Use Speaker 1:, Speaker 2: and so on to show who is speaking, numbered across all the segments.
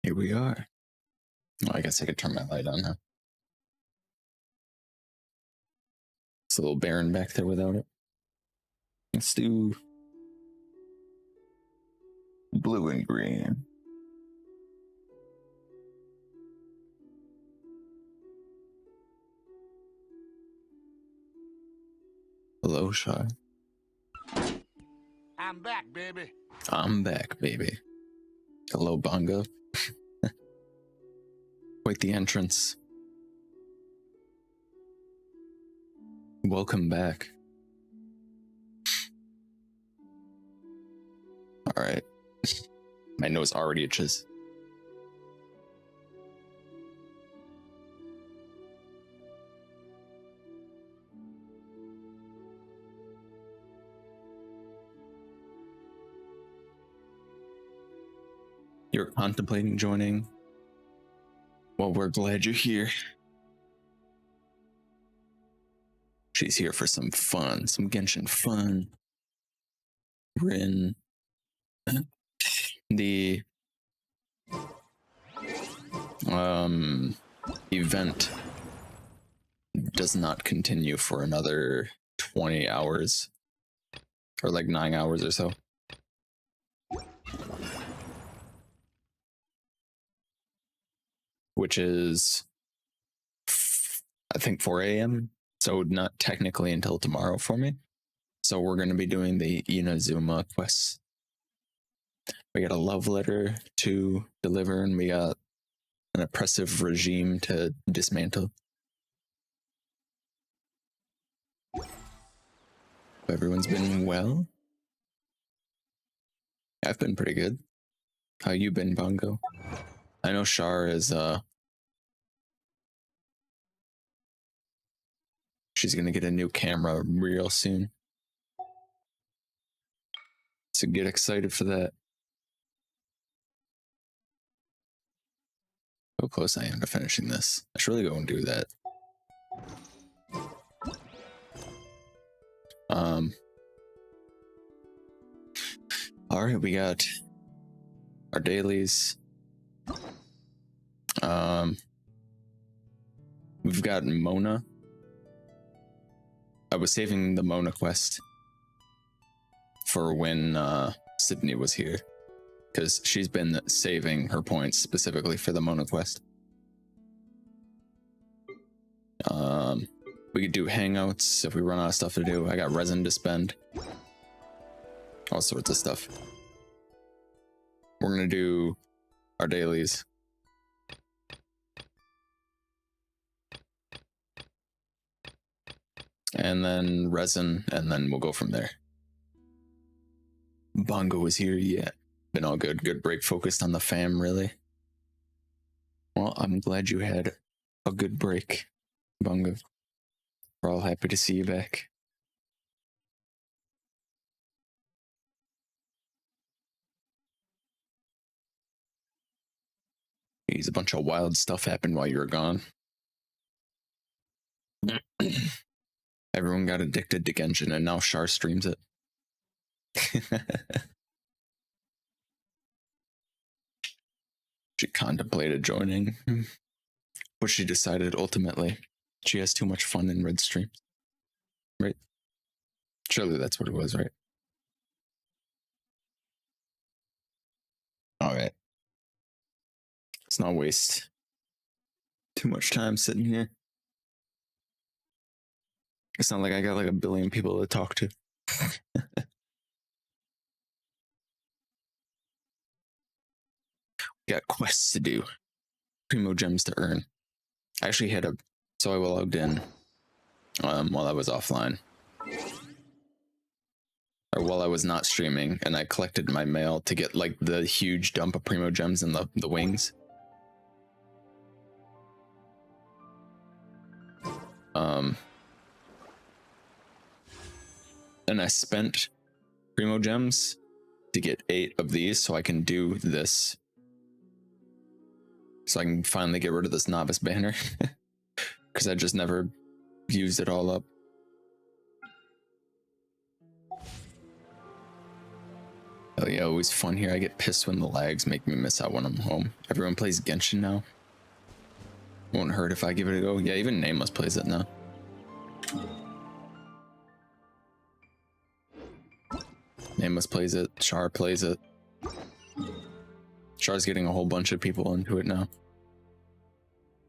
Speaker 1: Here we are. Oh, I guess I could turn my light on now. It's a little barren back there without it. Let's do blue and green. Hello, Shar.
Speaker 2: I'm back, baby.
Speaker 1: I'm back, baby. Hello, Bongo. Quite the entrance. Welcome back. All right. My nose already itches. You're contemplating joining? Well, we're glad you're here. She's here for some fun, some Genshin fun. We're in the event does not continue for another 20 hours or like 9 hours or so. Which is, I think, 4 a.m. So not technically until tomorrow for me. So we're going to be doing the Inazuma quests. We got a love letter to deliver, and we got an oppressive regime to dismantle. Everyone's been well? I've been pretty good. How you been, Bongo? I know Shar is, she's gonna get a new camera real soon. So get excited for that. How close I am to finishing this. I should really go and do that. Alright, we got our dailies. We've got Mona. I was saving the Mona quest for when Sydney was here, because she's been saving her points specifically for the Mona quest. We could do hangouts if we run out of stuff to do. I got resin to spend. All sorts of stuff. We're gonna do our dailies. And then resin, and then we'll go from there. Bongo is here, yeah. Been all good. Good break, focused on the fam, really. Well, I'm glad you had a good break, Bongo. We're all happy to see you back. Geez, a bunch of wild stuff happened while you were gone. Everyone got addicted to Genshin, and now Shar streams it. She contemplated joining, but she decided ultimately she has too much fun in red streams. Right? Surely that's what it was, right? Alright. Let's not waste too much time sitting here. It's not like I got like a billion people to talk to. Got quests to do. Primo gems to earn. I actually had so I logged in while I was offline. Or while I was not streaming, and I collected my mail to get like the huge dump of Primo gems in the wings. And I spent Primo gems to get 8 of these so I can do this. So I can finally get rid of this novice banner. Because I just never used it all up. Oh yeah, always fun here. I get pissed when the lags make me miss out when I'm home. Everyone plays Genshin now. Won't hurt if I give it a go. Yeah, even Nameless plays it now. Nameless plays it. Char plays it. Char's getting a whole bunch of people into it now.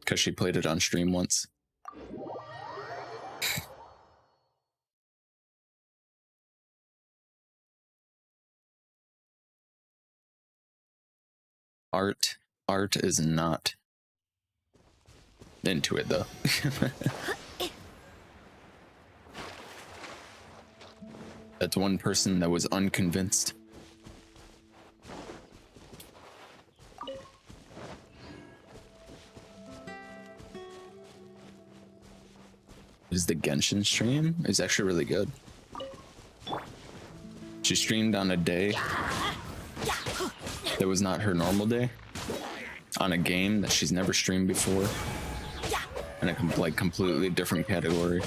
Speaker 1: Because she played it on stream once. Art is not into it though. That's one person that was unconvinced. Is the Genshin stream? It's actually really good. She streamed on a day that was not her normal day, on a game that she's never streamed before, in a like completely different category.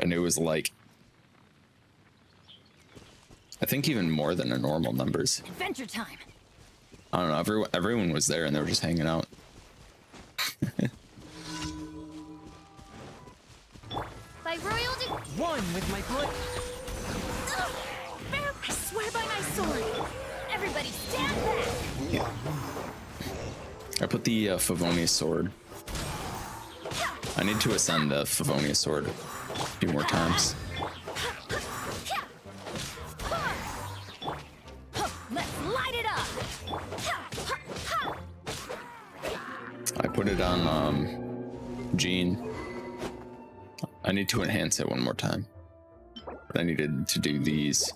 Speaker 1: And it was like, I think even more than a normal numbers.
Speaker 2: Adventure time.
Speaker 1: I don't know. Everyone was there and they were just hanging out.
Speaker 2: By royalty.
Speaker 3: One with my blood.
Speaker 2: I swear by my sword. Everybody stand back.
Speaker 1: Yeah. I put the Favonius sword. I need to ascend the Favonius sword a few more times.
Speaker 2: Let's light it up.
Speaker 1: I put it on Jean. I need to enhance it one more time. But I needed to do these.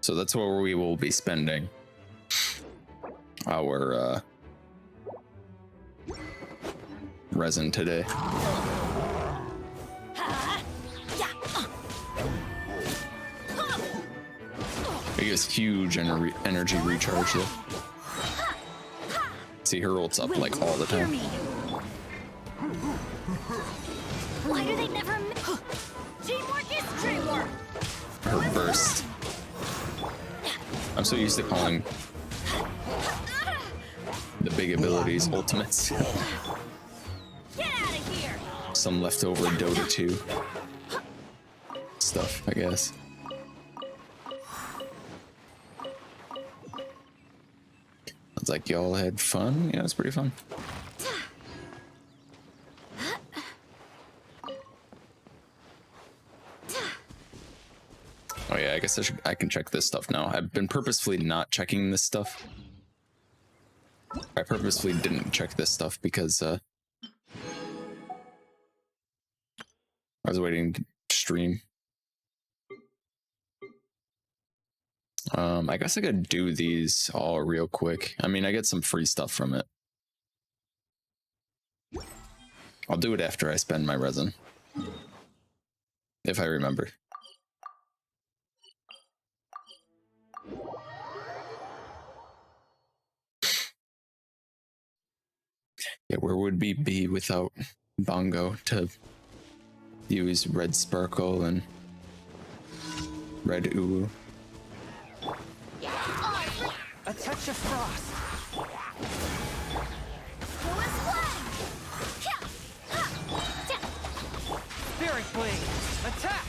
Speaker 1: So that's where we will be spending our resin today. It gives huge energy recharge though. See, her ult's up like all the time.
Speaker 2: Why do they never? Teamwork is dreamwork.
Speaker 1: Her burst. I'm so used to calling the big abilities ultimates.
Speaker 2: Get out of here.
Speaker 1: Some leftover Dota 2 stuff, I guess. It's like y'all had fun. Yeah, it's pretty fun. Oh yeah, I guess I can check this stuff now. I've been purposefully not checking this stuff. I purposefully didn't check this stuff because I was waiting to stream. I guess I could do these all real quick. I mean, I get some free stuff from it. I'll do it after I spend my resin. If I remember. Yeah, where would we be without Bongo to use Red Sparkle and Red Uwu?
Speaker 3: A touch of frost. Spirit blade. Attack.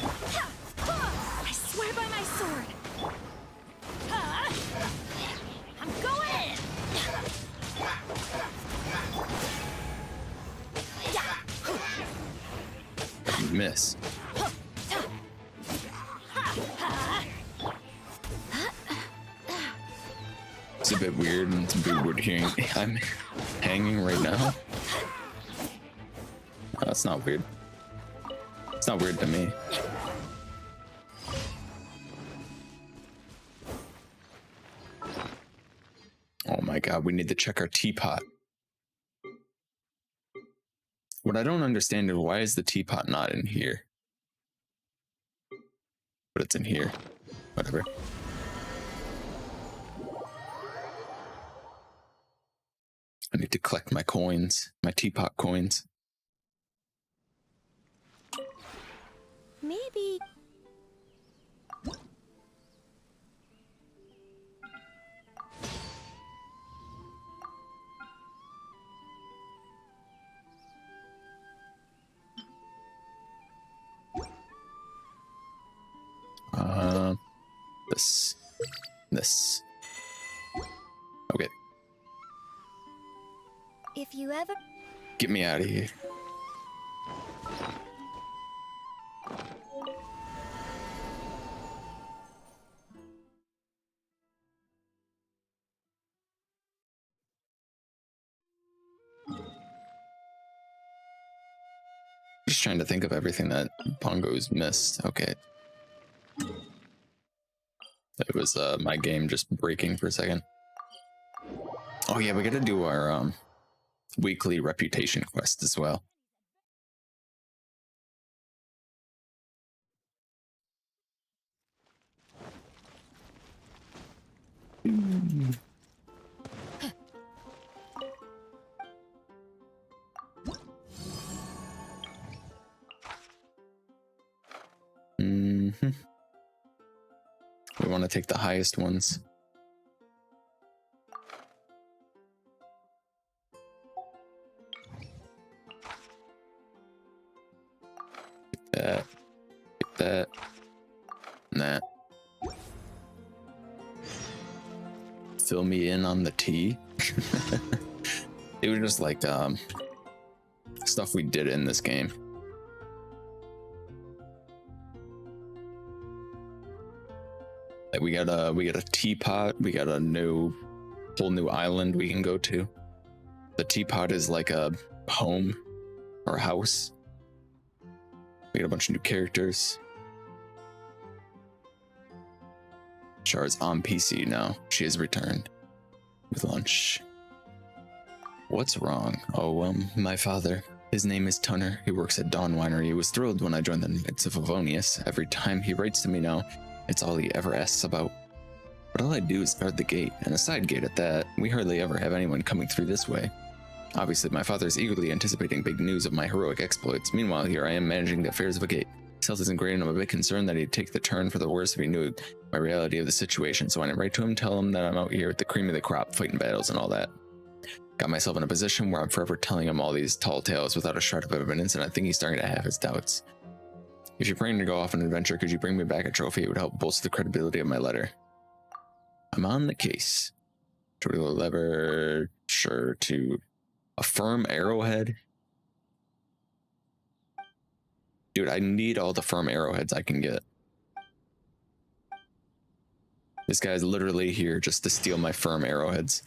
Speaker 2: I swear by my sword. I'm going in.
Speaker 1: You miss. It's a bit weird, and it's a bit weird hearing I'm hanging right now. Oh, that's not weird. It's not weird to me. Oh my god, we need to check our teapot. What I don't understand is why is the teapot not in here? But it's in here. Whatever. I need to collect my coins, my teapot coins.
Speaker 2: Maybe
Speaker 1: this. This. Okay.
Speaker 2: If you ever...
Speaker 1: Get me out of here. Just trying to think of everything that Pongo's missed. Okay. It was my game just breaking for a second. Oh yeah, we gotta do our weekly reputation quest as well. Mm-hmm. We want to take the highest ones. Get that. Get that. And that. Fill me in on the tea. It was just like stuff we did in this game. Like we got a teapot. We got a whole new island we can go to. The teapot is like a home or a house. We got a bunch of new characters. Char's on PC now. She has returned with lunch. What's wrong? Oh, my father. His name is Tunner. He works at Dawn Winery. He was thrilled when I joined the Knights of Favonius. Every time he writes to me now, it's all he ever asks about. But all I do is guard the gate, and a side gate at that. We hardly ever have anyone coming through this way. Obviously, my father is eagerly anticipating big news of my heroic exploits. Meanwhile, here I am managing the affairs of a gate. His health isn't great, and I'm a bit concerned that he'd take the turn for the worse if he knew my reality of the situation. So when I write to him, tell him that I'm out here at the cream of the crop, fighting battles and all that. Got myself in a position where I'm forever telling him all these tall tales without a shred of evidence, and I think he's starting to have his doubts. If you're planning to go off on an adventure, could you bring me back a trophy? It would help bolster the credibility of my letter. I'm on the case. Twiddle lever, sure, to a firm arrowhead. Dude, I need all the firm arrowheads I can get. This guy's literally here just to steal my firm arrowheads.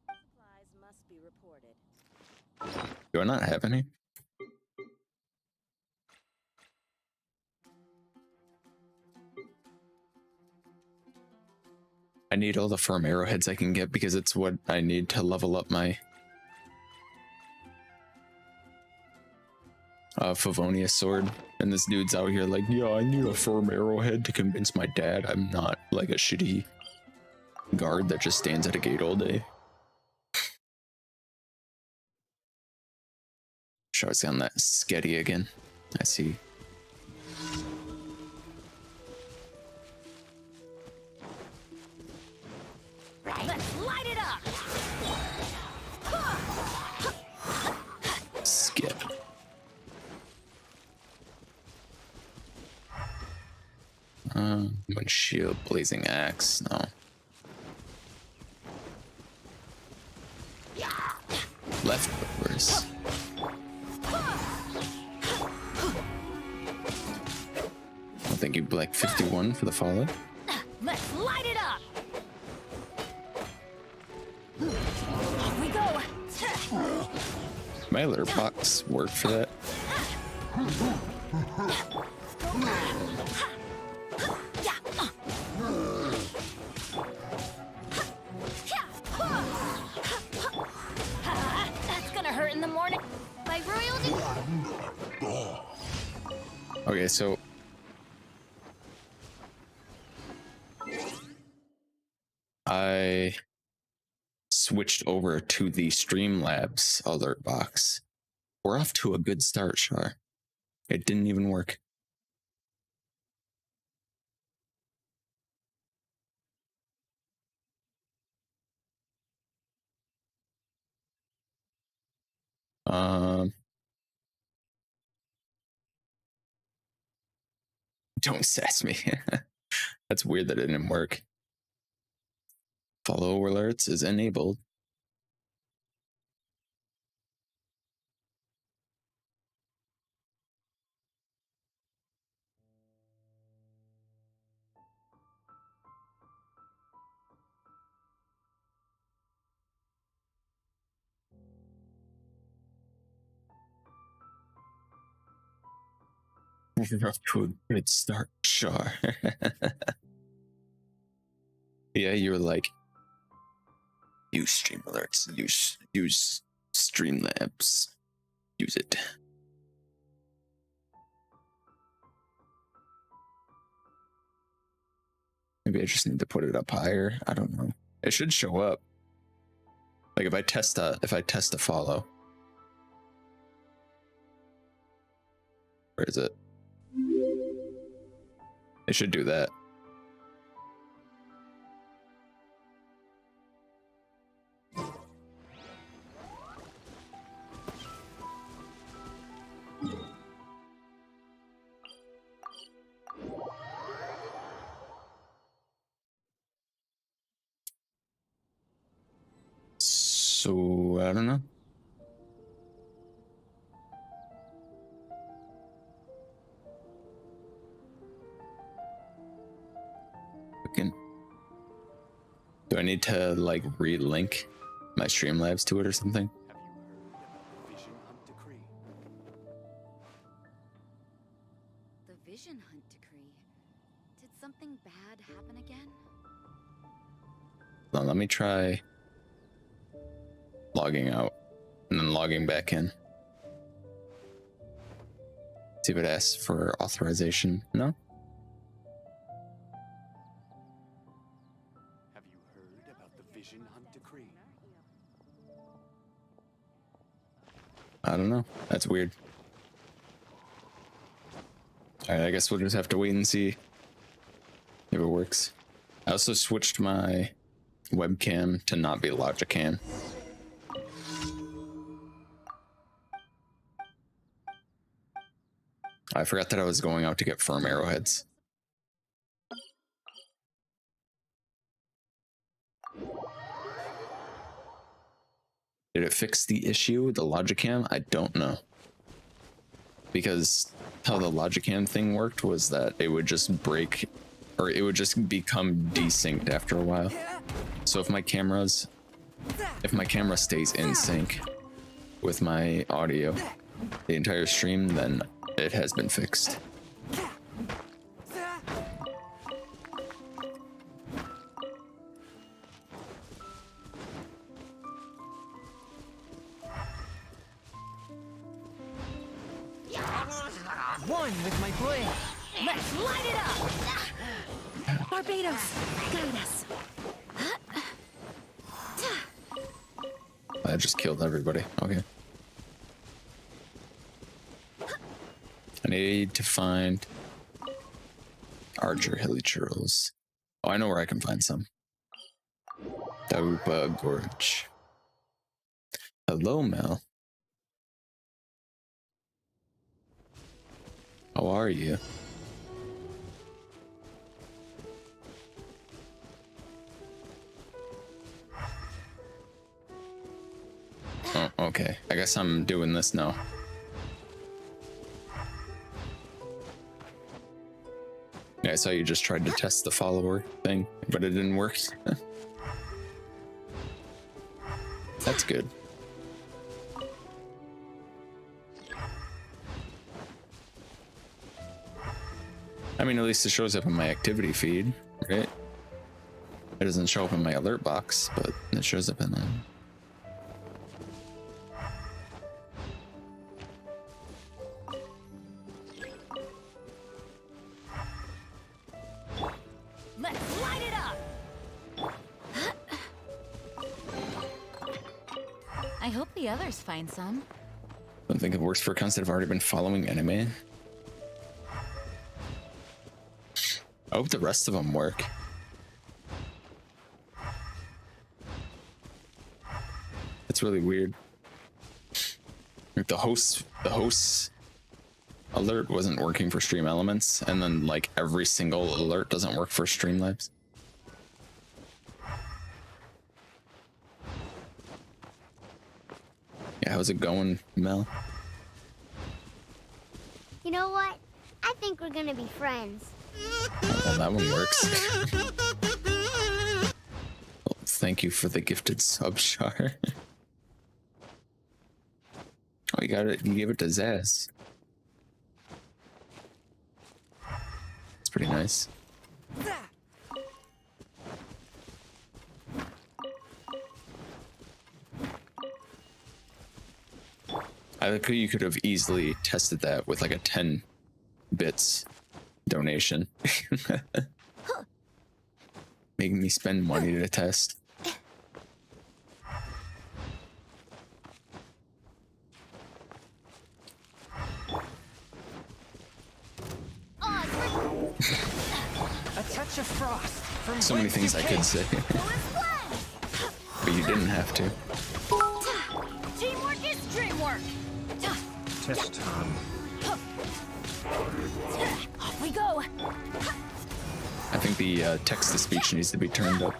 Speaker 2: Supplies must be reported.
Speaker 1: Do I not have any? I need all the firm arrowheads I can get because it's what I need to level up my Favonius sword. And this dude's out here like, yeah, I need a firm arrowhead to convince my dad I'm not like a shitty guard that just stands at a gate all day. Shark's on that sketty again. I see.
Speaker 2: Let's light it up!
Speaker 1: Skip. Windshield, blazing axe, no. Leftovers. Well, thank you, Black 51, for the follow.
Speaker 2: Let's light it up! Here we go!
Speaker 1: My letterbox work for that.
Speaker 2: That's gonna hurt in the morning. By royalty.
Speaker 1: Okay, so I switched over to the Streamlabs alert box. We're off to a good start, Char. It didn't even work. Don't sass me. That's weird that it didn't work. Follow alerts is enabled. We're off to a good start, sure. Yeah, you were like, use stream alerts, use Streamlabs, use it. Maybe I just need to put it up higher. I don't know. It should show up. Like if I test a follow. Where is it? It should do that. So I don't know. Fucking. Do I need to like relink my Streamlabs to it or something?
Speaker 2: The Vision Hunt Decree. Did something bad happen again?
Speaker 1: Hold on, let me try logging out and then logging back in. See if it asks for authorization. No?
Speaker 4: Have you heard about the Vision Hunt Decree?
Speaker 1: I don't know. That's weird. Alright, I guess we'll just have to wait and see if it works. I also switched my webcam to not be Logicam. I forgot that I was going out to get firm arrowheads. Did it fix the issue, the Logicam? I don't know. Because how the Logicam thing worked was that it would just break, or it would just become desynced after a while. So if my camera stays in sync with my audio the entire stream, then it has been fixed.
Speaker 3: One with my blade.
Speaker 2: Let's light it up! Barbados, guide us.
Speaker 1: I just killed everybody. Okay. I need to find Archer Hilly Churros. Oh, I know where I can find some. Daupa Gorge. Hello, Mel. How are you? Oh, okay. I guess I'm doing this now. Yeah, I saw you just tried to test the follower thing, but it didn't work. That's good. I mean, at least it shows up in my activity feed, right? It doesn't show up in my alert box, but it shows up in them.
Speaker 2: Let's light it up! I hope the others find some.
Speaker 1: Don't think it works for accounts that have already been following anime. I hope the rest of them work. It's really weird. Like the hosts alert wasn't working for Stream Elements, and then like every single alert doesn't work for Streamlabs. Yeah, how's it going, Mel?
Speaker 5: You know what? I think we're gonna be friends.
Speaker 1: Oh, well, that one works. Well, thank you for the gifted sub, Char. Oh, you got it. You gave it to Zaz. It's pretty nice. I think you could have easily tested that with like a 10 bits donation. Making me spend money to test.
Speaker 3: A touch of frost from
Speaker 1: So many
Speaker 3: whence
Speaker 1: things
Speaker 3: you
Speaker 1: I could
Speaker 3: came.
Speaker 1: say, but you didn't have to.
Speaker 5: Teamwork is dreamwork.
Speaker 6: Test time.
Speaker 5: Off we go.
Speaker 1: I think the text-to-speech needs to be turned up.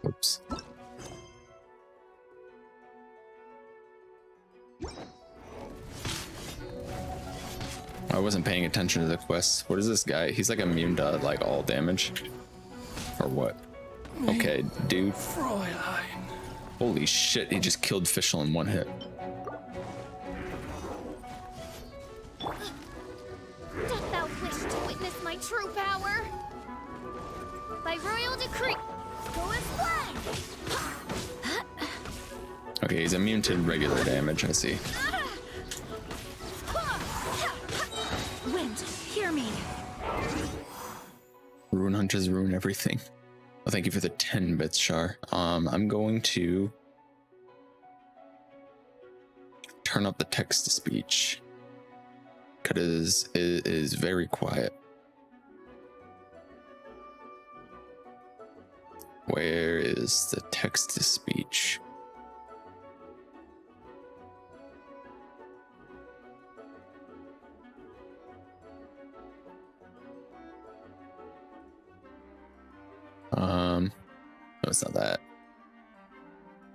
Speaker 1: Oops. I wasn't paying attention to the quests. What is this guy? He's like immune to like all damage. Or what? Okay, dude.
Speaker 4: Fräulein.
Speaker 1: Holy shit, he just killed Fischl in one hit.
Speaker 5: Dost thou wish to witness my true power? By royal decree, go as planned.
Speaker 1: Okay, he's immune to regular damage, I see.
Speaker 5: Wind, hear me.
Speaker 1: Rune hunters ruin everything. Well, thank you for the 10 bits, Char. I'm going to turn up the text to speech because it is very quiet. Where is the text to speech? No, it's not that.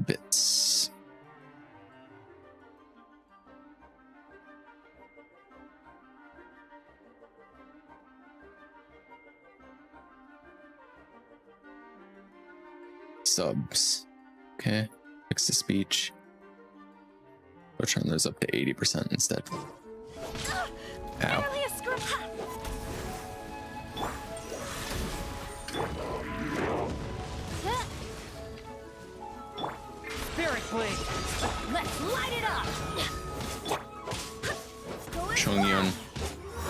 Speaker 1: Bits. Subs. Okay. Text to speech. We'll turn those up to 80% instead. Ow.
Speaker 5: Barely a screw.
Speaker 3: Spirit blade.
Speaker 5: Let's light it up. Go as
Speaker 1: Chongyun,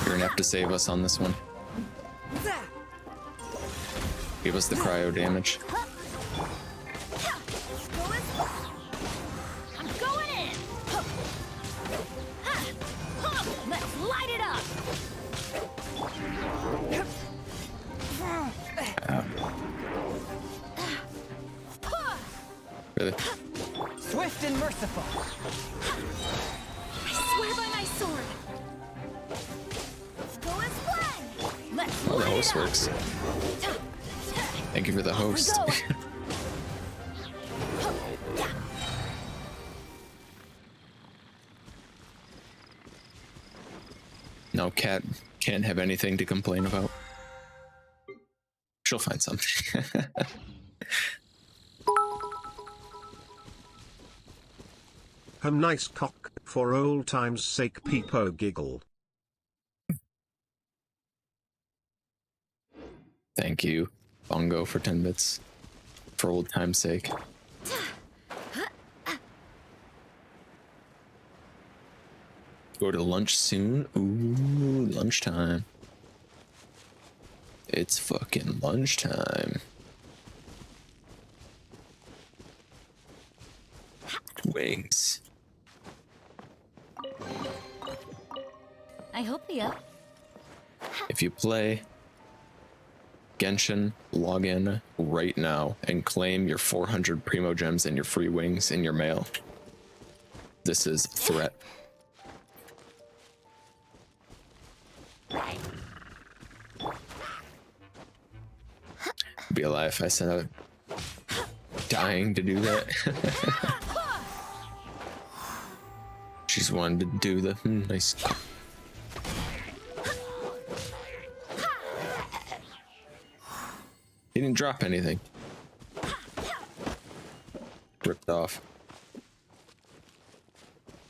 Speaker 1: you're gonna have to save us on this one. Give us the cryo damage.
Speaker 5: Go as I'm going in. Let's light it up.
Speaker 1: Really?
Speaker 3: Swift and merciful.
Speaker 5: I swear by my sword. Go as planned. Let's
Speaker 1: Oh, the
Speaker 5: light
Speaker 1: host
Speaker 5: it up.
Speaker 1: works. Thank you for the host.
Speaker 5: go.
Speaker 1: No, Cat can't have anything to complain about. She'll find something.
Speaker 6: Nice cock, for old time's sake peepo giggle.
Speaker 1: Thank you, Bongo, for 10 bits. For old time's sake. Go to lunch soon? Ooh, lunchtime. It's fucking lunchtime. Wings.
Speaker 5: I hope the
Speaker 1: If you play, Genshin, log in right now and claim your 400 Primo Gems and your free wings in your mail. This is a threat. Be alive if I said I was dying to do that. She's wanted to do the nice. He didn't drop anything. Ripped off.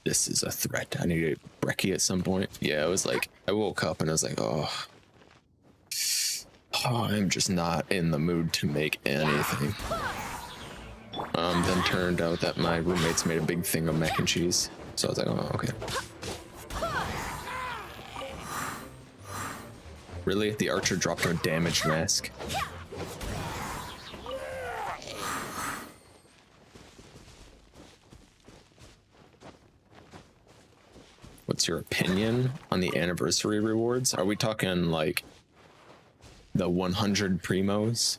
Speaker 1: This is a threat. I need a brekkie at some point. Yeah, it was like, I woke up and I was like, oh, I'm just not in the mood to make anything. Then turned out that my roommates made a big thing of mac and cheese. So I was like, oh, okay. Really? The archer dropped her damaged mask. What's your opinion on the anniversary rewards? Are we talking like the 100 primos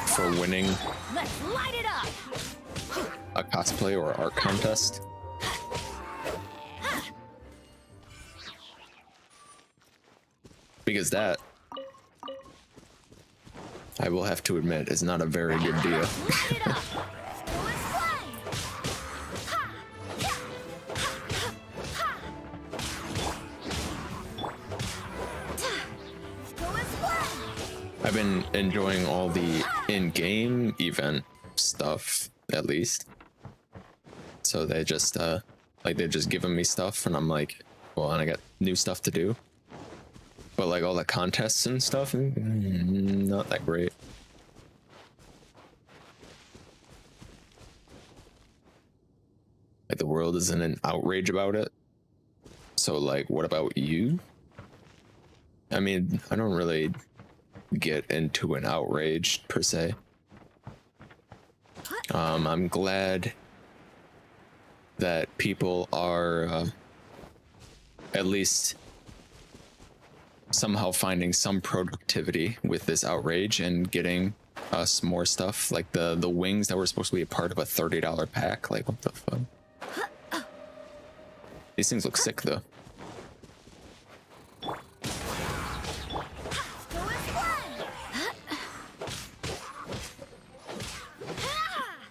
Speaker 1: for winning
Speaker 5: Let's light it up.
Speaker 1: a cosplay or art contest? Because that, I will have to admit, is not a very good deal.
Speaker 5: Light it up.
Speaker 1: I've been enjoying all the in-game event stuff, at least. So they just, like, they've just given me stuff, and I'm like, well, and I got new stuff to do. But, like, all the contests and stuff, not that great. Like, the world is in an outrage about it. So, like, what about you? I mean, I don't really get into an outrage per se. I'm glad that people are at least somehow finding some productivity with this outrage and getting us more stuff, like the wings that were supposed to be a part of a $30 pack. Like, what the fuck? These things look sick though.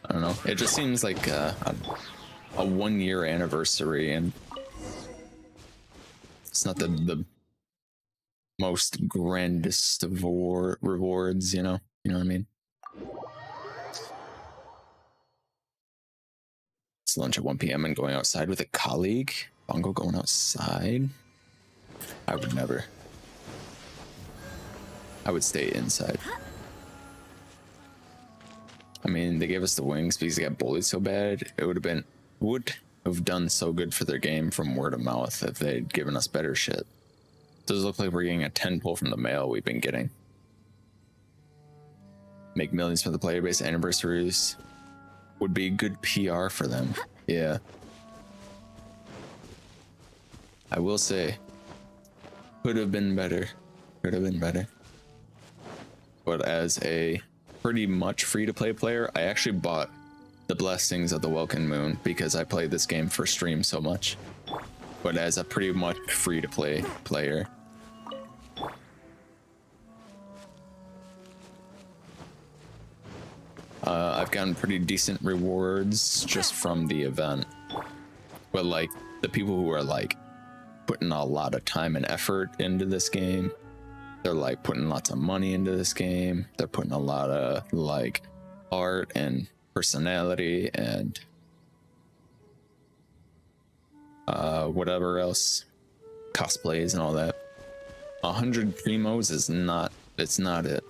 Speaker 1: I don't know. It just seems like a 1 year anniversary, and it's not the most grandest of rewards, you know? You know what I mean? It's lunch at 1 p.m. and going outside with a colleague. Bongo going outside? I would never. I would stay inside. I mean, they gave us the wings because they got bullied so bad. It would have done so good for their game from word of mouth if they'd given us better shit. Does look like we're getting a 10 pull from the mail we've been getting. Make millions for the player base. Anniversaries would be good PR for them. Yeah. I will say, could have been better. Could have been better. But as a pretty much free-to-play player, I actually bought the Blessings of the Welkin Moon because I played this game for stream so much. But as a pretty much free-to-play player, I've gotten pretty decent rewards just from the event. But like, the people who are like putting a lot of time and effort into this game, they're like putting lots of money into this game. They're putting a lot of like art and personality and whatever else, cosplays and all that. 100 primos is not, it's not it.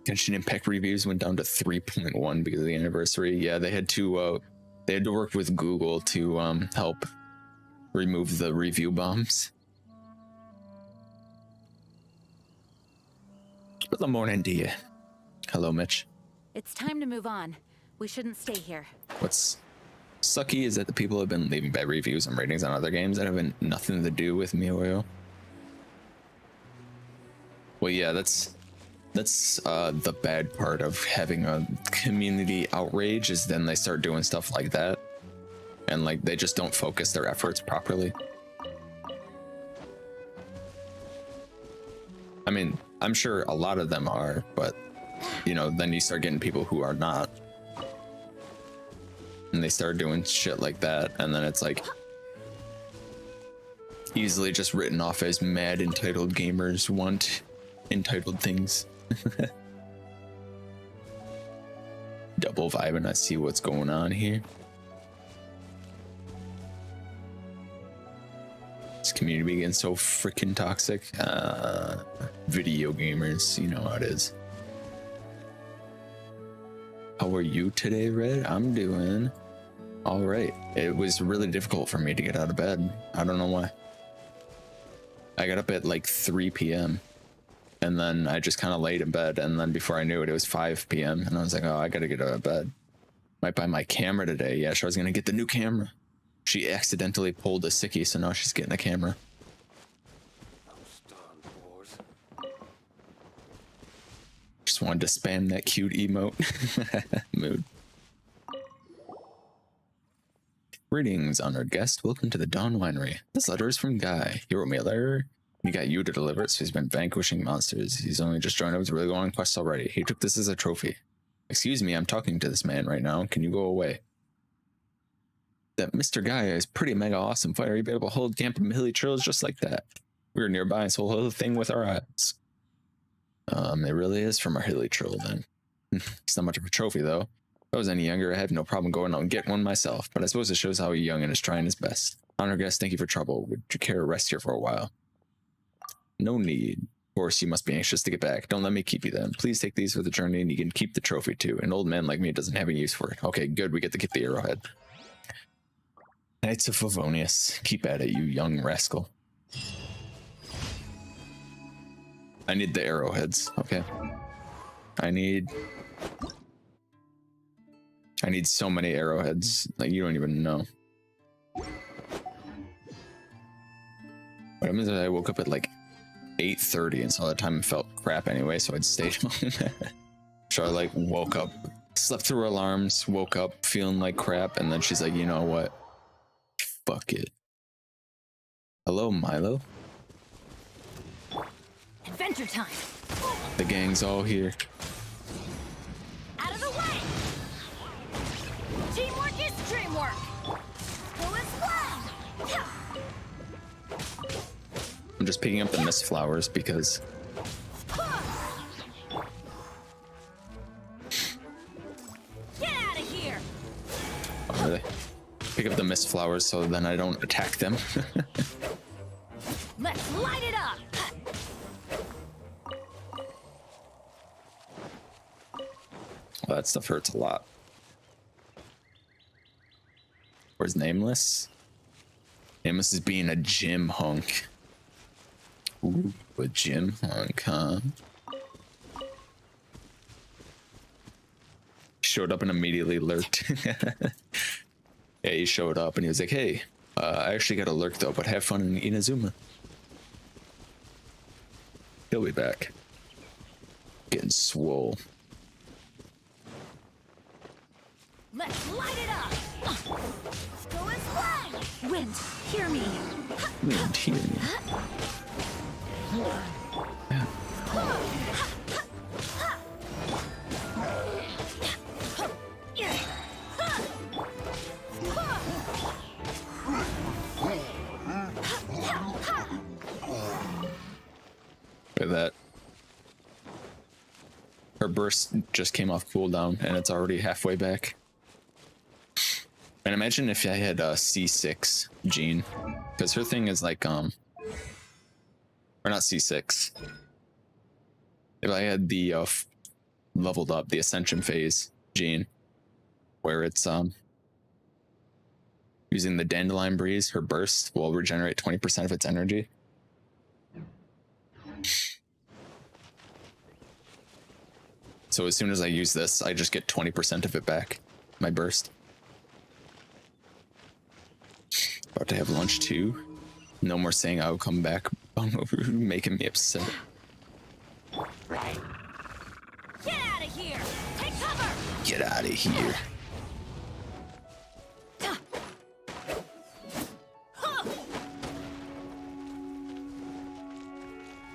Speaker 1: Genshin Impact reviews went down to 3.1 because of the anniversary. Yeah, they had to work with Google to help remove the review bombs. Good morning to you. Hello, Mitch.
Speaker 2: It's time to move on. We shouldn't stay here.
Speaker 1: What's sucky is that the people have been leaving bad reviews and ratings on other games that have nothing to do with MiHoYo. Well, yeah, that's the bad part of having a community outrage is then they start doing stuff like that, and like they just don't focus their efforts properly. I mean, I'm sure a lot of them are, but you know, then you start getting people who are not, and they start doing shit like that, and then it's like easily just written off as mad entitled gamers want entitled things. Double vibing, I see what's going on here. This community getting so freaking toxic. Video gamers, you know how it is. How are you today, Red? I'm doing all right. It was really difficult for me to get out of bed. I don't know why. I got up at like 3 p.m. and then I just kind of laid in bed, and then before I knew it was 5 p.m. and I was like, oh, I gotta get out of bed. Might buy my camera today. Yeah, sure, I was gonna get the new camera. She accidentally pulled a sickie, so now she's getting a camera. Just wanted to spam that cute emote. Mood. Greetings, honored guest. Welcome to the Dawn Winery. This letter is from Guy. He wrote me a letter. He got you to deliver it, so he's been vanquishing monsters. He's only just joined up to really go on quests already. He took this as a trophy. Excuse me, I'm talking to this man right now. Can you go away? That Mr. Guy is pretty mega awesome fighter. He'd be able to hold camp in hilly trails just like that. We were nearby and saw the whole thing with our eyes. It really is from our hilly trail then. It's not much of a trophy though. If I was any younger, I'd have no problem going out and getting one myself, but I suppose it shows how young and is trying his best. Honored guest, thank you for trouble. Would you care to rest here for a while? No need. Of course, you must be anxious to get back. Don't let me keep you then. Please take these for the journey, and you can keep the trophy too. An old man like me doesn't have any use for it. Okay, good. We get to get the arrowhead. Knights of Favonius. Keep at it, you young rascal. I need the arrowheads. Okay. I need so many arrowheads. Like, you don't even know. What happens is I woke up at like 8:30 and so that time felt crap anyway, so I'd stayed home. So I like woke up, slept through alarms, woke up feeling like crap, and then she's like, you know what? Fuck it. Hello, Milo.
Speaker 5: Adventure time.
Speaker 1: The gang's all here.
Speaker 5: Out of the way. Teamwork is dreamwork. Go and splash.
Speaker 1: I'm just picking up the mist flowers because
Speaker 5: Get out of here.
Speaker 1: oh, really? Pick up the mist flowers so then I don't attack them.
Speaker 5: Let's light it up.
Speaker 1: Well, that stuff hurts a lot. Where's Nameless? Nameless is being a gym hunk. Ooh, a gym hunk, huh? Showed up and immediately lurked. Yeah, he showed up and he was like, hey, I actually got a lurk though, but have fun in Inazuma. He'll be back. Getting swole.
Speaker 5: Let's light it up. Go and splash. Wind, hear me.
Speaker 1: Wind, hear me. Yeah. Look at that. Her burst just came off cooldown and it's already halfway back. And imagine if I had a C6 Jean, because her thing is like or not C6. If I had the leveled up the Ascension phase Jean, where it's using the Dandelion Breeze, her burst will regenerate 20% of its energy. So as soon as I use this, I just get 20% of it back, my burst. About to have lunch too. No more saying I'll come back. Making me upset.
Speaker 5: Get out of here! Take cover!
Speaker 1: Get out of here.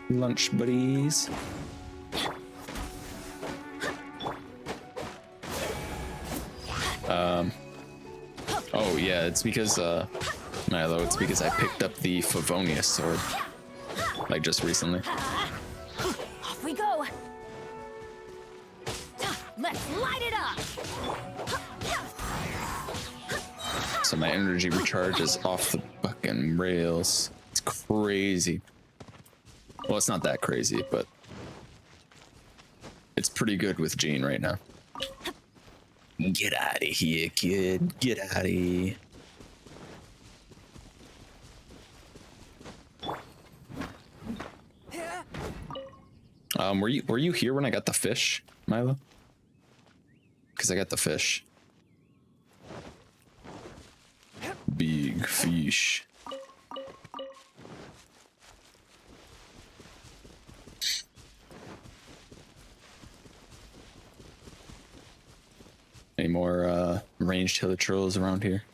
Speaker 1: Lunch buddies. Oh yeah, it's because Milo, it's because I picked up the Favonius sword like just recently.
Speaker 5: Off we go! Let's light it up!
Speaker 1: So my energy recharge is off the fucking rails. It's crazy. Well, it's not that crazy, but it's pretty good with Jean right now. Get out of here, kid. Get out of here. Were you here when I got the fish, Milo? Because I got the fish. Big fish. Any more ranged hill trolls around here?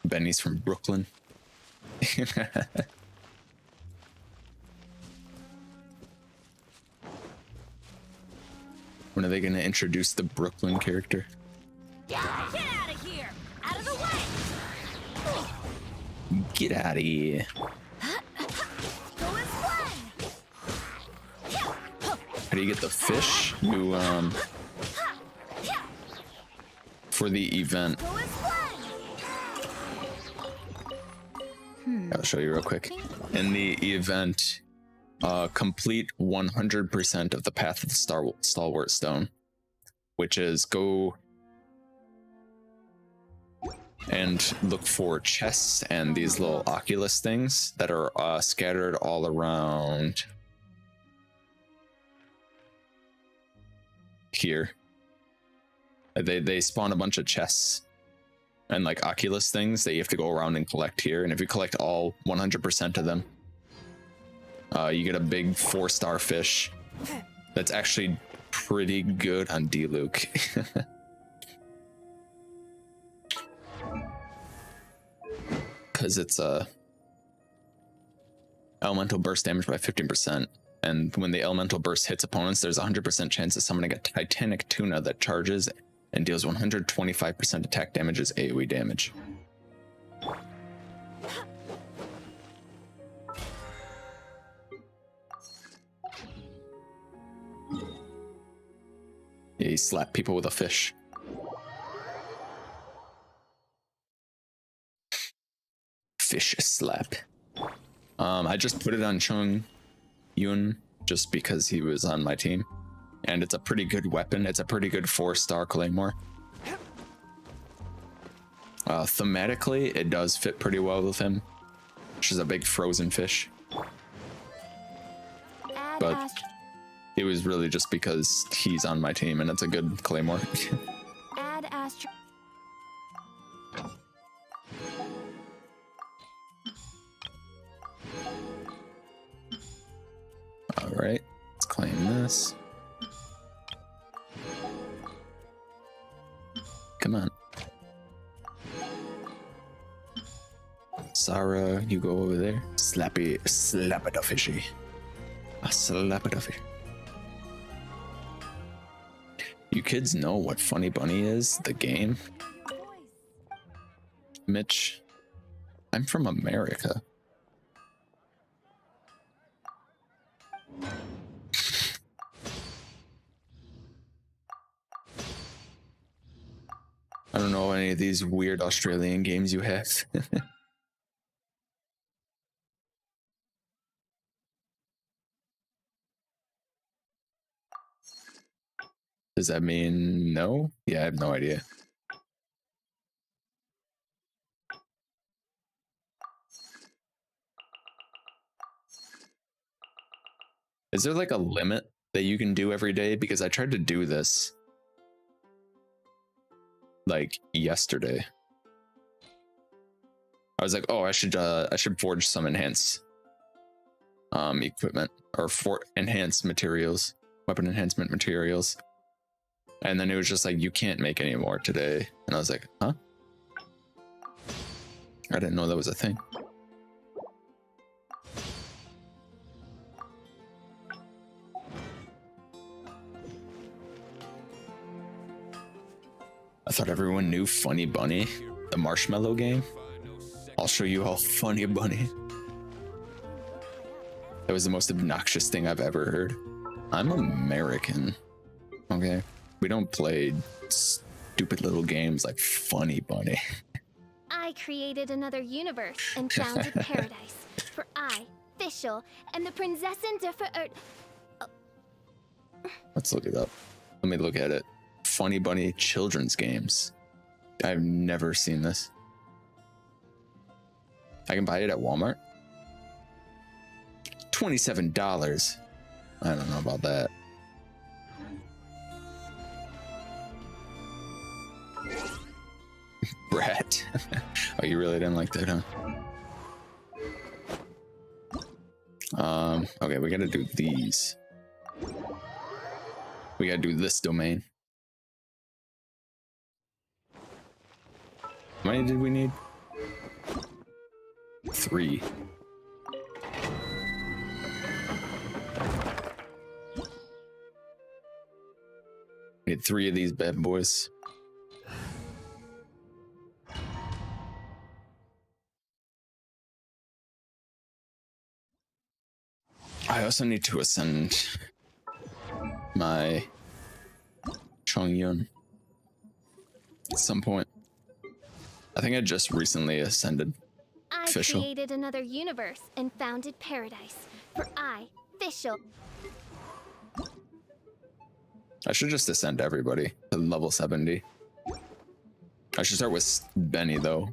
Speaker 1: Benny's from Brooklyn. When are they gonna introduce the Brooklyn character?
Speaker 5: Get out of here! Out of the way!
Speaker 1: Get out of here.
Speaker 5: Go as one!
Speaker 1: How do you get the fish? You for the event.
Speaker 5: Go as one!
Speaker 1: I'll show you real quick. In the event, complete 100% of the path of the Stalwart Stone, which is go and look for chests and these little Oculus things that are scattered all around here. They spawn a bunch of chests and like Oculus things that you have to go around and collect here. And if you collect all 100% of them, you get a big 4-star fish that's actually pretty good on D-Luke. Because it's elemental burst damage by 15%. And when the elemental burst hits opponents, there's a 100% chance of summoning a Titanic Tuna that charges and deals 125% attack damage as AoE damage. Yeah, you slap people with a fish. Fish slap. I just put it on Chung Yun just because he was on my team. And it's a pretty good weapon. It's a pretty good 4-star claymore. Thematically, it does fit pretty well with him. Which is a big frozen fish. But it was really just because he's on my team and it's a good claymore.
Speaker 5: Add Astro.
Speaker 1: Alright, let's claim this. Come on. Sarah, you go over there. Slap it a fishy. A slap it a fish. You kids know what Funny Bunny is, the game? Mitch, I'm from America. I don't know any of these weird Australian games you have. Does that mean no? Yeah, I have no idea. Is there like a limit that you can do every day? Because I tried to do this like yesterday was like, oh, I should forge some enhanced equipment or for enhanced materials, weapon enhancement materials. And then it was just like, you can't make any more today. And I was like, huh? I didn't know that was a thing. I thought everyone knew Funny Bunny, the marshmallow game. I'll show you how Funny Bunny. That was the most obnoxious thing I've ever heard. I'm American. Okay? We don't play stupid little games like Funny Bunny.
Speaker 5: I created another universe and founded paradise. For I, Fischl, and the Prinzessin de
Speaker 1: Let's look it up. Let me look at it. Funny Bunny children's games. I've never seen this. I can buy it at Walmart. $27. I don't know about that. Brat. Oh, you really didn't like that, huh? Okay, we gotta do these. We gotta do this domain. How many did we need? 3. We need 3 of these bad boys. I also need to ascend my Chongyun at some point. I think I just recently ascended.
Speaker 5: I
Speaker 1: Fischl.
Speaker 5: created another universe and founded paradise. For I, Fischl.
Speaker 1: I should just ascend everybody to level 70. I should start with Benny though,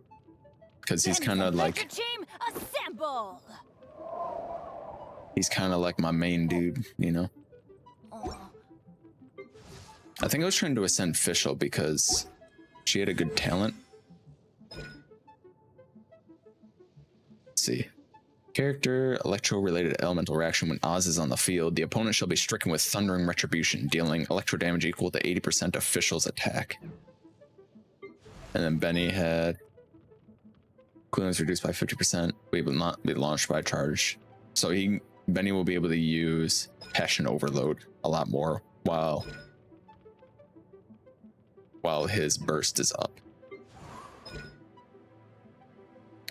Speaker 1: because he's kind of like
Speaker 2: Team, assemble!
Speaker 1: he's kind of like my main dude, you know. I think I was trying to ascend Fischl because she had a good talent. Let's see. Character, electro-related elemental reaction. When Oz is on the field, the opponent shall be stricken with thundering retribution, dealing electro damage equal to 80% of Fischl's attack. And then Benny had cooling is reduced by 50%. We will not be launched by charge. So Benny will be able to use Passion Overload a lot more while his burst is up.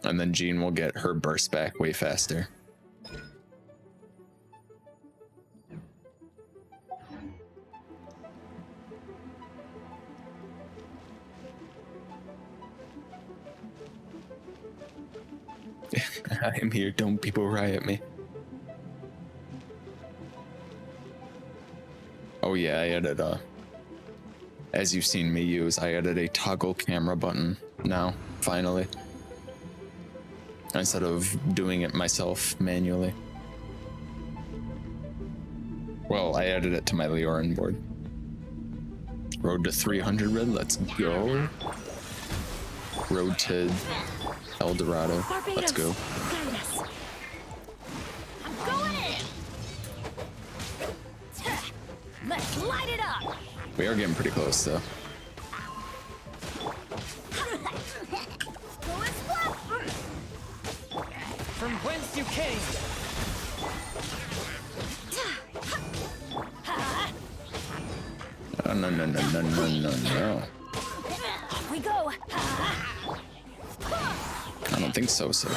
Speaker 1: And then Jean will get her burst back way faster. I am here, don't people riot me. Oh yeah, I added as you've seen me use, I added a toggle camera button now, finally. Instead of doing it myself manually. Well, I added it to my Leorin board. Road to 300 red, let's go. Road to El Dorado, let's go.
Speaker 2: I'm going in! Let's light it up!
Speaker 1: We are getting pretty close though.
Speaker 3: From whence you came.
Speaker 1: No.
Speaker 2: Off we go!
Speaker 1: I don't think so, sir.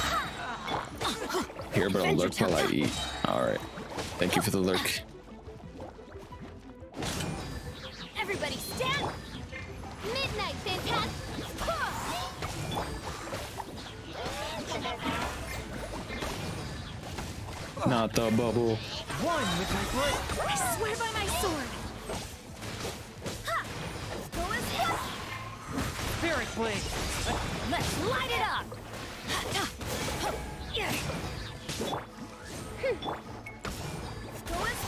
Speaker 1: Here, but I'll lurk while I eat. Alright. Thank you for the lurk.
Speaker 5: Everybody stand! Midnight, Fantastic!
Speaker 1: Not the bubble.
Speaker 3: One with my blade.
Speaker 2: I swear by my sword! Ha! Go as one!
Speaker 3: Spirit blade.
Speaker 2: Let's light it up!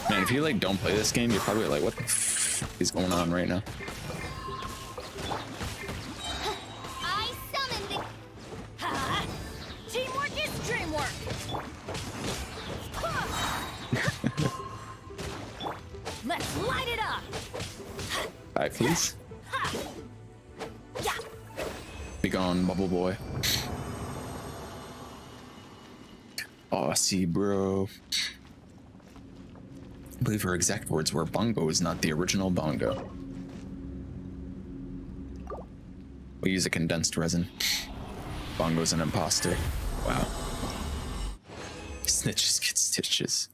Speaker 1: Man, if you like don't play this game, you're probably like, what the f is going on right now?
Speaker 5: I summon the...
Speaker 1: Hi, please. Be gone, bubble boy. Oh, see, bro. I believe her exact words were, Bongo is not the original Bongo. We use a condensed resin. Bongo's an imposter. Wow. Snitches get stitches.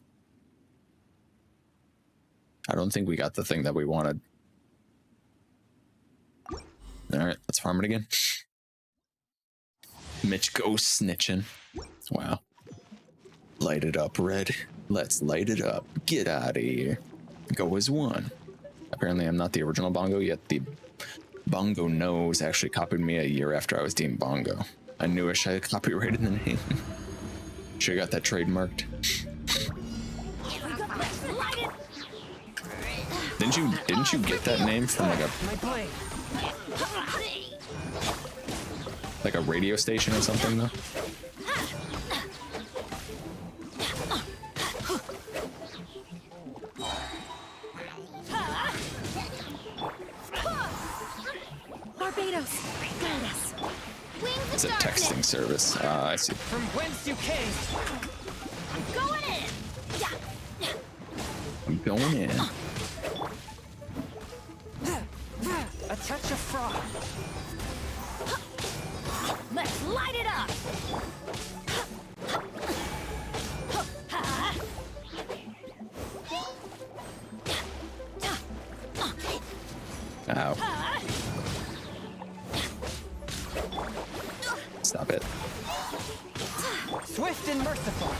Speaker 1: I don't think we got the thing that we wanted. Alright, let's farm it again. Mitch goes snitching. Wow. Light it up, Red. Let's light it up. Get out of here. Go as one. Apparently I'm not the original Bongo, yet the Bongo Nose actually copied me a year after I was deemed Bongo. I knew I should have copyrighted the name. Should've got that trademarked. Didn't you get that name from like a radio station or something though?
Speaker 5: Barbados, guide us. Wings
Speaker 1: It's a
Speaker 5: of darkness.
Speaker 1: texting service. Ah, I see.
Speaker 3: From whence you came.
Speaker 5: Going in.
Speaker 1: I'm going in.
Speaker 3: A touch of frost.
Speaker 5: Let's light it up.
Speaker 1: Ow. Stop it.
Speaker 3: Swift and merciful.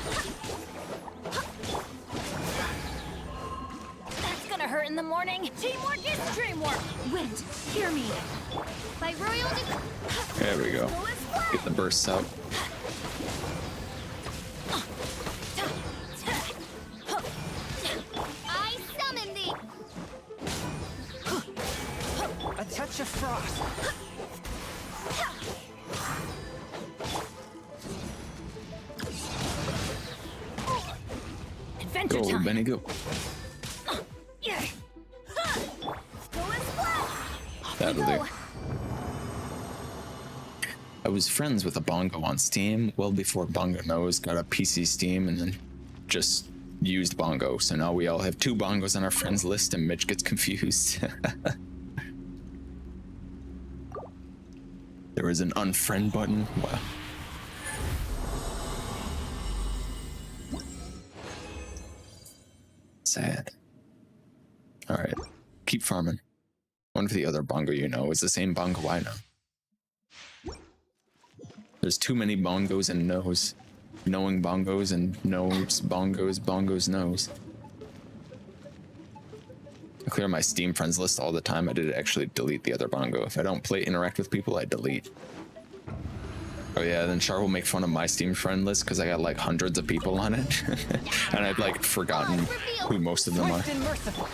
Speaker 5: That's gonna hurt in the morning. Teamwork is dreamwork. Wind, hear me. By royal
Speaker 1: There we go. Get the bursts out.
Speaker 5: I summon thee.
Speaker 3: A touch of frost.
Speaker 5: Adventure
Speaker 1: Go,
Speaker 5: time.
Speaker 1: Benny, go.
Speaker 5: Yeah. Go and splash.
Speaker 1: That'll do. I was friends with a Bongo on Steam well before Bongo Nose got a PC Steam and then just used Bongo. So now we all have two Bongos on our friends list and Mitch gets confused. There is an unfriend button. Wow. Sad. Alright. Keep farming. Wonder if the other Bongo you know is the same Bongo I know. There's too many Bongos and knows. Knowing Bongos and knows Bongos, Bongos knows. I clear my Steam friends list all the time. I did actually delete the other Bongo. If I don't interact with people, I delete. Oh yeah, then Char will make fun of my Steam friend list because I got like hundreds of people on it. And I'd like forgotten who most of them are.
Speaker 3: Swift and merciful.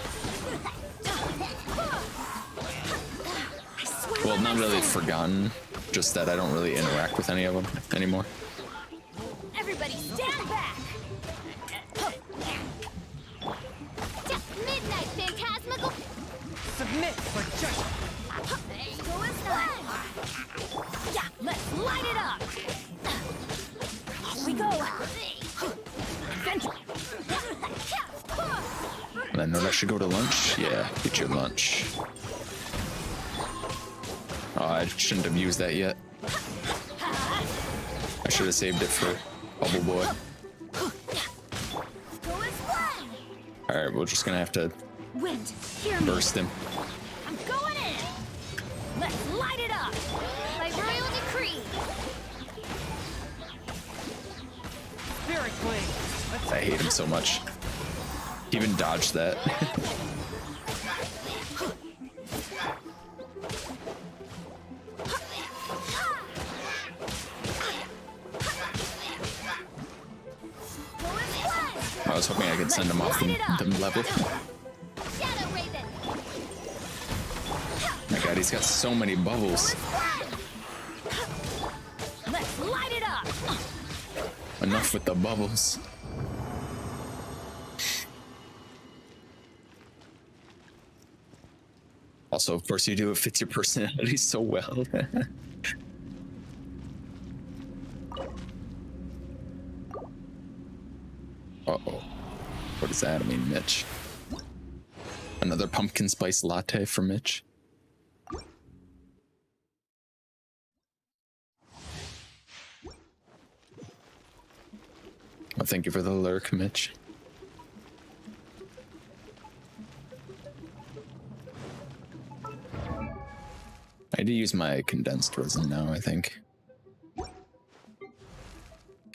Speaker 1: Well, not really forgotten, just that I don't really interact with any of them anymore.
Speaker 5: Everybody stand back. Midnight phantasmical.
Speaker 3: Submit for judgment.
Speaker 5: Go inside. Yeah, let's light it up. Off we go. Adventure.
Speaker 1: And I know I should go to lunch. Yeah, get your lunch. Oh, I shouldn't have used that yet. I should have saved it for Bubble Boy.
Speaker 5: Go and splash.
Speaker 1: Alright, we're just gonna have to
Speaker 5: Wind, hear me.
Speaker 1: burst him.
Speaker 5: I'm going in. Let's light it up. By royal decree.
Speaker 3: Spirit blade. Let's
Speaker 1: I hate him so much. He even dodged that. I was hoping I could send him off the level.
Speaker 5: Shadow Raven.
Speaker 1: My god, he's got so many bubbles.
Speaker 5: Let's light it up.
Speaker 1: Enough with the bubbles. Also, of course, you do. It fits your personality so well. Uh-oh. What does that mean, Mitch? Another pumpkin spice latte for Mitch? Well, thank you for the lurk, Mitch. I need to use my condensed resin now, I think. Or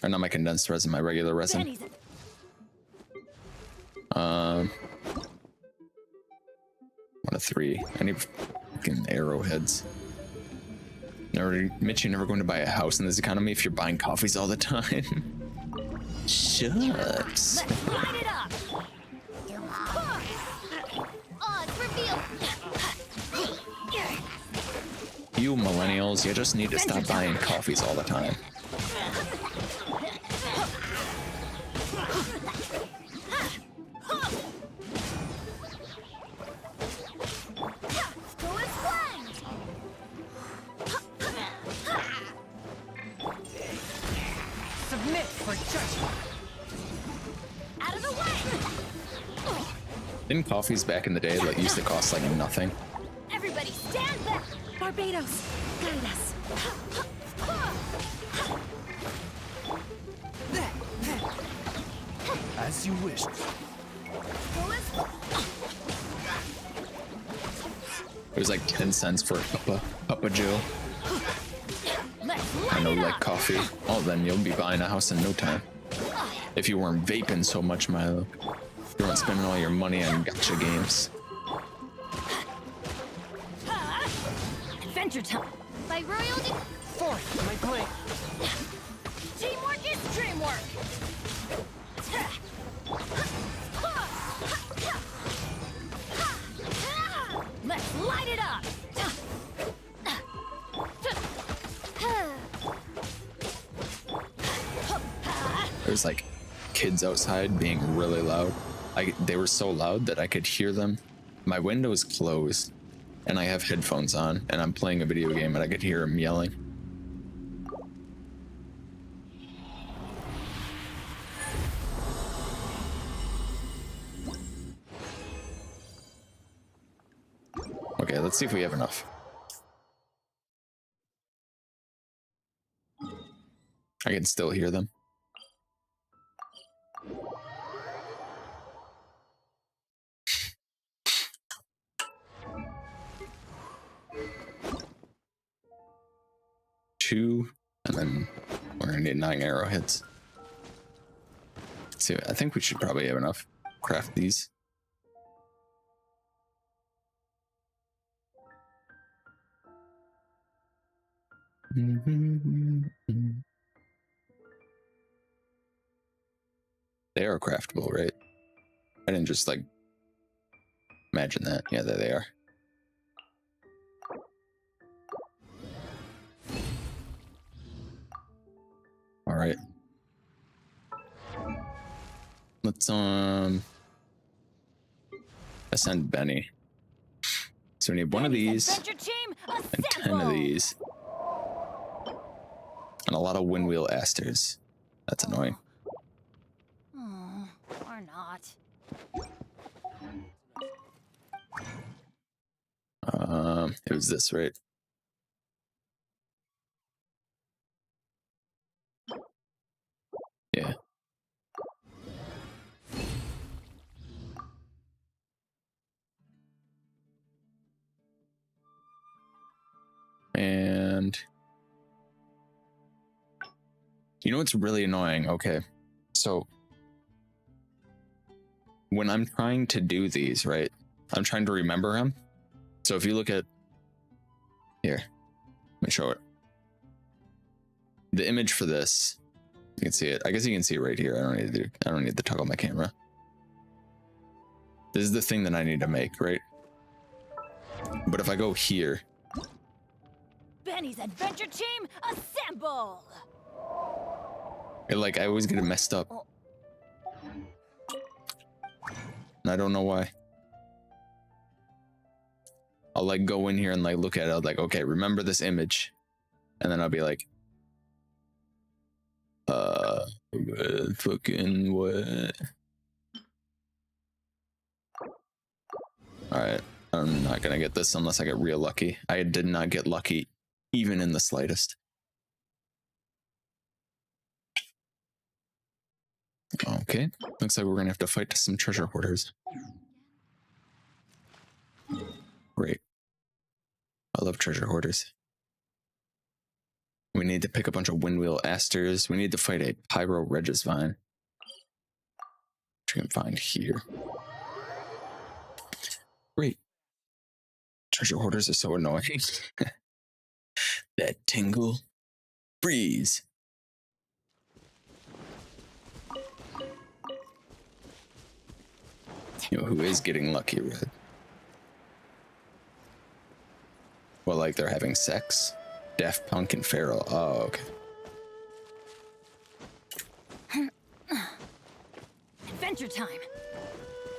Speaker 1: not my condensed resin, my regular resin. One of 3. I need fucking arrowheads. Mitch, you're never going to buy a house in this economy if you're buying coffees all the time. Shucks.
Speaker 5: Let's light it up! Odds reveal!
Speaker 1: You millennials, you just need to stop buying coffees all the time.
Speaker 5: Go as planned!
Speaker 3: Submit for judgment.
Speaker 5: Out of the way!
Speaker 1: Didn't coffees back in the day like used to cost like nothing?
Speaker 5: Everybody stand back! Barbados, guide us!
Speaker 4: As you wish.
Speaker 5: Go as
Speaker 1: It was like 10 cents for a cup of Joe.
Speaker 5: Let's
Speaker 1: I
Speaker 5: light
Speaker 1: know,
Speaker 5: it
Speaker 1: like
Speaker 5: up!
Speaker 1: coffee. Oh, then you'll be buying a house in no time. If you weren't vaping so much, Milo. You weren't spending all your money on gacha games.
Speaker 5: Adventure time! By royal
Speaker 3: Forth my blade.
Speaker 5: teamwork is dreamwork! Let's light it up!
Speaker 1: There's like kids outside being really loud. They were so loud that I could hear them. My window is closed and I have headphones on and I'm playing a video game and I could hear them yelling. Okay, let's see if we have enough. I can still hear them. Two, and then we're gonna need 9 arrowheads. Let's see, I think we should probably have enough. Craft these. They are craftable, right? I didn't just like imagine that. Yeah, there they are. All right. Let's ascend Benny. So we need one of these
Speaker 5: Adventure team,
Speaker 1: and 10 of
Speaker 5: assemble!
Speaker 1: these. And a lot of windwheel asters. That's annoying.
Speaker 5: Oh, or not.
Speaker 1: It was this, right? Yeah. And you know what's really annoying? Okay. So when I'm trying to do these, right? I'm trying to remember them. So if you look at here, let me show it. The image for this, you can see it. I guess you can see it right here. I don't need to toggle my camera. This is the thing that I need to make, right? But if I go here,
Speaker 5: Benny's adventure team, assemble!
Speaker 1: I always get it messed up. And I don't know why. I'll like go in here and like look at it. I'll like, okay, remember this image, and then I'll be like, fucking what? All right, I'm not gonna get this unless I get real lucky. I did not get lucky, even in the slightest. Okay, looks like we're gonna have to fight some treasure hoarders. Great. I love treasure hoarders. We need to pick a bunch of windwheel asters. We need to fight a pyro regis vine, which we can find here. Great. Treasure hoarders are so annoying. That tingle. Freeze. You know who is getting lucky, Red? Well, like they're having sex? Daft Punk and Feral. Oh, okay.
Speaker 5: Adventure time.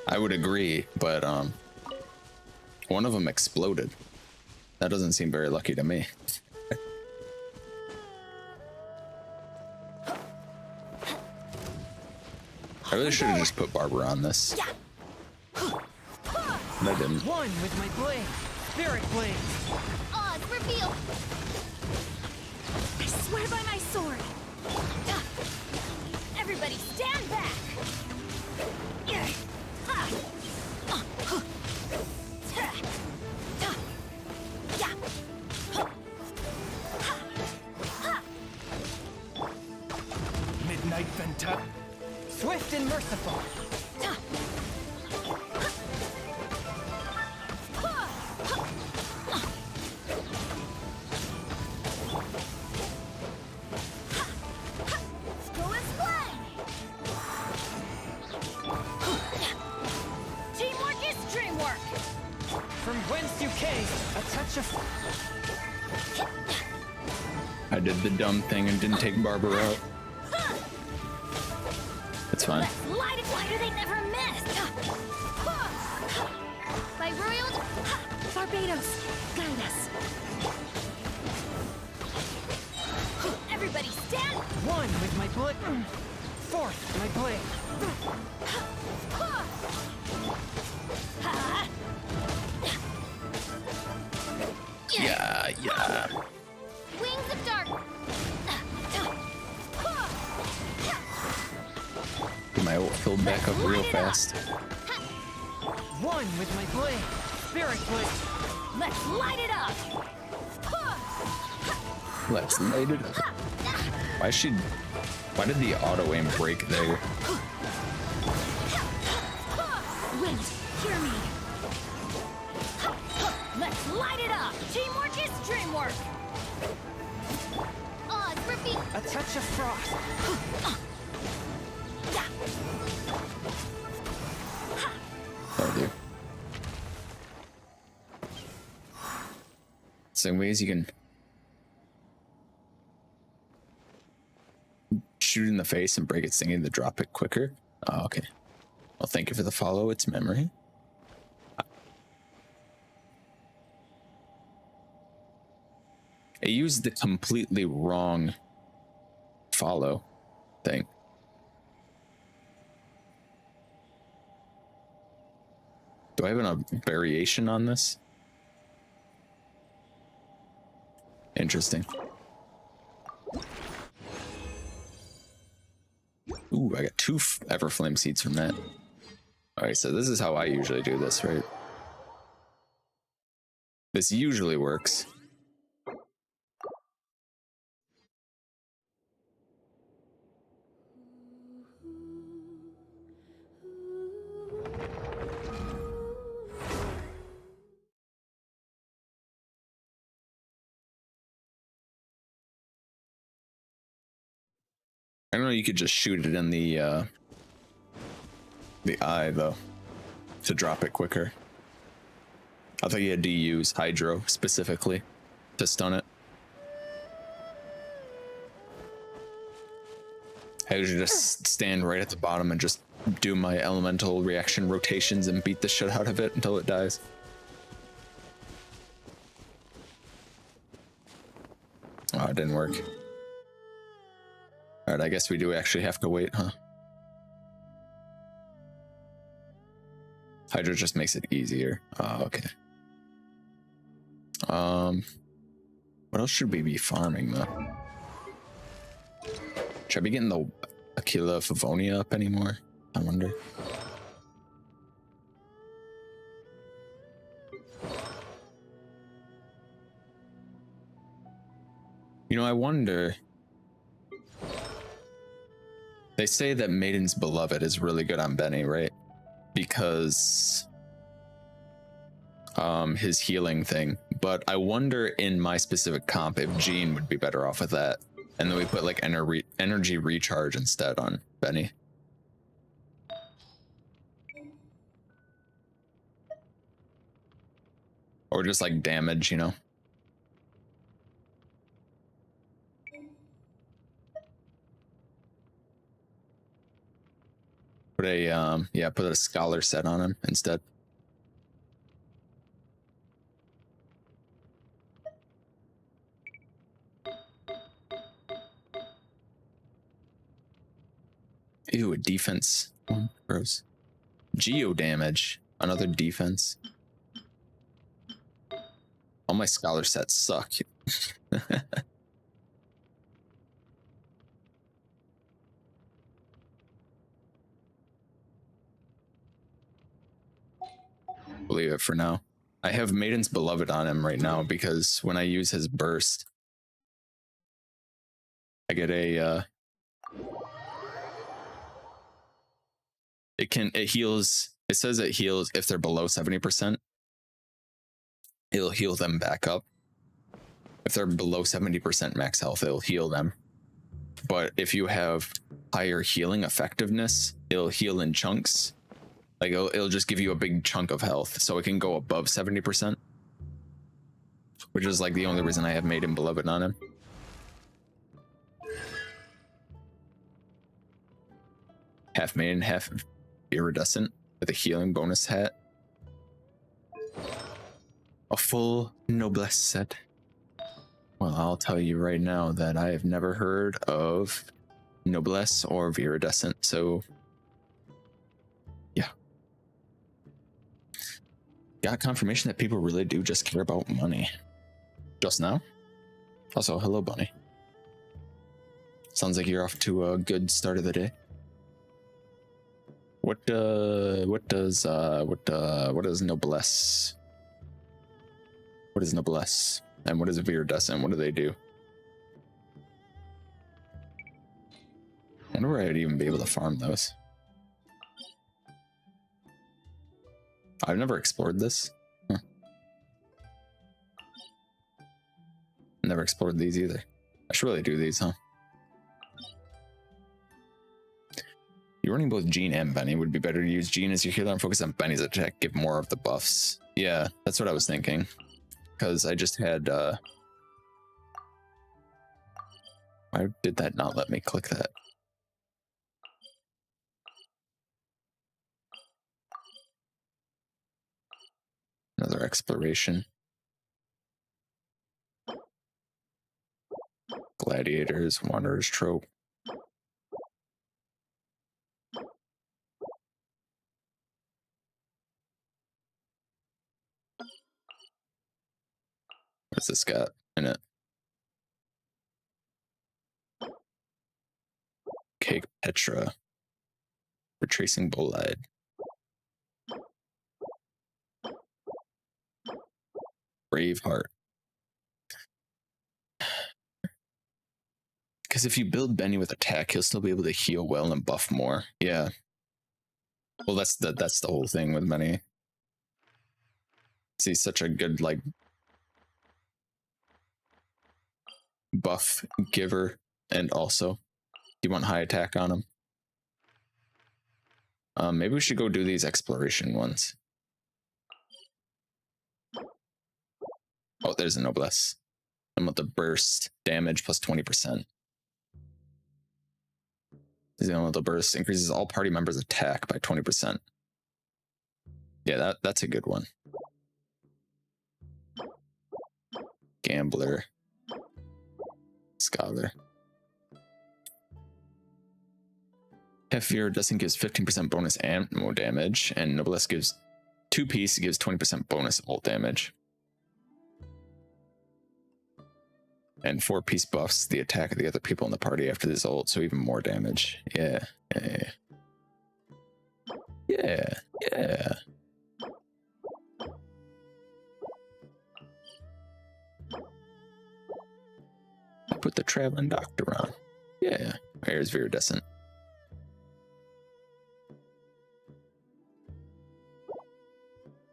Speaker 1: I would agree, but one of them exploded. That doesn't seem very lucky to me. I really should have just put Barbara on this. But I didn't.
Speaker 3: One with my blade. Spirit blade.
Speaker 5: Oz, reveal. I swear by my sword. Everybody stand back.
Speaker 3: Midnight Venta. Swift and merciful.
Speaker 1: I did the dumb thing and didn't take Barbara out. It's fine.
Speaker 5: Light it wider, they never miss. By Royal Barbados, guide us. Everybody stand.
Speaker 3: One with my blade. Fourth, my blade.
Speaker 1: Yeah.
Speaker 5: Wings of dark.
Speaker 1: Get my ult filled back up real fast.
Speaker 3: One with my blade. Spirit blade.
Speaker 5: Let's light it up.
Speaker 1: Let's light it up. Why did the auto aim break there?
Speaker 5: Wind, hear me. Let's light it up. Teamwork is dreamwork. Oz, repeat.
Speaker 3: A touch of frost.
Speaker 1: Oh, dude. Some ways you can shoot in the face and break its thingy to drop it quicker. Oh, okay. Well, thank you for the follow. It's memory. I used the completely wrong follow thing. Do I have a variation on this? Interesting. Ooh, I got 2 Everflame seeds from that. Alright, so this is how I usually do this, right? This usually works. I don't know, you could just shoot it in the eye, though, to drop it quicker. I thought you had to use Hydro, specifically, to stun it. I usually just stand right at the bottom and just do my elemental reaction rotations and beat the shit out of it until it dies. didn't work. All right, I guess we do actually have to wait, huh? Hydra just makes it easier. Oh, okay. What else should we be farming though? Should I be getting the Aquila Favonia up anymore? I wonder. You know, I wonder. They say that Maiden's Beloved is really good on Benny, right? Because his healing thing. But I wonder in my specific comp if Jean would be better off with that. And then we put like energy recharge instead on Benny. Or just like damage, you know? Put a put a scholar set on him instead. Ew, a defense. Gross. Geo damage. Another defense. All my scholar sets suck. Believe it for now. I have Maiden's Beloved on him right now because when I use his burst, I get a it heals. It says it heals if they're below 70%. It'll heal them back up. If they're below 70% max health, it'll heal them. But if you have higher healing effectiveness, it'll heal in chunks. Like it'll just give you a big chunk of health, so it can go above 70%. Which is like the only reason I have Maiden Beloved on him. Half Maiden, half Iridescent with a healing bonus hat. A full Noblesse set. Well, I'll tell you right now that I have never heard of Noblesse or Viridescent, so yeah. Got confirmation that people really do just care about money. Just now? Also, hello, Bunny. Sounds like you're off to a good start of the day. What is Noblesse? What is Noblesse? And what is Viridescent? What do they do? I wonder where I'd even be able to farm those. I've never explored this. Huh. Never explored these either. I should really do these, huh? You're running both Jean and Benny. Would be better to use Jean as your healer and focus on Benny's attack, give more of the buffs. Yeah, that's what I was thinking. Because I just had why did that not let me click that? Another exploration. Gladiators, Wanderer's Trope. What's this got in it? Cake Petra. Retracing Bolide. Braveheart. Because if you build Benny with attack, he'll still be able to heal well and buff more. Yeah. Well, that's the whole thing with Benny. He's such a good like buff giver, and also you want high attack on him. Maybe we should go do these exploration ones. Oh, there's a Noblesse. And with the burst damage plus 20%. The burst increases all party members' attack by 20%. Yeah, that's a good one. Gambler. Scholar. Half Iridescent gives 15% bonus ammo damage, and Noblesse gives 2-piece, gives 20% bonus ult damage. And 4-piece buffs the attack of the other people in the party after this ult, so even more damage. Yeah. I put the traveling doctor on. Yeah. Here's Viridescent.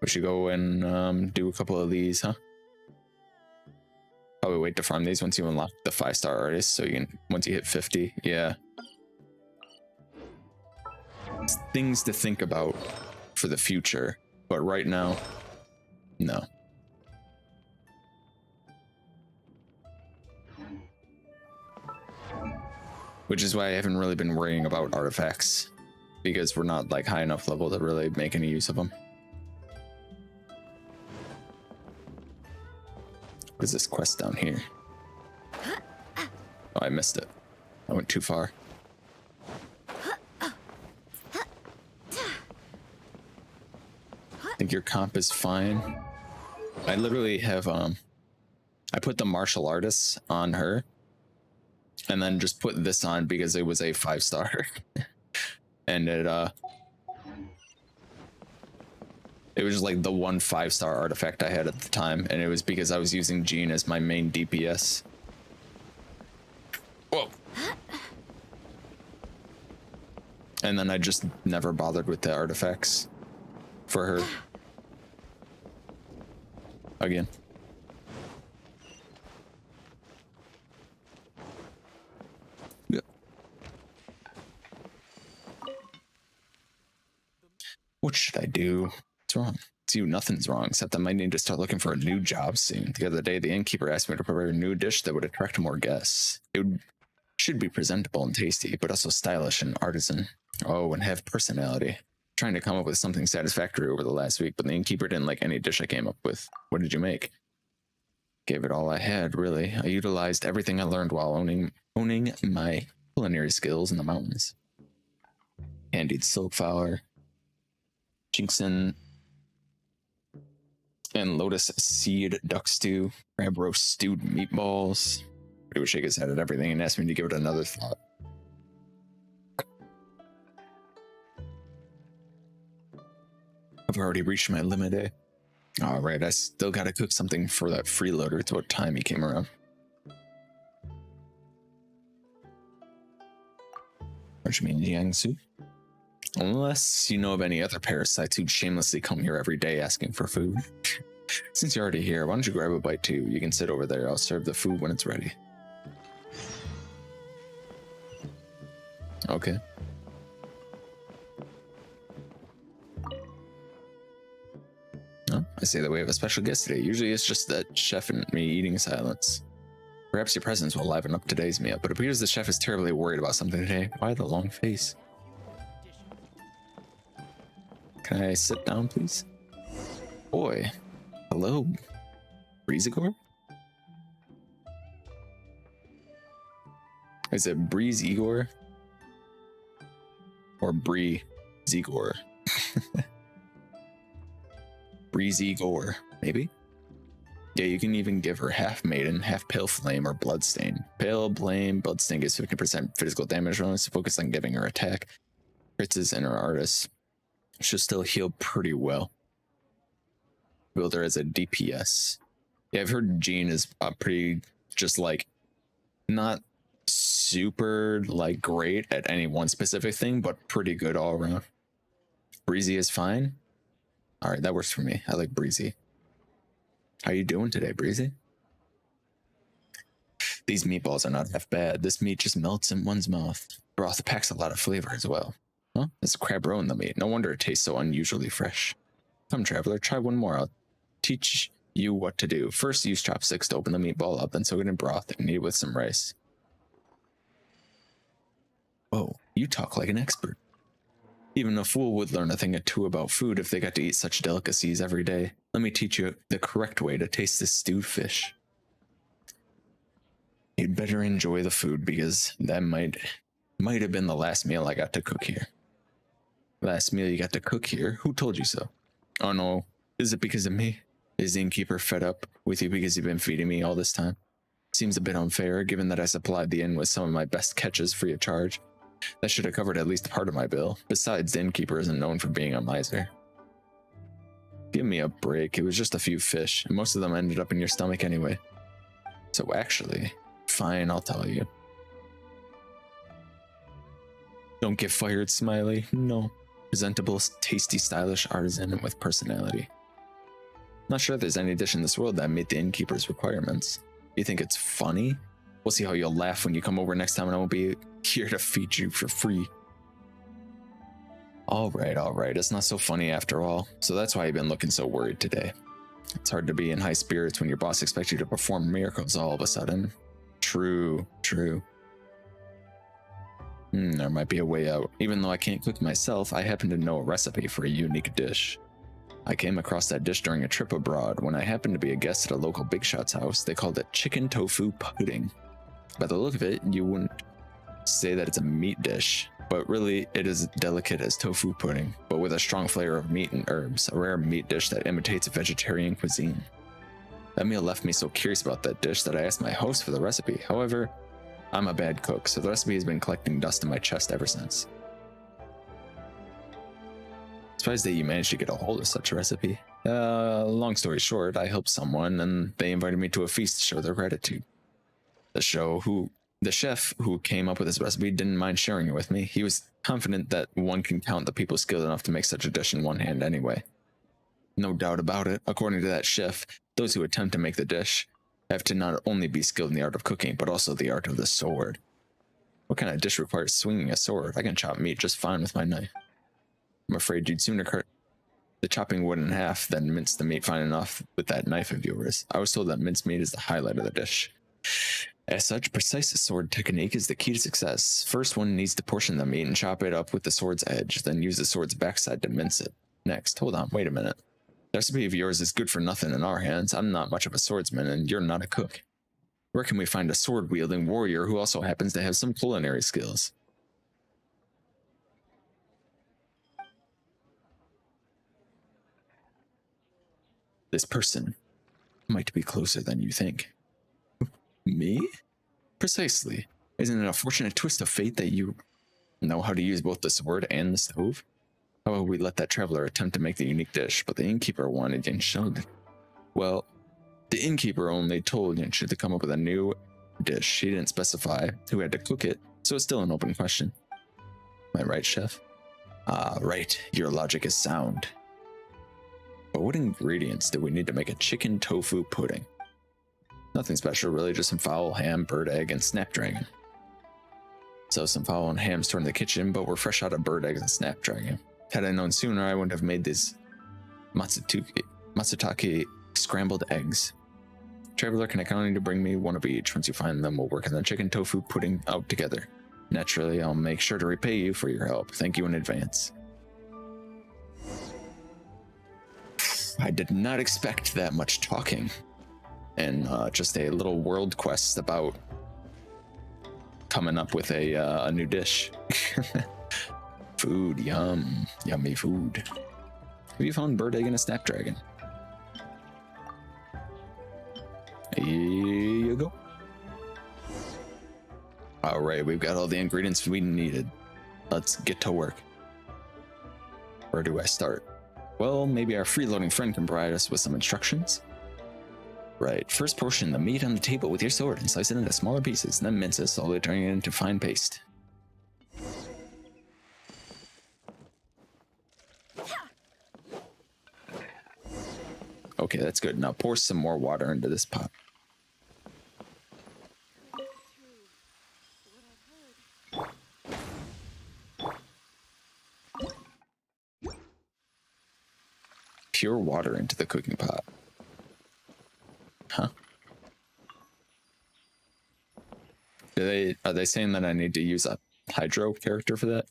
Speaker 1: We should go and do a couple of these, huh? Probably wait to farm these once you unlock the 5-star artist, so you can, once you hit 50, yeah. It's things to think about for the future, but right now, no. Which is why I haven't really been worrying about artifacts, because we're not like high enough level to really make any use of them. What is this quest down here? Oh, I missed it. I went too far. I think your comp is fine. I literally have I put the martial artists on her and then just put this on because it was a 5-star. And it was just like the one 5-star artifact I had at the time, and it was because I was using Jean as my main DPS. Whoa. And then I just never bothered with the artifacts for her. Again. Yep. What should I do? What's wrong? It's you, nothing's wrong, except I might need to start looking for a new job soon. The other day, the innkeeper asked me to prepare a new dish that would attract more guests. Should be presentable and tasty, but also stylish and artisan. Oh, and have personality. Trying to come up with something satisfactory over the last week, but the innkeeper didn't like any dish I came up with. What did you make? Gave it all I had, really. I utilized everything I learned while owning my culinary skills in the mountains. Candied silk flower, Jinxon and lotus seed duck stew, crab roast stewed meatballs. He would shake his head at everything and ask me to give it another thought. I've already reached my limit, eh? Alright, I still gotta cook something for that freeloader. It's what time he came around. What you mean, Jiangsu? Unless you know of any other parasites who'd shamelessly come here every day asking for food. Since you're already here, why don't you grab a bite too? You can sit over there. I'll serve the food when it's ready. Okay. Oh, I see that we have a special guest today. Usually it's just that chef and me eating in silence. Perhaps your presence will liven up today's meal, but it appears the chef is terribly worried about something today. Why the long face? Can I sit down, please? Boy. Hello. Breezegor? Is it Breeze Igor? Or Bree Zegor? Breezy Gore, maybe? Yeah, you can even give her half maiden, half pale flame, or bloodstain. Pale flame, bloodstain gives 50% physical damage bonus, focus on giving her attack. Crits is inner artist. She'll still heal pretty well. Build her as a DPS. Yeah, I've heard Jean is pretty, just like, not super like great at any one specific thing, but pretty good all around. Breezy is fine. All right, that works for me. I like Breezy. How you doing today, Breezy? These meatballs are not half bad. This meat just melts in one's mouth. Broth packs a lot of flavor as well. Huh? There's crab roe in the meat. No wonder it tastes so unusually fresh. Come, traveler, try one more. I'll teach you what to do. First, use chopsticks to open the meatball up, then soak it in broth and eat it with some rice. Whoa, you talk like an expert. Even a fool would learn a thing or two about food if they got to eat such delicacies every day. Let me teach you the correct way to taste this stewed fish. You'd better enjoy the food because that might have been the last meal I got to cook here. Last meal you got to cook here? Who told you so? Oh no, is it because of me? Is the innkeeper fed up with you because you've been feeding me all this time? Seems a bit unfair, given that I supplied the inn with some of my best catches free of charge. That should have covered at least part of my bill. Besides, the innkeeper isn't known for being a miser. Give me a break, it was just a few fish, and most of them ended up in your stomach anyway. So actually, fine, I'll tell you. Don't get fired, Smiley. No. Presentable, tasty, stylish artisan with personality. Not sure there's any dish in this world that meet the innkeeper's requirements. You think it's funny? We'll see how you'll laugh when you come over next time, and I won't be here to feed you for free. Alright, it's not so funny after all. So that's why you've been looking so worried today. It's hard to be in high spirits when your boss expects you to perform miracles all of a sudden. True. There might be a way out. Even though I can't cook myself, I happen to know a recipe for a unique dish. I came across that dish during a trip abroad when I happened to be a guest at a local big shot's house. They called it chicken tofu pudding. By the look of it, you wouldn't say that it's a meat dish, but really it is delicate as tofu pudding, but with a strong flavor of meat and herbs, a rare meat dish that imitates vegetarian cuisine. That meal left me so curious about that dish that I asked my host for the recipe. However, I'm a bad cook, so the recipe has been collecting dust in my chest ever since. Surprised that you managed to get a hold of such a recipe. Long story short, I helped someone and they invited me to a feast to show their gratitude. The chef who came up with this recipe didn't mind sharing it with me. He was confident that one can count the people skilled enough to make such a dish in one hand anyway. No doubt about it, according to that chef, those who attempt to make the dish have to not only be skilled in the art of cooking, but also the art of the sword. What kind of dish requires swinging a sword? I can chop meat just fine with my knife. I'm afraid you'd sooner cut the chopping wood in half than mince the meat fine enough with that knife of yours. I was told that minced meat is the highlight of the dish. As such, precise sword technique is the key to success. First, one needs to portion the meat and chop it up with the sword's edge, then use the sword's backside to mince it. Next, hold on, wait a minute. The recipe of yours is good for nothing in our hands. I'm not much of a swordsman, and you're not a cook. Where can we find a sword-wielding warrior who also happens to have some culinary skills? This person might be closer than you think. Me? Precisely. Isn't it a fortunate twist of fate that you know how to use both the sword and the stove? How about we let that traveler attempt to make the unique dish, but the innkeeper wanted Genshin. Well, the innkeeper only told Genshin to come up with a new dish. She didn't specify who had to cook it, so it's still an open question. Am I right, chef? Right. Your logic is sound. But what ingredients do we need to make a chicken tofu pudding? Nothing special, really, just some fowl, ham, bird egg, and snapdragon. So some fowl and ham stored in the kitchen, but we're fresh out of bird eggs and snapdragon. Had I known sooner, I wouldn't have made these matsutake scrambled eggs. Traveler can count on to bring me one of each. Once you find them, we'll work on the chicken tofu pudding out together. Naturally, I'll make sure to repay you for your help. Thank you in advance. I did not expect that much talking. And just a little world quest about coming up with a new dish. Food, yum, yummy food. Have you found bird egg and a snapdragon? Here you go. All right, we've got all the ingredients we needed. Let's get to work. Where do I start? Well, maybe our freeloading friend can provide us with some instructions. Right, first portion the meat on the table with your sword and slice it into smaller pieces, then mince it, slowly turning it into fine paste. Okay, that's good. Now pour some more water into this pot. Pure water into the cooking pot. Huh? Are they saying that I need to use a hydro character for that?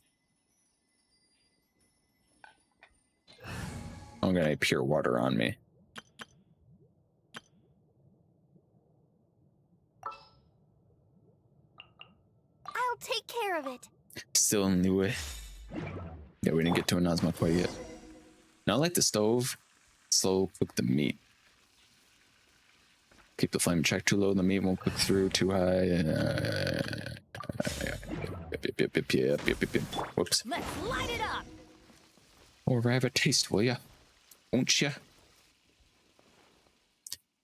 Speaker 1: I'm gonna need pure water on me.
Speaker 5: take care of it.
Speaker 1: Still in the way. Yeah, we didn't get to Inazuma quite yet. Now light the stove. Slow cook the meat. Keep the flame check too low. The meat won't cook through too high. Whoops.
Speaker 5: Let's light it up.
Speaker 1: Or have a taste, will ya? Won't ya?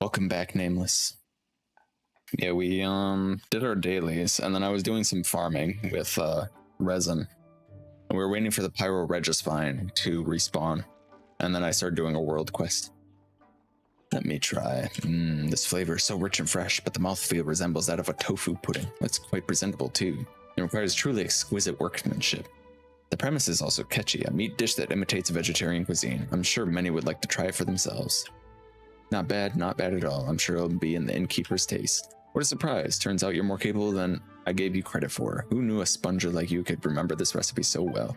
Speaker 1: Welcome back, Nameless. Yeah, we did our dailies, and then I was doing some farming with resin. And we were waiting for the Pyro Regispine to respawn. And then I started doing a world quest. Let me try. This flavor is so rich and fresh, but the mouthfeel resembles that of a tofu pudding. That's quite presentable too. It requires truly exquisite workmanship. The premise is also catchy, a meat dish that imitates vegetarian cuisine. I'm sure many would like to try it for themselves. Not bad at all. I'm sure it'll be in the innkeeper's taste. What a surprise. Turns out you're more capable than I gave you credit for. Who knew a sponger like you could remember this recipe so well?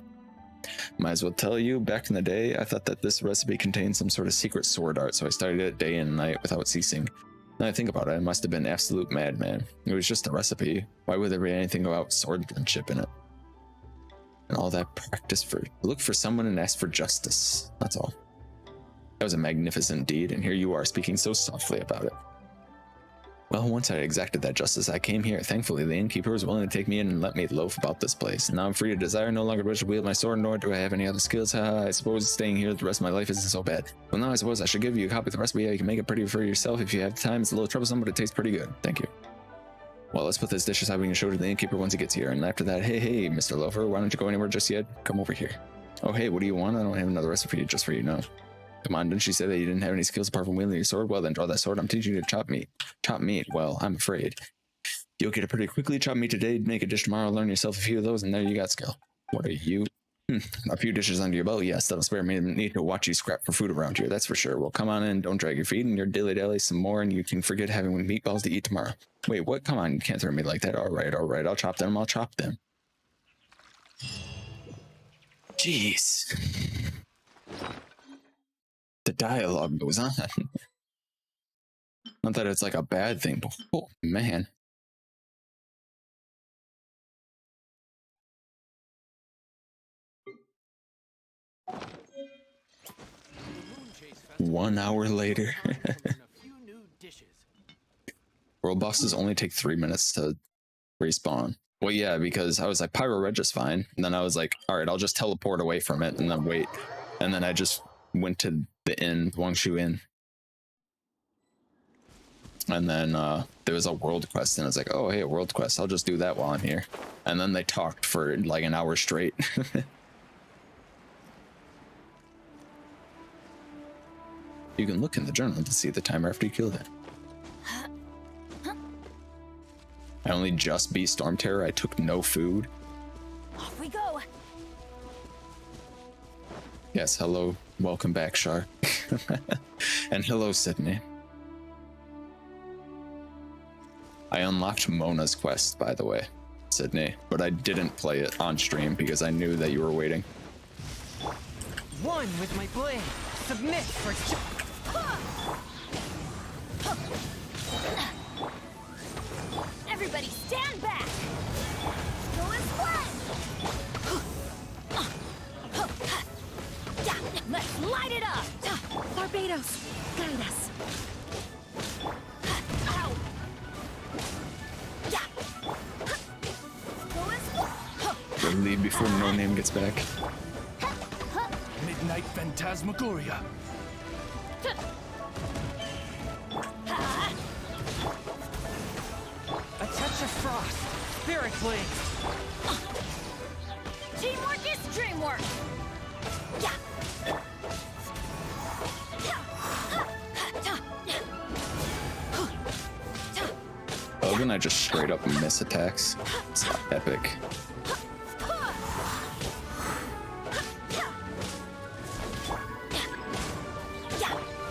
Speaker 1: Might as well tell you, back in the day, I thought that this recipe contained some sort of secret sword art, so I studied it day and night without ceasing. Now I think about it, I must have been an absolute madman. It was just a recipe. Why would there be anything about swordsmanship in it? And all that practice for look for someone and ask for justice. That's all. That was a magnificent deed, and here you are speaking so softly about it. Well, once I exacted that justice, I came here. Thankfully, the innkeeper was willing to take me in and let me loaf about this place. Now I'm free to desire, no longer wish to wield my sword, nor do I have any other skills. I suppose staying here the rest of my life isn't so bad. Well, now I suppose I should give you a copy of the recipe. You can make it pretty for yourself if you have time. It's a little troublesome, but it tastes pretty good. Thank you. Well, let's put this dish aside. We can show it to the innkeeper once he gets here. And after that, hey, Mr. Loafer, why don't you go anywhere just yet? Come over here. Oh, hey, what do you want? I don't have another recipe just for you, no. Come on, didn't she say that you didn't have any skills apart from wielding your sword? Well, then draw that sword. I'm teaching you to chop meat. Chop meat? Well, I'm afraid. You'll get it pretty quickly. Chop meat today, make a dish tomorrow, learn yourself a few of those, and there you got skill. What are you? A few dishes under your belt, yes, that'll spare me the need to watch you scrap for food around here, that's for sure. Well, come on in, don't drag your feet, and your dilly-dally some more, and you can forget having meatballs to eat tomorrow. Wait, what? Come on, you can't throw me like that. All right, I'll chop them. Jeez. The dialogue goes on. Not that it's like a bad thing, but oh man. One hour later. World bosses only take 3 minutes to respawn. Well, yeah, because I was like, Pyro Regispine, and then I was like, all right, I'll just teleport away from it and then wait. And then I just went to the inn, Wangshu Inn. And then there was a world quest, and I was like, oh, hey, a world quest. I'll just do that while I'm here. And then they talked for like an hour straight. You can look in the journal to see the timer after you killed it. I only just beat Storm Terror. I took no food.
Speaker 5: Off we go.
Speaker 1: Yes, hello. Welcome back, Shar. And hello, Sydney. I unlocked Mona's quest, by the way, Sydney, but I didn't play it on stream because I knew that you were waiting.
Speaker 3: One with my blade. Submit for...
Speaker 5: Everybody stand back. Go and splash. Let's light it up.
Speaker 2: Barbados, guide us.
Speaker 5: Ow. Go and splash.
Speaker 1: We'll leave before No Name gets back.
Speaker 4: Midnight Phantasmagoria.
Speaker 3: A touch of frost. Spirit blade.
Speaker 5: Teamwork is dreamwork.
Speaker 1: Oh, then I just straight up miss attacks. It's epic.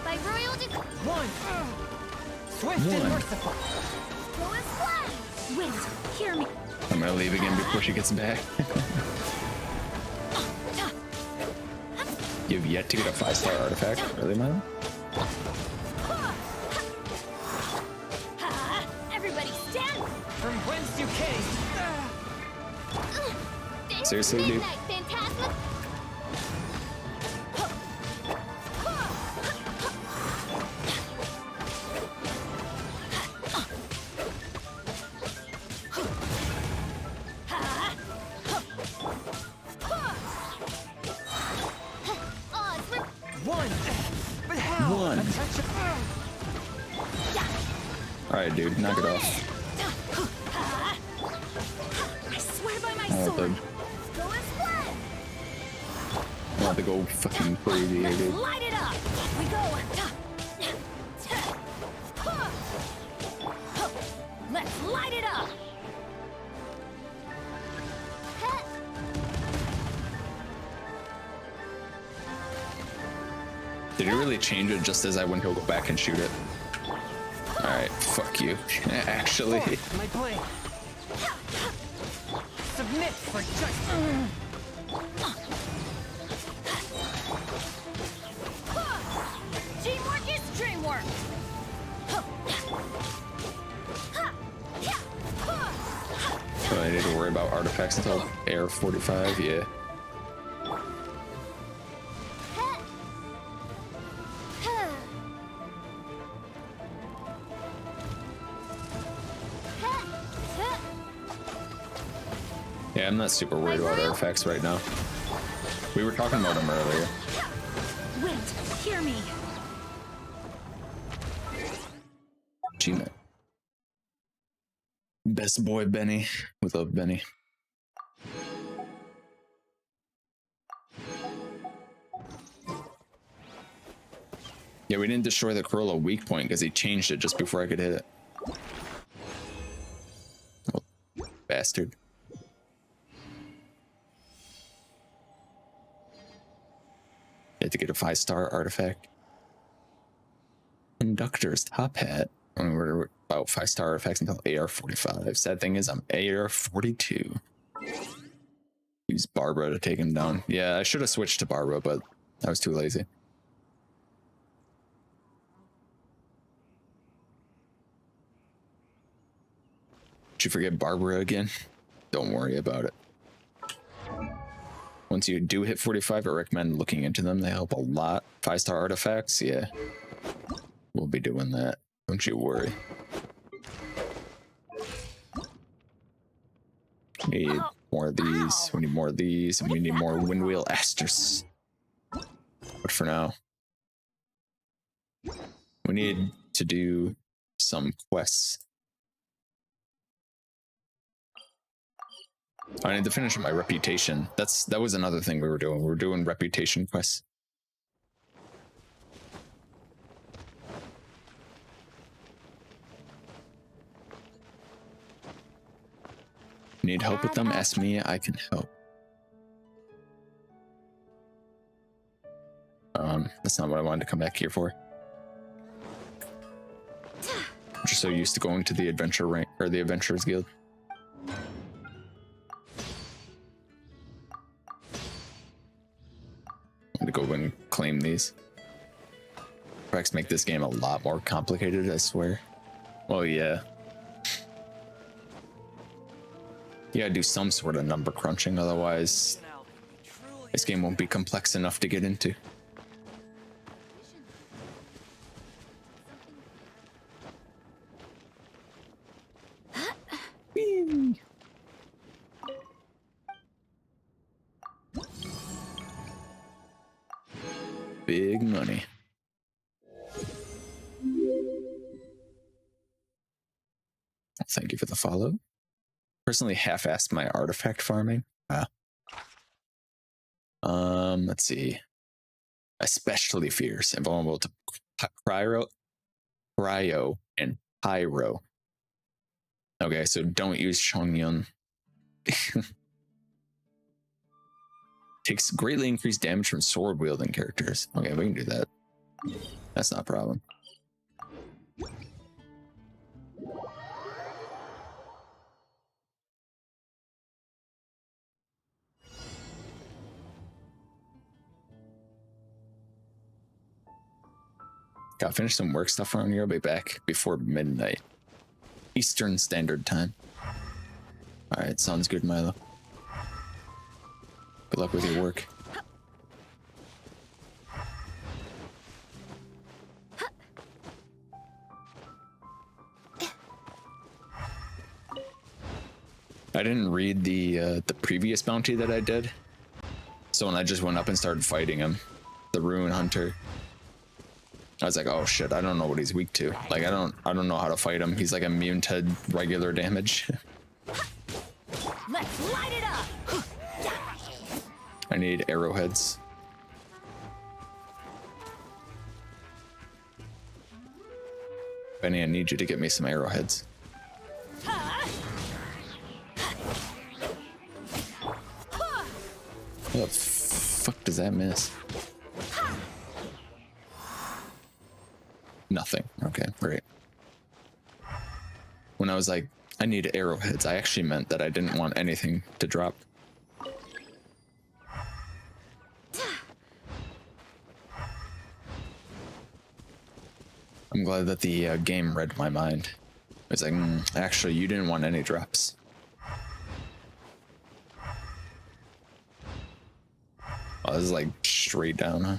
Speaker 5: By royal decree.
Speaker 3: One. Swift and
Speaker 1: One.
Speaker 3: merciful.
Speaker 5: Go and splash.
Speaker 2: Wind, hear me.
Speaker 1: I'm gonna leave again before she gets back. You've yet to get a 5-star artifact, really, man?
Speaker 5: Everybody stand.
Speaker 3: From whence you came.
Speaker 1: Seriously, dude?
Speaker 5: Midnight Phantasma.
Speaker 3: One. But how?
Speaker 1: One.
Speaker 3: A touch of...
Speaker 1: Alright, dude, knock it off.
Speaker 5: I swear by my
Speaker 1: I want
Speaker 5: sword.
Speaker 1: the,
Speaker 5: Go and splat.
Speaker 1: I want to go fucking crazy here, dude.
Speaker 5: Light it up. We go. Let's light it up.
Speaker 1: Did he really change it just as I went to go back and shoot it? Alright, fuck you. Actually.
Speaker 3: My blade. Submit for justice.
Speaker 5: Teamwork is dreamwork.
Speaker 1: So I need to worry about artifacts until Air 45, yeah. Yeah, I'm not super worried about artifacts right now. We were talking about them earlier.
Speaker 5: Wait, hear me.
Speaker 1: Gina. Best boy Benny. We love Benny. Yeah, we didn't destroy the Corolla weak point because he changed it just before I could hit it. Oh, bastard. You had to get a 5-star artifact. Conductor's top hat. And we're about 5-star artifacts until AR-45. Sad thing is I'm AR-42. Use Barbara to take him down. Yeah, I should have switched to Barbara, but I was too lazy. Did you forget Barbara again? Don't worry about it. Once you do hit 45, I recommend looking into them. They help a lot. 5-star artifacts, yeah. We'll be doing that. Don't you worry. We need more of these. We need more of these. And we need more Windwheel Asters. But for now, we need to do some quests. I need to finish my reputation. That was another thing we were doing. We were doing reputation quests. Need help with them? Ask me. I can help. That's not what I wanted to come back here for. I'm just so used to going to the adventure rank or the Adventurers Guild. I'm gonna go and claim these. Perhaps make this game a lot more complicated, I swear. Well, yeah. You gotta do some sort of number crunching, otherwise this game won't be complex enough to get into. Big money. Thank you for the follow. Personally half-assed my artifact farming. Let's see. Especially fierce and vulnerable to cryo, and pyro. Okay, so don't use Chongyun. Takes greatly increased damage from sword wielding characters. Okay, we can do that. That's not a problem. Gotta finish some work stuff around here. I'll be back before midnight. Eastern Standard Time. Alright, sounds good, Milo. Good luck with your work. I didn't read the previous bounty that I did, so when I just went up and started fighting him, the Ruin Hunter, I was like, oh shit, I don't know what he's weak to. Like I don't know how to fight him. He's like immune to regular damage.
Speaker 5: Let's light it up.
Speaker 1: I need arrowheads. Benny, I need you to get me some arrowheads. What the fuck does that miss? Nothing. Okay, great. When I was like, I need arrowheads, I actually meant that I didn't want anything to drop. I'm glad that the game read my mind. It's like, actually, you didn't want any drops. Oh, this is like straight down, huh?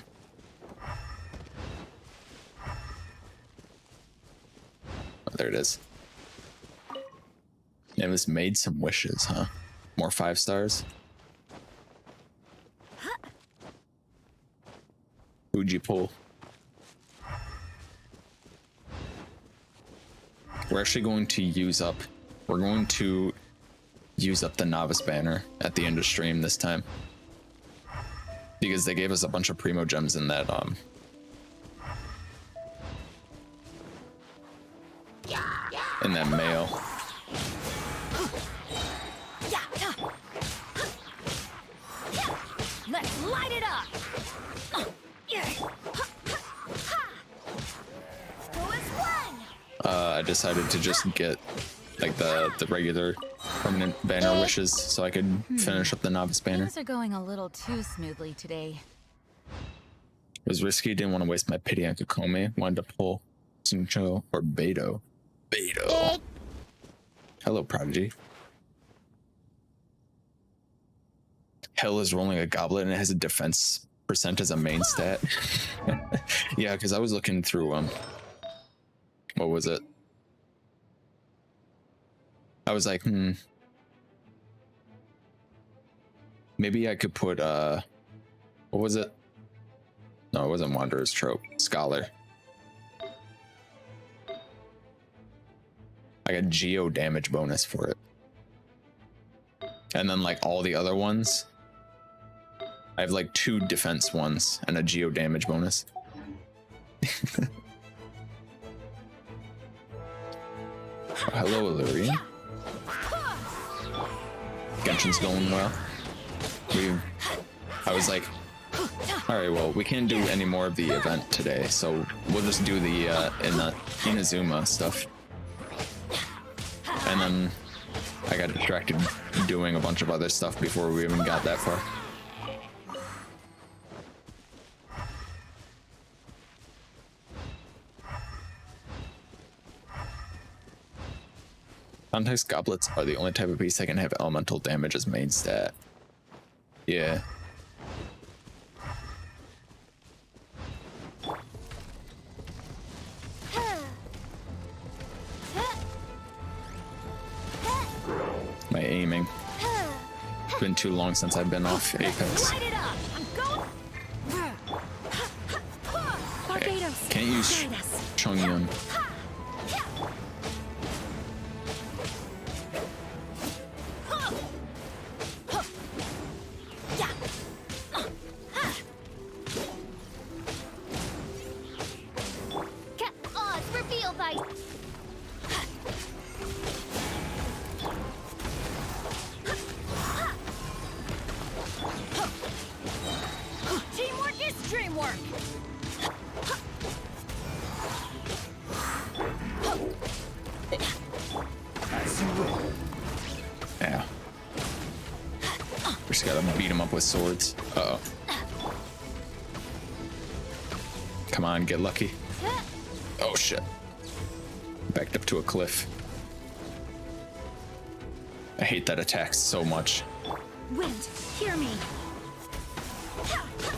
Speaker 1: Oh, there it is. It was made some wishes, huh? More 5 stars. Who'd you pull? We're actually going to use up. We're going to use up the novice banner at the end of stream this time, because they gave us a bunch of primo gems in that mail.
Speaker 5: Let's light it up.
Speaker 1: I decided to just get like the regular permanent banner wishes so I could finish up the novice banner.
Speaker 2: Things are going a little too smoothly today.
Speaker 1: It was risky, didn't want to waste my pity on Kokome. Wanted to pull Suncho or Beto. Beto. Hello, Prodigy. Hell is rolling a goblet and it has a defense percent as a main stat. Yeah, because I was looking through what was it? I was like, maybe I could put what was it? No, it wasn't Wanderer's Trope. Scholar. I got geo damage bonus for it. And then like all the other ones, I have like 2 defense ones and a geo damage bonus. Oh, hello, Illyrian. Genshin's going well. I was like, alright, well, we can't do any more of the event today, so we'll just do the Inazuma stuff. And then I got distracted doing a bunch of other stuff before we even got that far. Context goblets are the only type of beast that can have elemental damage as main stat. Yeah. My aiming. It's been too long since I've been off Apex. Okay. Can't use Chongyun. Yeah. We just gotta beat him up with swords. Uh-oh. Come on, get lucky. Oh shit. Backed up to a cliff. I hate that attack so much.
Speaker 5: Wind, hear me.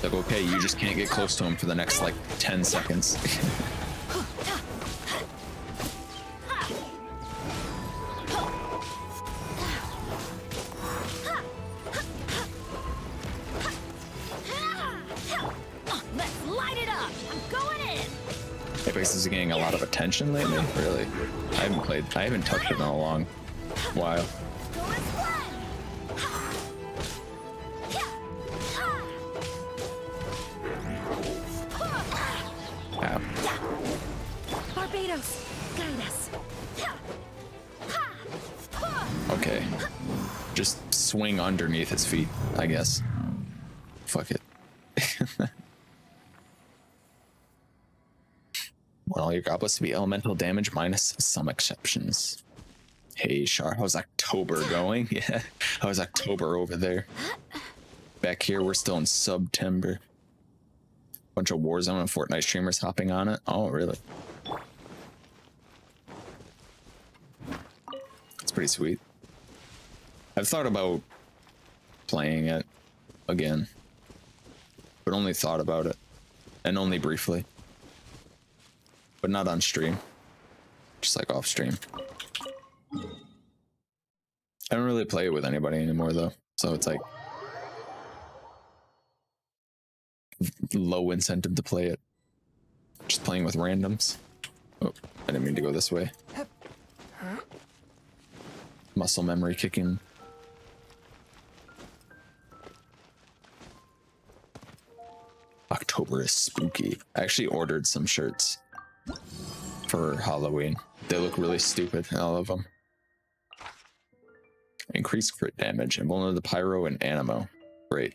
Speaker 1: Like, okay, you just can't get close to him for the next like 10 seconds.
Speaker 5: Let's light it up. I'm going in.
Speaker 1: Apex is getting a lot of attention lately. Really, I haven't touched it in a long while. Ow.
Speaker 5: Barbados, guide us.
Speaker 1: Okay, just swing underneath his feet, I guess. Fuck it. Want all your goblets to be elemental damage minus some exceptions. Hey, Shar, how's October going? Yeah, how's October over there? Back here, we're still in September. Bunch of Warzone and Fortnite streamers hopping on it. Oh, really? It's pretty sweet. I've thought about playing it again, but only thought about it, and only briefly. But not on stream, just like off stream. I don't really play it with anybody anymore though, so it's like low incentive to play it. Just playing with randoms. Oh, I didn't mean to go this way. Muscle memory kicking. October is spooky. I actually ordered some shirts for Halloween. They look really stupid, all of them. Increased crit damage, invulnerable to pyro and animo. Great.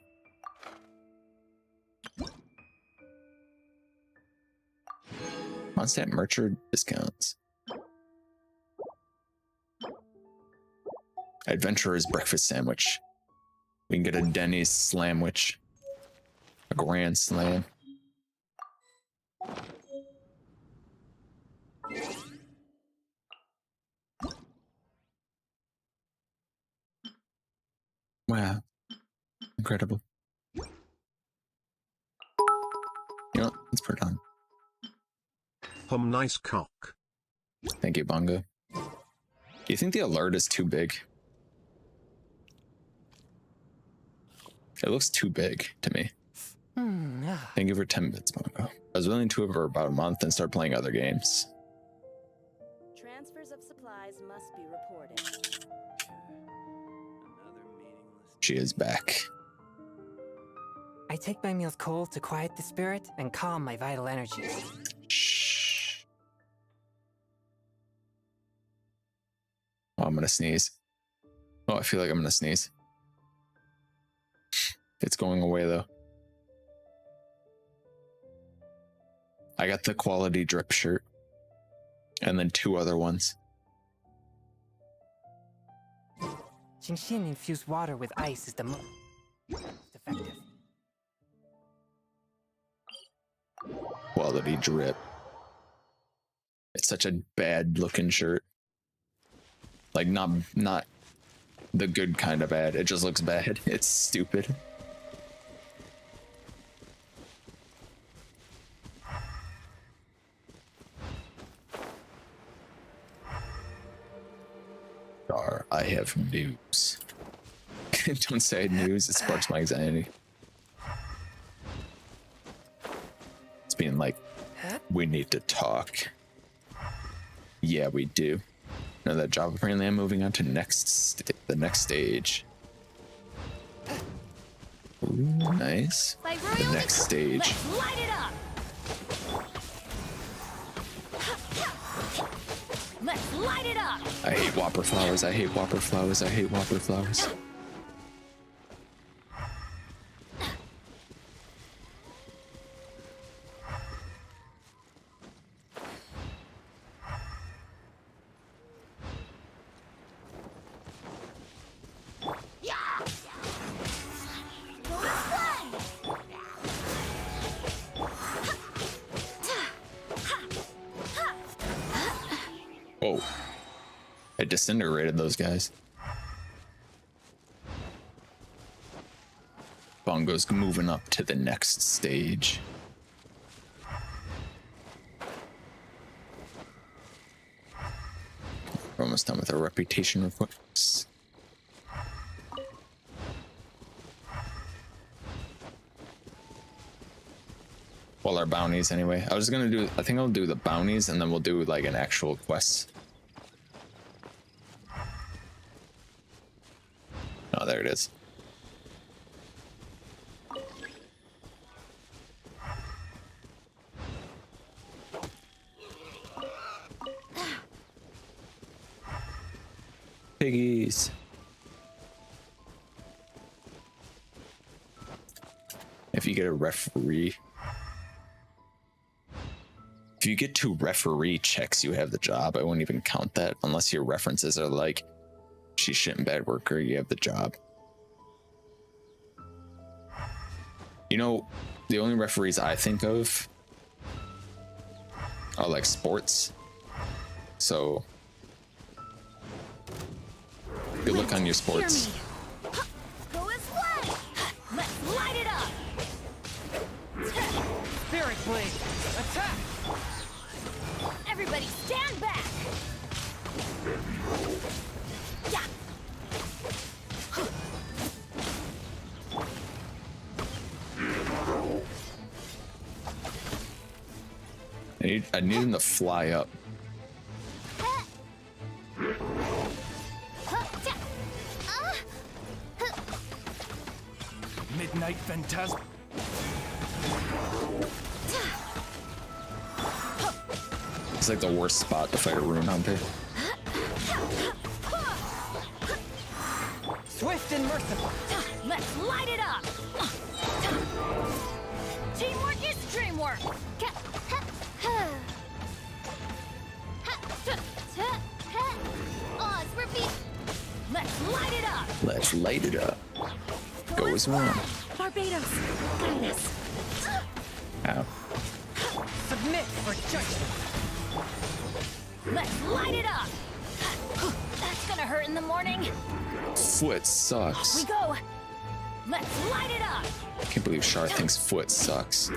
Speaker 1: Constant merchant discounts. Adventurer's breakfast sandwich. We can get a Denny's slamwich. A grand slam. Wow. Incredible. You know what? Let's put it on.
Speaker 6: Nice cock.
Speaker 1: Thank you, Bongo. Do you think the alert is too big? It looks too big to me. Thank you for 10 bits, Bongo. I was willing to it for about a month and start playing other games.
Speaker 7: Transfers of supplies must be reported.
Speaker 1: She is back.
Speaker 3: I take my meals cold to quiet the spirit and calm my vital energies.
Speaker 1: Shh. Oh, I'm gonna sneeze. Oh, I feel like I'm gonna sneeze. It's going away though. I got the quality drip shirt. And then 2 other ones.
Speaker 3: Genshin infused water with ice is the most effective.
Speaker 1: Quality drip. It's such a bad looking shirt. Like not the good kind of bad. It just looks bad. It's stupid. I have news. Don't say news, it sparks my anxiety. It's being like, we need to talk. Yeah, we do. Know that job, apparently I'm moving on to the next stage. Ooh, nice. The next stage.
Speaker 5: Let's light it up. Let's light it up.
Speaker 1: I hate Whopper flowers. I hate Whopper flowers. I hate Whopper flowers. Whoa. It disintegrated those guys. Bongo's moving up to the next stage. We're almost done with our reputation requests. Well, our bounties anyway. I think I'll do the bounties and then we'll do like an actual quest. Oh, there it is. Piggies. If you get a referee. If you get 2 referee checks, you have the job. I wouldn't even count that unless your references are like, she's shit and bad worker, you have the job. You know, the only referees I think of are like sports. So, good luck on your sports.
Speaker 5: Go as one. Let's light it up.
Speaker 3: Spirit Blade, attack!
Speaker 5: Everybody stand back. Yeah.
Speaker 1: I need him to fly up.
Speaker 4: Midnight Phantasm.
Speaker 1: It's like the worst spot to fight a Rune Hunter.
Speaker 3: Swift and merciful.
Speaker 5: Let's light it up. Teamwork is dreamwork. Oz, repeat. Let's light it up.
Speaker 1: Let's light it up. Go as one.
Speaker 5: Barbados, guide us.
Speaker 1: Ow.
Speaker 3: Submit for judgment.
Speaker 5: Let's light it up. That's gonna hurt in the morning.
Speaker 1: Foot
Speaker 5: We
Speaker 1: sucks.
Speaker 5: go. Let's light it up.
Speaker 1: I can't believe Char thinks foot sucks.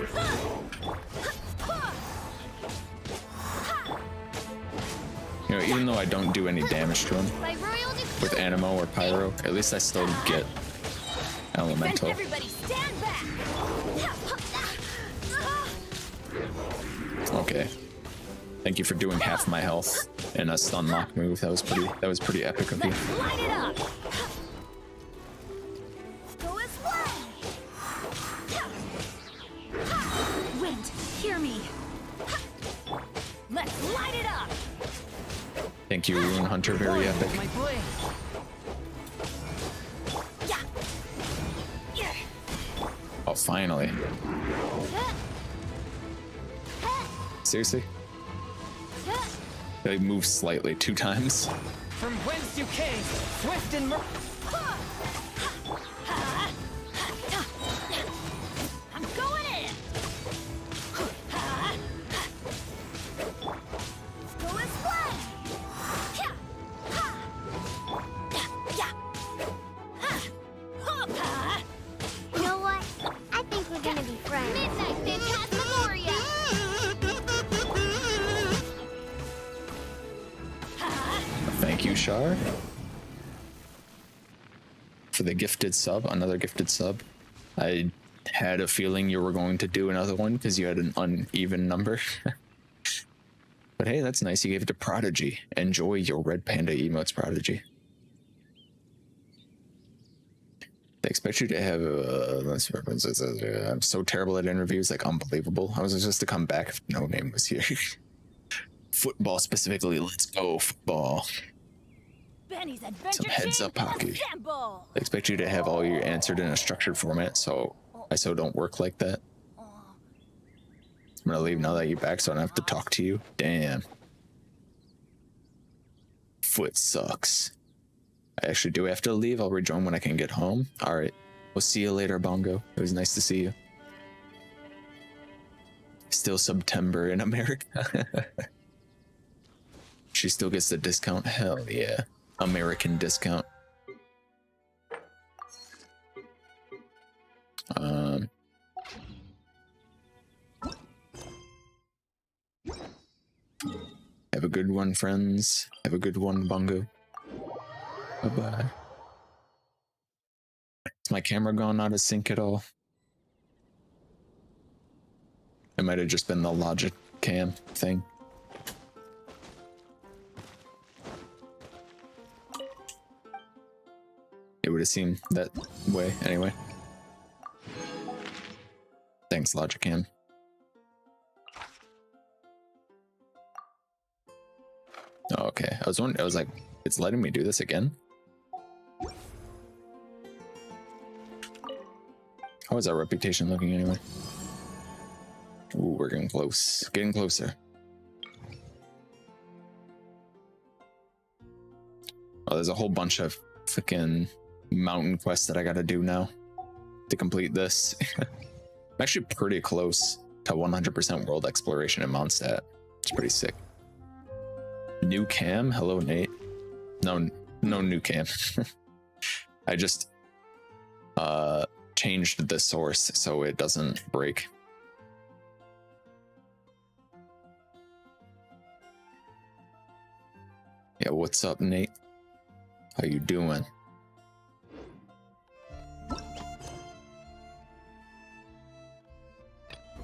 Speaker 1: You know, even though I don't do any damage to him
Speaker 5: By royal
Speaker 1: with Animo or Pyro, at least I still get Elemental.
Speaker 5: Everybody stand back.
Speaker 1: Okay. Thank you for doing half my health in a stun lock move. That was pretty epic of you.
Speaker 5: Let's light it up. Go as one. Wind, hear me. Let's light it up.
Speaker 1: Thank you, Rune Hunter. Very epic.
Speaker 3: My blade.
Speaker 1: Oh, finally. Seriously? They moved slightly 2 times.
Speaker 3: From whence you came, swift and
Speaker 5: I'm going in. Go as one.
Speaker 8: You know what? I think we're gonna be friends.
Speaker 5: Midnight Phantasmagoria.
Speaker 1: Thank you, Char, for the gifted sub. Another gifted sub. I had a feeling you were going to do another one because you had an uneven number. But hey, that's nice. You gave it to Prodigy. Enjoy your Red Panda emotes, Prodigy. They expect you to have I'm so terrible at interviews, like unbelievable. I was just to come back if no name was here. Football specifically, let's go football.
Speaker 5: Benny's adventure
Speaker 1: Some heads
Speaker 5: chain
Speaker 1: up hockey.
Speaker 5: assemble.
Speaker 1: They expect you to have all your answered in a structured format, so I don't work like that. I'm gonna leave now that you're back so I don't have to talk to you. Damn. Foot sucks. I actually do have to leave. I'll rejoin when I can get home. Alright. We'll see you later, Bongo. It was nice to see you. Still September in America. She still gets the discount? Hell yeah. American discount. Have a good one, friends. Have a good one, Bungo. Bye-bye. Is my camera gone out of sync at all? It might have just been the Logic Cam thing. It would have seemed that way anyway. Thanks, Logic Cam. Oh, okay. I was like, it's letting me do this again? How is our reputation looking anyway? Ooh, we're getting close. Getting closer. Oh, there's a whole bunch of freaking mountain quests that I gotta do now to complete this. I'm actually pretty close to 100% world exploration in Mondstadt. It's pretty sick. New cam? Hello, Nate. No new cam. I just changed the source so it doesn't break. Yeah, what's up, Nate? How you doing?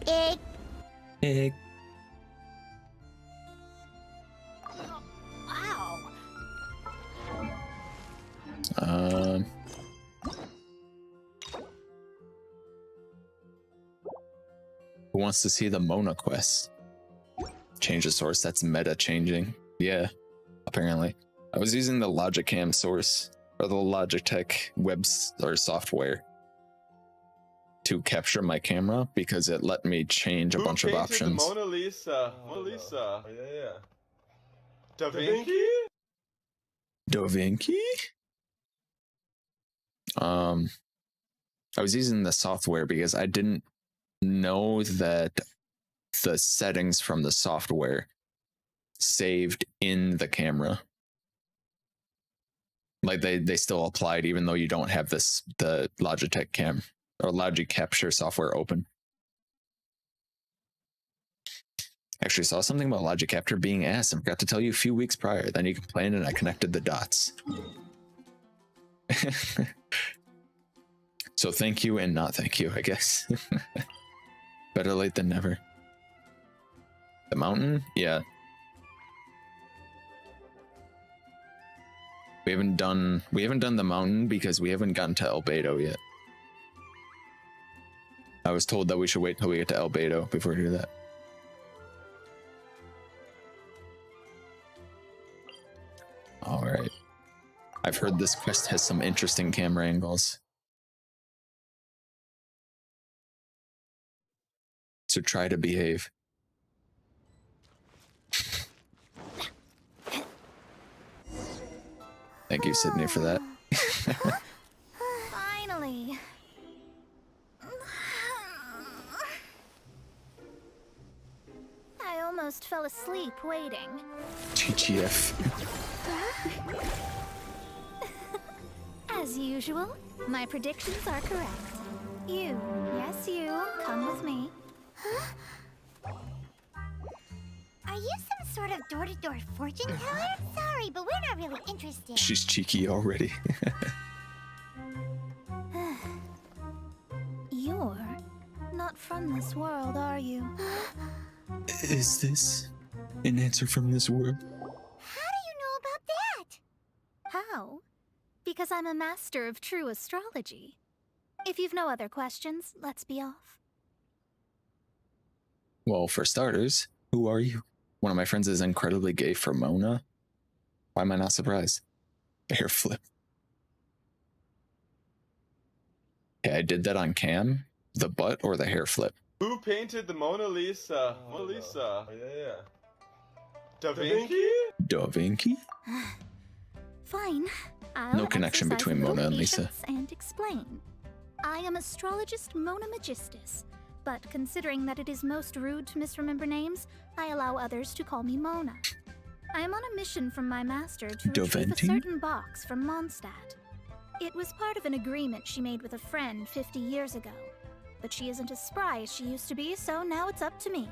Speaker 8: Egg.
Speaker 1: Egg.
Speaker 5: Wow.
Speaker 1: Who wants to see the Mona quest? Change the source, that's meta changing. Yeah, apparently. I was using the Logicam source, or the Logitech webs or software to capture my camera because it let me change a bunch of options.
Speaker 9: The Mona Lisa. Mona Lisa. Yeah. Da Vinci?
Speaker 1: Da Vinci? I was using the software because I didn't know that the settings from the software saved in the camera. Like they still applied even though you don't have the Logitech cam or Logic Capture software open. Actually saw something about Logic Capture being ass and forgot to tell you a few weeks prior. Then you complained and I connected the dots. So thank you and not thank you, I guess. Better late than never. The mountain? Yeah. We haven't done the mountain because we haven't gotten to Albedo yet. I was told that we should wait till we get to Albedo before we do that. Alright. I've heard this quest has some interesting camera angles. So try to behave. Thank you, Sydney, for that.
Speaker 5: Finally. I almost fell asleep waiting.
Speaker 1: GGF.
Speaker 5: As usual, my predictions are correct. You, yes you, come with me.
Speaker 8: Are you some sort of door-to-door fortune teller? Sorry, but we're not really interested.
Speaker 1: She's cheeky already.
Speaker 5: You're not from this world, are you?
Speaker 1: Is this an answer from this world?
Speaker 8: How do you know about that?
Speaker 5: How? Because I'm a master of true astrology. If you've no other questions, let's be off.
Speaker 1: Well, for starters, who are you? One of my friends is incredibly gay for Mona. Why am I not surprised? Hair flip. Okay, I did that on cam. The butt or the hair flip?
Speaker 9: Who painted the Mona Lisa? Mona Lisa. Yeah. Da Vinci?
Speaker 1: Da Vinci?
Speaker 5: Fine. I'll
Speaker 1: No connection
Speaker 5: exercise
Speaker 1: between
Speaker 5: a little
Speaker 1: Mona and Lisa.
Speaker 5: patience and explain. I am astrologist Mona Magistus, but considering that it is most rude to misremember names, I allow others to call me Mona. I am on a mission from my master to
Speaker 1: Da
Speaker 5: retrieve a
Speaker 1: Vinci?
Speaker 5: certain box from Mondstadt. It was part of an agreement she made with a friend 50 years ago. But she isn't as spry as she used to be, so now it's up to me.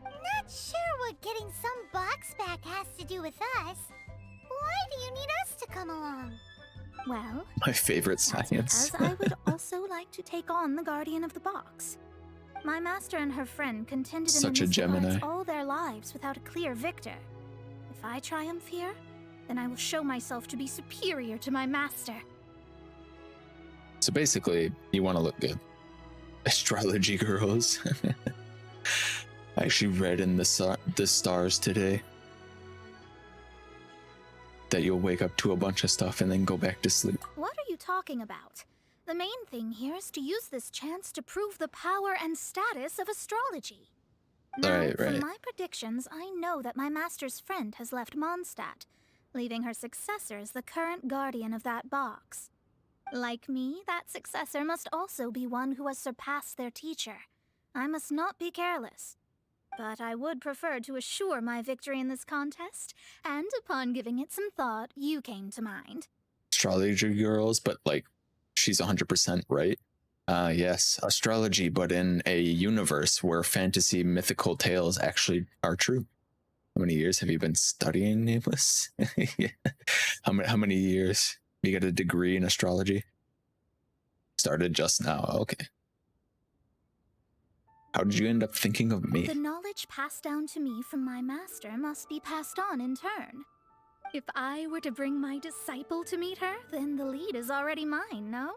Speaker 8: Not not sure what getting some box back has to do with us. Why do you need us to come along?
Speaker 5: Well,
Speaker 1: My favorite
Speaker 5: that's
Speaker 1: science.
Speaker 5: because I would also like to take on the Guardian of the Box. My master and her friend contended
Speaker 1: Such a
Speaker 5: in the Mystic
Speaker 1: Gemini.
Speaker 5: Arts all their lives without a clear victor. If I triumph here, then I will show myself to be superior to my master.
Speaker 1: So basically, you want to look good. Astrology girls. I actually read in the stars today that you'll wake up to a bunch of stuff and then go back to sleep.
Speaker 5: What are you talking about? The main thing here is to use this chance to prove the power and status of astrology. Now,
Speaker 1: Right.
Speaker 5: from my predictions, I know that my master's friend has left Mondstadt, leaving her successor as the current guardian of that box. Like me, that successor must also be one who has surpassed their teacher. I must not be careless. But I would prefer to assure my victory in this contest, and upon giving it some thought, you came to mind.
Speaker 1: Astrology girls, but like, she's 100% right. Yes, astrology, but in a universe where fantasy mythical tales actually are true. How many years have you been studying, Nameless? Yeah. How many years? You got a degree in astrology? Started just now. Okay. How did you end up thinking of me?
Speaker 5: The knowledge passed down to me from my master must be passed on in turn. If I were to bring my disciple to meet her, then the lead is already mine, no?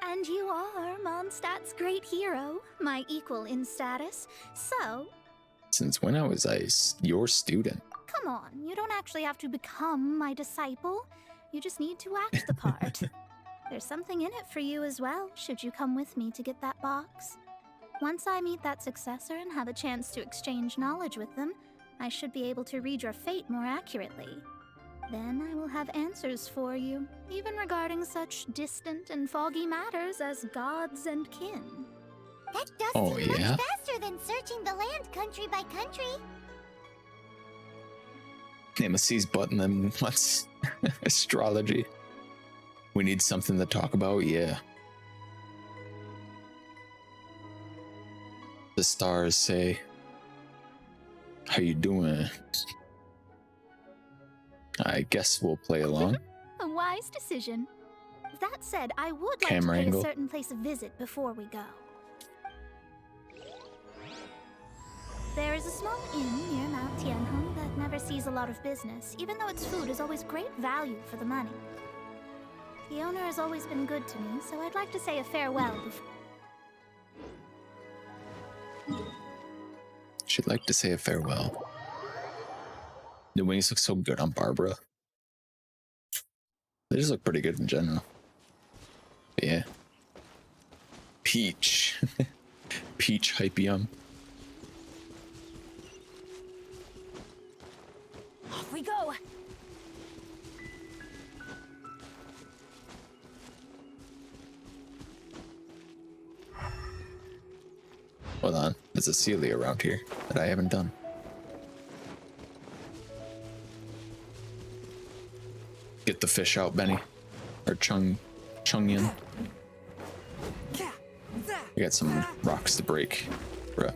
Speaker 5: And you are Mondstadt's great hero, my equal in status, so...
Speaker 1: Since when was I your student?
Speaker 5: Come on, you don't actually have to become my disciple. You just need to act the part. There's something in it for you as well, should you come with me to get that box. Once I meet that successor and have a chance to exchange knowledge with them, I should be able to read your fate more accurately. Then I will have answers for you, even regarding such distant and foggy matters as gods and kin.
Speaker 8: That does
Speaker 1: Oh,
Speaker 8: seem
Speaker 1: yeah?
Speaker 8: much faster than searching the land country by country.
Speaker 1: Nameless sees button them. What's astrology? We need something to talk about, yeah. The stars say, "How you doing?" I guess we'll play along.
Speaker 5: A wise decision. That said, I would like
Speaker 1: Camera
Speaker 5: to pay
Speaker 1: angle.
Speaker 5: a certain place a visit before we go. There is a small inn near Mount Tianheng that never sees a lot of business, even though its food is always great value for the money. The owner has always been good to me, so I'd like to say a farewell before...
Speaker 1: She'd like to say a farewell. The wings look so good on Barbara. They just look pretty good in general. But yeah. Peach. Peach Hypium.
Speaker 7: Off we go.
Speaker 1: Hold on. There's a Celia around here that I haven't done. Get the fish out, Benny. Or Chungyan. We got some rocks to break. Bruh.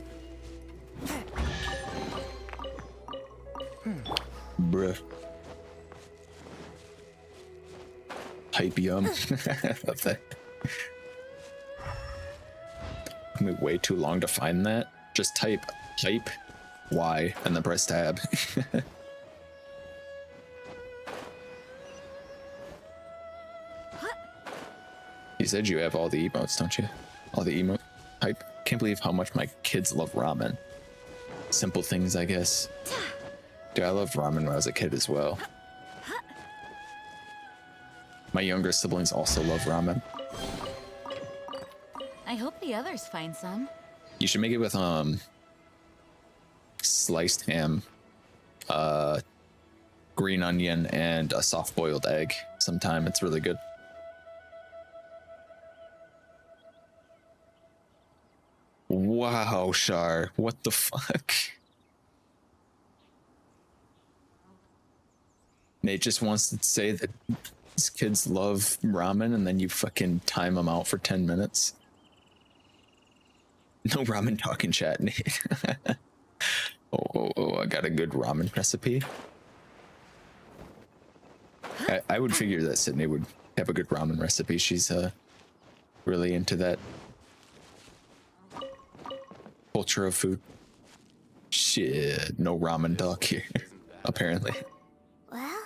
Speaker 1: Bruh. Hypium. Love that. Took me way too long to find that. Just type hype Y and then press tab. You said you have all the emotes, don't you? All the emote hype. Can't believe how much my kids love ramen. Simple things, I guess. Dude, I loved ramen when I was a kid as well. My younger siblings also love ramen.
Speaker 2: I hope the others find some.
Speaker 1: You should make it with sliced ham, green onion, and a soft-boiled egg sometime. It's really good. Wow, Shar, what the fuck? Nate just wants to say that his kids love ramen and then you fucking time them out for 10 minutes. No ramen talking chat, Nate. Oh, I got a good ramen recipe. I would figure that Sydney would have a good ramen recipe. She's really into that culture of food. Shit, no ramen talk here, apparently.
Speaker 8: Well,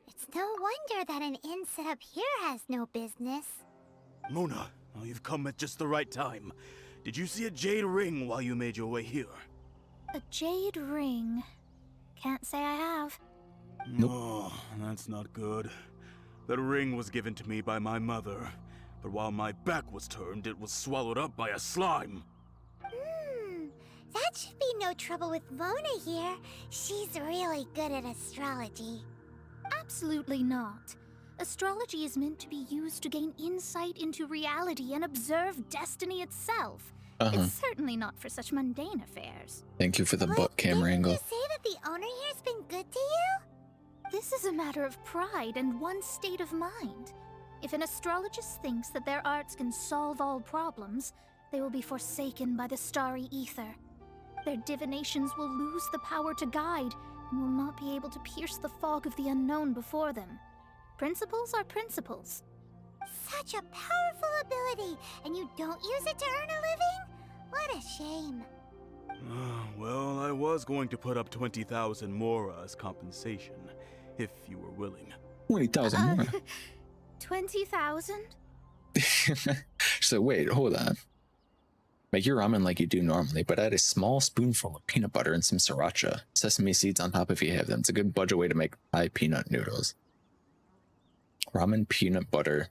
Speaker 8: it's no wonder that an inn set up here has no business.
Speaker 4: Mona, oh, you've come at just the right time. Did you see a jade ring while you made your way here?
Speaker 5: A jade ring. Can't say I have.
Speaker 1: Nope.
Speaker 4: Oh, that's not good. That ring was given to me by my mother, but while my back was turned, it was swallowed up by a slime.
Speaker 8: That should be no trouble with Mona here. She's really good at astrology.
Speaker 5: Absolutely not. Astrology is meant to be used to gain insight into reality and observe destiny itself. It's certainly not for such mundane affairs.
Speaker 1: Thank you for the butt camera
Speaker 8: didn't
Speaker 1: angle.
Speaker 8: you say that the owner here's been good to you?
Speaker 5: This is a matter of pride and one's state of mind. If an astrologist thinks that their arts can solve all problems, they will be forsaken by the starry ether. Their divinations will lose the power to guide and will not be able to pierce the fog of the unknown before them. Principles are principles.
Speaker 8: Such a powerful ability, and you don't use it to earn a living? What a shame.
Speaker 4: Well, I was going to put up 20,000 more as compensation, if you were willing.
Speaker 1: 20,000 more.
Speaker 5: 20,000?
Speaker 1: So wait, hold on. Make your ramen like you do normally, but add a small spoonful of peanut butter and some sriracha. Sesame seeds on top if you have them. It's a good budget way to make Thai peanut noodles. Ramen, peanut butter,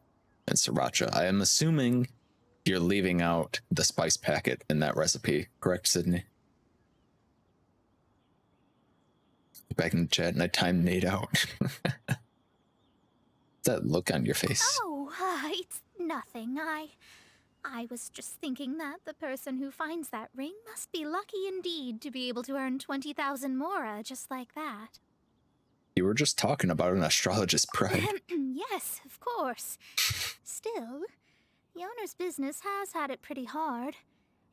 Speaker 1: and sriracha. I am assuming you're leaving out the spice packet in that recipe, correct, Sydney? Back in the chat, and I timed Nate out. That look on your face.
Speaker 5: Oh, it's nothing. I was just thinking that the person who finds that ring must be lucky indeed to be able to earn 20,000 mora just like that.
Speaker 1: You were just talking about an astrologist pride.
Speaker 5: Yes, of course. Still, the owner's business has had it pretty hard.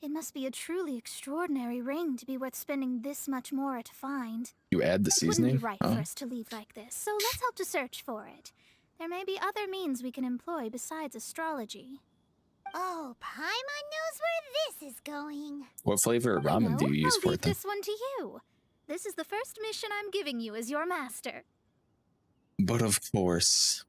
Speaker 5: It must be a truly extraordinary ring to be worth spending this much mora to find.
Speaker 1: You add the
Speaker 5: It
Speaker 1: seasoning?
Speaker 5: wouldn't be right for us to leave like this, so let's help to search for it. There may be other means we can employ besides astrology.
Speaker 8: Oh, Paimon knows where this is going.
Speaker 1: What flavor of
Speaker 5: I
Speaker 1: ramen
Speaker 5: know.
Speaker 1: do you use
Speaker 5: I'll
Speaker 1: for
Speaker 5: leave
Speaker 1: it then?
Speaker 5: this one to you. This is the first mission I'm giving you as your master.
Speaker 1: But of course.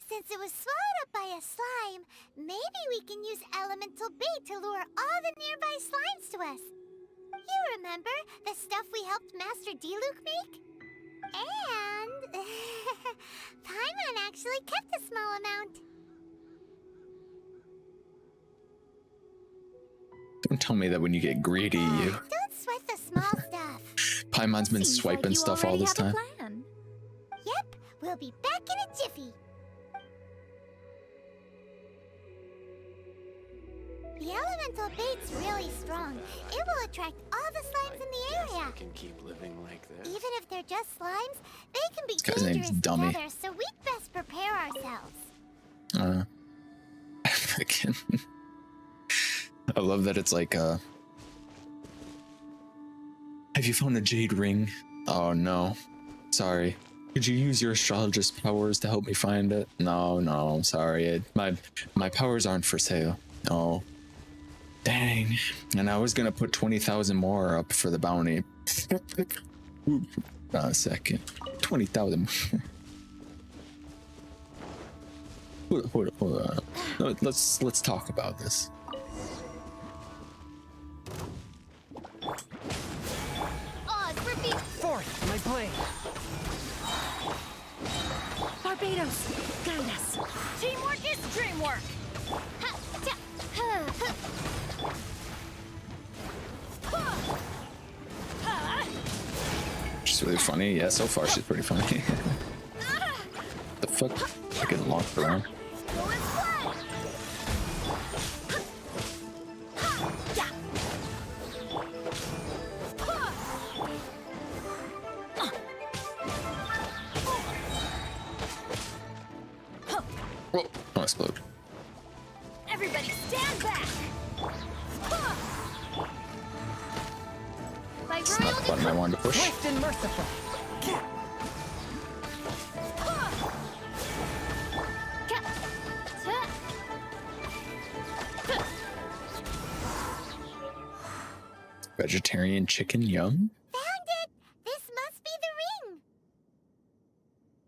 Speaker 8: Since it was swallowed up by a slime, maybe we can use elemental bait to lure all the nearby slimes to us. You remember the stuff we helped Master Diluc make? And Paimon actually kept a small amount.
Speaker 1: Don't tell me that when you get greedy, you...
Speaker 8: Don't sweat the small stuff.
Speaker 1: Paimon's been
Speaker 5: Seems
Speaker 1: swiping
Speaker 5: like you
Speaker 1: stuff all
Speaker 5: already
Speaker 1: this
Speaker 5: have a
Speaker 1: time.
Speaker 5: plan.
Speaker 8: Yep, we'll be back in a jiffy. The elemental bait's really strong. It will attract all the slimes in the area.
Speaker 10: Can keep living like this.
Speaker 8: Even if they're just slimes, they can be
Speaker 1: This guy's name's
Speaker 8: dangerous
Speaker 1: Dummy.
Speaker 8: together, so we'd best prepare ourselves.
Speaker 1: Freaking. I love that it's like, have you found a jade ring? Oh no. Sorry. Could you use your astrologist powers to help me find it? No, sorry. My powers aren't for sale. Oh. Dang. And I was gonna put 20,000 more up for the bounty. A second. 20,000. Hold on. No, let's talk about this.
Speaker 2: Oz, repeat.
Speaker 3: Fourth, my blade.
Speaker 2: Barbados, guide us. Teamwork is dreamwork. Ha, ta, ha, ha. Ha. Ha.
Speaker 1: She's really funny. Yeah, so far she's pretty funny. The fuck? I get locked around.
Speaker 2: Go and play. Ha. Ya. Ha.
Speaker 1: Whoa, don't explode.
Speaker 2: Everybody stand back. Ha.
Speaker 5: By
Speaker 1: It's not the button I wanted to push.
Speaker 3: Swift and merciful.
Speaker 1: Vegetarian chicken, yum.
Speaker 8: Found it! This must be the ring!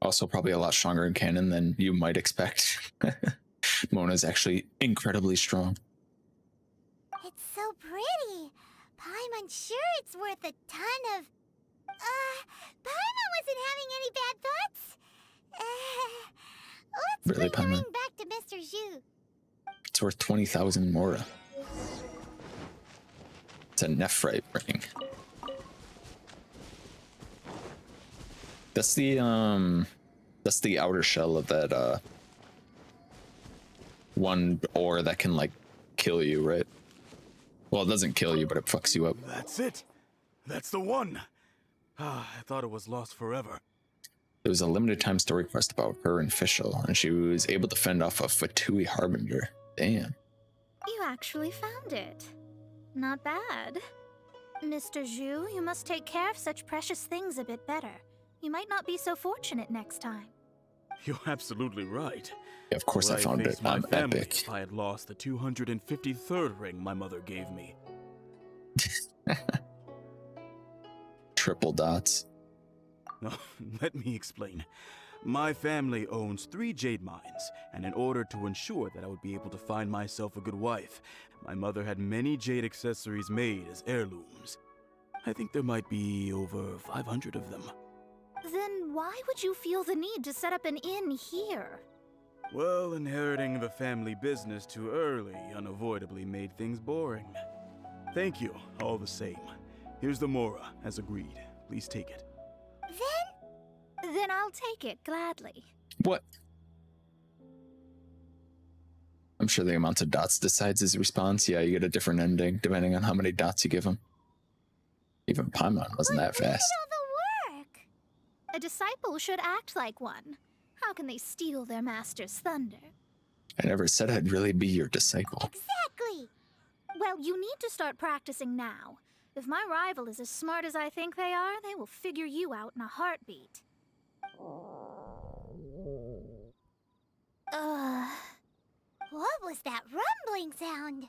Speaker 1: Also, probably a lot stronger in canon than you might expect. Mona's actually incredibly strong.
Speaker 8: It's so pretty. Paimon's sure it's worth a ton of... Paimon wasn't having any bad thoughts. Let's
Speaker 1: Really,
Speaker 8: bring the
Speaker 1: Paimon?
Speaker 8: ring back to Mr. Zhu.
Speaker 1: It's worth 20,000 Mora. It's a Nephrite ring. That's the outer shell of that one ore that can like kill you, right? Well, it doesn't kill you, but it fucks you up.
Speaker 4: That's it. That's the one. I thought it was lost forever.
Speaker 1: There was a limited time story quest about her and Fischl, and she was able to fend off a Fatui Harbinger. Damn.
Speaker 5: You actually found it. Not bad. Mr. Zhu, you must take care of such precious things a bit better. You might not be so fortunate next time.
Speaker 4: You're absolutely right.
Speaker 1: Yeah, of course I found it.
Speaker 4: My
Speaker 1: I'm
Speaker 4: family
Speaker 1: epic.
Speaker 4: if I had lost the 253rd ring my mother gave me.
Speaker 1: Triple dots.
Speaker 4: No, let me explain. My family owns 3 jade mines, and in order to ensure that I would be able to find myself a good wife, my mother had many jade accessories made as heirlooms. I think there might be over 500 of them.
Speaker 5: Then why would you feel the need to set up an inn here?
Speaker 4: Well, inheriting the family business too early unavoidably made things boring. Thank you, all the same. Here's the Mora, as agreed. Please take it.
Speaker 5: Then I'll take it gladly.
Speaker 1: What? I'm sure the amount of dots decides his response. Yeah, you get a different ending depending on how many dots you give him. Even Paimon wasn't that fast.
Speaker 8: All the work!
Speaker 5: A disciple should act like one. How can they steal their master's thunder?
Speaker 1: I never said I'd really be your disciple.
Speaker 8: Exactly!
Speaker 5: Well, you need to start practicing now. If my rival is as smart as I think they are, they will figure you out in a heartbeat.
Speaker 8: What was that rumbling sound?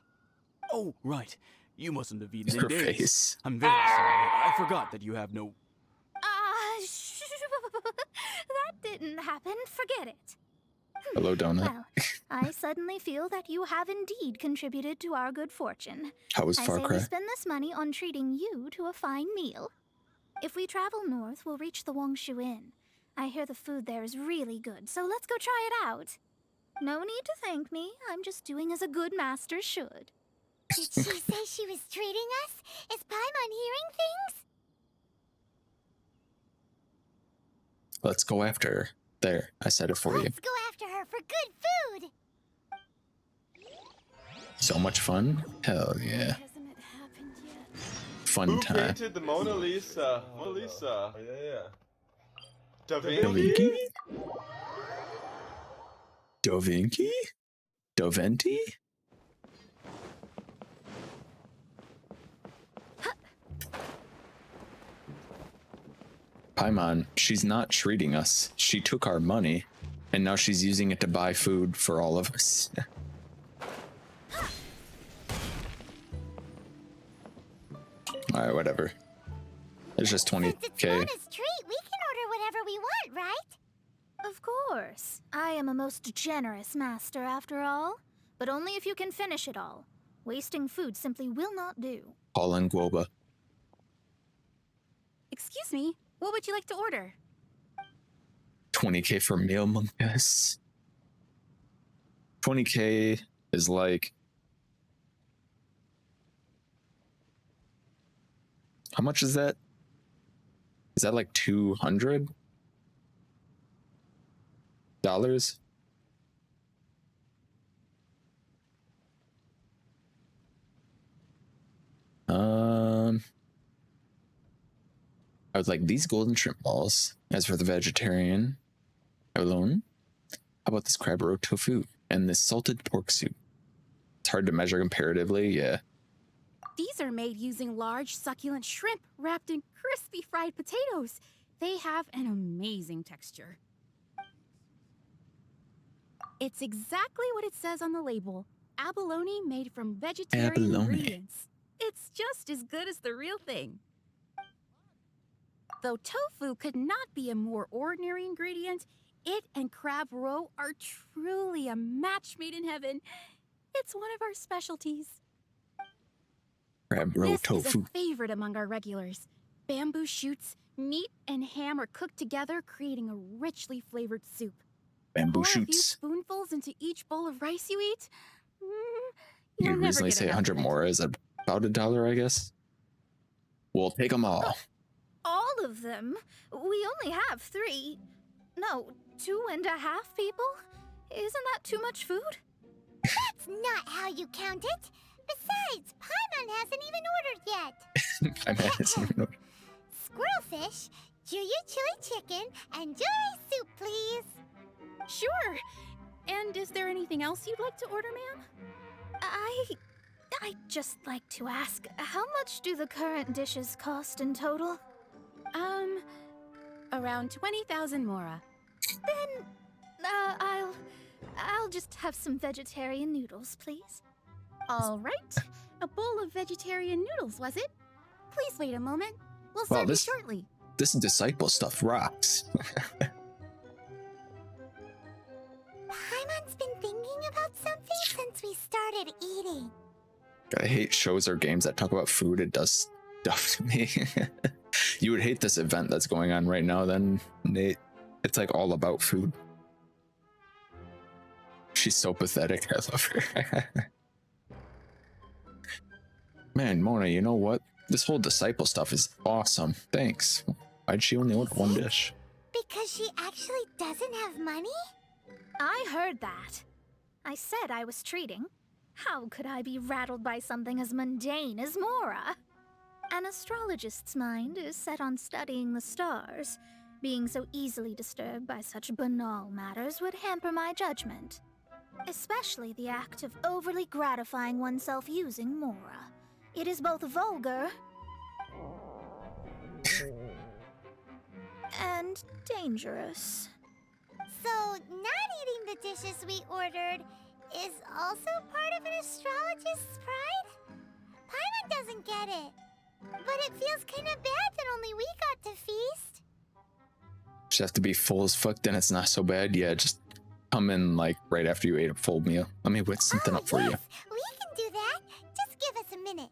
Speaker 4: Oh, right. You mustn't have eaten in
Speaker 1: Her
Speaker 4: days.
Speaker 1: face.
Speaker 4: I'm very sorry. I forgot that you have no...
Speaker 5: That didn't happen. Forget it.
Speaker 1: Hello, Donut.
Speaker 5: Well, I suddenly feel that you have indeed contributed to our good fortune.
Speaker 1: How was
Speaker 5: I
Speaker 1: Far
Speaker 5: say
Speaker 1: Cry?
Speaker 5: we spend this money on treating you to a fine meal. If we travel north, we'll reach the Wongshu Inn. I hear the food there is really good, so let's go try it out. No need to thank me. I'm just doing as a good master should.
Speaker 8: Did she say she was treating us? Is Paimon hearing things?
Speaker 1: Let's go after her. There, I said it for you.
Speaker 8: Let's go after her for good food!
Speaker 1: So much fun. Hell yeah.
Speaker 7: Hasn't it happened yet?
Speaker 1: Fun
Speaker 9: Who
Speaker 1: time.
Speaker 9: painted the Mona Lisa? Mona Lisa. Yeah. Da
Speaker 1: Da
Speaker 9: Vinci?
Speaker 1: Vinci? Da Vinci? Da Venti? Paimon, she's not treating us. She took our money, and now she's using it to buy food for all of us. Alright, whatever. It's just
Speaker 8: Since it's
Speaker 1: 20k.
Speaker 8: Mona's treat, we can order whatever we want, right?
Speaker 5: Of course. I am a most generous master, after all. But only if you can finish it all. Wasting food simply will not do.
Speaker 1: Paul and Guoba.
Speaker 2: Excuse me, what would you like to order?
Speaker 1: 20k for meal, Monkus. 20k is like... How much is that? Is that like $200? I was like, these golden shrimp balls. As for the vegetarian alone, how about this crab roe tofu and this salted pork soup? It's hard to measure comparatively, yeah.
Speaker 2: These are made using large, succulent shrimp wrapped in crispy fried potatoes. They have an amazing texture. It's exactly what it says on the label. Abalone made from vegetarian
Speaker 1: Abalone.
Speaker 2: ingredients. It's just as good as the real thing. Though tofu could not be a more ordinary ingredient, it and crab roe are truly a match made in heaven. It's one of our specialties.
Speaker 1: Crab roe
Speaker 2: This
Speaker 1: tofu.
Speaker 2: is a favorite among our regulars. Bamboo shoots, meat, and ham are cooked together, creating a richly flavored soup.
Speaker 1: Bamboo
Speaker 2: Pour a few
Speaker 1: shoots.
Speaker 2: spoonfuls into each bowl of rice you eat.
Speaker 1: You
Speaker 2: You'll never
Speaker 1: reasonably
Speaker 2: get
Speaker 1: say
Speaker 2: enough
Speaker 1: 100
Speaker 2: of it.
Speaker 1: more is about $1, I guess. We'll take them all.
Speaker 5: All of them? We only have 3. No, 2.5 people? Isn't that too much food?
Speaker 8: That's not how you count it. Besides, Paimon hasn't even ordered yet.
Speaker 1: I mean, it's even-
Speaker 8: Squirrelfish, Juyu chili chicken, and Juri soup, please.
Speaker 2: Sure. And is there anything else you'd like to order, ma'am?
Speaker 5: I'd just like to ask, how much do the current dishes cost in total?
Speaker 2: Around 20,000 mora.
Speaker 5: Then, I'll just have some vegetarian noodles, please.
Speaker 2: All right. A bowl of vegetarian noodles, was it? Please wait a moment. We'll
Speaker 1: Wow,
Speaker 2: serve
Speaker 1: this-
Speaker 2: you shortly.
Speaker 1: This disciple stuff rocks.
Speaker 8: Paimon's been thinking about something since we started eating.
Speaker 1: I hate shows or games that talk about food. It does stuff to me. You would hate this event that's going on right now, then, Nate. It's like all about food. She's so pathetic. I love her. Man, Mona, you know what? This whole disciple stuff is awesome. Thanks. Why'd she only order one dish?
Speaker 8: Because she actually doesn't have money?
Speaker 5: I heard that. I said I was treating. How could I be rattled by something as mundane as Mora? An astrologist's mind is set on studying the stars. Being so easily disturbed by such banal matters would hamper my judgment. Especially the act of overly gratifying oneself using Mora. It is both vulgar and dangerous.
Speaker 8: So, not eating the dishes we ordered is also part of an astrologist's pride? Paimon doesn't get it. But it feels kinda bad that only we got to feast.
Speaker 1: Just have to be full as fuck, then it's not so bad. Yeah, just come in like right after you ate a full meal. Let me whip something up for you.
Speaker 8: Yes, we can do that. Just give us a minute.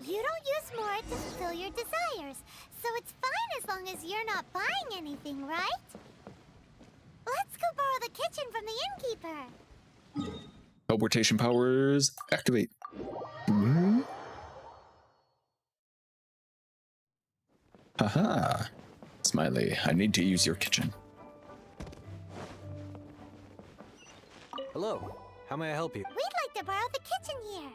Speaker 8: You don't use more to fulfill your desires, so it's fine as long as you're not buying anything, right? Let's go borrow the kitchen from the innkeeper.
Speaker 1: Teleportation powers activate. Mhm. Haha. Smiley, I need to use your kitchen.
Speaker 10: Hello, how may I help you?
Speaker 8: We'd like to borrow the kitchen here.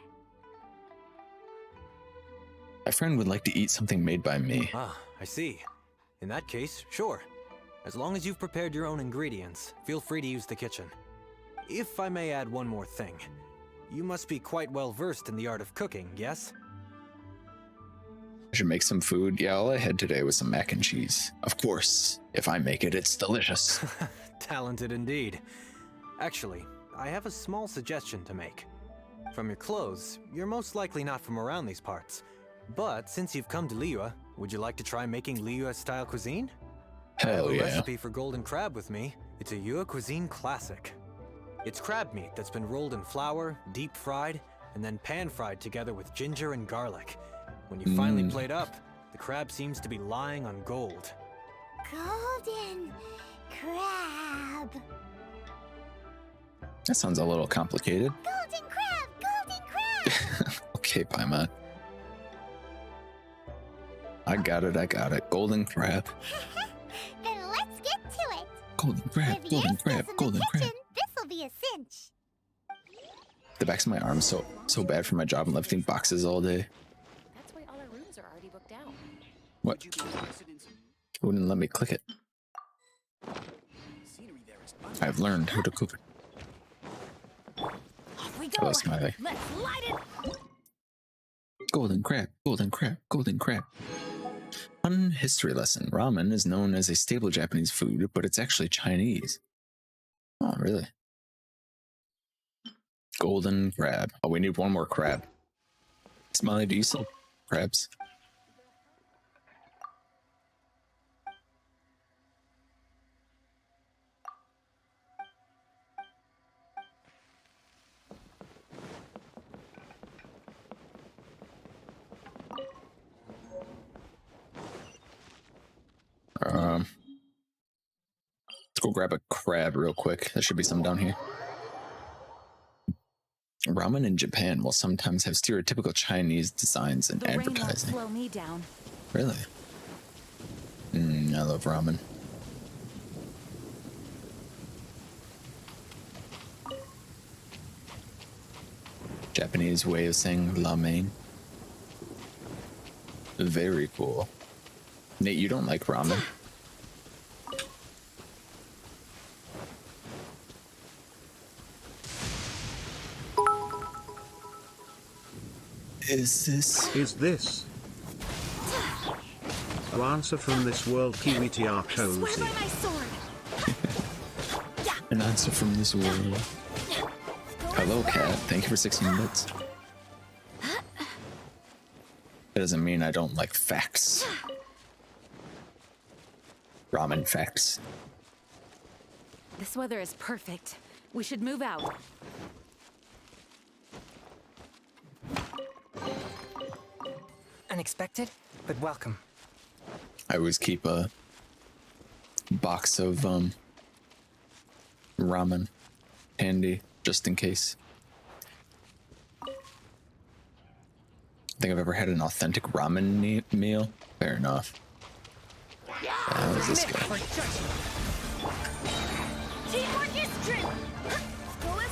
Speaker 1: My friend would like to eat something made by me.
Speaker 10: Ah, I see. In that case, sure. As long as you've prepared your own ingredients, feel free to use the kitchen. If I may add one more thing, you must be quite well versed in the art of cooking, yes?
Speaker 1: I should make some food. Yeah, all I had today was some mac and cheese. Of course, if I make it, it's delicious.
Speaker 10: Talented indeed. Actually, I have a small suggestion to make. From your clothes, you're most likely not from around these parts. But since you've come to Liyue, would you like to try making Liyue-style cuisine? I have
Speaker 1: Hell
Speaker 10: a
Speaker 1: yeah.
Speaker 10: recipe for golden crab with me. It's a Yue cuisine classic. It's crab meat that's been rolled in flour, deep fried, and then pan fried together with ginger and garlic. When you finally plate up, the crab seems to be lying on gold.
Speaker 8: Golden crab.
Speaker 1: That sounds a little complicated.
Speaker 8: Golden crab! Golden crab!
Speaker 1: Okay, Paimon. I got it. Golden crab.
Speaker 8: Then let's get to it.
Speaker 1: Golden crab,
Speaker 8: With
Speaker 1: golden
Speaker 8: your
Speaker 1: crab,
Speaker 8: skills in
Speaker 1: golden
Speaker 8: the
Speaker 1: crab.
Speaker 8: kitchen, this'll be a cinch.
Speaker 1: The backs of my arms so bad for my job and lifting boxes all day.
Speaker 7: That's why all our rooms are already booked out.
Speaker 1: What? Wouldn't let me click it. I've learned how to cook.
Speaker 2: Off we go.
Speaker 1: Hello, Smiley.
Speaker 2: Let's light it.
Speaker 1: Golden crab, golden crab, golden crab. Fun history lesson. Ramen is known as a staple Japanese food, but it's actually Chinese. Oh, really? Golden crab. Oh, we need one more crab. Smiley, do you sell crabs? Let's go grab a crab real quick. There should be some down here. Ramen in Japan will sometimes have stereotypical Chinese designs and advertising.
Speaker 2: Slow me down.
Speaker 1: Really? I love ramen. Japanese way of saying ramen. Very cool. Nate, you don't like ramen? Is
Speaker 6: this? To answer from this world, Kiwi are cozy.
Speaker 1: An answer from this world. Hello, cat. Thank you for 16 bits. That doesn't mean I don't like facts. Ramen facts.
Speaker 2: This weather is perfect. We should move out.
Speaker 3: Unexpected, but welcome.
Speaker 1: I always keep a box of ramen handy just in case. I think I've ever had an authentic ramen meal. Fair enough. How is this guy?
Speaker 8: Teamwork is strength. Go as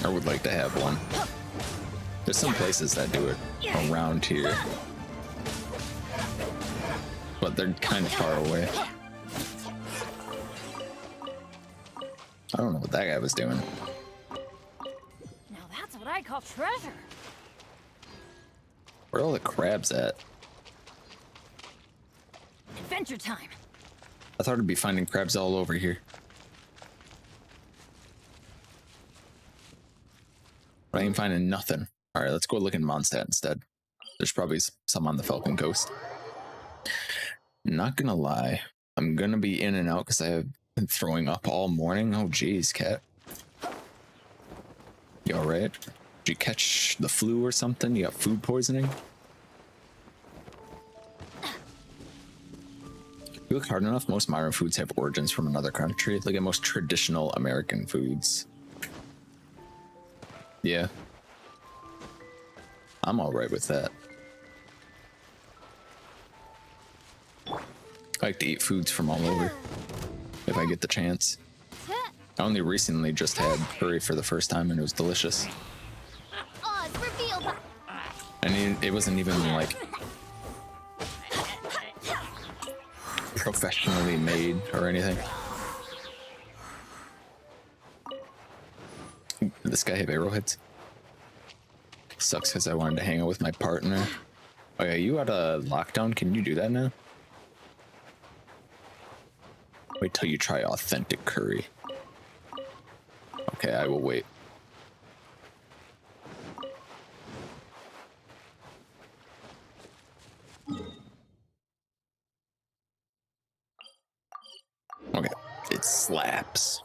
Speaker 8: one.
Speaker 1: I would like to have one. There's some places that do it around here, but they're kind of far away. I don't know what that guy was doing.
Speaker 2: Now that's what I call treasure.
Speaker 1: Where are all the crabs at?
Speaker 2: Adventure time.
Speaker 1: I thought I'd be finding crabs all over here. But I ain't finding nothing. Alright, let's go look in Mondstadt instead. There's probably some on the Falcon Coast. Not gonna lie, I'm gonna be in and out because I have been throwing up all morning. Oh geez, cat. You alright? Did you catch the flu or something? You got food poisoning? If you look hard enough, most modern foods have origins from another country. Look at most traditional American foods. Yeah. I'm alright with that. I like to eat foods from all over, if I get the chance. I only recently just had curry for the first time and it was delicious. And it wasn't even like professionally made or anything. Does this guy have arrowheads? Sucks because I wanted to hang out with my partner. Oh yeah, you out of lockdown? Can you do that now? Wait till you try authentic curry. Okay, I will wait. Okay, it slaps.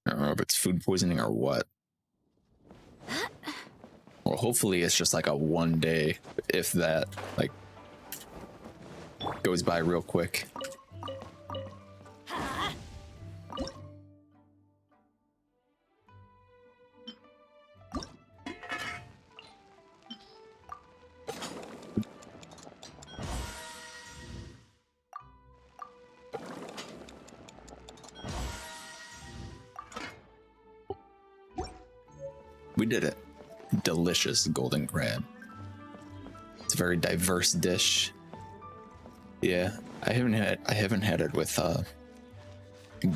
Speaker 1: I don't know if it's food poisoning or what. Well, hopefully it's just like a 1 day, if that, like, goes by real quick. We did it. Delicious golden crab. It's a very diverse dish. Yeah, I haven't had it with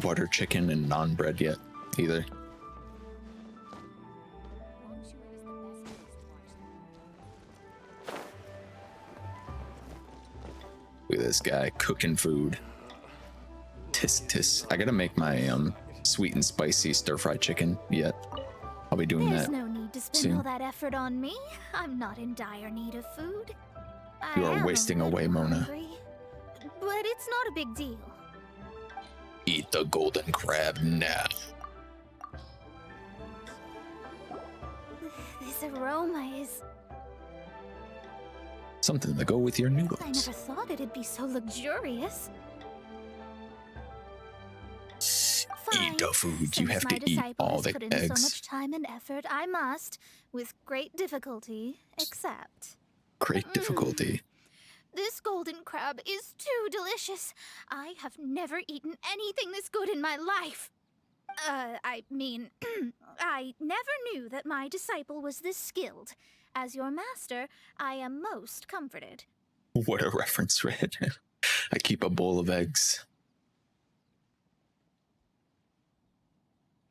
Speaker 1: butter chicken and naan bread yet either. at this guy cooking food. Tis tis. I gotta make my sweet and spicy stir-fried chicken yet. I'll be doing
Speaker 5: There's
Speaker 1: that.
Speaker 5: no need to spend
Speaker 1: soon.
Speaker 5: all that effort on me. I'm not in dire need of food.
Speaker 1: You are
Speaker 5: I am
Speaker 1: wasting
Speaker 5: a
Speaker 1: away,
Speaker 5: little
Speaker 1: Mona.
Speaker 5: hungry, but it's not a big deal.
Speaker 1: Eat the golden crab now.
Speaker 5: This aroma is...
Speaker 1: Something to go with your
Speaker 5: I
Speaker 1: noodles.
Speaker 5: never thought it'd be so luxurious.
Speaker 1: Eat the food. You
Speaker 5: Since
Speaker 1: have
Speaker 5: my
Speaker 1: to eat
Speaker 5: disciple
Speaker 1: all
Speaker 5: has
Speaker 1: the
Speaker 5: put in
Speaker 1: eggs.
Speaker 5: so much time and effort, I must, with great difficulty, accept.
Speaker 1: Great difficulty.
Speaker 5: This golden crab is too delicious. I have never eaten anything this good in my life. I mean, I never knew that my disciple was this skilled. As your master, I am most comforted.
Speaker 1: What a reference, Red. I keep a bowl of eggs.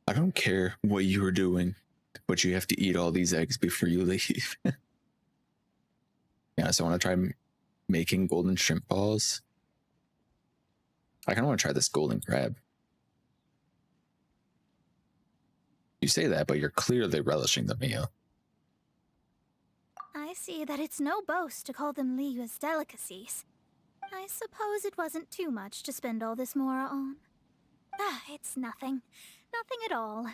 Speaker 1: I don't care what you are doing, but you have to eat all these eggs before you leave. Yeah, so I want to try making golden shrimp balls. I kind of want to try this golden crab. You say that, but you're clearly relishing the meal.
Speaker 5: I see that it's no boast to call them Liyue's delicacies. I suppose it wasn't too much to spend all this mora on. Ah, it's nothing. Nothing at all.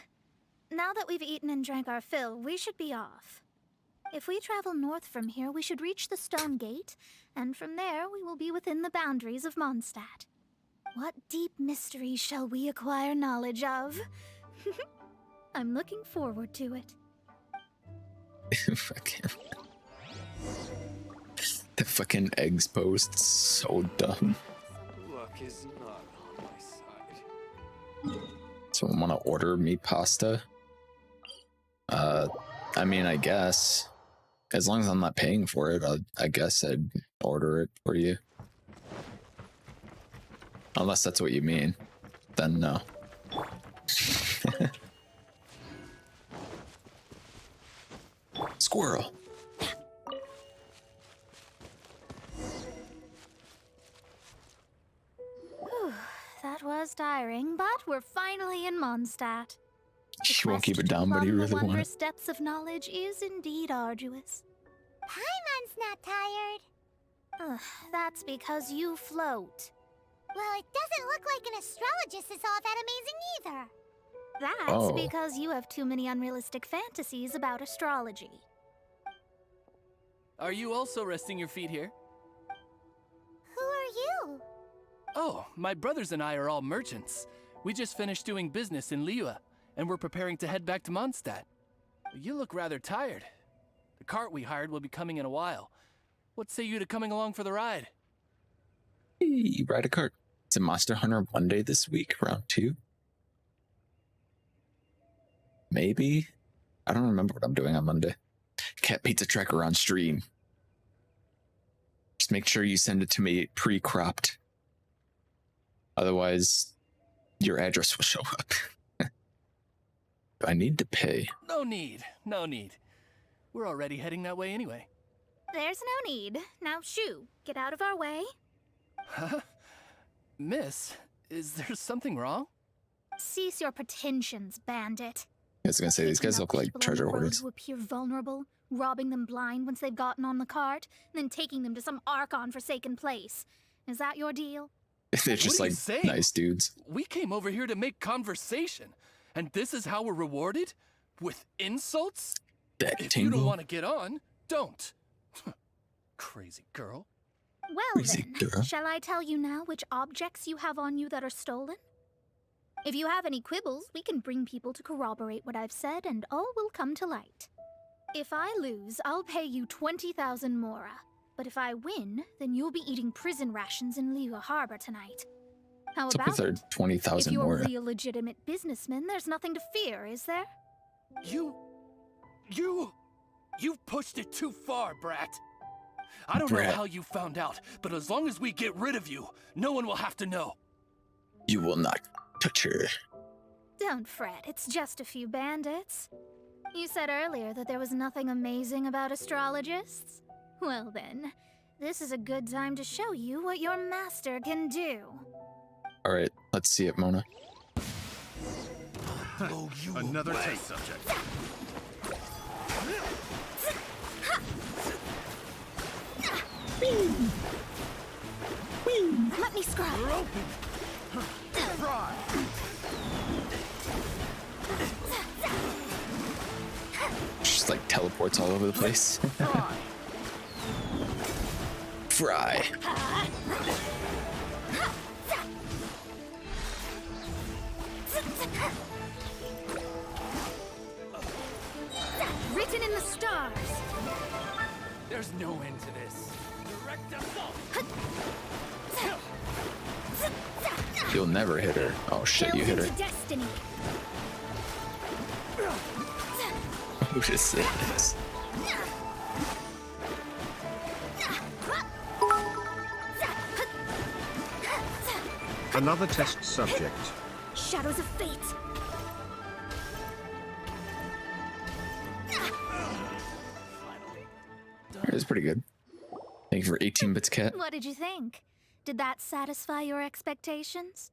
Speaker 5: Now that we've eaten and drank our fill, we should be off. If we travel north from here, we should reach the Stone Gate, and from there we will be within the boundaries of Mondstadt. What deep mystery shall we acquire knowledge of? I'm looking forward to it.
Speaker 1: Fucking. The fucking eggs post, so dumb.
Speaker 11: Luck is not on my side.
Speaker 1: So I want to order me pasta. I mean, I guess as long as I'm not paying for it, I guess I'd order it for you. Unless that's what you mean, then no. Squirrel.
Speaker 5: Whew, that was tiring, but we're finally in Mondstadt.
Speaker 1: He won't keep it
Speaker 5: Quest to
Speaker 1: down, but he
Speaker 5: plumb
Speaker 1: really
Speaker 5: the
Speaker 1: wants
Speaker 5: wondrous depths of knowledge is indeed arduous.
Speaker 8: Paimon's not tired.
Speaker 5: Ugh, that's because you float.
Speaker 8: Well, it doesn't look like an astrologist is all that amazing either.
Speaker 5: That's
Speaker 1: Oh.
Speaker 5: because you have too many unrealistic fantasies about astrology.
Speaker 11: Are you also resting your feet here?
Speaker 8: Who are you?
Speaker 11: Oh, my brothers and I are all merchants. We just finished doing business in Liyue, and we're preparing to head back to Mondstadt. You look rather tired. The cart we hired will be coming in a while. What say you to coming along for the ride?
Speaker 1: Hey, ride a cart. It's a Monster Hunter one day this week, round 2. Maybe. I don't remember what I'm doing on Monday. Cat Pizza Tracker on stream. Just make sure you send it to me pre-cropped. Otherwise, your address will show up. I need to pay.
Speaker 11: No need, no need. We're already heading that way anyway.
Speaker 5: There's no need. Now shoo, get out of our way.
Speaker 11: Huh? Miss, is there something wrong?
Speaker 5: Cease your pretensions, bandit.
Speaker 1: I was gonna say, these
Speaker 5: Taking
Speaker 1: guys
Speaker 5: out
Speaker 1: look like
Speaker 5: people on
Speaker 1: treasure
Speaker 5: the road
Speaker 1: hoarders.
Speaker 5: who appear vulnerable, robbing them blind once they've gotten on the cart, and then taking them to some Archon-forsaken place. Is that your deal?
Speaker 1: They're just
Speaker 11: What are you
Speaker 1: like
Speaker 11: saying?
Speaker 1: nice dudes.
Speaker 11: We came over here to make conversation, and this is how we're rewarded? With insults?
Speaker 1: That
Speaker 11: If you don't
Speaker 1: tingle.
Speaker 11: want to get on, don't. Crazy girl.
Speaker 5: Well
Speaker 1: Crazy
Speaker 5: then,
Speaker 1: girl.
Speaker 5: shall I tell you now which objects you have on you that are stolen? If you have any quibbles, we can bring people to corroborate what I've said, and all will come to light. If I lose, I'll pay you 20,000 mora. But if I win, then you'll be eating prison rations in Liyue Harbor tonight. How
Speaker 1: What's up
Speaker 5: about
Speaker 1: with their
Speaker 5: it?
Speaker 1: 20,000
Speaker 5: If you're
Speaker 1: more?
Speaker 5: a real legitimate businessman, there's nothing to fear, is there?
Speaker 11: You pushed it too far, brat. I don't know
Speaker 1: Brat.
Speaker 11: how you found out, but as long as we get rid of you, no one will have to know.
Speaker 1: You will not touch her.
Speaker 5: Don't fret, it's just a few bandits. You said earlier that there was nothing amazing about astrologists? Well then, This is a good time to show you what your master can do.
Speaker 1: Alright, let's see it, Mona.
Speaker 6: Another test subject.
Speaker 5: Let me scrub.
Speaker 1: Just like teleports all over the place. Fry.
Speaker 5: Written in the stars.
Speaker 11: There's no end to this. Direct assault.
Speaker 1: You'll never hit her. Oh shit, you hit her.
Speaker 5: Destiny.
Speaker 1: Who just said this?
Speaker 6: Another test subject.
Speaker 5: Shadows of fate.
Speaker 1: It was pretty good. Thank you for 18 bits, cat.
Speaker 5: What did you think? Did that satisfy your expectations?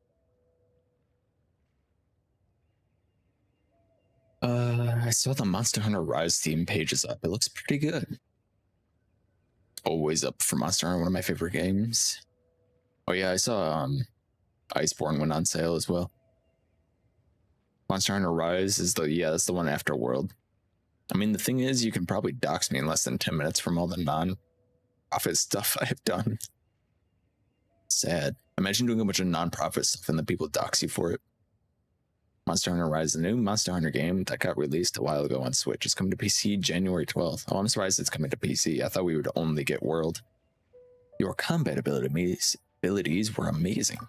Speaker 1: I saw the Monster Hunter Rise theme pages up. It looks pretty good. Always up for Monster Hunter, one of my favorite games. Oh yeah, I saw Iceborne went on sale as well. Monster Hunter Rise is that's the one after World. I mean, the thing is, you can probably dox me in less than 10 minutes from all the non-profit stuff I have done. Sad. Imagine doing a bunch of non-profit stuff and then people dox you for it. Monster Hunter Rise, the new Monster Hunter game that got released a while ago on Switch, is coming to PC January 12th. Oh, I'm surprised it's coming to PC. I thought we would only get World. Your combat abilities were amazing.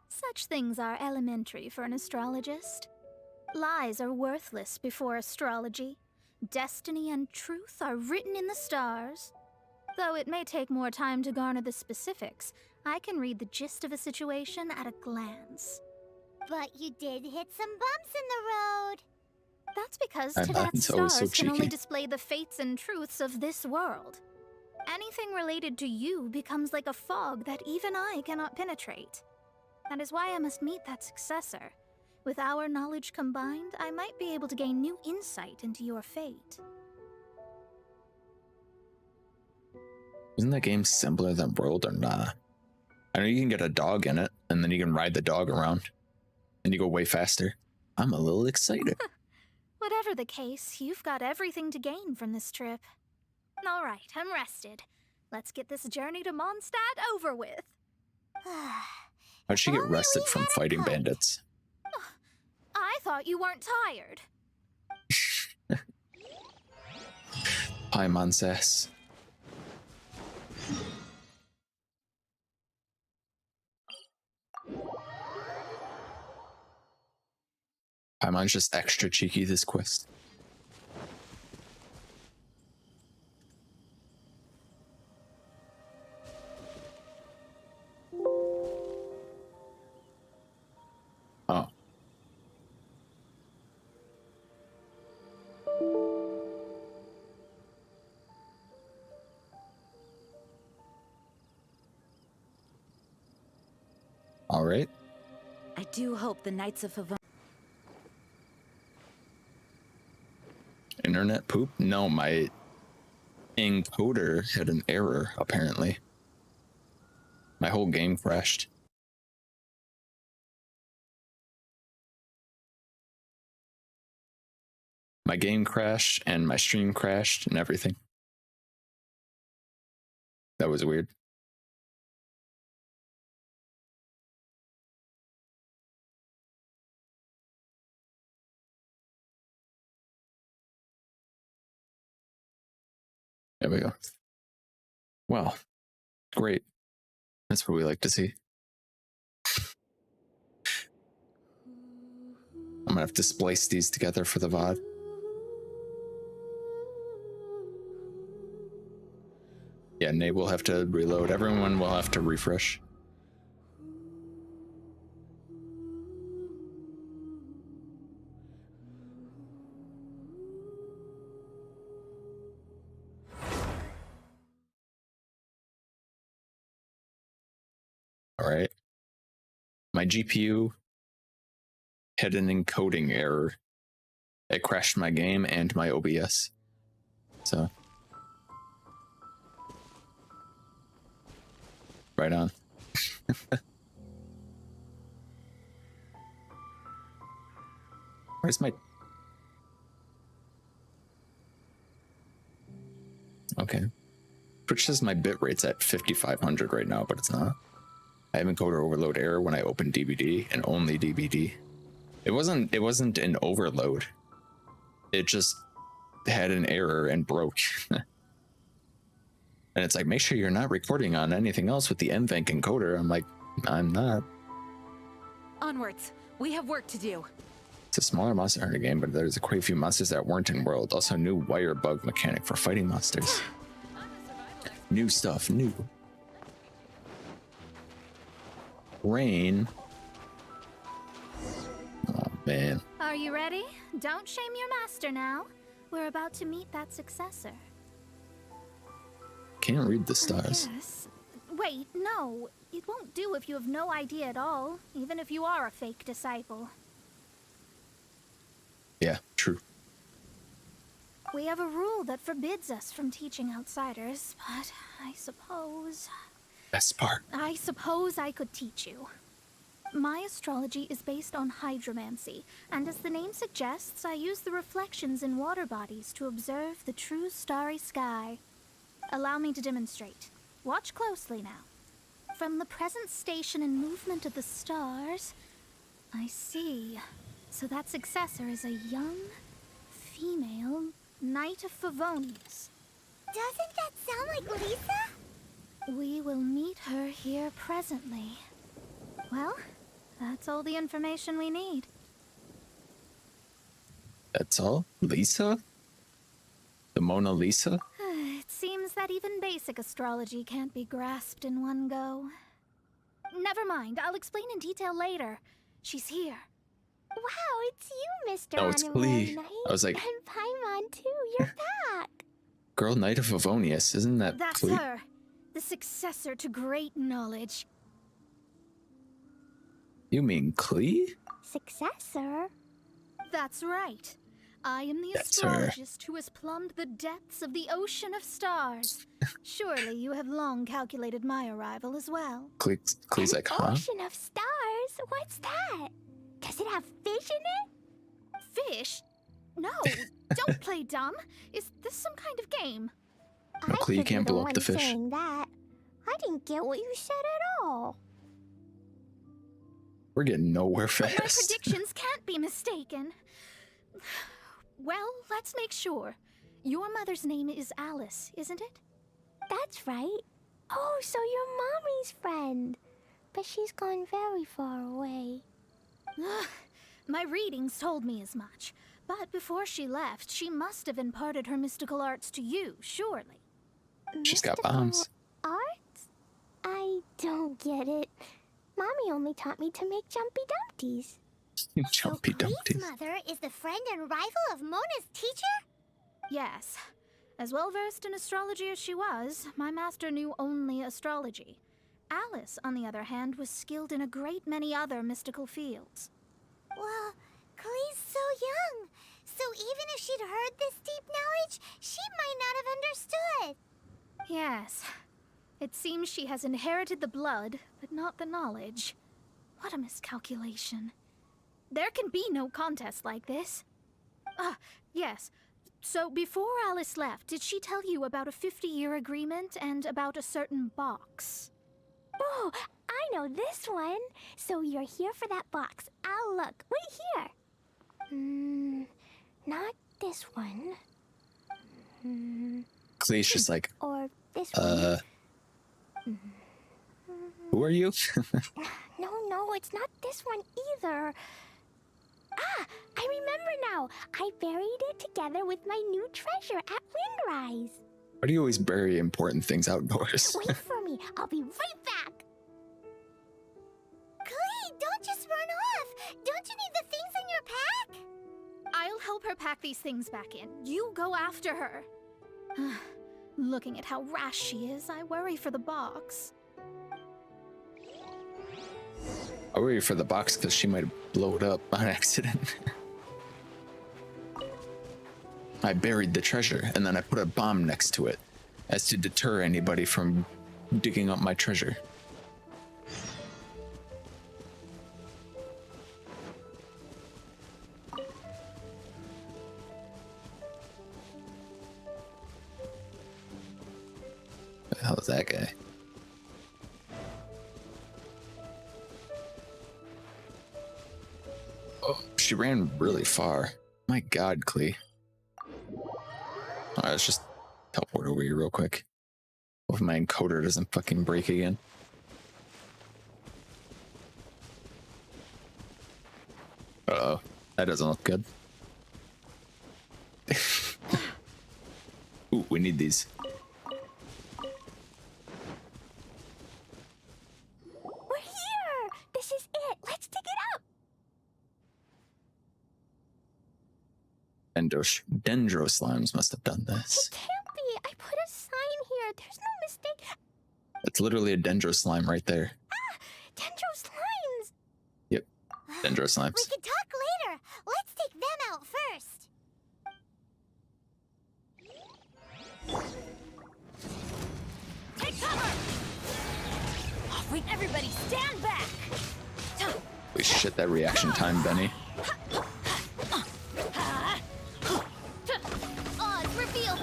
Speaker 5: Such things are elementary for an astrologist. Lies are worthless before astrology. Destiny and truth are written in the stars. Though it may take more time to garner the specifics, I can read the gist of a situation at a glance.
Speaker 8: But you did hit some bumps in the road.
Speaker 5: That's because
Speaker 1: I thought
Speaker 5: Tibet's
Speaker 1: it's always
Speaker 5: stars
Speaker 1: so
Speaker 5: can only
Speaker 1: cheeky.
Speaker 5: display the fates and truths of this world. Anything related to you becomes like a fog that even I cannot penetrate. That is why I must meet that successor. With our knowledge combined, I might be able to gain new insight into your fate.
Speaker 1: Isn't that game simpler than World or not? I know you can get a dog in it, and then you can ride the dog around, and you go way faster. I'm a little excited.
Speaker 5: Whatever the case, you've got everything to gain from this trip. All right, I'm rested. Let's get this journey to Mondstadt over with.
Speaker 1: How'd she get
Speaker 8: Only
Speaker 1: rested
Speaker 8: we
Speaker 1: from
Speaker 8: had a
Speaker 1: fighting
Speaker 8: point.
Speaker 1: bandits?
Speaker 5: I thought you weren't tired.
Speaker 1: Paimon says. Paimon's just extra cheeky this quest. Oh. All right.
Speaker 7: I do hope the Knights of Favon.
Speaker 1: Internet poop? No, my encoder had an error, apparently. My whole game crashed. My game crashed and my stream crashed and everything. That was weird. There we go. Well, great. That's what we like to see. I'm gonna have to splice these together for the VOD. Yeah, Nate will have to reload. Everyone will have to refresh. All right. My GPU had an encoding error. It crashed my game and my OBS. So, right on. Where's my... Okay. Twitch says my bitrate's at 5500 right now, but it's not. I have encoder overload error when I open DBD and only DBD. It wasn't an overload. It just had an error and broke. And it's like, make sure you're not recording on anything else with the NVENC encoder. I'm like, I'm not.
Speaker 12: Onwards. We have work to do.
Speaker 1: It's a smaller monster hunter game, but there's quite a few monsters that weren't in World. Also, new wire bug mechanic for fighting monsters. New stuff, new. Rain. Oh, man.
Speaker 5: Are you ready? Don't shame your master now. We're about to meet that successor.
Speaker 1: Can't read the stars.
Speaker 5: Yes. Wait, no. It won't do if you have no idea at all, even if you are a fake disciple.
Speaker 1: Yeah, true.
Speaker 5: We have a rule that forbids us from teaching outsiders, but I suppose...
Speaker 1: Best part.
Speaker 5: I suppose I could teach you. My astrology is based on hydromancy, and as the name suggests, I use the reflections in water bodies to observe the true starry sky. Allow me to demonstrate. Watch closely now. From the present station and movement of the stars, I see. So that successor is a young, female Knight of Favonius.
Speaker 8: Doesn't that sound like Lisa?
Speaker 5: We will meet her here presently. Well, that's all the information we need.
Speaker 1: That's all? Lisa? The Mona Lisa?
Speaker 5: It seems that even basic astrology can't be grasped in one go. Never mind, I'll explain in detail later. She's here.
Speaker 8: Wow, it's you, Mr.
Speaker 1: Oh, it's Klee. I was like...
Speaker 8: And Paimon, too. You're back.
Speaker 1: Girl, Knight of Favonius, isn't that
Speaker 5: That's
Speaker 1: Klee?
Speaker 5: her. The successor to great knowledge.
Speaker 1: You mean Klee?
Speaker 8: Successor?
Speaker 5: That's right. I am the
Speaker 1: That's her.
Speaker 5: astrologist who has plumbed the depths of the ocean of stars. Surely you have long calculated my arrival as well.
Speaker 1: Klee's like, huh?
Speaker 8: Ocean of stars? What's that? Does it have fish in it?
Speaker 5: Fish? No, don't play dumb. Is this some kind of game?
Speaker 1: No, Klee, you can't blow up the fish.
Speaker 8: Saying that. I didn't get what you said at all.
Speaker 1: We're getting nowhere
Speaker 5: My
Speaker 1: fast.
Speaker 5: predictions can't be mistaken. Well, let's make sure. Your mother's name is Alice, isn't it?
Speaker 8: That's right. Oh, so you're Mommy's friend. But she's gone very far away.
Speaker 5: My readings told me as much. But before she left, she must have imparted her mystical arts to you, surely.
Speaker 1: She's got bombs.
Speaker 8: Arts? I don't get it. Mommy only taught me to make jumpy dumpties.
Speaker 1: Jumpy
Speaker 8: so
Speaker 1: dumpties.
Speaker 8: mother is the friend and rival of Mona's teacher?
Speaker 5: Yes. As well versed in astrology as she was, my master knew only astrology. Alice, on the other hand, was skilled in a great many other mystical fields.
Speaker 8: Well, Klee's so young. So even if she'd heard this deep knowledge, she might not have understood.
Speaker 5: Yes. It seems she has inherited the blood, but not the knowledge. What a miscalculation. There can be no contest like this. Yes. So before Alice left, did she tell you about a 50-year agreement and about a certain box?
Speaker 8: Oh, I know this one. So you're here for that box. I'll look. Wait here. Not this one.
Speaker 1: Klee's just like,
Speaker 8: or this one.
Speaker 1: Who are you?
Speaker 8: No, it's not this one either. Ah, I remember now. I buried it together with my new treasure at Windrise.
Speaker 1: Why do you always bury important things outdoors?
Speaker 8: Wait for me. I'll be right back. Klee, don't just run off. Don't you need the things in your pack?
Speaker 5: I'll help her pack these things back in. You go after her. Looking at how rash she is, I worry for the box.
Speaker 1: I worry for the box because she might blow it up on accident. I buried the treasure and then I put a bomb next to it as to deter anybody from digging up my treasure. What the hell is that guy? Oh, she ran really far. My God, Klee. Alright, let's just teleport over here real quick. Hope my encoder doesn't fucking break again. Uh-oh. That doesn't look good. Ooh, we need these.
Speaker 8: We're here! This is it! Let's dig it up!
Speaker 1: Dendro slimes must have done this.
Speaker 8: It can't be! I put a sign here! There's no mistake!
Speaker 1: It's literally a dendro slime right there.
Speaker 8: Ah! Dendro slimes!
Speaker 1: Yep. Dendro slimes.
Speaker 8: We can talk later! Let's take them out first!
Speaker 2: Take cover! Everybody stand back!
Speaker 1: Holy shit, that reaction time, Benny.
Speaker 8: Oz, reveal!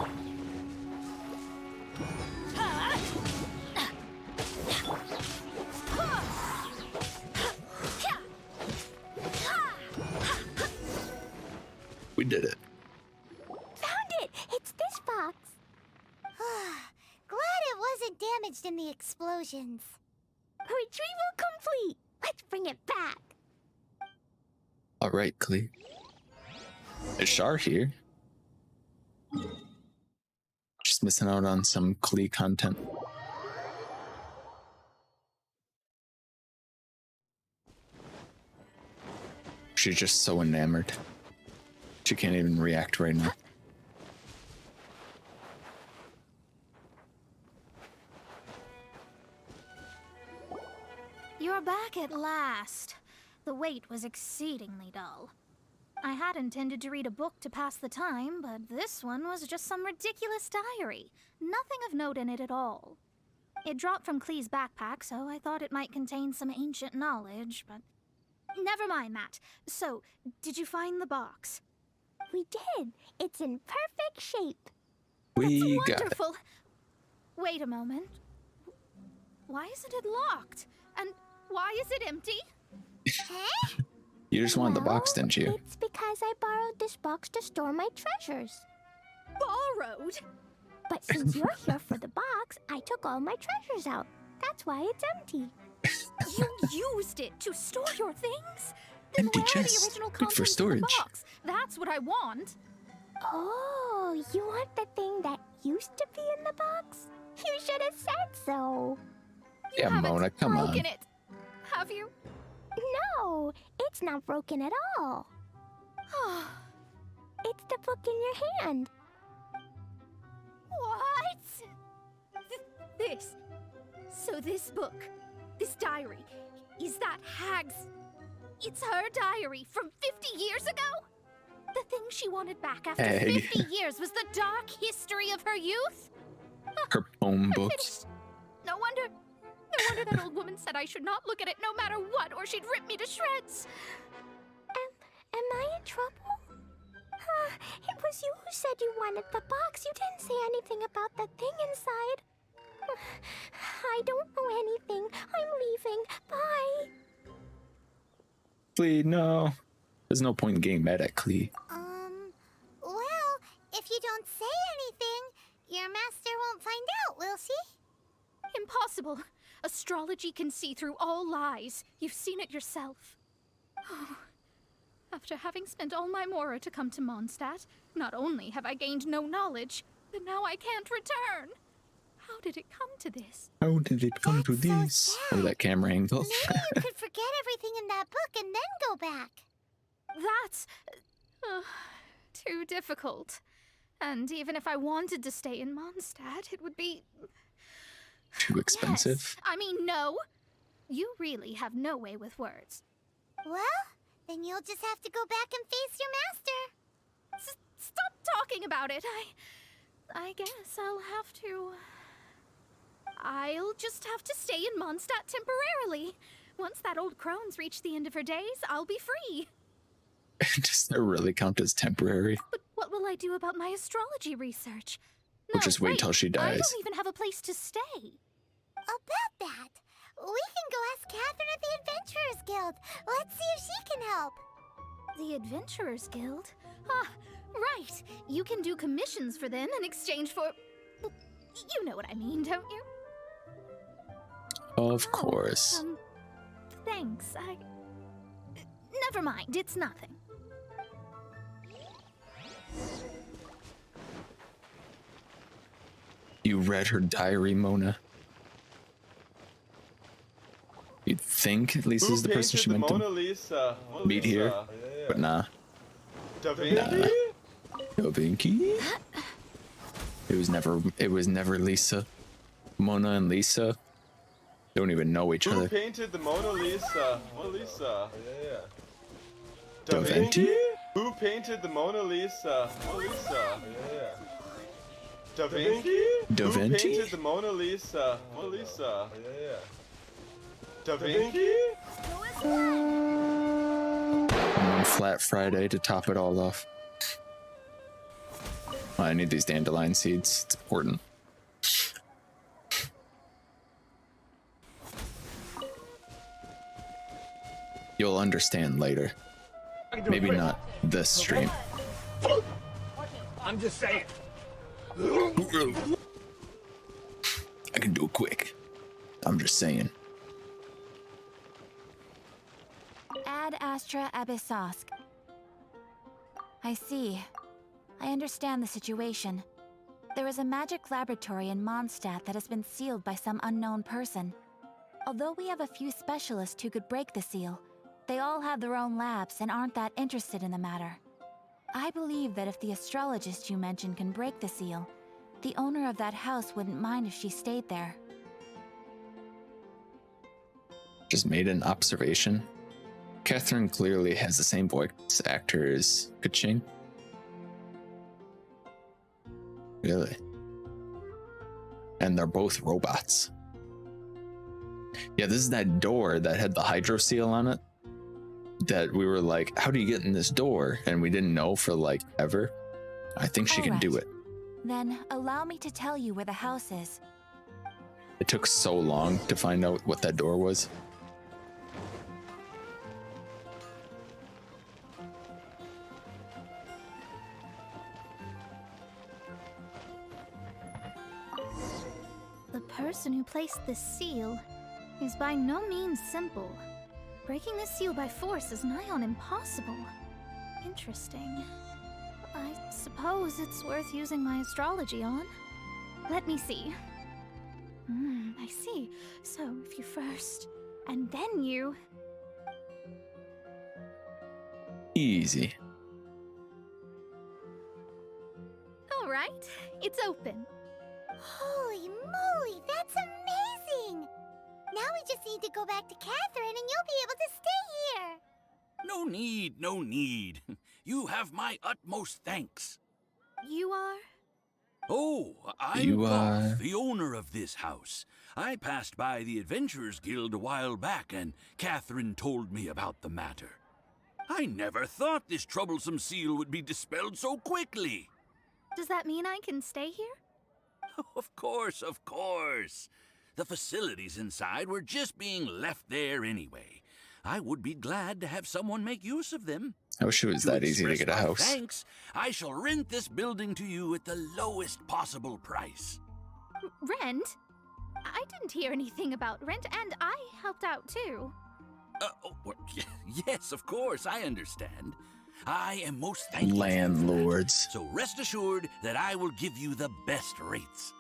Speaker 1: We did it.
Speaker 8: Found it! It's this box! Glad it wasn't damaged in the explosions. Retrieval complete! Let's bring it back!
Speaker 1: Alright, Klee. Is Shar here? Just missing out on some Klee content. She's just so enamored. She can't even react right now.
Speaker 5: You're back at last. The wait was exceedingly dull. I had intended to read a book to pass the time, but this one was just some ridiculous diary. Nothing of note in it at all. It dropped from Klee's backpack, so I thought it might contain some ancient knowledge, but... Never mind that. So, did you find the box?
Speaker 8: We did. It's in perfect shape.
Speaker 1: We
Speaker 5: That's
Speaker 1: got it.
Speaker 5: wonderful. Wait a moment. Why isn't it locked? And why is it empty?
Speaker 8: Huh?
Speaker 1: You just wanted the box, didn't you?
Speaker 8: It's because I borrowed this box to store my treasures.
Speaker 5: Borrowed?
Speaker 8: But since you're here for the box, I took all my treasures out. That's why it's empty.
Speaker 5: You used it to store your things? Then
Speaker 1: Empty
Speaker 5: where are the
Speaker 1: chest.
Speaker 5: original
Speaker 1: Good for
Speaker 5: contents of the
Speaker 1: storage.
Speaker 5: box? That's what I want.
Speaker 8: Oh, you want the thing that used to be in the box? You should have said so.
Speaker 5: You
Speaker 1: Yeah,
Speaker 5: haven't
Speaker 1: Mona, come on.
Speaker 5: broken it, have you?
Speaker 8: No, it's not broken at all. It's the book in your hand.
Speaker 5: What? This. So this book, this diary, is that Hag's... It's her diary from 50 years ago? The thing she wanted back after
Speaker 1: Hag.
Speaker 5: 50 years was the dark history of her youth?
Speaker 1: Her poem
Speaker 5: I
Speaker 1: books.
Speaker 5: finished. No wonder that old woman said I should not look at it no matter what, or she'd rip me to shreds.
Speaker 8: Am I in trouble? It was you who said you wanted the box. You didn't say anything about the thing inside. I don't know anything. I'm leaving. Bye.
Speaker 1: Klee, no. There's no point in getting mad at Klee.
Speaker 8: Well, if you don't say anything, your master won't find out, will she?
Speaker 5: Impossible. Astrology can see through all lies. You've seen it yourself. After having spent all my mora to come to Mondstadt, not only have I gained no knowledge, but now I can't return. How did it come to this?
Speaker 1: How did it come to this? Oh, that camera angle.
Speaker 8: Maybe you could forget everything in that book and then go back.
Speaker 5: That's... too difficult. And even if I wanted to stay in Mondstadt, it would be...
Speaker 1: Too expensive?
Speaker 5: Yes. I mean, no. You really have no way with words.
Speaker 8: Well, then you'll just have to go back and face your master.
Speaker 5: Stop talking about it. I guess I'll just have to stay in Mondstadt temporarily. Once that old crone's reached the end of her days, I'll be free.
Speaker 1: Does that really count as temporary?
Speaker 5: But what will I do about my astrology research?
Speaker 1: We'll just wait till she
Speaker 5: I
Speaker 1: dies.
Speaker 5: don't even have a place to stay.
Speaker 8: About that, we can go ask Catherine at the Adventurers Guild. Let's see if she can help.
Speaker 5: The Adventurers Guild? Ah, right. You can do commissions for them in exchange for... You know what I mean, don't you?
Speaker 1: Of course.
Speaker 5: Thanks. Never mind, it's nothing.
Speaker 1: You read her diary, Mona? You'd think Lisa's the person she meant
Speaker 9: Mona
Speaker 1: to
Speaker 9: Lisa?
Speaker 1: meet here, but nah.
Speaker 9: Da Vinci?
Speaker 1: Da Vinci? It was never Lisa. Mona and Lisa don't even know each
Speaker 9: Who
Speaker 1: other.
Speaker 9: painted the Mona Lisa? Mona Lisa.
Speaker 1: Da Vinci?
Speaker 9: Who painted the Mona Lisa? Mona Lisa. Da Vinci?
Speaker 1: Da
Speaker 9: Who
Speaker 1: Vinci?
Speaker 9: painted the Mona Lisa? Mona Lisa. Da Vinci?
Speaker 1: And on Flat Friday to top it all off. Oh, I need these dandelion seeds. It's important. You'll understand later. Maybe not this stream.
Speaker 13: I'm just saying.
Speaker 1: I can do it quick. I'm just saying.
Speaker 2: Ad Astra Abyssosk. I see. I understand the situation. There is a magic laboratory in Mondstadt that has been sealed by some unknown person. Although we have a few specialists who could break the seal, they all have their own labs and aren't that interested in the matter. I believe that if the astrologist you mentioned can break the seal, the owner of that house wouldn't mind if she stayed there.
Speaker 1: Just made an observation. Catherine clearly has the same voice actor as Kaching. Really? And they're both robots. Yeah, this is that door that had the hydro seal on it. That we were like, how do you get in this door? And we didn't know for like ever. I think she can do it.
Speaker 2: Then allow me to tell you where the house is.
Speaker 1: It took so long to find out what that door was.
Speaker 5: The person who placed this seal is by no means simple. Breaking this seal by force is nigh on impossible. Interesting. I suppose it's worth using my astrology on. Let me see. I see. So if you first, and then you...
Speaker 1: Easy.
Speaker 5: All right, it's open.
Speaker 8: Holy moly, that's amazing! Now we just need to go back to Catherine and you'll be able to stay here.
Speaker 13: No need, no need. You have my utmost thanks.
Speaker 5: You are?
Speaker 13: Oh, I'm Goth, the owner of this house. I passed by the Adventurers Guild a while back and Catherine told me about the matter. I never thought this troublesome seal would be dispelled so quickly.
Speaker 5: Does that mean I can stay here?
Speaker 13: Of course, of course. The facilities inside were just being left there anyway. I would be glad to have someone make use of them.
Speaker 1: I wish it was that easy to get a house.
Speaker 13: Thanks. I shall rent this building to you at the lowest possible price.
Speaker 5: Rent? I didn't hear anything about rent, and I helped out too.
Speaker 13: Yes, of course, I understand. I am most thankful.
Speaker 1: Landlords.
Speaker 13: So rest assured that I will give you the best rates.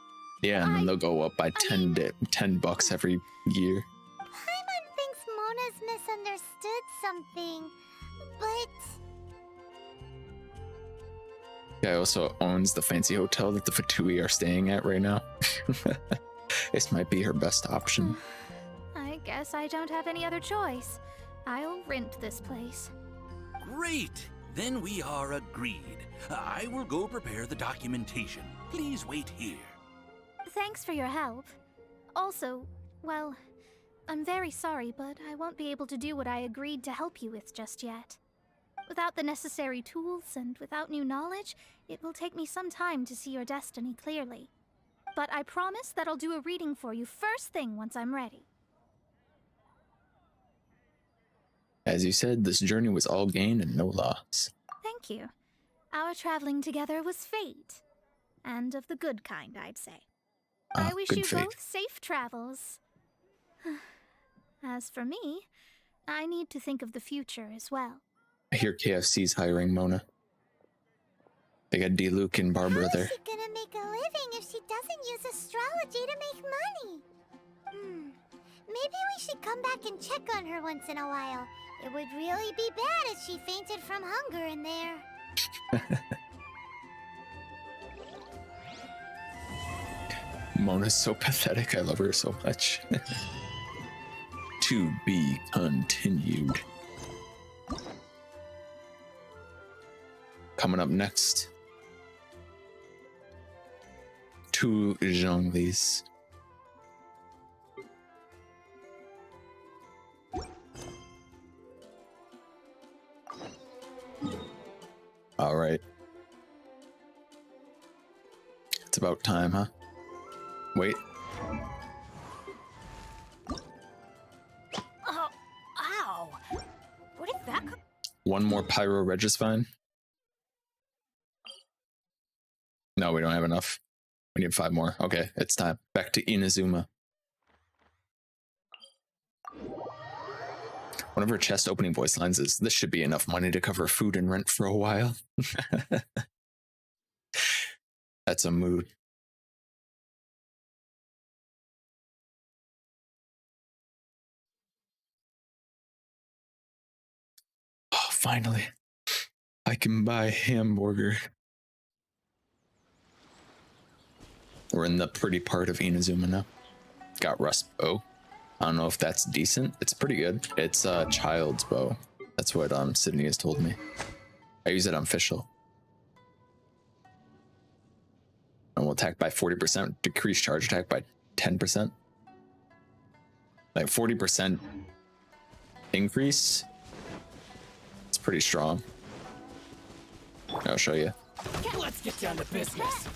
Speaker 1: Yeah, and then they'll go up by $10 every year.
Speaker 8: Paimon thinks Mona's misunderstood something, but...
Speaker 1: Guy also owns the fancy hotel that the Fatui are staying at right now. This might be her best option.
Speaker 5: I guess guess I don't have any other choice. I'll rent this place.
Speaker 13: Great! Then we are agreed. I will go prepare the documentation. Please wait here.
Speaker 5: Thanks for your help. Also, well, I'm very sorry, but I won't be able to do what I agreed to help you with just yet. Without the necessary tools and without new knowledge, it will take me some time to see your destiny clearly. But I promise that I'll do a reading for you first thing once I'm ready.
Speaker 1: As you said, this journey was all gain and no loss.
Speaker 5: Thank you. Our traveling together was fate. And of the good kind, I'd say. I wish you both safe travels. As for me, I need to think of the future as well.
Speaker 1: I hear KFC's hiring Mona. They got D-Luke and Barbara there.
Speaker 8: How's she gonna make a living if she doesn't use astrology to make money? Maybe we should come back and check on her once in a while. It would really be bad if she fainted from hunger in there.
Speaker 1: Mona's so pathetic. I love her so much. To be continued. Coming up next, 2 Zhonglis. All right. It's about time, huh? Wait.
Speaker 12: Oh, ow! What did that come?
Speaker 1: One more Pyro Regis-Vine? No, we don't have enough. We need 5 more. Okay, it's time. Back to Inazuma. One of her chest opening voice lines is, "This should be enough money to cover food and rent for a while." That's a mood. Oh, finally. I can buy a hamburger. We're in the pretty part of Inazuma now. Got Rust Bow. I don't know if that's decent. It's pretty good. It's a child's bow. That's what Sydney has told me. I use it on Fischl. And we'll attack by 40%, decrease charge attack by 10%. Like 40% increase. It's pretty strong. I'll show you.
Speaker 11: Let's get down to business.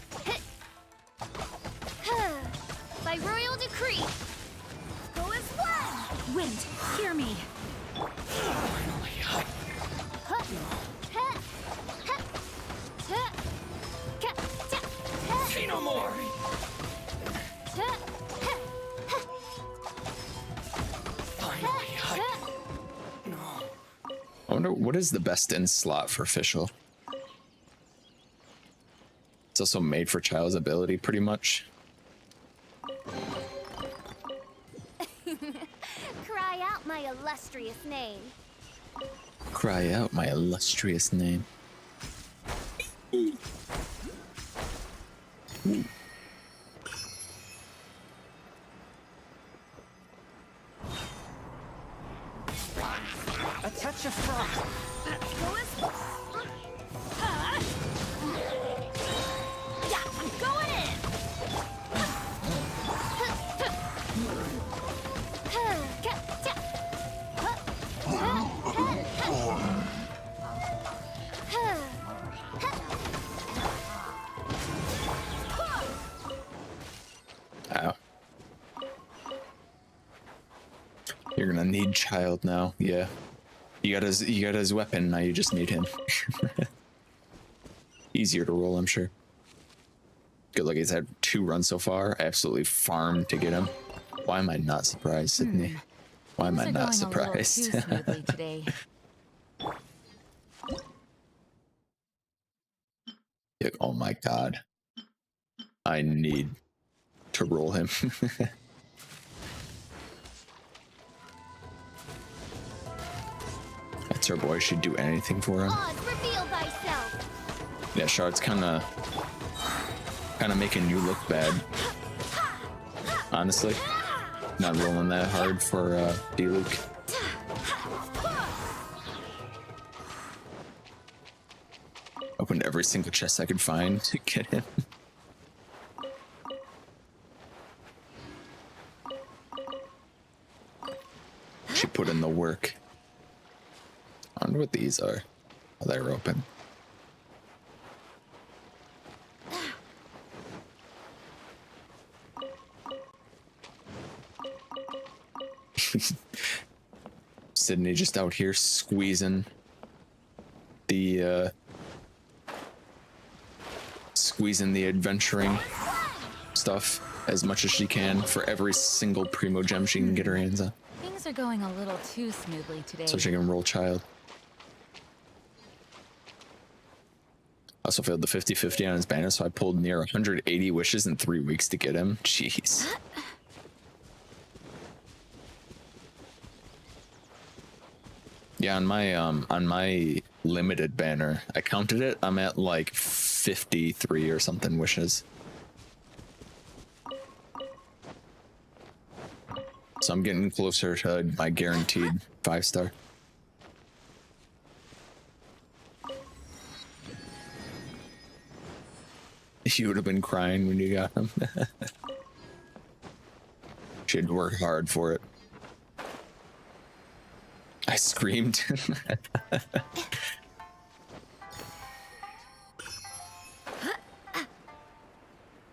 Speaker 5: By royal decree, go as one.
Speaker 12: Wind, hear me.
Speaker 11: Say no more.
Speaker 1: I wonder what is the best in slot for Fischl. It's also made for child's ability, pretty much.
Speaker 8: Cry out my illustrious name.
Speaker 1: Cry out my illustrious name. Ooh. Ooh.
Speaker 3: A touch of frost.
Speaker 5: Go as one. Yeah, I'm going in.
Speaker 1: Ow. You're gonna need child now, yeah. You got his weapon, now you just need him. Easier to roll, I'm sure. Good luck, he's had 2 runs so far. I absolutely farmed to get him. Why am I not surprised, Sydney? Why am I not surprised?
Speaker 12: Too smoothly today.
Speaker 1: Like, oh my god. I need to roll him. That's her boy, she'd do anything for him.
Speaker 8: Reveal thyself.
Speaker 1: Yeah, Shard's kinda making you look bad. Honestly. Not rolling that hard for D-Luke. Opened every single chest I could find to get in. She put in the work. I wonder what these are. Oh, they're open. Sydney just out here squeezing the adventuring stuff as much as she can for every single primo gem she can get her hands on.
Speaker 12: Things are going a little too smoothly today.
Speaker 1: So she can roll child. Also failed the 50-50 on his banner, so I pulled near 180 wishes in 3 weeks to get him. Jeez. Yeah, on my limited banner, I counted it. I'm at like 53 or something wishes. So I'm getting closer to my guaranteed 5-star. You would have been crying when you got him. She had to work hard for it. I screamed.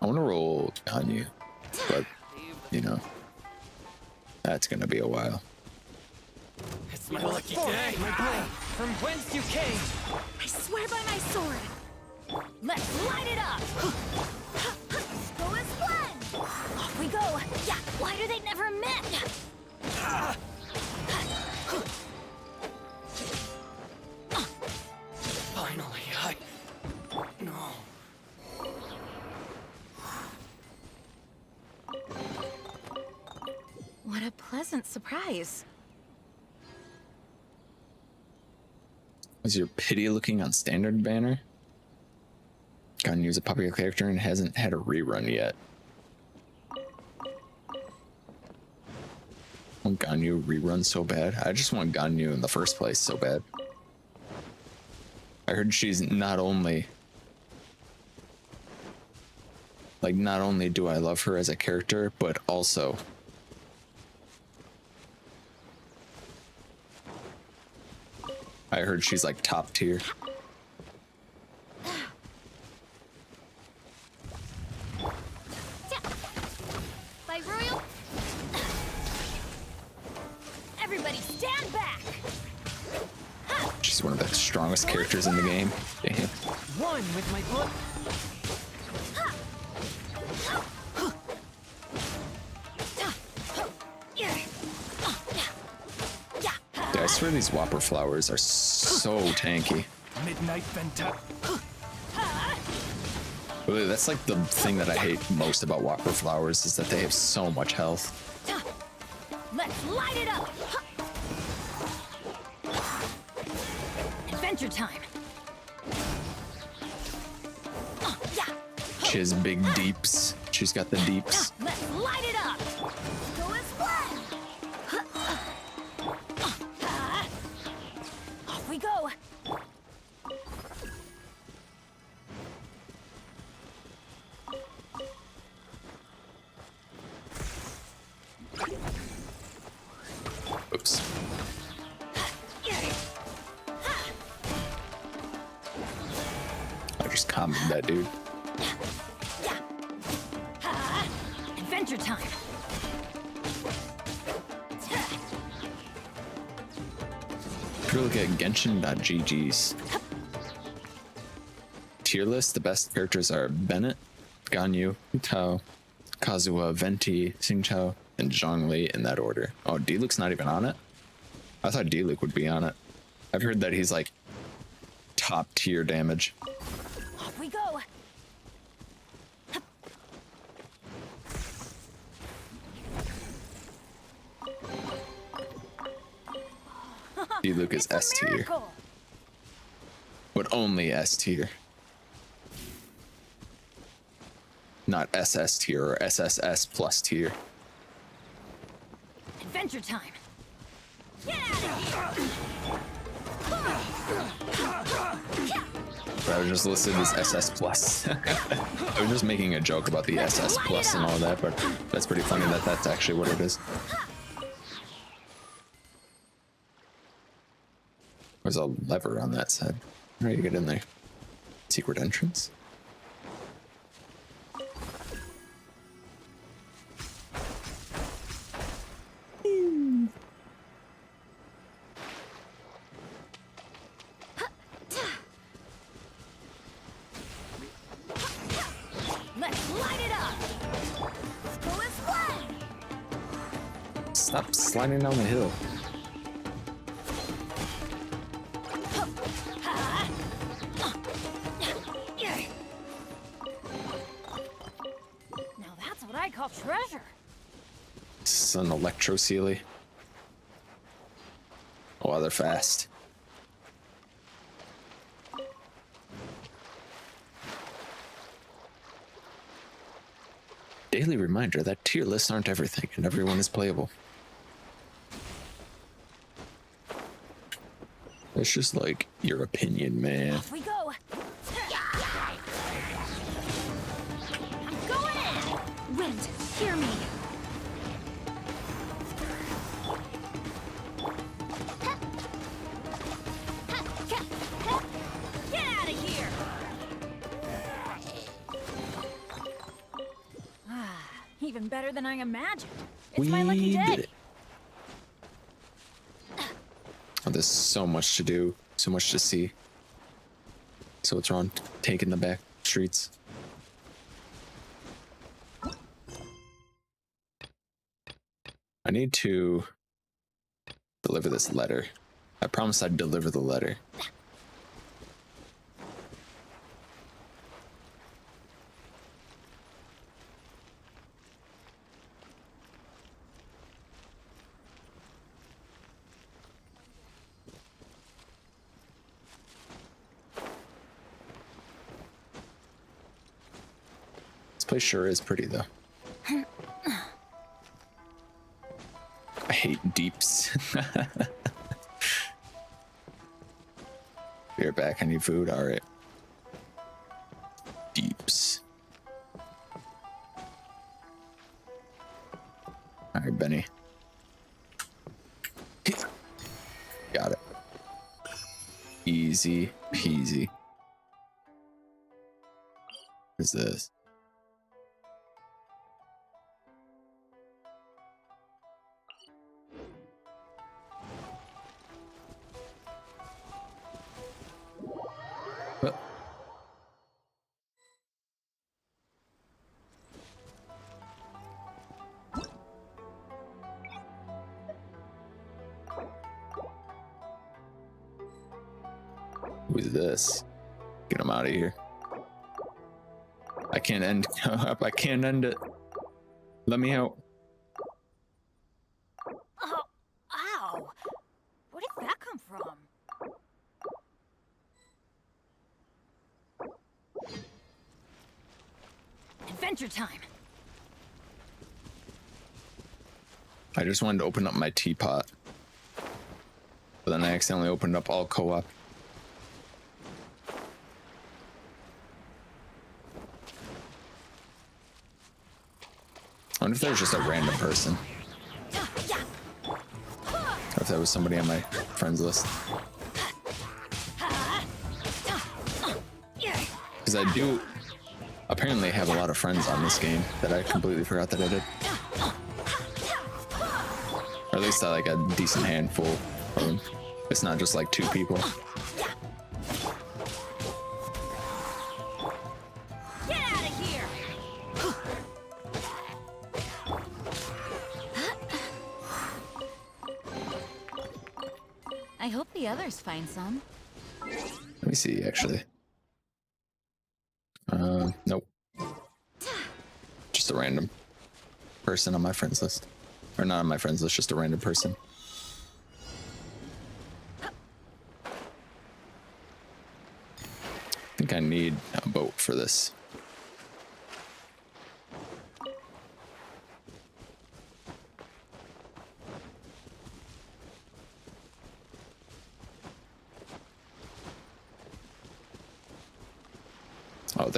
Speaker 1: I want to roll on you, but you know, that's gonna be a while.
Speaker 3: It's my lucky day. My blade, from whence you came.
Speaker 12: I swear by my sword. Let's light it up.
Speaker 8: Go as planned.
Speaker 12: Off we go.
Speaker 8: Yeah, why do they never met?
Speaker 3: Finally, no.
Speaker 12: What a pleasant surprise.
Speaker 1: Is your pity looking on standard banner? Ganyu's a popular character and hasn't had a rerun yet. I want Ganyu rerun so bad. I just want Ganyu in the first place so bad. I heard she's not only do I love her as a character, but also I heard she's like top tier.
Speaker 8: By Royal. Everybody stand back.
Speaker 1: She's one of the strongest characters in the game. Damn.
Speaker 3: One with my blood.
Speaker 1: Yeah, I swear these Whopper flowers are so tanky.
Speaker 11: Midnight Venta.
Speaker 1: Really, that's like the thing that I hate most about Whopper flowers is that they have so much health.
Speaker 12: Let's light it up. Adventure time.
Speaker 1: She has big deeps. She's got the deeps.
Speaker 12: Let's light it up.
Speaker 8: Go as planned.
Speaker 12: Off we go.
Speaker 1: Oops. I just comboed that dude.
Speaker 12: Adventure time.
Speaker 1: If you look at Genshin.gg's tier list, the best characters are Bennett, Ganyu, Tao, Kazuha, Venti, Xingqiao, and Zhongli in that order. Oh, D-Luke's not even on it? I thought D-Luke would be on it. I've heard that he's like top tier damage.
Speaker 12: Off we go.
Speaker 1: D-Luke is S tier, but only S tier. Not SS tier or SSS plus tier.
Speaker 12: Adventure time. Get out of here.
Speaker 1: I was just listed as SS plus. I was just making a joke about the SS plus and all that, but that's pretty funny that that's actually what it is. There's a lever on that side. How do you get in there? Secret entrance?
Speaker 12: Let's light it up. Let's go this way.
Speaker 1: Stop sliding down the hill.
Speaker 12: Now that's what I call treasure.
Speaker 1: This is an electro sealy. Oh, wow, they're fast. Daily reminder that tier lists aren't everything and everyone is playable. It's just like your opinion, man.
Speaker 12: Off we go. I'm going in. Wind, hear me. Get out of here. Even better than I imagined. It's my lucky day.
Speaker 1: Did it. Oh, there's so much to do, so much to see. So what's wrong? Taking the back streets. I need to deliver this letter. I promised I'd deliver the letter. This place sure is pretty, though. I hate deeps. Be right back. I need food. All right. Deeps. All right, Benny. Got it. Easy peasy. What is this? Who is this? Get him out of here. I can't end up. I can't end it. Let me out.
Speaker 12: Oh, ow. Where did that come from? Adventure time.
Speaker 1: I just wanted to open up my teapot, but then I accidentally opened up all co-op. I wonder if there's just a random person. Or if that was somebody on my friends list. Because I do apparently have a lot of friends on this game that I completely forgot that I did. Or at least I like a decent handful of them. It's not just like 2 people.
Speaker 12: Get out of here. I hope the others find some.
Speaker 1: Let me see, actually. Nope. Just a random person on my friends list. Or not on my friends list, just a random person. I think I need a boat for this.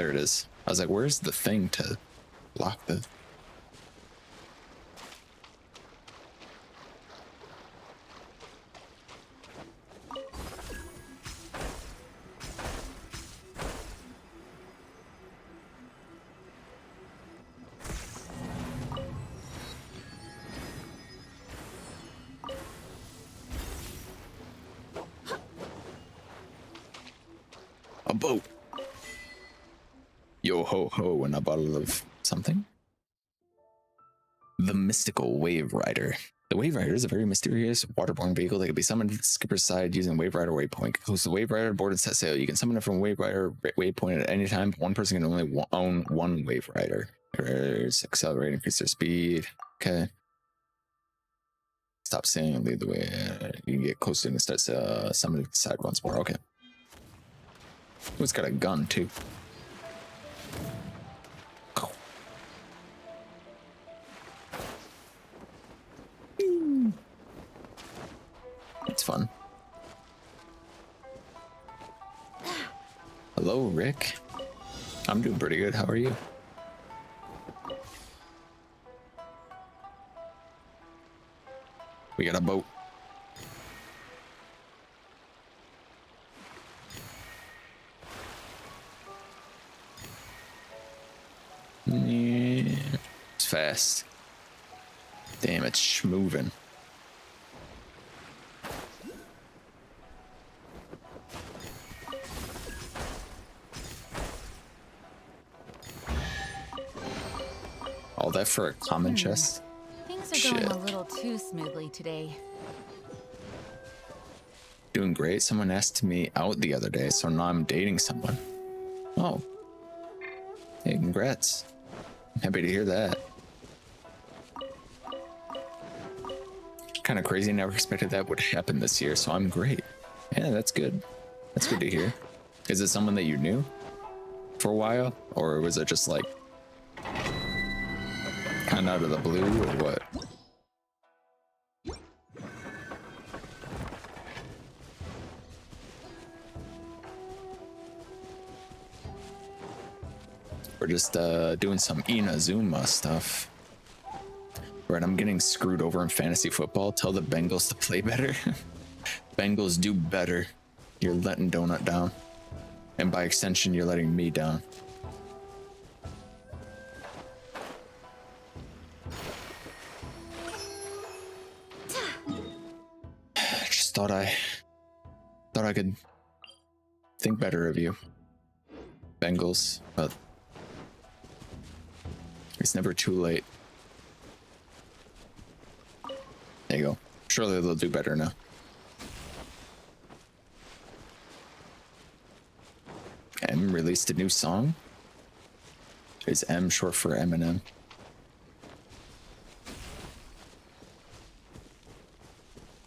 Speaker 1: there it is. I was like, where's the thing to lock the... A boat. Yo ho ho, and a bottle of something. The mystical Wave Rider. The Wave Rider is a very mysterious waterborne vehicle that can be summoned to the skipper's side using Wave Rider Waypoint. Hosts the Wave Rider aboard and set sail. You can summon it from Wave Rider Waypoint at any time, but one person can only own one Wave Rider. Accelerate, increase their speed. Okay. Stop sailing and lead the way. You can get close to it and start summoning the side once more. Okay. Oh, it's got a gun too. It's fun. Hello, Rick. I'm doing pretty good. How are you? We got a boat. Yeah, it's fast. Damn, it's moving. All that for a common chest?
Speaker 12: Things are going a little too smoothly today.
Speaker 1: Doing great. Someone asked me out the other day, so now I'm dating someone. Oh. Hey, congrats. I'm happy to hear that. Kind of crazy. Never expected that would happen this year, so I'm great. Yeah, that's good. That's good to hear. Is it someone that you knew for a while? Or was it just like kind of out of the blue or what? We're just doing some Inazuma stuff. Right, I'm getting screwed over in fantasy football. Tell the Bengals to play better. Bengals do better. You're letting Donut down. And by extension, you're letting me down. Just thought I could think better of you, Bengals, but it's never too late. There you go. Surely they'll do better now. M released a new song. Is M short for Eminem?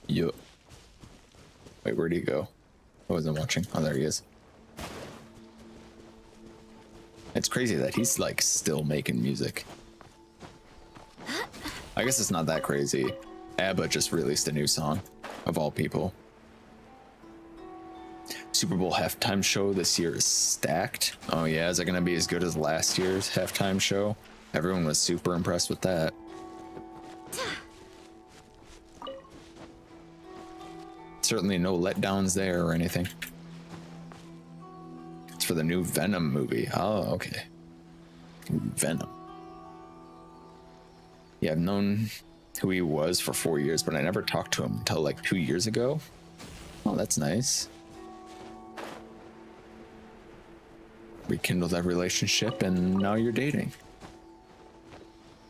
Speaker 1: Yup. Wait, where'd he go? I wasn't watching. Oh, there he is. It's crazy that he's like still making music. I guess it's not that crazy. ABBA just released a new song, of all people. Super Bowl halftime show this year is stacked. Oh yeah, is it gonna be as good as last year's halftime show? Everyone was super impressed with that. Certainly no letdowns there or anything. It's for the new Venom movie. Oh, okay. Venom. Yeah, I've known who he was for 4 years, but I never talked to him until like 2 years ago. Oh, that's nice. Rekindle that relationship and now you're dating.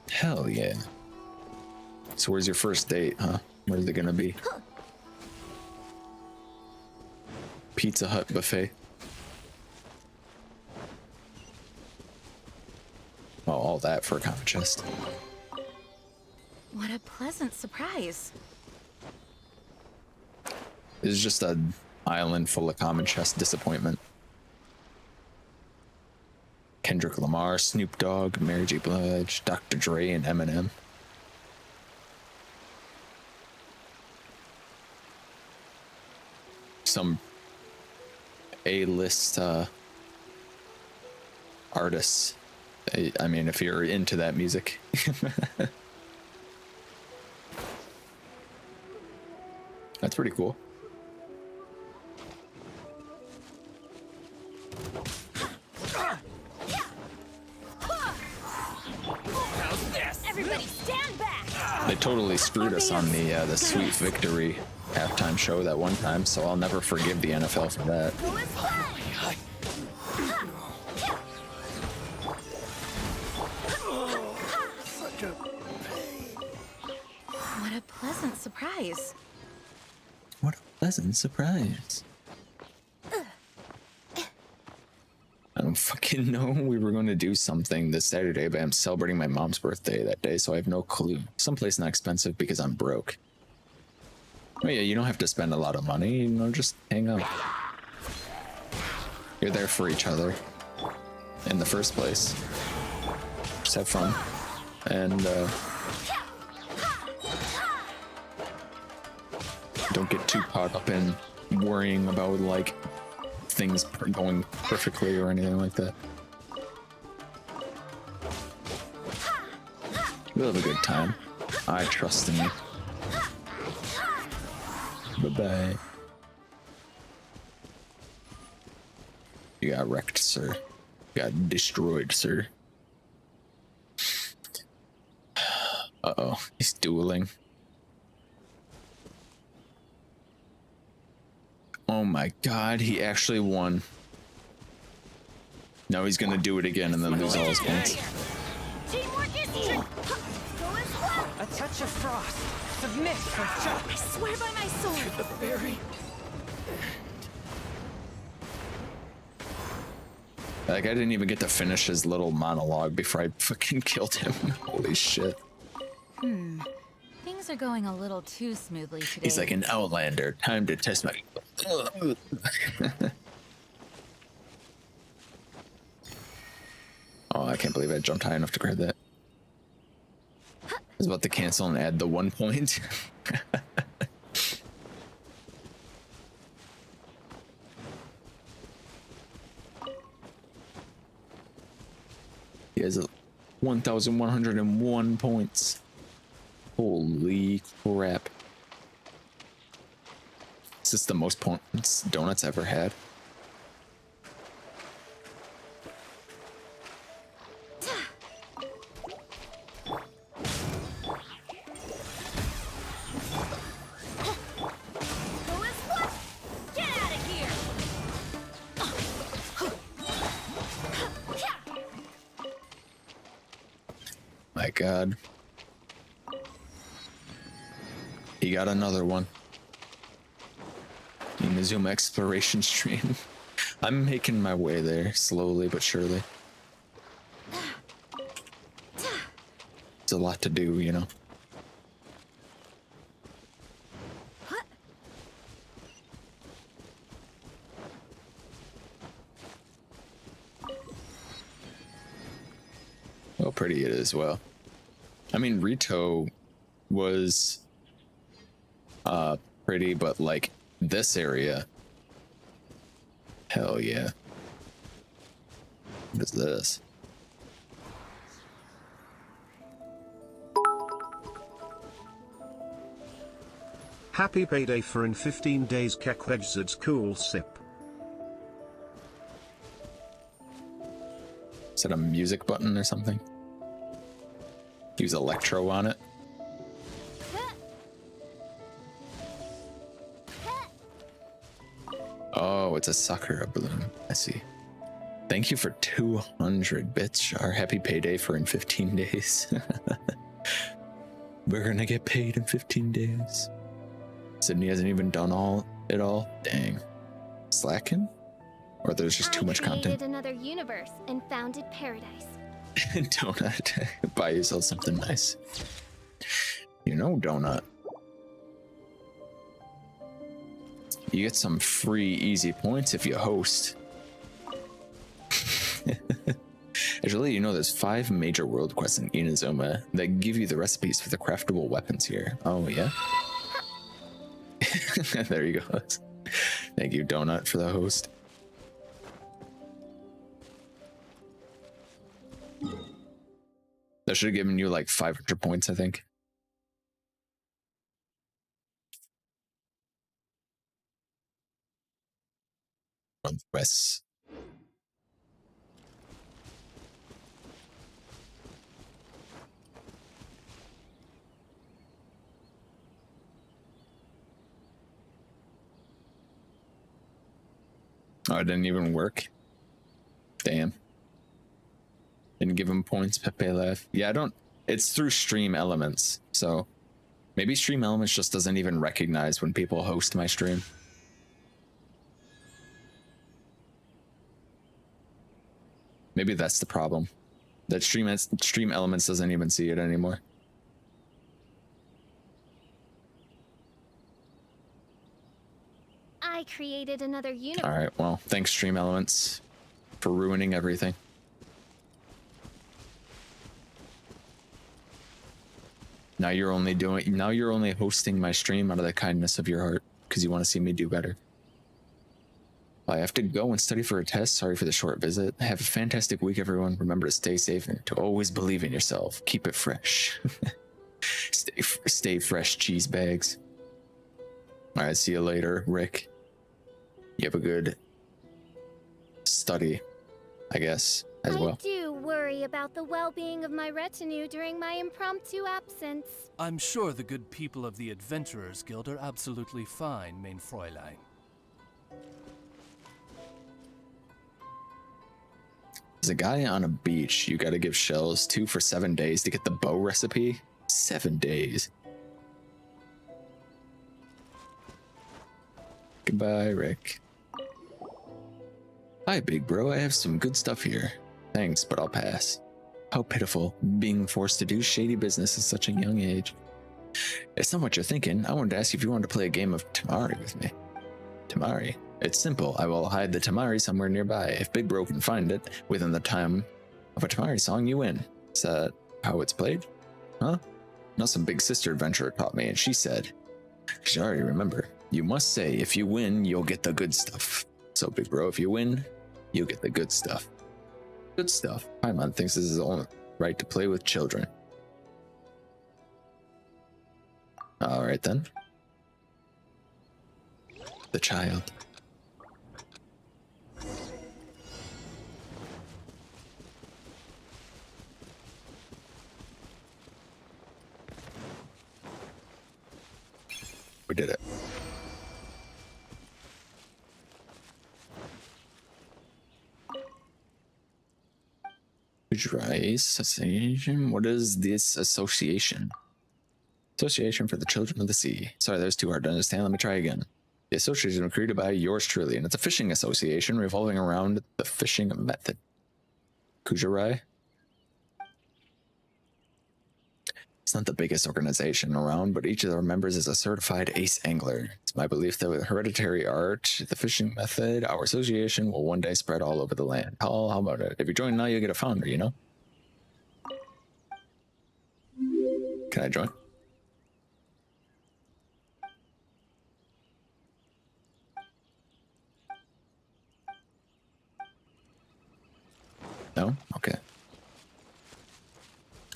Speaker 1: Hell yeah. So where's your first date, huh? Where's it gonna be? Pizza Hut buffet. Well, all that for a common chest.
Speaker 12: What a pleasant surprise.
Speaker 1: This is just an island full of common chest disappointment. Kendrick Lamar, Snoop Dogg, Mary J. Blige, Dr. Dre, and Eminem. Some A-list artists. I mean, if you're into that music. That's pretty cool.
Speaker 12: How's this? Everybody stand back!
Speaker 1: They totally screwed us on the Sweet Victory halftime show that one time, so I'll never forgive the NFL for that.
Speaker 12: What a pleasant surprise.
Speaker 1: What a pleasant surprise. I don't fucking know. We were going to do something this Saturday, but I'm celebrating my mom's birthday that day, so I have no clue. Someplace not expensive because I'm broke. Oh yeah, you don't have to spend a lot of money, you know, just hang out. You're there for each other in the first place. Just have fun. And don't get too caught up in worrying about like things going perfectly or anything like that. We'll have a good time. I trust in you. Bye-bye. You got wrecked, sir. You got destroyed, sir. Uh-oh, he's dueling. Oh my god, he actually won. Now he's gonna do it again and then lose all his points.
Speaker 3: A touch of frost. Submit for Chuck.
Speaker 12: I swear by my sword.
Speaker 11: The fairy.
Speaker 1: Like, I didn't even get to finish his little monologue before I fucking killed him. Holy shit.
Speaker 12: Things are going a little too smoothly today.
Speaker 1: He's like an outlander. Time to test my... Oh, I can't believe I jumped high enough to grab that. I was about to cancel and add the 1 point. He has 1,101 points. Holy crap. Is this the most points Donuts ever had? My god. He got another one. Inazuma exploration stream. I'm making my way there, slowly but surely. It's a lot to do, you know. Oh, pretty it is as well. I mean, Rito was pretty, but like this area, hell yeah. What is this?
Speaker 6: Happy payday for in 15 days Kekwedzard's cool sip.
Speaker 1: Is that a music button or something? Use electro on it. Oh, it's a Sakura balloon. I see. Thank you for 200 bits. Our happy payday for in 15 days. We're gonna get paid in 15 days. Sydney hasn't even done it all. Dang. Slacking? Or there's just too much content?
Speaker 8: I created another universe and founded paradise.
Speaker 1: Donut, buy yourself something nice. You know, Donut. You get some free easy points if you host. Actually, you know, there's 5 major world quests in Inazuma that give you the recipes for the craftable weapons here. Oh, yeah? There you go. Thank you, Donut, for the host. That should have given you like 500 points, I think. Run quests. Oh, it didn't even work. Damn. Didn't give him points. Pepe left. Yeah, I don't. It's through Stream Elements, so maybe Stream Elements just doesn't even recognize when people host my stream. Maybe that's the problem. That Stream Elements doesn't even see it anymore.
Speaker 12: I created another universe.
Speaker 1: All right. Well, thanks Stream Elements for ruining everything. Now you're only hosting my stream out of the kindness of your heart because you want to see me do better. I have to go and study for a test. Sorry for the short visit. Have a fantastic week, everyone. Remember to stay safe and to always believe in yourself. Keep it fresh. Stay fresh, cheese bags. All right, see you later, Rick. You have a good study, I guess, as well.
Speaker 12: I do worry about the well-being of my retinue during my impromptu absence.
Speaker 11: I'm sure the good people of the Adventurers Guild are absolutely fine, mein Fräulein.
Speaker 1: There's a guy on a beach you gotta give shells to for 7 days to get the bow recipe. 7 days. Goodbye, Rick. Hi, big bro. I have some good stuff here. Thanks, but I'll pass. How pitiful, being forced to do shady business at such a young age. It's not what you're thinking. I wanted to ask you if you wanted to play a game of Tamari with me. Tamari? It's simple. I will hide the Tamari somewhere nearby. If Big Bro can find it within the time of a Tamari song, you win. Is that how it's played? Huh? No, some big sister adventurer taught me, and she said, I already remember. You must say, if you win, you'll get the good stuff. So, Big Bro, if you win, you'll get the good stuff. Good stuff. Paimon thinks this is his own right to play with children. Alright then. The child. We did it. Association? What is this association? Association for the Children of the Sea. Sorry, that was too hard to understand. Let me try again. The association was created by yours truly, and it's a fishing association revolving around the fishing method. Kujarai? It's not the biggest organization around, but each of their members is a certified ace angler. It's my belief that with hereditary art, the fishing method, our association will one day spread all over the land. How about it? If you join now, you'll get a founder, you know? Can I join? No? Okay.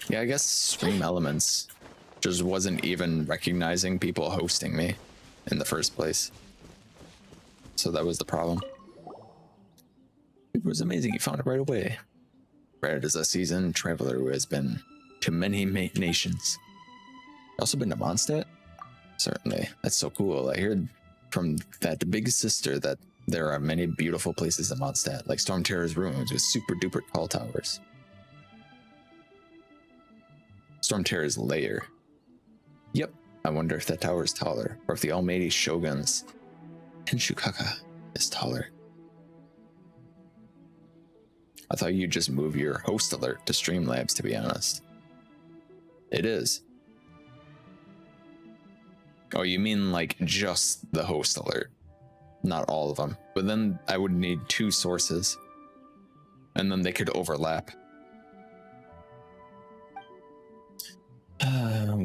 Speaker 1: Yeah, I guess Stream Elements just wasn't even recognizing people hosting me in the first place. So that was the problem. It was amazing, you found it right away. Red is a seasoned traveler who has been to many nations. Also been to Mondstadt? Certainly. That's so cool. I heard from that big sister that there are many beautiful places in Mondstadt, like Storm Terror's ruins with super duper tall towers. Storm Terror's lair. Yep. I wonder if that tower is taller, or if the Almighty Shogun's Tenshukaka is taller. I thought you'd just move your host alert to Streamlabs, to be honest. It is. Oh, you mean like just the host alert? Not all of them. But then I would need 2 sources. And then they could overlap.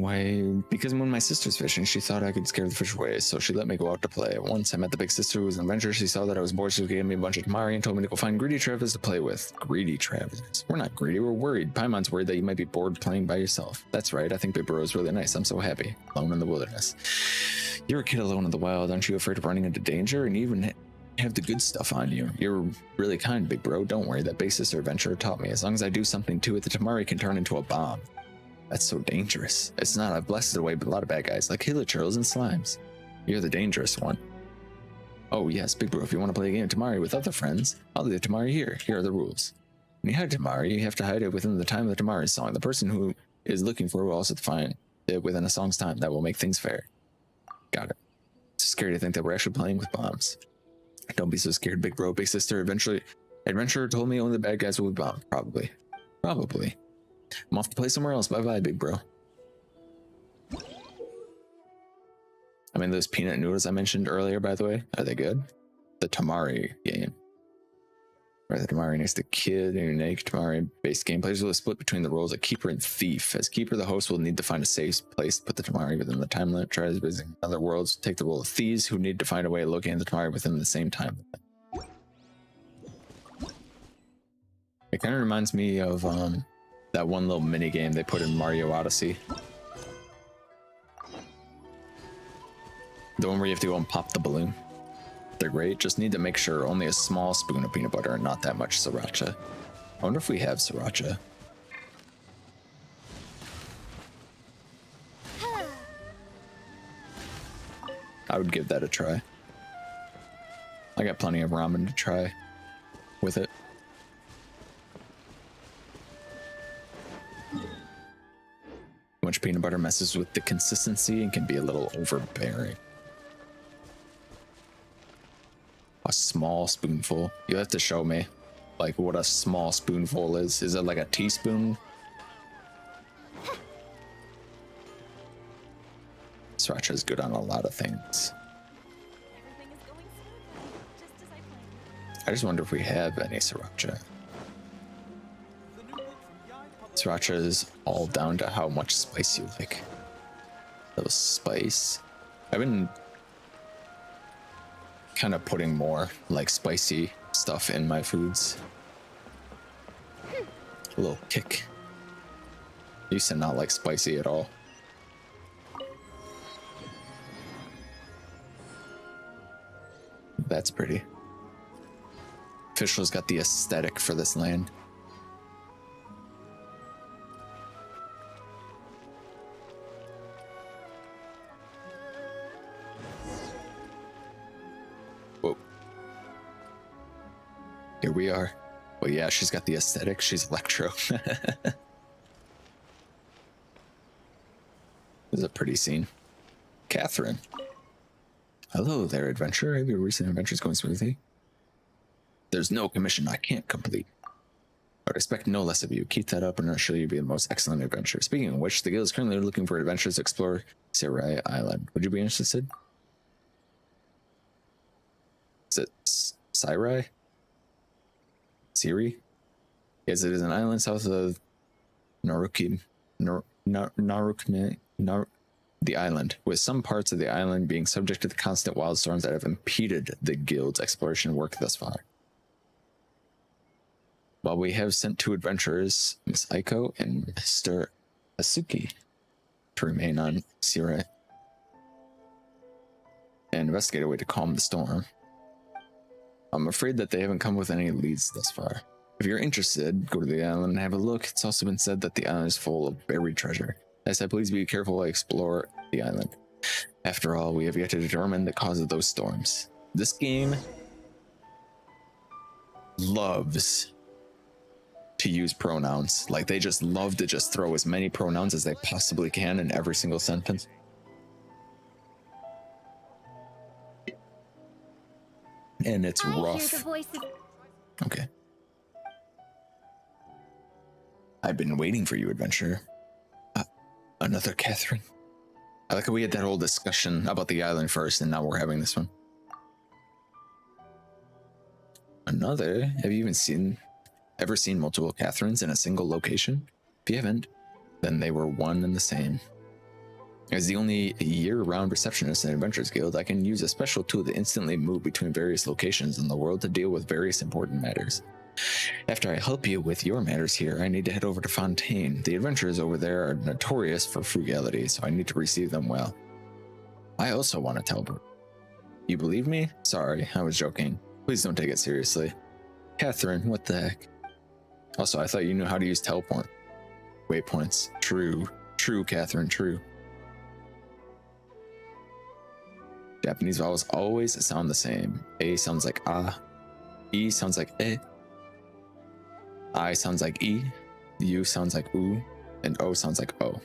Speaker 1: Why? Because when my sister's fishing, she thought I could scare the fish away, so she let me go out to play. Once I met the big sister who was an adventurer. She saw that I was bored, so she gave me a bunch of tamari and told me to go find greedy Travis to play with. Greedy Travis? We're not greedy, we're worried. Paimon's worried that you might be bored playing by yourself. That's right, I think Big Bro is really nice. I'm so happy. Alone in the wilderness. You're a kid alone in the wild. Aren't you afraid of running into danger? And you even have the good stuff on you. You're really kind, Big Bro. Don't worry, that big sister adventurer taught me. As long as I do something to it, the tamari can turn into a bomb. That's so dangerous. It's not. I've blasted away a lot of bad guys, like hilichurls and slimes. You're the dangerous one. Oh yes, Big Bro, if you want to play a game of Tamari with other friends, I'll leave the Tamari here. Here are the rules. When you hide Tamari, you have to hide it within the time of the Tamari song. The person who is looking for it will also find it within a song's time. That will make things fair. Got it. It's scary to think that we're actually playing with bombs. Don't be so scared, Big Bro. Big Sister Adventurer told me only the bad guys will be bombed. Probably. I'm off to play somewhere else. Bye-bye, Big Bro. I mean, those peanut noodles I mentioned earlier, by the way, are they good? The Tamari game. Where the Tamari next to Kid and unique Tamari-based game. Players will split between the roles of Keeper and Thief. As Keeper, the host will need to find a safe place to put the Tamari within the time limit. Tries visiting other worlds take the role of Thieves, who need to find a way of locating the Tamari within the same time limit. It kind of reminds me of that one little mini game they put in Mario Odyssey. The one where you have to go and pop the balloon. They're great, just need to make sure only a small spoon of peanut butter and not that much sriracha. I wonder if we have sriracha. I would give that a try. I got plenty of ramen to try with it. Too much peanut butter messes with the consistency and can be a little overbearing. A small spoonful. You'll have to show me, like, what a small spoonful is. Is it like a teaspoon? Sriracha is good on a lot of things. I just wonder if we have any sriracha. Sriracha is all down to how much spice you like. A little spice. I've been kind of putting more like spicy stuff in my foods. A little kick. I used to not like spicy at all. That's pretty. Officials got the aesthetic for this land. Whoa. Here we are. Well, yeah, she's got the aesthetic. She's Electro. This is a pretty scene. Catherine. Hello there, adventurer. Have your recent adventures going smoothly? There's no commission I can't complete. I would expect no less of you. Keep that up and I'll show you be the most excellent adventurer. Speaking of which, the guild is currently looking for adventurers to explore Sirai Island. Would you be interested? Is it Sirai? Siri? Yes, it is an island south of Narukme, the island, with some parts of the island being subject to the constant wildstorms that have impeded the guild's exploration work thus far. While we have sent 2 adventurers, Miss Aiko and Mr. Asuki, to remain on Sirai and investigate a way to calm the storm, I'm afraid that they haven't come with any leads thus far. If you're interested, go to the island and have a look. It's also been said that the island is full of buried treasure. I said, please be careful while you explore the island. After all, we have yet to determine the cause of those storms. This game loves to use pronouns. Like, they just love to just throw as many pronouns as they possibly can in every single sentence. And it's rough. Okay. I've been waiting for you, adventurer. Another Catherine. I like how we had that whole discussion about the island first, and now we're having this one. Another? Have you ever seen multiple Catherines in a single location? If you haven't, then they were one and the same. As the only year-round receptionist in Adventurers Guild, I can use a special tool to instantly move between various locations in the world to deal with various important matters. After I help you with your matters here, I need to head over to Fontaine. The adventurers over there are notorious for frugality, so I need to receive them well. I also want to teleport. You believe me? Sorry, I was joking. Please don't take it seriously. Catherine, what the heck? Also, I thought you knew how to use teleport. Waypoints. True. True, Catherine, true. Japanese vowels always sound the same. A sounds like ah. E sounds like eh. I sounds like E. U sounds like oo. And O sounds like O.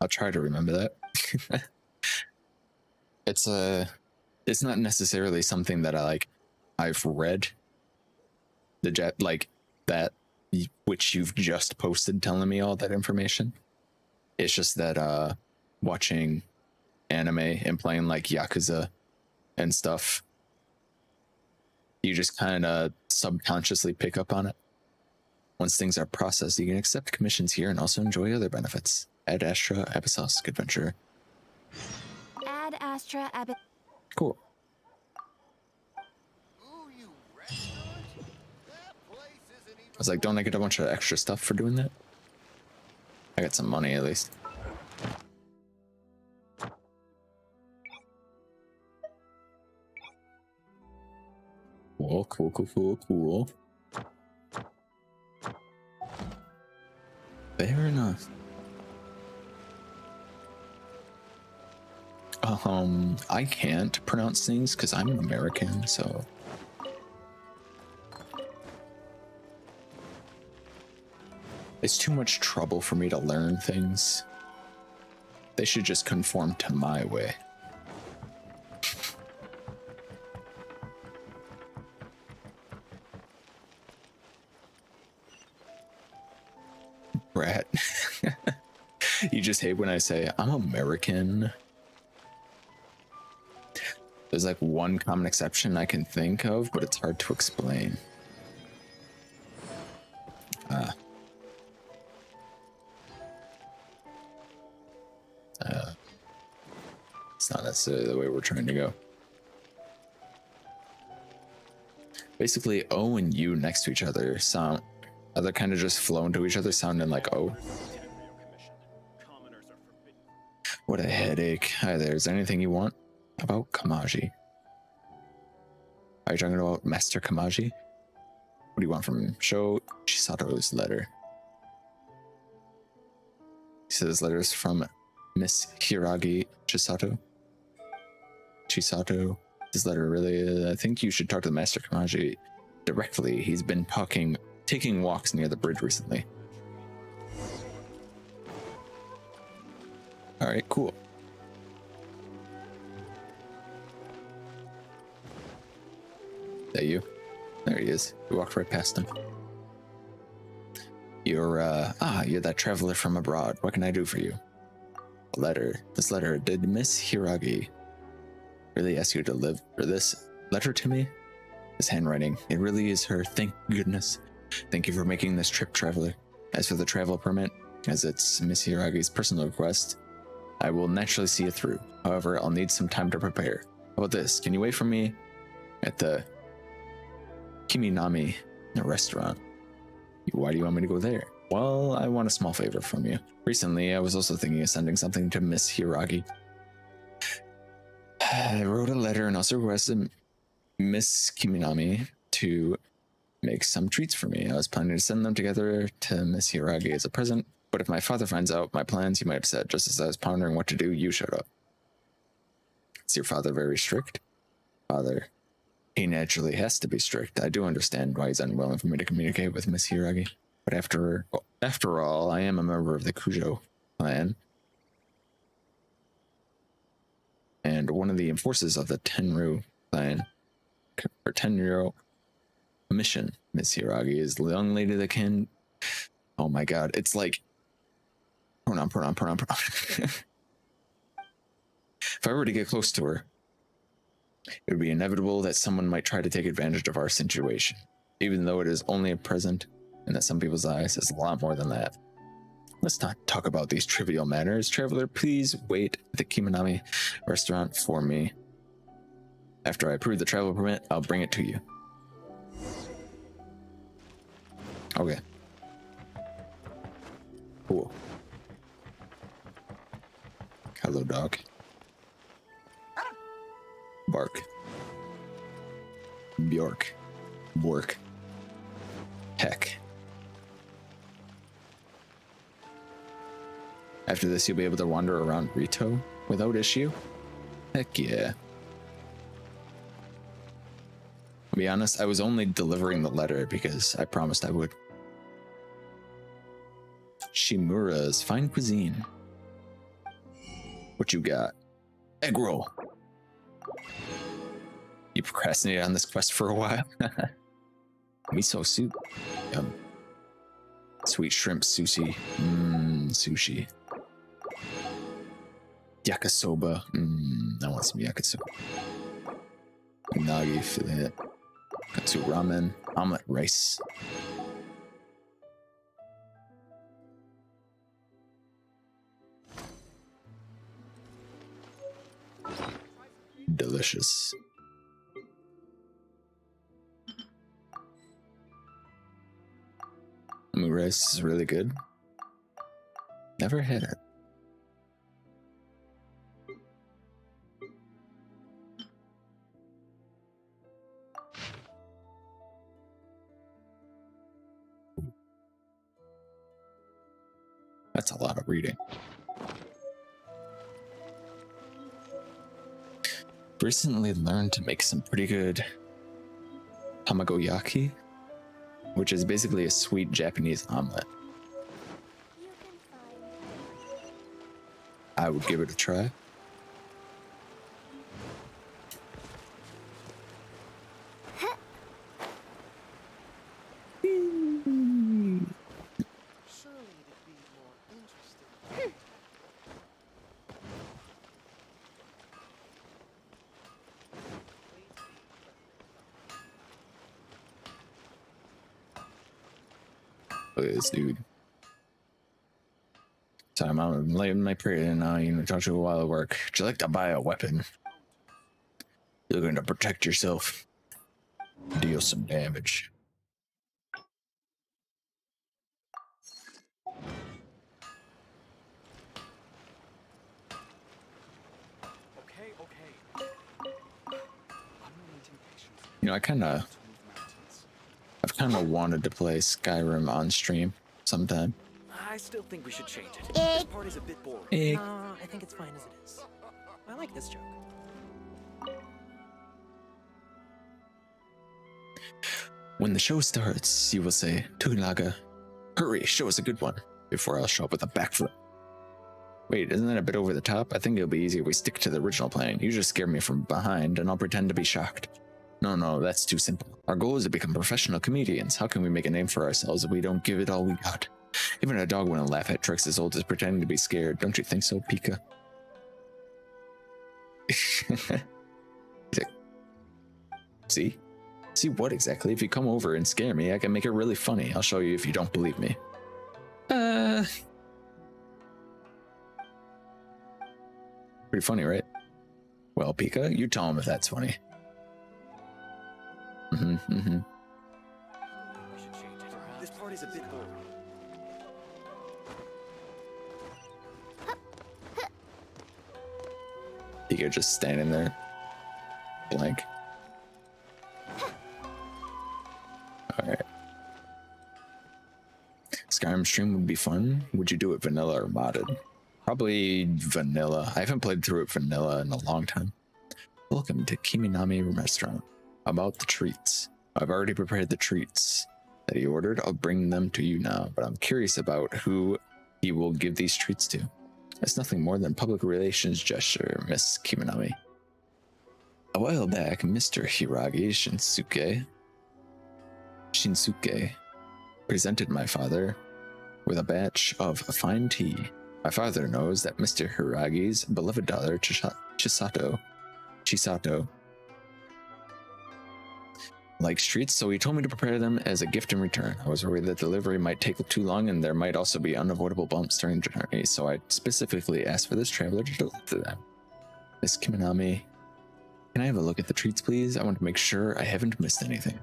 Speaker 1: I'll try to remember that. It's not necessarily something that I've read that which you've just posted telling me all that information. It's just that watching anime and playing like Yakuza and stuff, you just kind of subconsciously pick up on it. Once things are processed, you can accept commissions here and also enjoy other benefits. Ad Astra Abyssosque Adventure.
Speaker 2: Ad Astra Abyss.
Speaker 1: Cool. I was like, don't I get a bunch of extra stuff for doing that? I got some money at least. Cool. Fair enough. I can't pronounce things because I'm American, so. It's too much trouble for me to learn things. They should just conform to my way. Brat. You just hate when I say, I'm American. There's like one common exception I can think of, but it's hard to explain. It's not necessarily the way we're trying to go. Basically, O and U next to each other sound, they're kind of just flow into each other, sounding like O. What a headache. Hi there, is there anything you want about Kamaji? Are you talking about Master Kamaji? What do you want from Sho Chisato's letter? He says this letter is from Miss Hiragi Chisato. This letter really is, I think you should talk to the Master Kamaji directly. He's been taking walks near the bridge recently. All right, cool. Is that you? There he is. We walked right past him. You're that traveler from abroad. What can I do for you? A letter. This letter, did Miss Hiragi really ask you to live for this letter to me? This handwriting, it really is her. Thank goodness. Thank you for making this trip, traveler. As for the travel permit, as it's Miss Hiragi's personal request, I will naturally see it through. However, I'll need some time to prepare. How about this? Can you wait for me at the Kiminami restaurant? Why do you want me to go there? Well, I want a small favor from you. Recently, I was also thinking of sending something to Miss Hiragi. I wrote a letter and also requested Miss Kiminami to make some treats for me. I was planning to send them together to Miss Hiragi as a present, but if my father finds out my plans, he might upset. Just as I was pondering what to do, you showed up. Is your father very strict? Father, he naturally has to be strict. I do understand why he's unwilling for me to communicate with Miss Hiragi. But after all, I am a member of the Kujo clan. And one of the enforcers of the Tenru clan, or Tenru mission, Miss Hiragi, is the young lady that can... Oh my god, it's like... Pronoun. If I were to get close to her, it would be inevitable that someone might try to take advantage of our situation, even though it is only a present, and that some people's eyes is a lot more than that. Let's not talk about these trivial matters. Traveler, please wait at the Kiminami restaurant for me. After I approve the travel permit, I'll bring it to you. Okay. Cool. Hello, dog. Bark. Bjork. Bork. Heck. After this, you'll be able to wander around Rito without issue? Heck yeah. To be honest, I was only delivering the letter because I promised I would. Shimura's fine cuisine. What you got? Egg roll. You procrastinated on this quest for a while? Miso soup. Yum. Sweet shrimp sushi. Sushi. Yakisoba. I want some yakisoba. Unagi fillet. Katsu ramen. Omelet rice. Delicious. Rice is really good. Never had it. That's a lot of reading. Recently learned to make some pretty good tamagoyaki, which is basically a sweet Japanese omelet. I would give it a try. Look at this dude. Time I'm late in my period and now you talk to you while at work. Would you like to buy a weapon? You're going to protect yourself. Deal some damage. You know, I've kind of wanted to play Skyrim on stream sometime.
Speaker 14: I still think we should change it. This part is a bit boring. No, I think it's fine as it is. I like this joke.
Speaker 1: When the show starts, you will say, Tugnaga, hurry, show us a good one, before I'll show up with a backflip. Wait, isn't that a bit over the top? I think it'll be easier if we stick to the original plan. You just scare me from behind, and I'll pretend to be shocked. No, that's too simple. Our goal is to become professional comedians. How can we make a name for ourselves if we don't give it all we got? Even a dog wouldn't laugh at tricks as old as pretending to be scared. Don't you think so, Pika? See? See what exactly? If you come over and scare me, I can make it really funny. I'll show you if you don't believe me. Pretty funny, right? Well, Pika, you tell him if that's funny.
Speaker 14: We should change it. This part is a bit boring.
Speaker 1: Pika just standing there, blank. Alright. Skyrim stream would be fun. Would you do it vanilla or modded? Probably vanilla. I haven't played through it vanilla in a long time. Welcome to Kiminami Restaurant. About the treats. I've already prepared the treats that he ordered. I'll bring them to you now, but I'm curious about who he will give these treats to. It's nothing more than public relations gesture, Miss Kiminami. A while back, Mr. Hiragi Shinsuke presented my father with a batch of fine tea. My father knows that Mr. Hiragi's beloved daughter, Chisato, likes treats, so he told me to prepare them as a gift in return. I was worried that delivery might take too long and there might also be unavoidable bumps during the journey, so I specifically asked for this traveler to deliver them. Miss Kiminami, can I have a look at the treats, please? I want to make sure I haven't missed anything.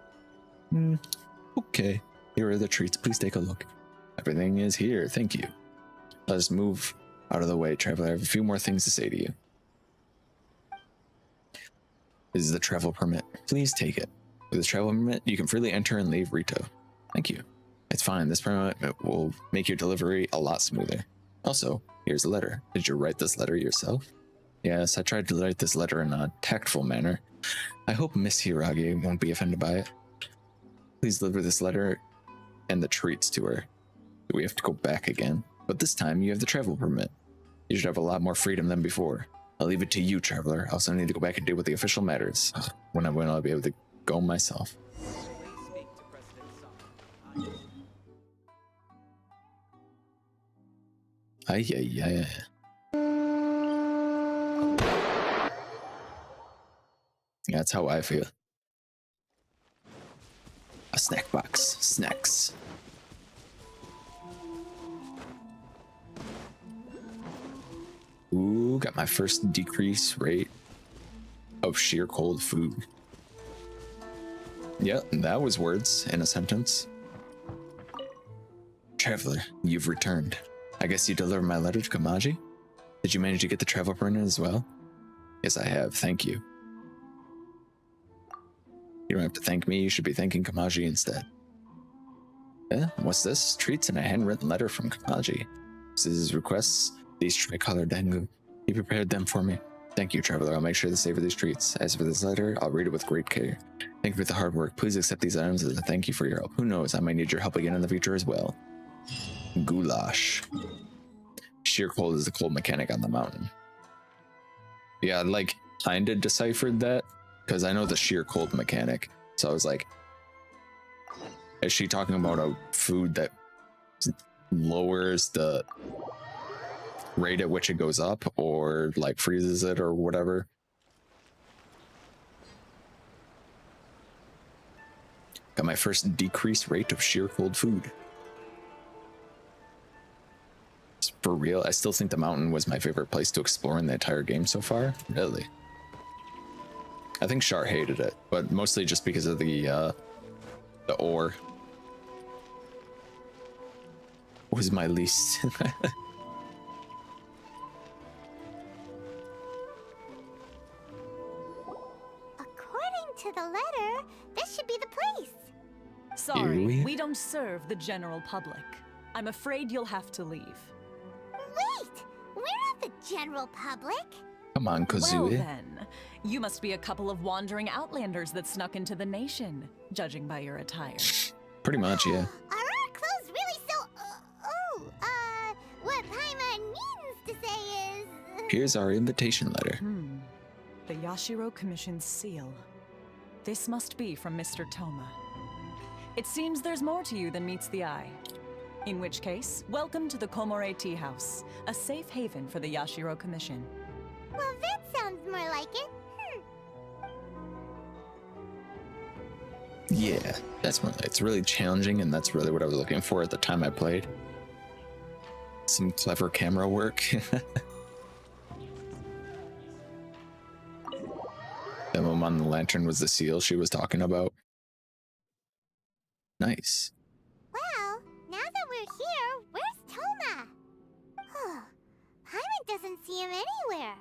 Speaker 1: Okay, here are the treats. Please take a look. Everything is here, thank you. Let us move out of the way, traveler. I have a few more things to say to you. This is the travel permit. Please take it. With this travel permit, you can freely enter and leave Rito. Thank you. It's fine. This permit will make your delivery a lot smoother. Also, here's a letter. Did you write this letter yourself? Yes, I tried to write this letter in a tactful manner. I hope Miss Hiragi won't be offended by it. Please deliver this letter and the treats to her. We have to go back again, but this time you have the travel permit. You should have a lot more freedom than before. I'll leave it to you, traveler. I also need to go back and deal with the official matters. When I'll be able to go myself. Ay. That's how I feel. A snack box. Snacks. Ooh, got my first decrease rate of sheer cold food. Yep, that was words in a sentence. Traveler, you've returned. I guess you delivered my letter to Kamaji? Did you manage to get the travel permit as well? Yes, I have. Thank you. You don't have to thank me. You should be thanking Kamaji instead. What's this? Treats and a handwritten letter from Kamaji. This is his requests. These tricolor dengu. He prepared them for me. Thank you, traveler. I'll make sure to savor these treats. As for this letter, I'll read it with great care. Thank you for the hard work. Please accept these items as a thank you for your help. Who knows, I might need your help again in the future as well. Goulash. Sheer cold is the cold mechanic on the mountain. Yeah, like, kinda deciphered that, because I know the sheer cold mechanic. So I was like, is she talking about a food that lowers the rate at which it goes up, or like freezes it, or whatever? Got my first decreased rate of sheer cold food. For real, I still think the mountain was my favorite place to explore in the entire game so far. Really. I think Char hated it, but mostly just because of the ore. Was my least.
Speaker 8: According to the letter, this should be the place.
Speaker 15: Sorry, we don't serve the general public. I'm afraid you'll have to leave.
Speaker 8: Wait! We're not the general public.
Speaker 1: Come on, Kazooie.
Speaker 15: Well then, you must be a couple of wandering outlanders that snuck into the nation, judging by your attire.
Speaker 1: Pretty much, yeah.
Speaker 8: Are our clothes really so... what Paimon means to say is...
Speaker 1: Here's our invitation letter.
Speaker 15: The Yashiro Commission's seal. This must be from Mr. Toma. It seems there's more to you than meets the eye. In which case, welcome to the Komore Tea House, a safe haven for the Yashiro Commission.
Speaker 8: Well, that sounds more like it.
Speaker 1: Yeah, that's more. It's really challenging, and that's really what I was looking for at the time I played. Some clever camera work. The emblem on the lantern was the seal she was talking about. Nice.
Speaker 8: Well, now that we're here, where's Toma? Paimon doesn't see him anywhere.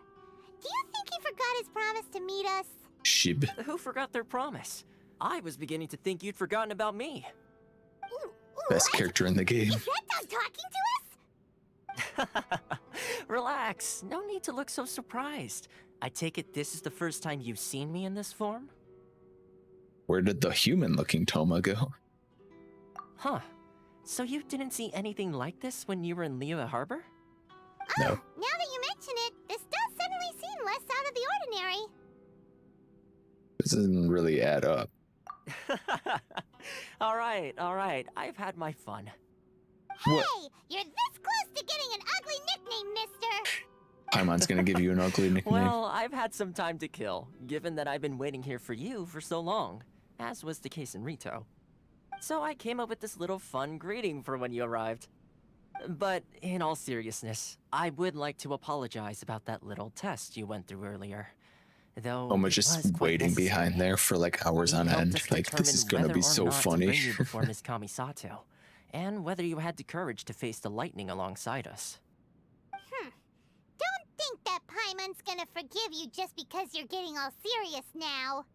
Speaker 8: Do you think he forgot his promise to meet us?
Speaker 1: Shib.
Speaker 14: Who forgot their promise? I was beginning to think you'd forgotten about me.
Speaker 1: Best character in the game.
Speaker 8: Is that dog talking to us?
Speaker 14: Relax. No need to look so surprised. I take it this is the first time you've seen me in this form?
Speaker 1: Where did the human-looking Toma go?
Speaker 14: Huh. So you didn't see anything like this when you were in Liyue Harbor?
Speaker 1: No.
Speaker 8: Now that you mention it, this does suddenly seem less out of the ordinary.
Speaker 1: This doesn't really add up.
Speaker 14: all right. I've had my fun.
Speaker 8: Hey, you're this close to getting an ugly nickname
Speaker 1: Paimon's gonna give you an ugly nickname.
Speaker 16: Well, I've had some time to kill, given that I've been waiting here for you for so long, as was the case in Rito. So I came up with this little fun greeting for when you arrived. But in all seriousness, I would like to apologize about that little test you went through earlier. Though
Speaker 1: Oma just waiting behind there for like hours on end. Like, this is gonna be so funny.
Speaker 16: Bring you before Miss Kamisato, and whether you had the courage to face the lightning alongside us.
Speaker 8: Don't think that Paimon's gonna forgive you just because you're getting all serious now.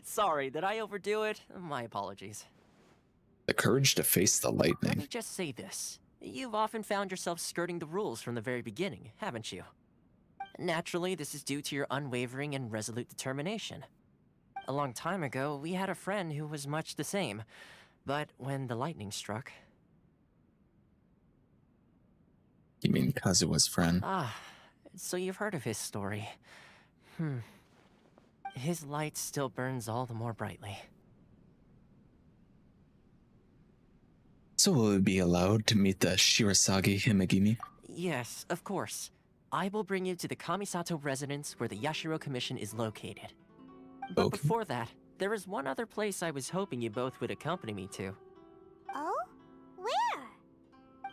Speaker 16: Sorry, did I overdo it? My apologies.
Speaker 1: The courage to face the lightning.
Speaker 16: Let me just say this. You've often found yourself skirting the rules from the very beginning, haven't you? Naturally, this is due to your unwavering and resolute determination. A long time ago, we had a friend who was much the same. But when the lightning struck...
Speaker 1: You mean Kazua's friend?
Speaker 16: Ah, so you've heard of his story. His light still burns all the more brightly.
Speaker 1: So will we be allowed to meet the Shirasagi Himegimi?
Speaker 16: Yes, of course. I will bring you to the Kamisato residence where the Yashiro Commission is located. But before that, there is one other place I was hoping you both would accompany me to.
Speaker 8: Oh? Where?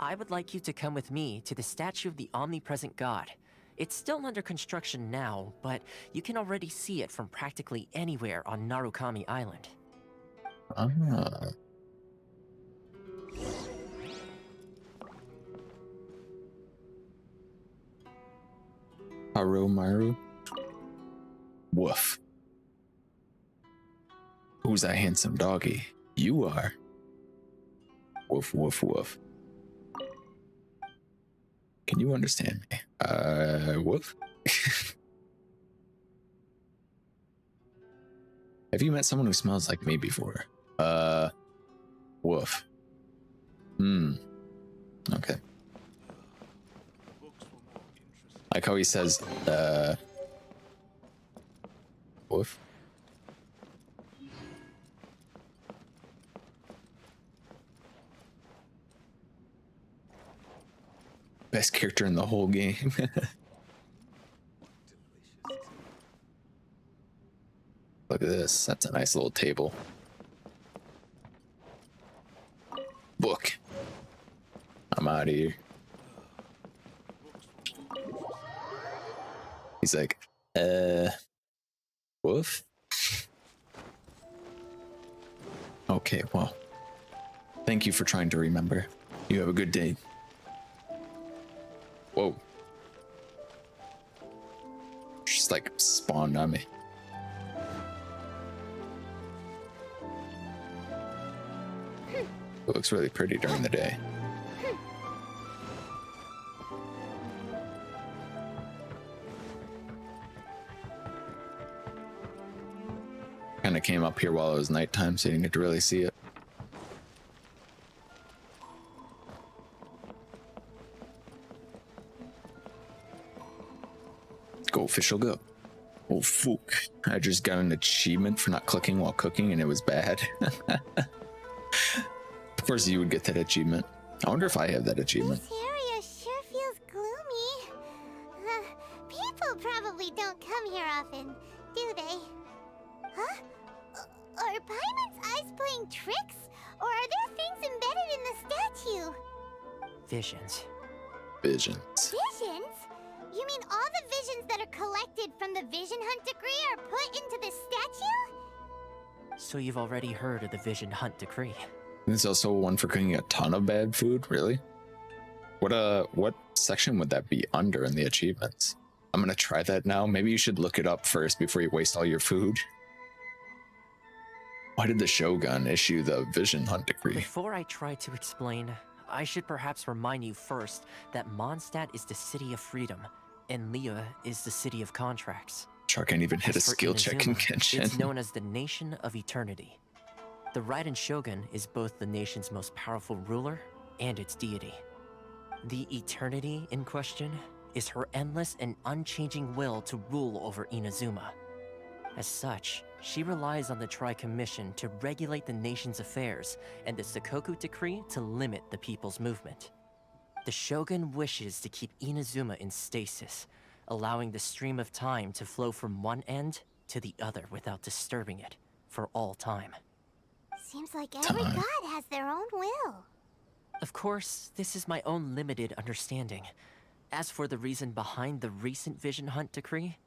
Speaker 16: I would like you to come with me to the statue of the omnipresent god. It's still under construction now, but you can already see it from practically anywhere on Narukami Island.
Speaker 1: Ah. Harumaru? Woof. Who's that handsome doggy? You are. Woof, woof, woof. Can you understand me? Woof? Have you met someone who smells like me before? Woof. Okay. Like how he says, woof. Best character in the whole game. Look at this. That's a nice little table. Book. I'm out of here. He's like, woof? Okay, well, thank you for trying to remember. You have a good day. Whoa. She's like spawned on me. It looks really pretty during the day. Kind of came up here while it was nighttime, so you didn't get to really see it. Go, official, go. Oh, fuck. I just got an achievement for not clicking while cooking, and it was bad. Of course you would get that achievement. I wonder if I have that achievement.
Speaker 8: This area sure feels gloomy. People probably don't come here often, do they? Huh? Are Paimon's eyes playing tricks? Or are there things embedded in the statue?
Speaker 16: Visions.
Speaker 1: Visions.
Speaker 8: Visions? You mean all the visions that are collected from the Vision Hunt decree are put into this statue?
Speaker 16: So you've already heard of the Vision Hunt decree.
Speaker 1: There's also one for cooking a ton of bad food, really? What section would that be under in the achievements? I'm gonna try that now. Maybe you should look it up first before you waste all your food. Why did the Shogun issue the Vision Hunt decree?
Speaker 16: Before I try to explain, I should perhaps remind you first that Mondstadt is the city of freedom, and Liyue is the city of contracts.
Speaker 1: Chuck can't even hit a skill check in Genshin.
Speaker 16: It's known as the Nation of Eternity. The Raiden Shogun is both the nation's most powerful ruler and its deity. The Eternity in question is her endless and unchanging will to rule over Inazuma. As such, she relies on the Tri-Commission to regulate the nation's affairs and the Sakoku Decree to limit the people's movement. The Shogun wishes to keep Inazuma in stasis, allowing the stream of time to flow from one end to the other without disturbing it for all time.
Speaker 8: Seems like every god has their own will.
Speaker 16: Of course, this is my own limited understanding. As for the reason behind the recent Vision Hunt decree,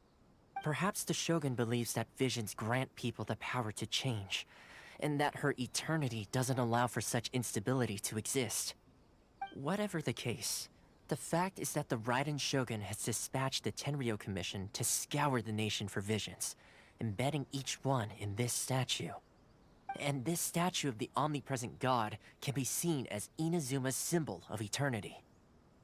Speaker 16: perhaps the Shogun believes that visions grant people the power to change, and that her eternity doesn't allow for such instability to exist. Whatever the case, the fact is that the Raiden Shogun has dispatched the Tenryo Commission to scour the nation for visions, embedding each one in this statue. And this statue of the omnipresent god can be seen as Inazuma's symbol of eternity.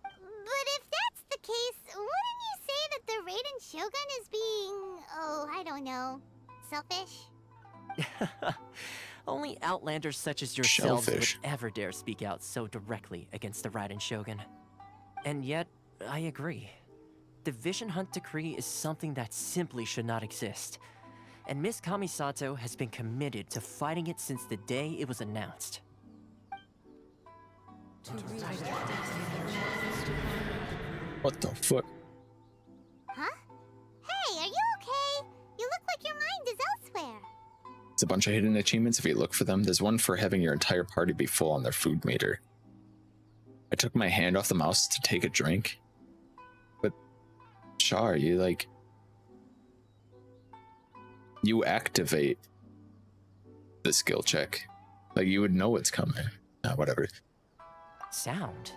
Speaker 8: But if that's the case, wouldn't you say that the Raiden Shogun is being, oh, I don't know, selfish?
Speaker 16: Only outlanders such as yourselves would ever dare speak out so directly against the Raiden Shogun. And yet, I agree. The Vision Hunt decree is something that simply should not exist. And Miss Kamisato has been committed to fighting it since the day it was announced.
Speaker 1: What the fuck?
Speaker 8: Huh? Hey, are you okay? You look like your mind is elsewhere.
Speaker 1: It's a bunch of hidden achievements if you look for them. There's one for having your entire party be full on their food meter. I took my hand off the mouse to take a drink. But, Char, you activate the skill check. Like, you would know it's coming. Whatever.
Speaker 16: Sound?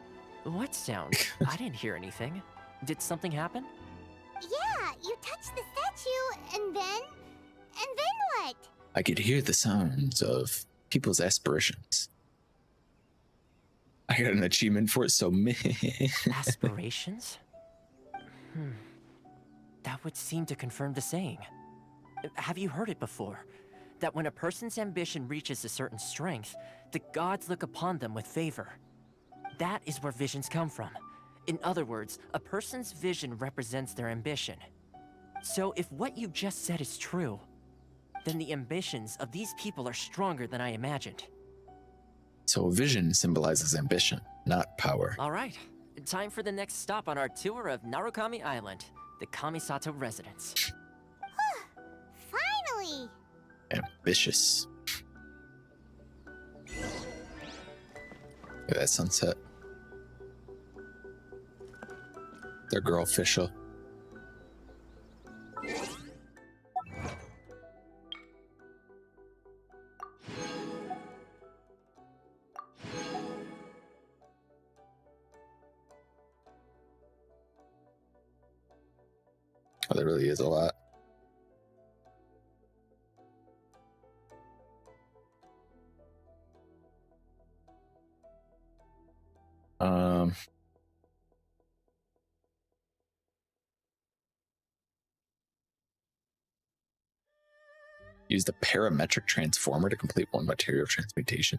Speaker 16: What sound? I didn't hear anything. Did something happen?
Speaker 8: Yeah, you touched the statue, and then what?
Speaker 1: I could hear the sounds of people's aspirations. I got an achievement for it, so meh.
Speaker 16: Aspirations? That would seem to confirm the saying. Have you heard it before? That when a person's ambition reaches a certain strength, the gods look upon them with favor. That is where visions come from. In other words, a person's vision represents their ambition. So if what you just said is true, then the ambitions of these people are stronger than I imagined.
Speaker 1: So vision symbolizes ambition, not power.
Speaker 16: All right, time for the next stop on our tour of Narukami Island, the Kamisato residence.
Speaker 8: Finally!
Speaker 1: Ambitious. Look at that sunset. They're girl official. Oh, there really is a lot. Use the parametric transformer to complete one material transmutation.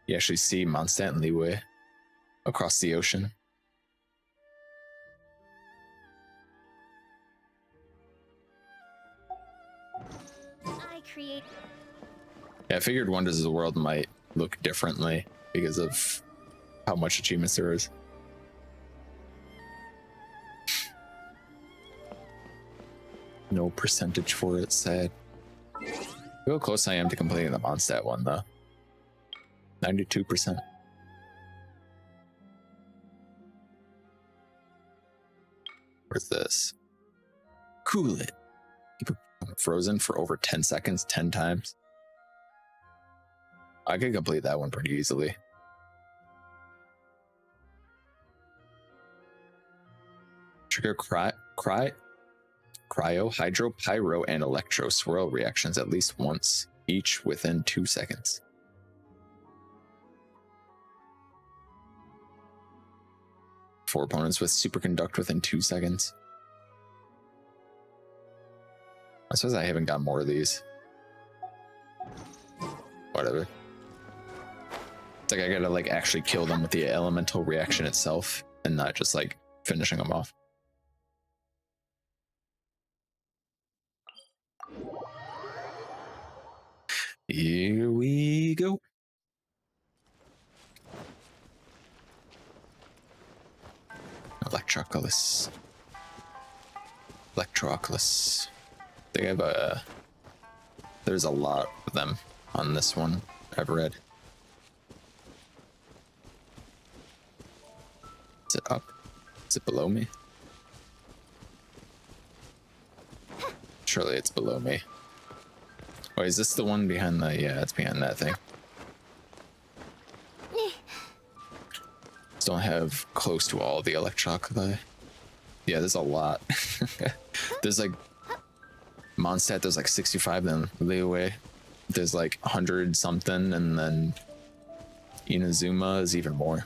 Speaker 1: You actually see Mondstadt and Liyue across the ocean. Yeah, I figured Wonders of the World might look differently because of how much achievements there is. No percentage for it, sad. Look how close I am to completing the Mondstadt one, though. 92%. Where's this? Cool it. Keep it frozen for over 10 seconds, 10 times. I could complete that one pretty easily. Trigger cryo, hydro, pyro, and electro swirl reactions at least once, each within 2 seconds. Four opponents with superconduct within 2 seconds. I suppose I haven't got more of these. Whatever. It's like I gotta like actually kill them with the elemental reaction itself and not just like finishing them off. Here we go. Electroculus. Electroculus. They have a... There's a lot of them on this one, I've read. Is it up? Is it below me? Surely it's below me. Oh, is this the one behind the... Yeah, it's behind that thing. Just don't have close to all the Electroculi. Yeah, there's a lot. There's like... Mondstadt, there's like 65, then Liyue, there's like 100 something, and then Inazuma is even more.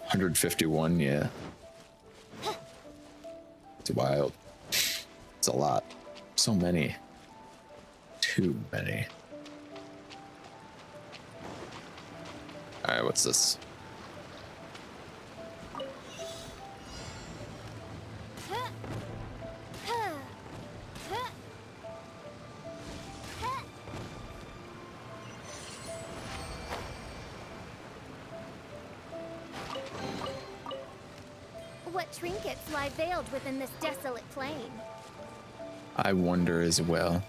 Speaker 1: 151, yeah. It's wild. It's a lot. So many. Too many. Alright, what's this?
Speaker 8: What trinkets lie veiled within this desolate plain?
Speaker 1: I wonder as well.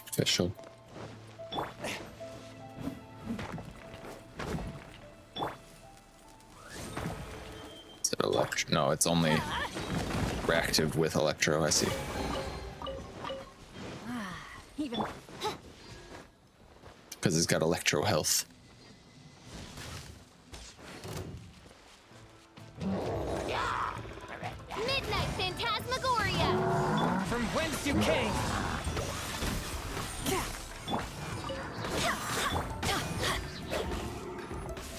Speaker 1: Official. Is it electro? No, it's only reactive with electro, I see.
Speaker 12: Even
Speaker 1: Because it's got electro health.
Speaker 8: Midnight Phantasmagoria!
Speaker 3: From whence you came!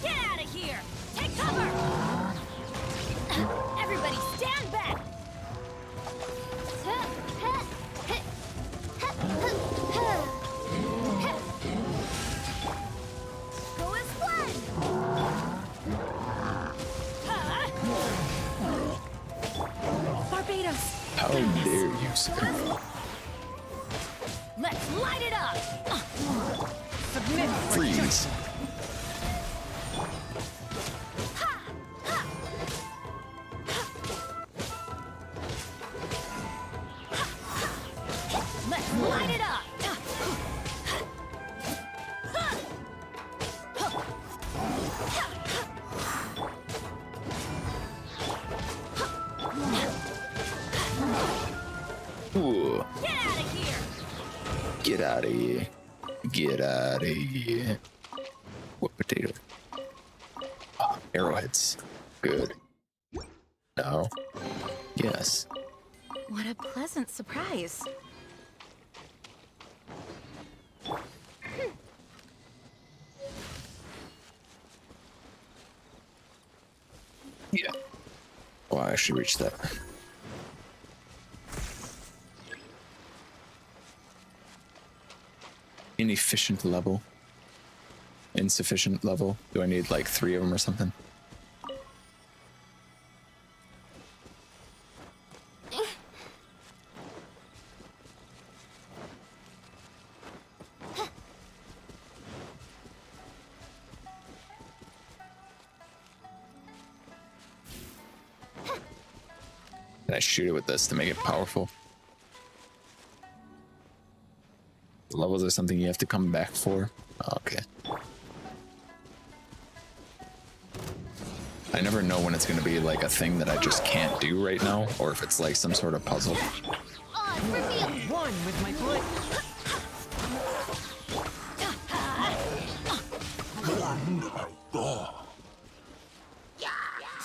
Speaker 12: get out of here! Take cover! Everybody stand back!
Speaker 8: Go as one!
Speaker 12: Barbados!
Speaker 1: How dare you, sir?
Speaker 12: Let's light it up!
Speaker 3: Submit!
Speaker 1: Freeze.
Speaker 12: Let's light it up!
Speaker 1: Ooh.
Speaker 12: Get out of here!
Speaker 1: Get out of here. Get out of here. What potato? Oh, arrowheads. Good. No. Yes.
Speaker 12: What a pleasant surprise.
Speaker 1: Yeah. Oh, I should reach that. Inefficient level. Insufficient level. Do I need like 3 of them or something? Can I shoot it with this to make it powerful? Levels are something you have to come back for? Oh, okay. I never know when it's going to be like a thing that I just can't do right now, or if it's like some sort of puzzle.
Speaker 3: One with my foot!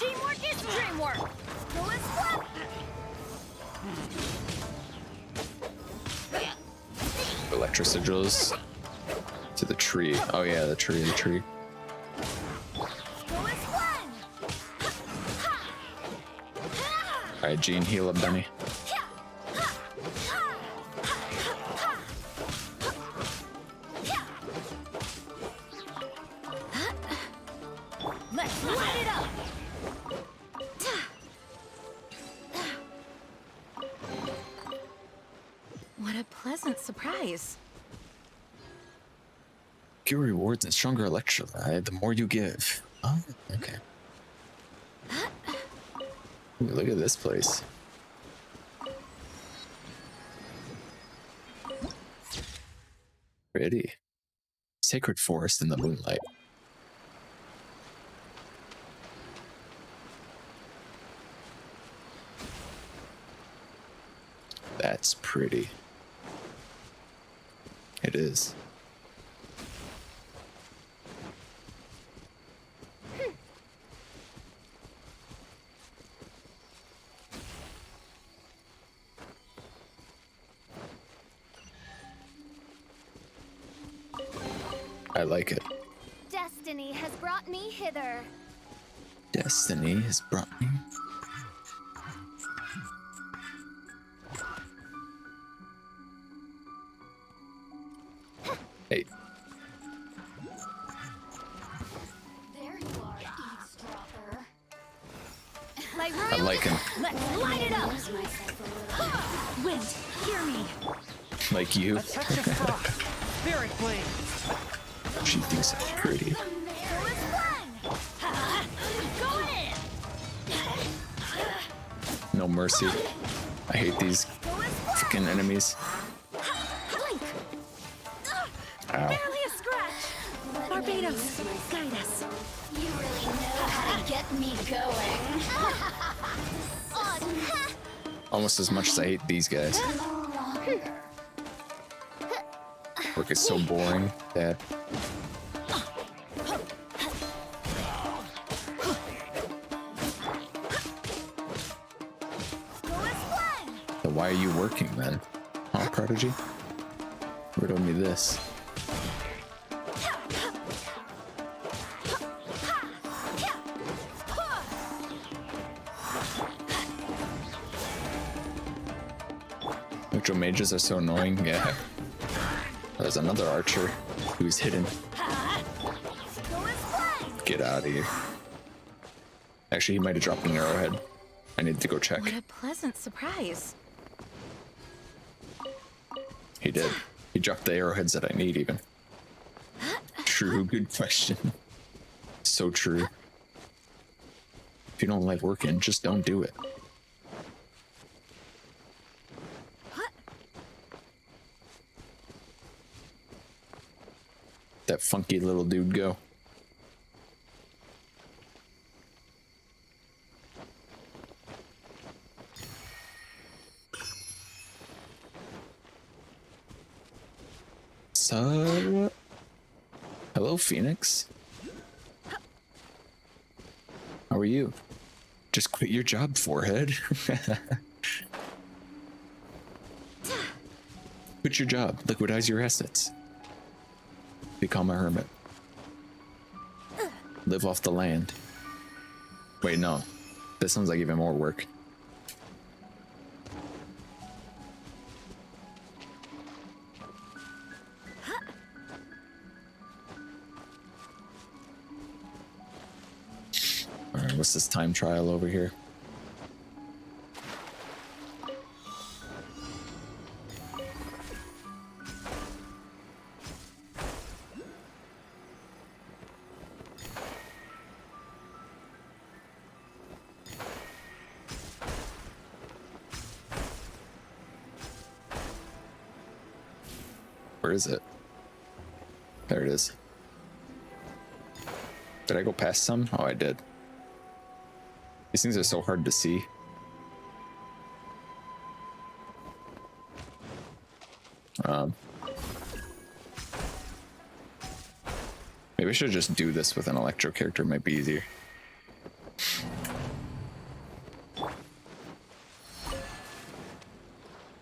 Speaker 12: Teamwork is dreamwork! Go as one!
Speaker 1: Electro sigils to the tree. Oh yeah, the tree,
Speaker 12: Go as one!
Speaker 1: Alright, Gene, heal up, Benny.
Speaker 12: Let's light it up! What a pleasant surprise.
Speaker 1: Give rewards and stronger electrolyte the more you give. Oh, okay. Ooh, look at this place. Pretty. Sacred forest in the moonlight. That's pretty. It is. I like it.
Speaker 8: Destiny has brought me hither.
Speaker 1: Destiny has brought me. Hey.
Speaker 12: There you are, eavesdropper.
Speaker 1: I like him.
Speaker 12: Let's light it up. Wind, hear me.
Speaker 1: Like you.
Speaker 3: A touch of frost. Spirit blade.
Speaker 1: She thinks I'm pretty. No mercy. I hate these fucking enemies. Ow.
Speaker 12: Barely a scratch. Barbados, guide us. You really know how to get me going.
Speaker 1: Almost as much as I hate these guys. Work is so boring that then why are you working then? Huh, Prodigy? Riddle me this. Neutral mages are so annoying, yeah. There's another archer who's hidden. Get out of here. Actually, he might have dropped an arrowhead. I need to go check.
Speaker 12: What a pleasant surprise.
Speaker 1: He did. He dropped the arrowheads that I need, even. True, good question. So true. If you don't like working, just don't do it. That funky little dude go. So, hello, Phoenix. How are you? Just quit your job, forehead. Quit your job. Liquidize your assets. Become a hermit. Live off the land. Wait, no. This sounds like even more work. Alright, what's this time trial over here? Where is it? There it is. Did I go past some? Oh, I did. These things are so hard to see. Maybe I should just do this with an electro character. It might be easier.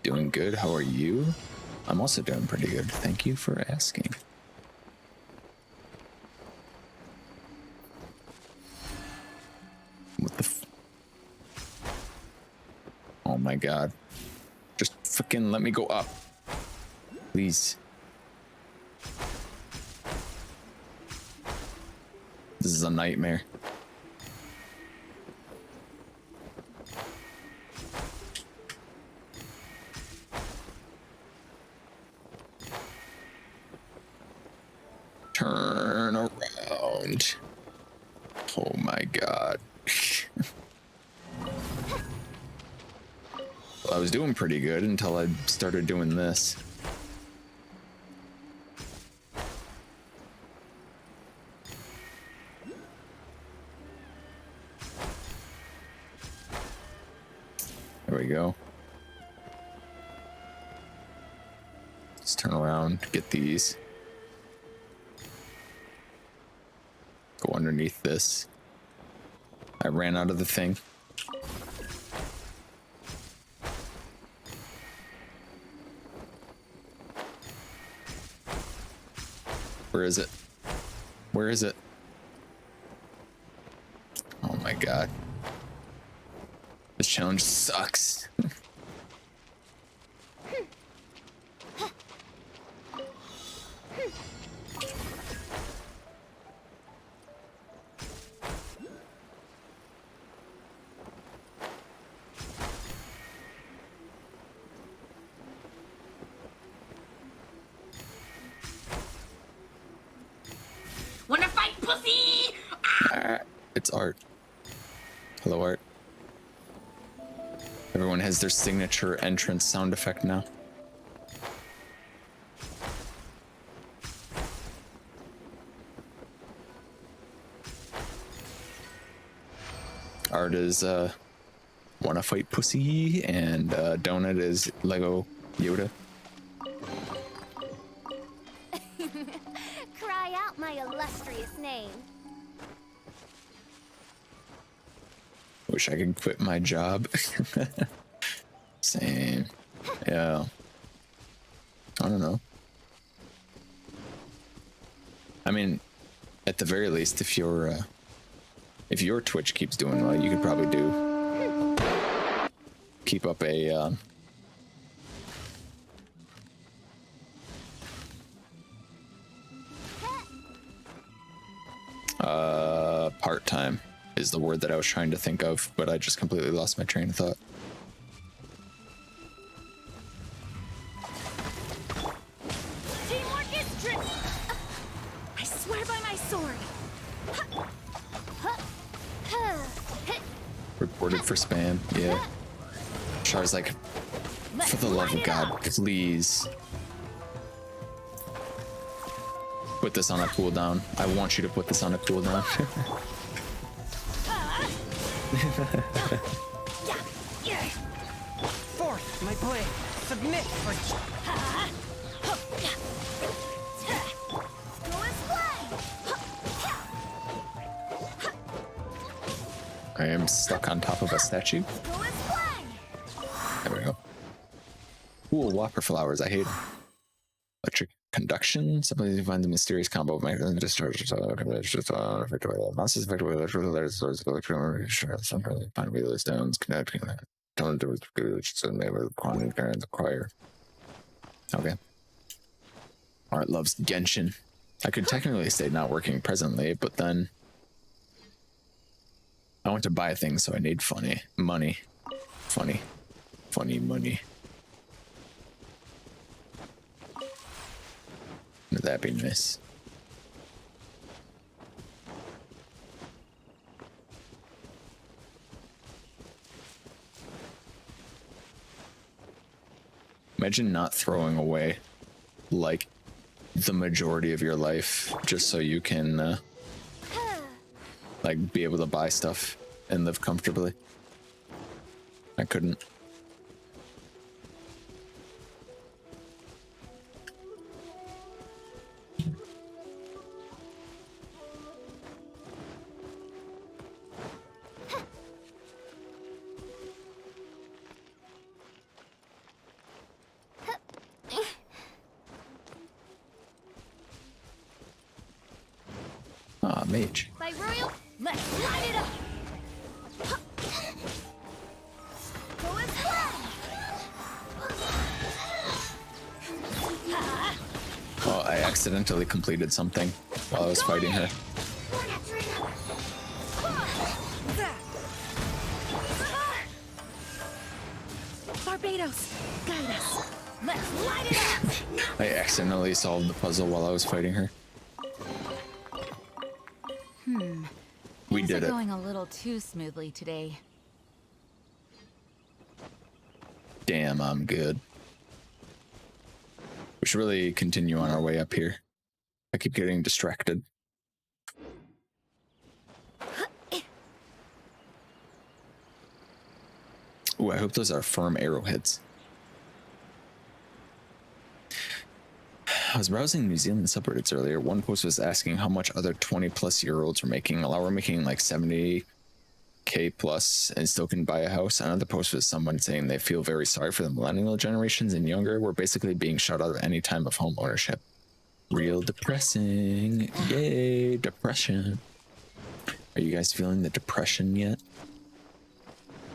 Speaker 1: Doing good. How are you? I'm also doing pretty good. Thank you for asking. What the oh my god. Just freaking let me go up. Please. This is a nightmare. Turn around. Oh my god. Well, I was doing pretty good until I started doing this. There we go. Let's turn around, get these. Go underneath this. I ran out of the thing. Where is it? Where is it? Oh my god. This challenge sucks.
Speaker 12: Wanna fight, pussy?
Speaker 1: It's Art. Hello, Art. Everyone has their signature entrance sound effect now. Art is wanna fight pussy, and Donut is Lego Yoda.
Speaker 8: Cry out my illustrious name.
Speaker 1: Wish I could quit my job. Same. Yeah. I don't know. I mean, at the very least, if your Twitch keeps doing well, you could probably keep up a part-time is the word that I was trying to think of, but I just completely lost my train of thought.
Speaker 12: Teamwork is tricky. I swear by my sword.
Speaker 1: Reported for spam, yeah. Char's like, for the love of God, please. Put this on a cooldown. I want you to put this on a cooldown.
Speaker 3: Fourth, my blade. Submit, freak.
Speaker 1: I am stuck on top of a statue. There we go. Cool, Whopper flowers. I hate them. Electric conduction. Somebody finds a mysterious combo of magnetic discharge. Monsters affected with electrical layers, source of electrical sometimes find wheeler stones connecting that. Don't do it so maybe quantity currents acquire. Okay. Art loves Genshin. I could technically say not working presently, but then I want to buy things, so I need money. Funny money. Would that be nice? Imagine not throwing away like the majority of your life just so you can like be able to buy stuff and live comfortably. I couldn't. Ah, mage.
Speaker 12: By royal, let's light it up. Go and
Speaker 1: Oh, I accidentally completed something while I was fighting her.
Speaker 12: Barbados, guide us. Let's light it up.
Speaker 1: I accidentally solved the puzzle while I was fighting her. We
Speaker 2: Things
Speaker 1: did
Speaker 2: are
Speaker 1: it.
Speaker 2: going a little too smoothly today.
Speaker 1: Damn, I'm good. We should really continue on our way up here. I keep getting distracted. Ooh, I hope those are firm arrowheads. I was browsing New Zealand subreddits earlier. One post was asking how much other 20-plus-year-olds were making. A lot were making like 70K plus and still can buy a house. Another post was someone saying they feel very sorry for the millennial generations and younger. We're basically being shut out of any time of home ownership. Real depressing. Yay, depression. Are you guys feeling the depression yet?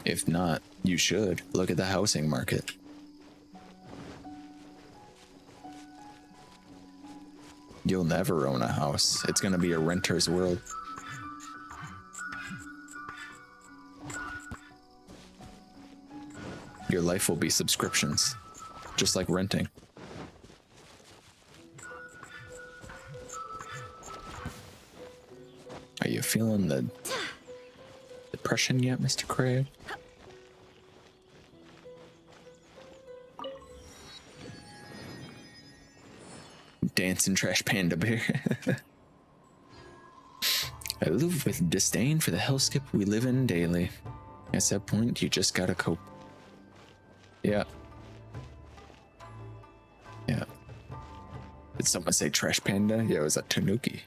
Speaker 1: If not, you should. Look at the housing market. You'll never own a house. It's gonna be a renter's world. Your life will be subscriptions, just like renting. Are you feeling the depression yet, Mr. Craig? Dancing trash panda bear. I live with disdain for the hellscape we live in daily. At that point, you just gotta cope. Yeah. Yeah. Did someone say trash panda? Yeah, it was a tanuki.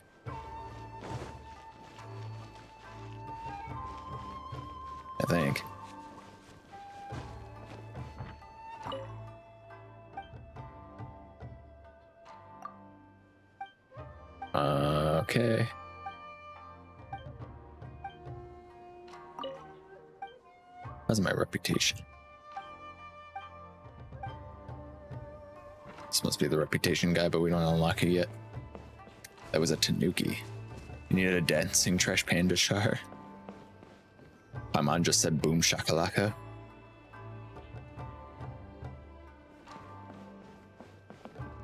Speaker 1: I think. Okay. How's my reputation? This must be the reputation guy, but we don't unlock it yet. That was a tanuki. You needed a dancing trash panda char. My mom just said boom shakalaka.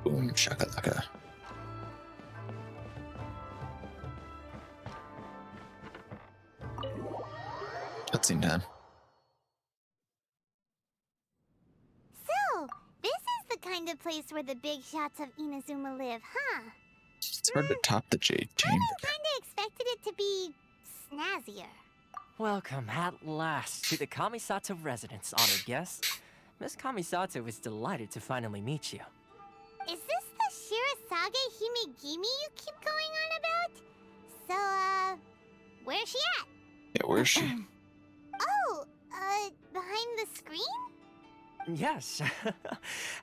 Speaker 1: Boom shakalaka. Cutscene time.
Speaker 8: So, this is the kind of place where the big shots of Inazuma live, huh?
Speaker 1: It's hard to top the Jade Chamber.
Speaker 8: Kinda expected it to be snazzier.
Speaker 16: Welcome at last to the Kamisato residence, honored guest. Miss Kamisato is delighted to finally meet you.
Speaker 8: Is this the Shirazage Himegimi you keep going on about? So, where's she at?
Speaker 1: Yeah, where's she?
Speaker 8: Oh, behind the screen?
Speaker 16: Yes.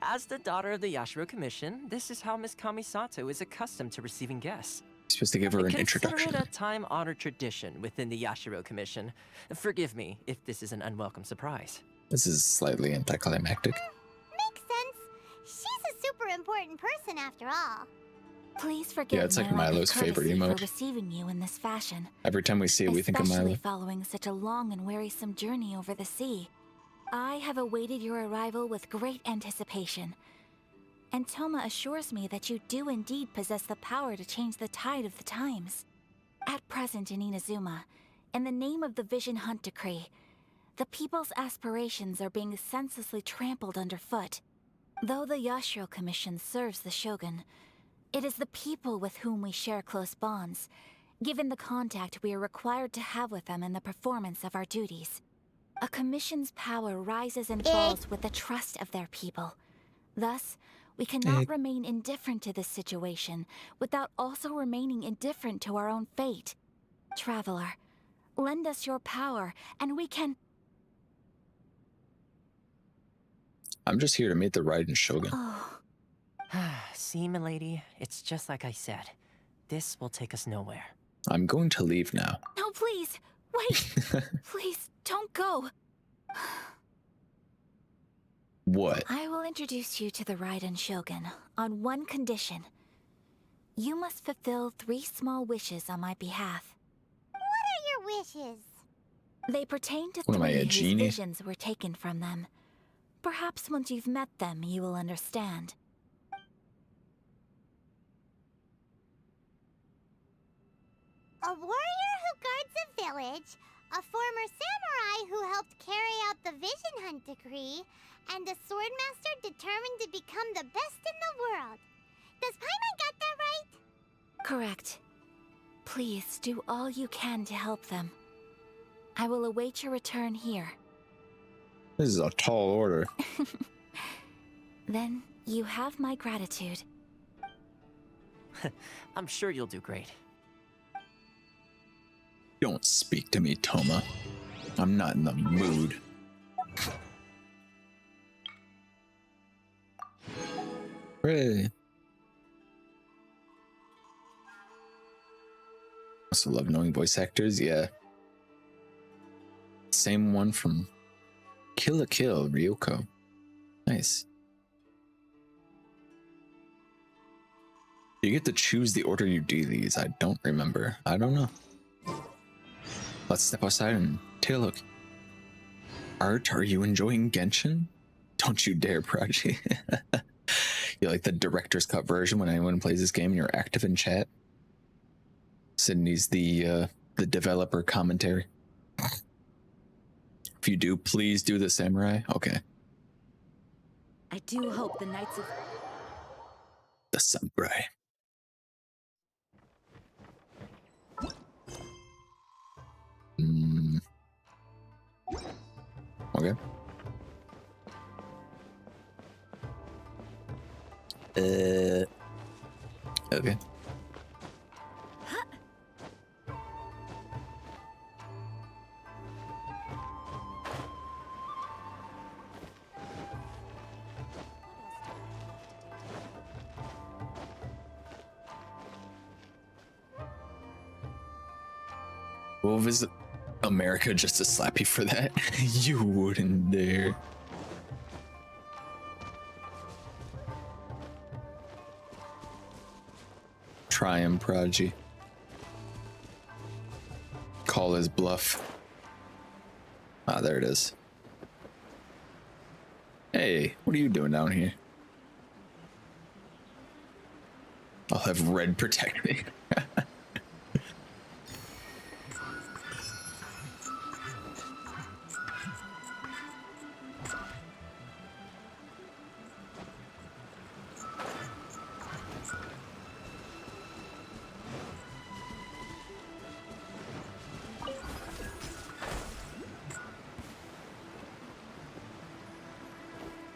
Speaker 16: As the daughter of the Yashiro Commission, this is how Miss Kamisato is accustomed to receiving guests.
Speaker 1: You're supposed to give her an introduction.
Speaker 16: Consider it a time-honored tradition within the Yashiro Commission. Forgive me if this is an unwelcome surprise.
Speaker 1: This is slightly anticlimactic.
Speaker 8: Makes sense. She's a super important person after all.
Speaker 2: Please forgive
Speaker 1: Yeah, it's like
Speaker 2: my lack of
Speaker 1: Milo's favorite
Speaker 2: courtesy
Speaker 1: emote.
Speaker 2: for receiving you in this fashion.
Speaker 1: Every time we see it, we think of
Speaker 2: Especially
Speaker 1: Milo.
Speaker 2: following such a long and wearisome journey over the sea. I have awaited your arrival with great anticipation. And Toma assures me that you do indeed possess the power to change the tide of the times. At present in Inazuma, in the name of the Vision Hunt Decree, the people's aspirations are being senselessly trampled underfoot. Though the Yashiro Commission serves the Shogun, it is the people with whom we share close bonds, given the contact we are required to have with them in the performance of our duties. A commission's power rises and falls with the trust of their people. Thus, we cannot remain indifferent to this situation without also remaining indifferent to our own fate. Traveler, lend us your power, and we can...
Speaker 1: I'm just here to meet the Raiden Shogun.
Speaker 2: Oh.
Speaker 16: See, milady, it's just like I said. This will take us nowhere.
Speaker 1: I'm going to leave now.
Speaker 2: No, please! Wait! Please, don't go!
Speaker 1: What?
Speaker 2: I will introduce you to the Raiden Shogun on one condition. You must fulfill 3 small wishes on my behalf.
Speaker 8: What are your wishes?
Speaker 2: They pertain to
Speaker 1: What am I,
Speaker 2: 3
Speaker 1: a
Speaker 2: whose
Speaker 1: genie?
Speaker 2: visions were taken from them. Perhaps once you've met them, you will understand.
Speaker 8: A warrior who guards a a former samurai who helped carry out the Vision Hunt decree, and a swordmaster determined to become the best in the world. Does Paimon got that right?
Speaker 2: Correct. Please do all you can to help them. I will await your return here.
Speaker 1: This is a tall order.
Speaker 2: Then you have my gratitude.
Speaker 16: I'm sure you'll do great.
Speaker 1: Don't speak to me, Toma. I'm not in the mood. Hooray. Also love knowing voice actors, yeah. Same one from Kill la Kill, Ryoko. Nice. You get to choose the order you do these. I don't remember. I don't know. Let's step outside and take a look. Art, are you enjoying Genshin? Don't you dare, Prodigy. You like the director's cut version when anyone plays this game and you're active in chat? Sydney's the developer commentary. If you do, please do the samurai. Okay.
Speaker 2: I do hope the Knights of...
Speaker 1: The samurai. Okay. Okay. We'll visit America just to slap you for that. You wouldn't dare. Try him, Prodigy. Call his bluff. Ah, there it is. Hey, what are you doing down here? I'll have Red protect me.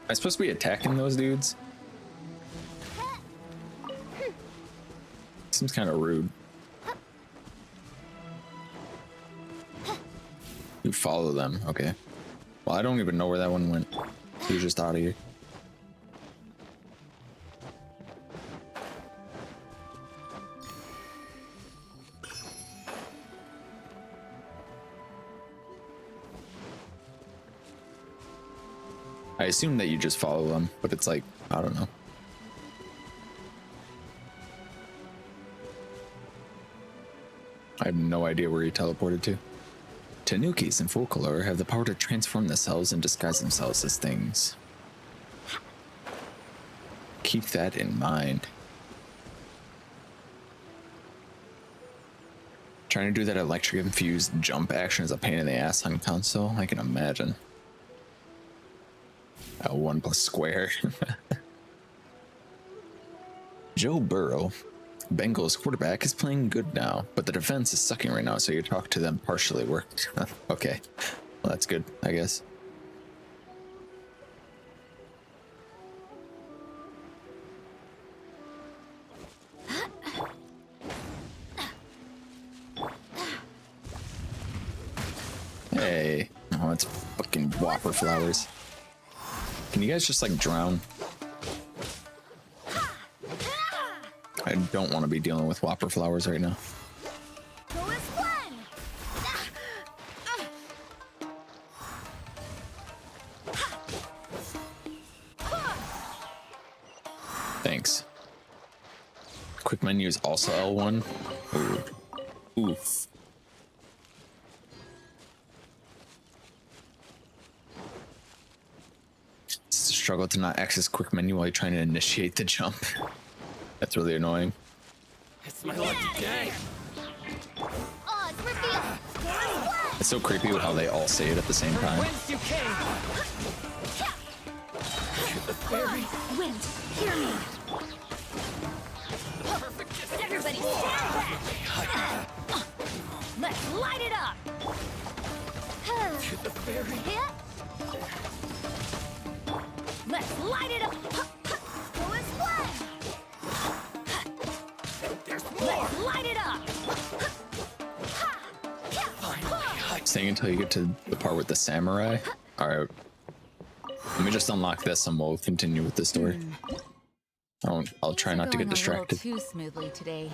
Speaker 1: Am I supposed to be attacking those dudes? Seems kind of rude. You follow them, okay. Well, I don't even know where that one went. He was just out of here. I assume that you just follow them, but it's like, I don't know. I have no idea where he teleported to. Tanukis in full color have the power to transform themselves and disguise themselves as things. Keep that in mind. Trying to do that electric infused jump action is a pain in the ass on console, I can imagine. L1 plus square. Joe Burrow, Bengals quarterback, is playing good now, but the defense is sucking right now, so your talk to them partially worked. Okay, well, that's good, I guess. Hey, oh, it's fucking Whopper flowers. Can you guys just like drown? I don't want to be dealing with Whopper flowers right now. Thanks. Quick menu is also L1. Ooh. Oof. It's a struggle to not access quick menu while you're trying to initiate the jump. That's really annoying.
Speaker 14: It's my lucky day.
Speaker 8: Odds reveal.
Speaker 1: It's so creepy how they all say it at the same time.
Speaker 12: Whence you came? Wind, hear me. Everybody stand back. Let's light it up. The fairy. Let's light it up. Go and fly. There's more. Let's light it up.
Speaker 1: Staying until you get to the part with the samurai. Alright. Let me just unlock this and we'll continue with the story. I'll try not to get distracted.
Speaker 2: Too smoothly today.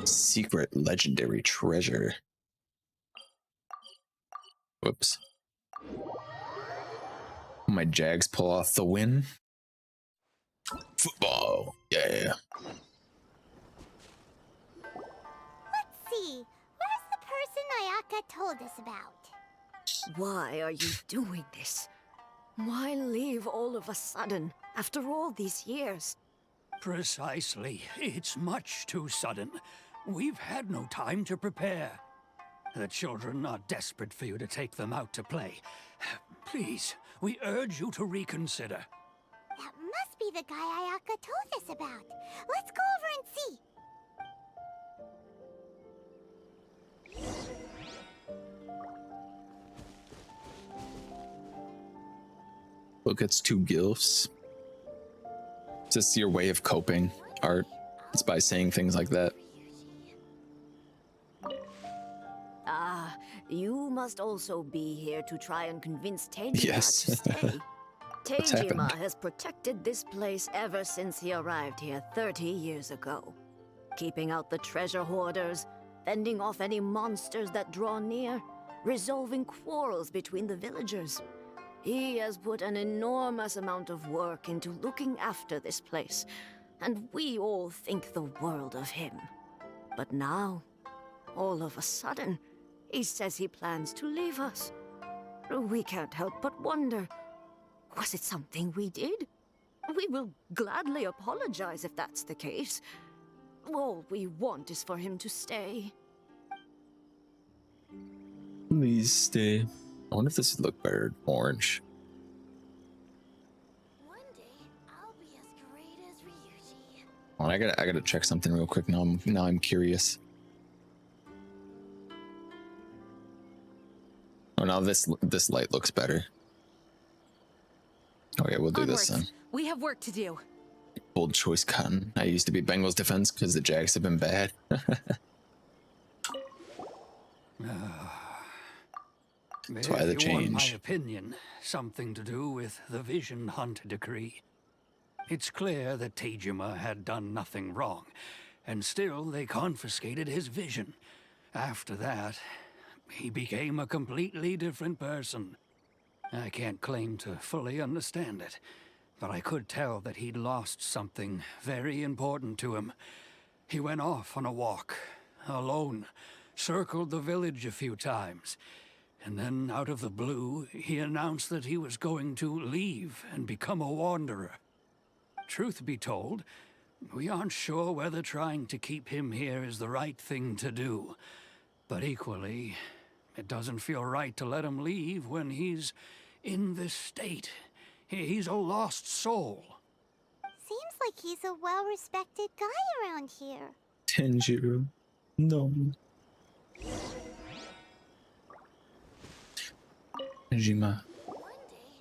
Speaker 1: Secret legendary treasure. Whoops. My Jags pull off the win. Football. Yeah.
Speaker 8: Let's see. Where's the person Ayaka told us about?
Speaker 17: Why are you doing this? Why leave all of a sudden, after all these years?
Speaker 18: Precisely. It's much too sudden. We've had no time to prepare. The children are desperate for you to take them out to play. Please, we urge you to reconsider.
Speaker 8: That must be the guy Ayaka told us about. Let's go over and see.
Speaker 1: Look, it's 2 gilfs. Is this your way of coping, Art? It's by saying things like that.
Speaker 17: Ah, you must also be here to try and convince Tejima
Speaker 1: Yes.
Speaker 17: to stay.
Speaker 1: What's
Speaker 17: Tejima
Speaker 1: happened?
Speaker 17: has protected this place ever since he arrived here 30 years ago. Keeping out the treasure hoarders, fending off any monsters that draw near, resolving quarrels between the villagers. He has put an enormous amount of work into looking after this place, and we all think the world of him. But now, all of a sudden, he says he plans to leave us. We can't help but wonder, was it something we did? We will gladly apologize if that's the case. All we want is for him to stay.
Speaker 1: Please stay. I wonder if this would look better orange. Well, I gotta check something real quick. Now I'm curious. Oh, now this light looks better. Okay, we'll do this then.
Speaker 2: We have work to do.
Speaker 1: Bold choice, Cotton. I used to be Bengals defense because the Jags have been bad. That's why the
Speaker 18: If you want
Speaker 1: change.
Speaker 18: my opinion, something to do with the Vision Hunt decree. It's clear that Tejima had done nothing wrong, and still they confiscated his vision. After that, he became a completely different person. I can't claim to fully understand it, but I could tell that he'd lost something very important to him. He went off on a walk, alone, circled the village a few times, and then out of the blue, he announced that he was going to leave and become a wanderer. Truth be told, we aren't sure whether trying to keep him here is the right thing to do. But equally, it doesn't feel right to let him leave when he's in this state. He's a lost soul.
Speaker 8: Seems like he's a well-respected guy around here.
Speaker 1: Tenjiro. No. Tejima.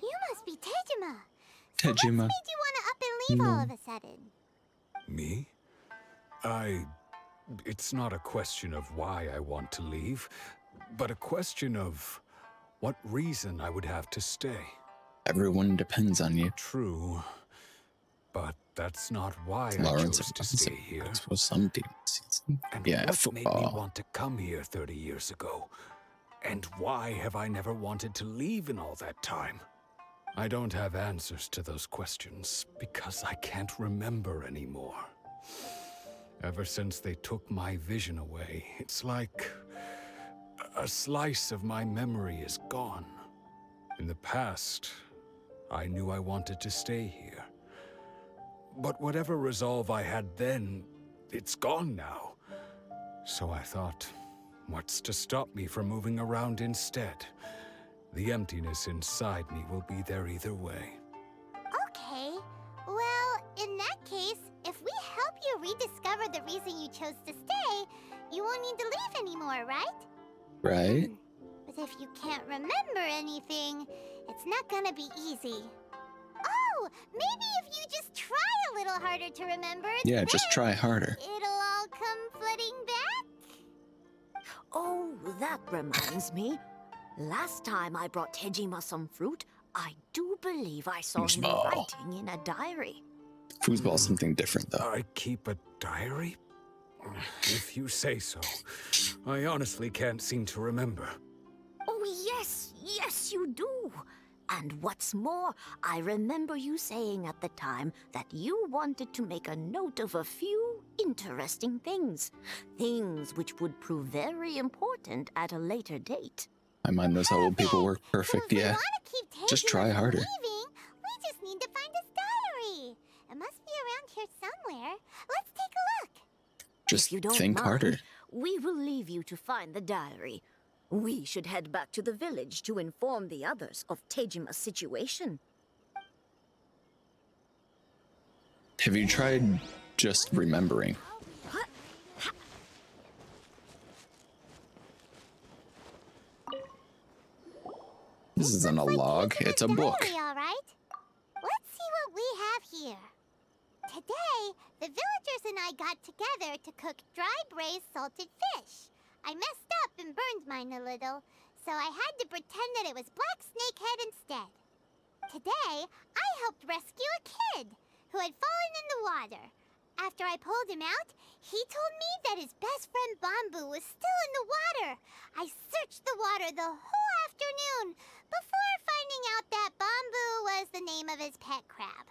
Speaker 8: You must be Tejima.
Speaker 1: Tejima.
Speaker 8: What made you want to up and leave all of a sudden?
Speaker 19: Me? It's not a question of why I want to leave, but a question of what reason I would have to stay.
Speaker 1: Everyone depends on you.
Speaker 19: True, but that's not why I
Speaker 1: Lawrence
Speaker 19: chose to stay here.
Speaker 1: for some teams.
Speaker 19: And
Speaker 1: Yeah,
Speaker 19: what made me
Speaker 1: football.
Speaker 19: want to come here 30 years ago? And why have I never wanted to leave in all that time? I don't have answers to those questions because I can't remember anymore. Ever since they took my vision away, it's like a slice of my memory is gone. In the past, I knew I wanted to stay here. But whatever resolve I had then, it's gone now. So I thought, what's to stop me from moving around instead? The emptiness inside me will be there either way.
Speaker 8: Okay. Well, in that case, if we help you rediscover the reason you chose to stay, you won't need to leave anymore, right?
Speaker 1: Right?
Speaker 8: But if you can't remember anything, it's not gonna be easy. Oh, maybe if you just try a little harder to remember,
Speaker 1: Yeah, just try harder.
Speaker 8: it'll all come flooding back.
Speaker 17: Oh, that reminds me. Last time I brought Tejima some fruit, I do believe I saw him
Speaker 1: Foosball.
Speaker 17: writing in a diary.
Speaker 1: Foosball's something different, though.
Speaker 19: I keep a diary? If you say so. I honestly can't seem to remember.
Speaker 17: Oh, yes, yes, you do. And what's more, I remember you saying at the time that you wanted to make a note of a few interesting things. Things which would prove very important at a later date.
Speaker 1: My mind knows how old people work perfect, yeah. Just try harder.
Speaker 8: We just need to find his diary. It must be around here somewhere. Let's take a look.
Speaker 1: Just
Speaker 17: If you don't
Speaker 1: think
Speaker 17: mind,
Speaker 1: harder.
Speaker 17: we will leave you to find the diary. We should head back to the village to inform the others of Tejima's situation.
Speaker 1: Have you tried just remembering? This isn't a log, it's a book.
Speaker 8: Diary, all right. Let's see what we have here. Today, the villagers and I got together to cook dry braised salted fish. I messed up and burned mine a little, so I had to pretend that it was black snakehead instead. Today, I helped rescue a kid who had fallen in the water. After I pulled him out, he told me that his best friend Bamboo was still in the water. I searched the water the whole afternoon before finding out that Bamboo was the name of his pet crab.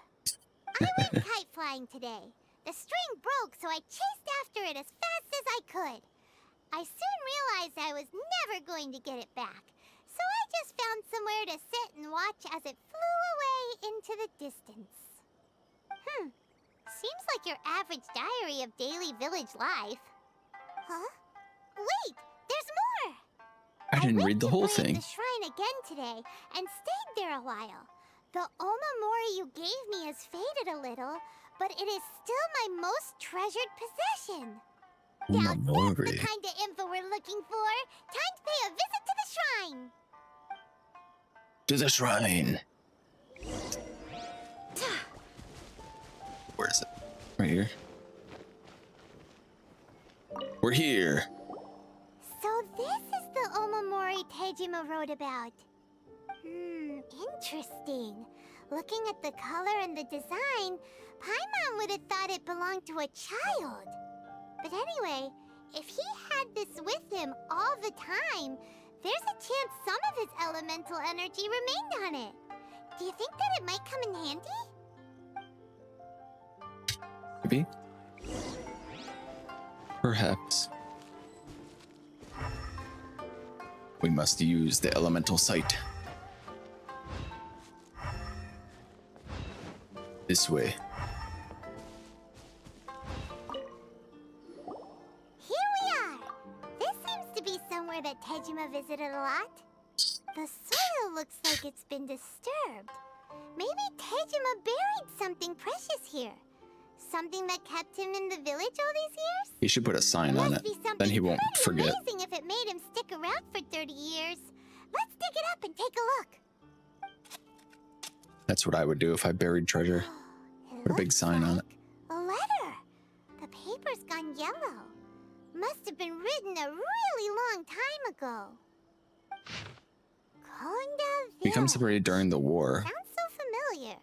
Speaker 8: I went kite flying today. The string broke, so I chased after it as fast as I could. I soon realized I was never going to get it back, so I just found somewhere to sit and watch as it flew away into the distance. Seems like your average diary of daily village life. Huh? Wait, there's more!
Speaker 1: I didn't read the whole
Speaker 8: I went to
Speaker 1: thing.
Speaker 8: the shrine again today and stayed there a while. The Omamori you gave me has faded a little, but it is still my most treasured possession. Now that's the kind of info we're looking for. Time to pay a visit to the shrine.
Speaker 1: To the shrine. Where is it? Right here. We're here.
Speaker 8: So this is the Omamori Tejima wrote about. Interesting. Looking at the color and the design, Paimon would have thought it belonged to a child. But anyway, if he had this with him all the time, there's a chance some of his elemental energy remained on it. Do you think that it might come in handy?
Speaker 1: Maybe. Perhaps. We must use the elemental sight. This way.
Speaker 8: Here we are! This seems to be somewhere that Tejima visited a lot. The soil looks like it's been disturbed. Maybe Tejima buried something precious here. Something that kept him in the village all these years?
Speaker 1: He should put a sign on it. Then he won't forget.
Speaker 8: Amazing if it made him stick around for 30 years. Let's dig it up and take a look.
Speaker 1: That's what I would do if I buried treasure. Put a big sign on it.
Speaker 8: A letter. The paper's gone yellow. Must have been written a really long time ago. Konda
Speaker 1: Become
Speaker 8: Village.
Speaker 1: separated during the war.
Speaker 8: Sounds so familiar.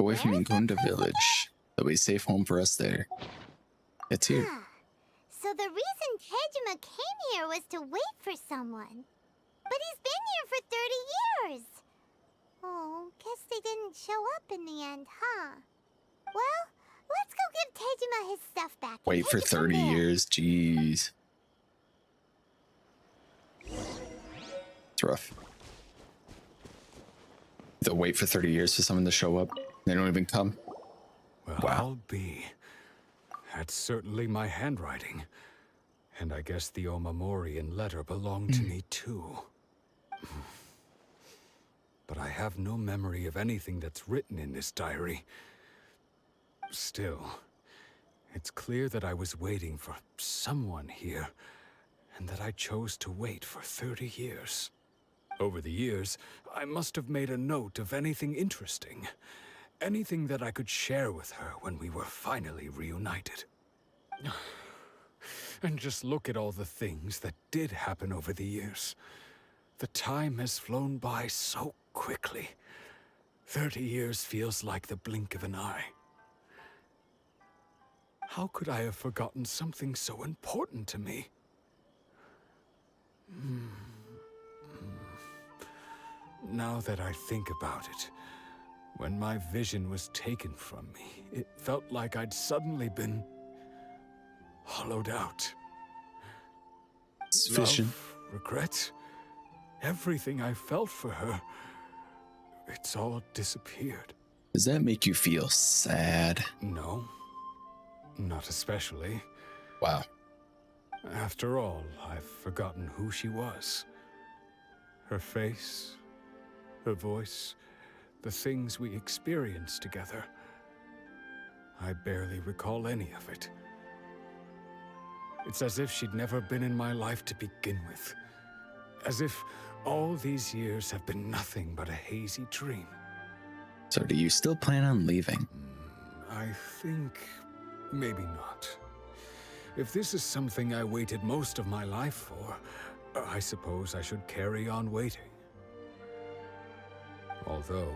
Speaker 1: Away from Nkunda village. There'll be a safe home for us there. It's here.
Speaker 8: So the reason Tejima came here was to wait for someone. But he's been here for 30 years. Oh, guess they didn't show up in the end, huh? Well, let's go give Tejima his stuff back. and
Speaker 1: Wait
Speaker 8: take
Speaker 1: for
Speaker 8: it from
Speaker 1: 30
Speaker 8: there.
Speaker 1: years. Jeez. It's rough. They'll wait for 30 years for someone to show up. They don't even come.
Speaker 19: Well,
Speaker 1: Wow.
Speaker 19: I'll be. That's certainly my handwriting. And I guess the Omamorian letter belonged to me too. But I have no memory of anything that's written in this diary. Still, it's clear that I was waiting for someone here, and that I chose to wait for 30 years. Over the years, I must have made a note of anything interesting. Anything that I could share with her when we were finally reunited. And just look at all the things that did happen over the years. The time has flown by so quickly. 30 years feels like the blink of an eye. How could I have forgotten something so important to me? Now that I think about it, when my vision was taken from me, it felt like I'd suddenly been hollowed out.
Speaker 1: Vision.
Speaker 19: Love, regret, everything I felt for her, it's all disappeared.
Speaker 1: Does that make you feel sad?
Speaker 19: No, not especially.
Speaker 1: Wow.
Speaker 19: After all, I've forgotten who she was. Her face, her voice, the things we experienced together. I barely recall any of it. It's as if she'd never been in my life to begin with. As if all these years have been nothing but a hazy dream.
Speaker 1: So do you still plan on leaving?
Speaker 19: I think maybe not. If this is something I waited most of my life for, I suppose I should carry on waiting. Although,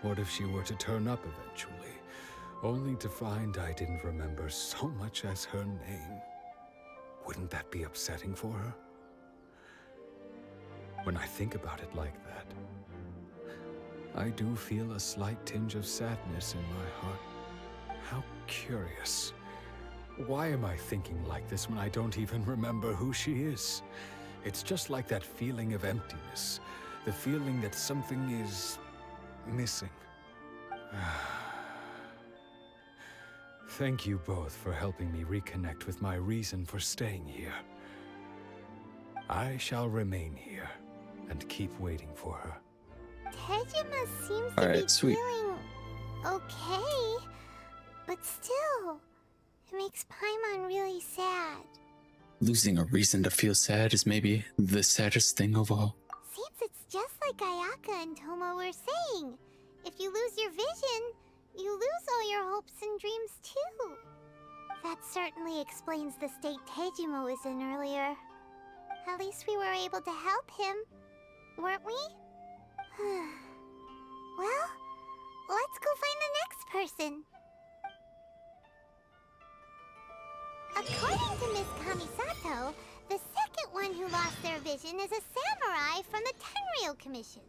Speaker 19: what if she were to turn up eventually, only to find I didn't remember so much as her name? Wouldn't that be upsetting for her? When I think about it like that, I do feel a slight tinge of sadness in my heart. How curious. Why am I thinking like this when I don't even remember who she is? It's just like that feeling of emptiness, the feeling that something is missing. Thank you both for helping me reconnect with my reason for staying here. I shall remain here and keep waiting for her.
Speaker 8: Tejima seems
Speaker 1: All
Speaker 8: to
Speaker 1: right,
Speaker 8: be
Speaker 1: sweet.
Speaker 8: feeling okay, but still, it makes Paimon really sad.
Speaker 1: Losing a reason to feel sad is maybe the saddest thing of all.
Speaker 8: Seems it's just like Ayaka and Tomo were saying. If you lose your vision, you lose all your hopes and dreams too. That certainly explains the state Tejima was in earlier. At least we were able to help him, weren't we? Well, let's go find the next person. According to Miss Kamisato, the second one who lost their vision is a samurai from the Tenryou Commission.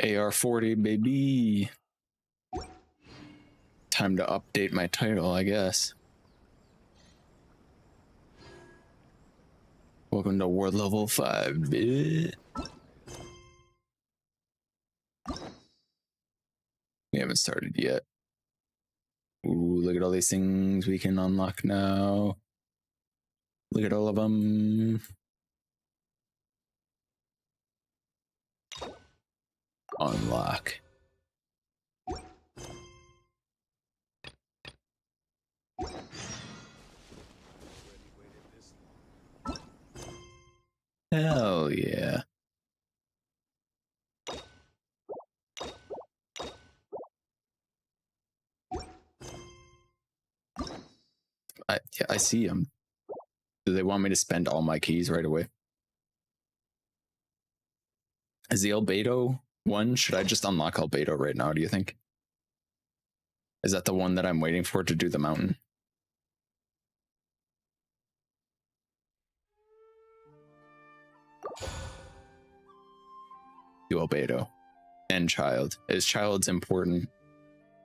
Speaker 1: AR-40, baby. Time to update my title, I guess. Welcome to War Level 5, bitch. We haven't started yet. Ooh, look at all these things we can unlock now. Look at all of them. Unlock. Hell yeah. I see them. Do they want me to spend all my keys right away? Is the Albedo one? Should I just unlock Albedo right now, do you think? Is that the one that I'm waiting for to do the mountain? Do Albedo. And Child. Is Child's important?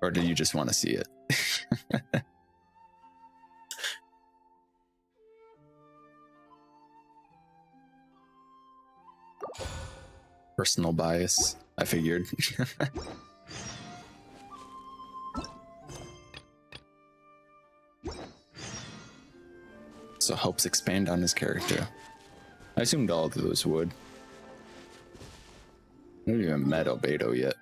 Speaker 1: Or do you just want to see it? Personal bias, I figured. So helps expand on his character. I assumed all of those would. I haven't even met Albedo yet.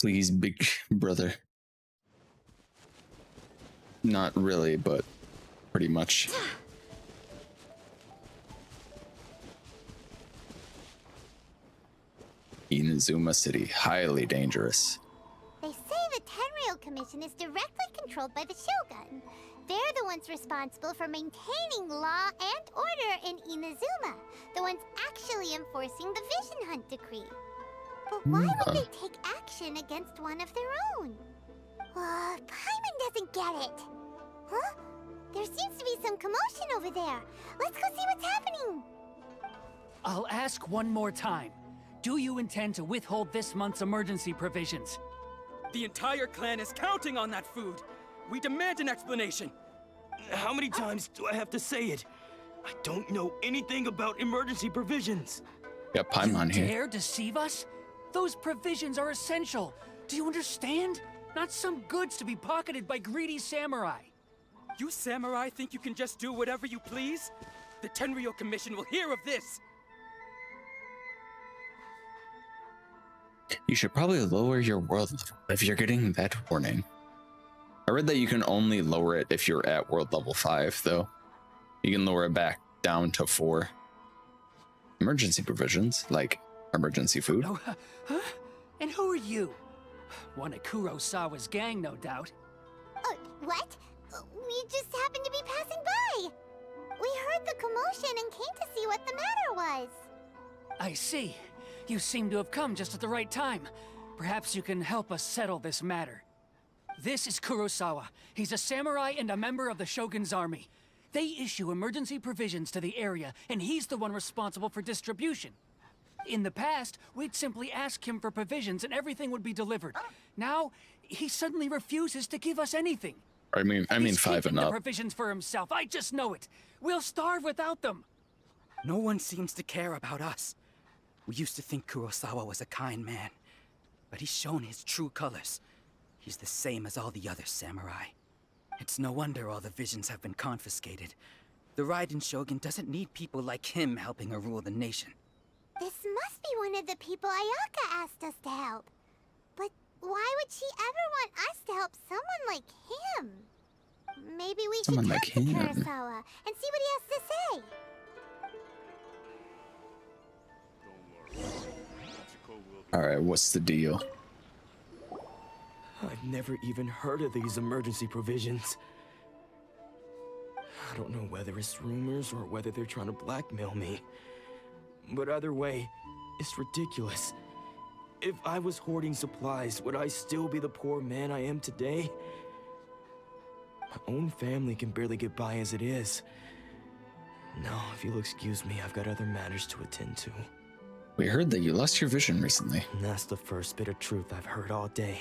Speaker 1: Please, big brother. Not really, but pretty much. Inazuma City, highly dangerous.
Speaker 8: They say the Tenryou Commission is directly controlled by the Shogun. They're the ones responsible for maintaining law and order in Inazuma. The ones actually enforcing the Vision Hunt Decree. But why would they take action against one of their own? Paimon doesn't get it. Huh? There seems to be some commotion over there. Let's go see what's happening.
Speaker 20: I'll ask one more time. Do you intend to withhold this month's emergency provisions?
Speaker 14: The entire clan is counting on that food. We demand an explanation.
Speaker 21: How many times do I have to say it? I don't know anything about emergency provisions.
Speaker 1: Got Paimon here.
Speaker 20: You dare deceive us? Those provisions are essential. Do you understand? Not some goods to be pocketed by greedy samurai.
Speaker 14: You samurai think you can just do whatever you please? The Tenryou Commission will hear of this.
Speaker 1: You should probably lower your world level if you're getting that warning. I read that you can only lower it if you're at world level 5, though. You can lower it back down to 4. Emergency provisions, like emergency food.
Speaker 20: Oh, huh? And who are you? One of Kurosawa's gang, no doubt.
Speaker 8: What? We just happened to be passing by. We heard the commotion and came to see what the matter was.
Speaker 20: I see. You seem to have come just at the right time. Perhaps you can help us settle this matter. This is Kurosawa. He's a samurai and a member of the Shogun's army. They issue emergency provisions to the area, and he's the one responsible for distribution. In the past, we'd simply ask him for provisions and everything would be delivered. Now, he suddenly refuses to give us anything.
Speaker 1: I mean
Speaker 20: He's
Speaker 1: 5
Speaker 20: keeping
Speaker 1: and
Speaker 20: the
Speaker 1: up.
Speaker 20: provisions for himself. I just know it. We'll starve without them.
Speaker 14: No one seems to care about us. We used to think Kurosawa was a kind man, but he's shown his true colors. He's the same as all the other samurai. It's no wonder all the visions have been confiscated. The Raiden Shogun doesn't need people like him helping her rule the nation.
Speaker 8: This must be one of the people Ayaka asked us to help. But why would she ever want us to help someone like him? Maybe we
Speaker 1: Someone
Speaker 8: should
Speaker 1: like
Speaker 8: talk to
Speaker 1: him.
Speaker 8: Kurosawa and see what he has to say.
Speaker 1: Alright, what's the deal?
Speaker 21: I've never even heard of these emergency provisions. I don't know whether it's rumors or whether they're trying to blackmail me. But either way, it's ridiculous. If I was hoarding supplies, would I still be the poor man I am today? My own family can barely get by as it is. Now, if you'll excuse me, I've got other matters to attend to.
Speaker 1: We heard that you lost your vision recently.
Speaker 21: And that's the first bit of truth I've heard all day.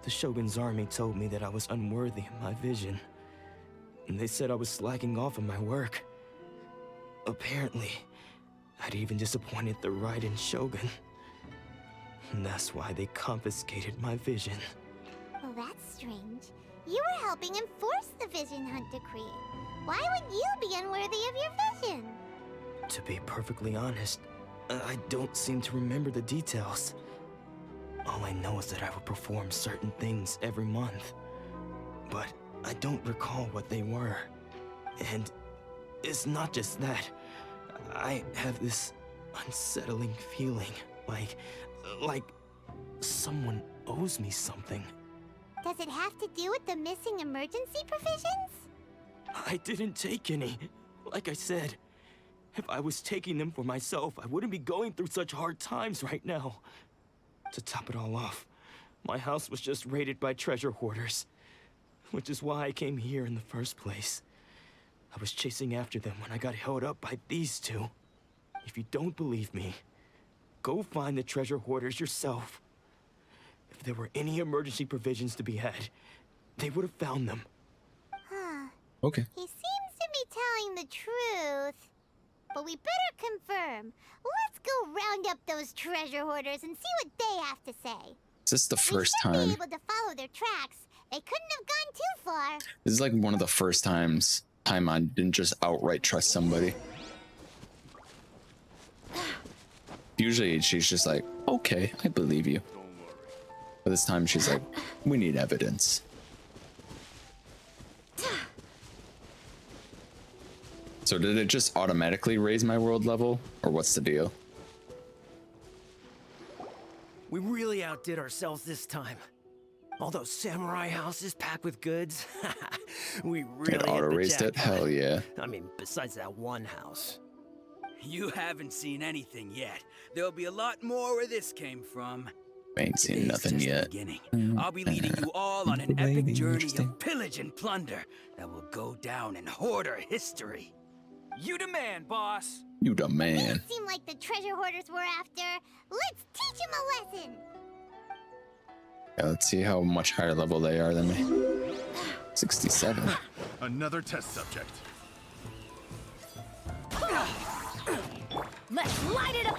Speaker 21: The Shogun's army told me that I was unworthy of my vision. And they said I was slacking off in my work. Apparently, I'd even disappointed the Raiden Shogun. And that's why they confiscated my vision.
Speaker 8: Well, that's strange. You were helping enforce the Vision Hunt Decree. Why would you be unworthy of your vision?
Speaker 21: To be perfectly honest, I don't seem to remember the details. All I know is that I would perform certain things every month. But I don't recall what they were. And it's not just that. I have this unsettling feeling, like someone owes me something.
Speaker 8: Does it have to do with the missing emergency provisions?
Speaker 21: I didn't take any. Like I said, if I was taking them for myself, I wouldn't be going through such hard times right now. To top it all off, my house was just raided by treasure hoarders, which is why I came here in the first place. I was chasing after them when I got held up by these two. If you don't believe me, go find the treasure hoarders yourself. If there were any emergency provisions to be had, they would have found them.
Speaker 8: Huh.
Speaker 1: Okay.
Speaker 8: He seems to be telling the truth. But we better confirm. Let's go round up those treasure hoarders and see what they have to say.
Speaker 1: Is this the first
Speaker 8: We should
Speaker 1: time?
Speaker 8: be able to follow their tracks. They couldn't have gone too far.
Speaker 1: This is like one of the first times Paimon didn't just outright trust somebody. Usually she's just like, okay, I believe you. But this time she's like, we need evidence. So did it just automatically raise my world level, or what's the deal?
Speaker 4: We really outdid ourselves this time. All those samurai houses packed with goods. We really
Speaker 1: It auto raised it? Hell yeah.
Speaker 4: I mean, besides that one house.
Speaker 14: You haven't seen anything yet. There'll be a lot more where this came from.
Speaker 1: I ain't seen nothing yet.
Speaker 14: I'll be leading you all on an epic journey of pillage and plunder that will go down in hoarder history.
Speaker 20: You demand, boss.
Speaker 1: You the man.
Speaker 8: Seem like the treasure hoarders we're after. Let's teach them a lesson.
Speaker 1: Yeah, let's see how much higher level they are than me. 67.
Speaker 22: Another test subject.
Speaker 12: Let's light it up.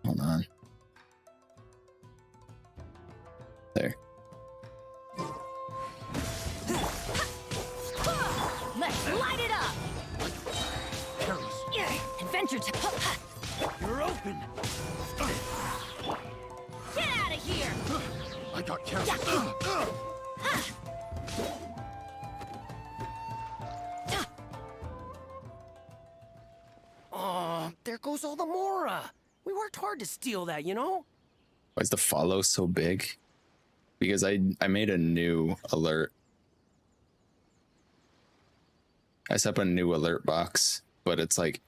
Speaker 1: Hold on. There.
Speaker 12: Let's light it up. Adventure time.
Speaker 22: You're open.
Speaker 12: Get out of here.
Speaker 22: I got careless.
Speaker 4: Oh, there goes all the Mora. We worked hard to steal that, you know?
Speaker 1: Why is the follow so big? Because I made a new alert. I set up a new alert box, but it's like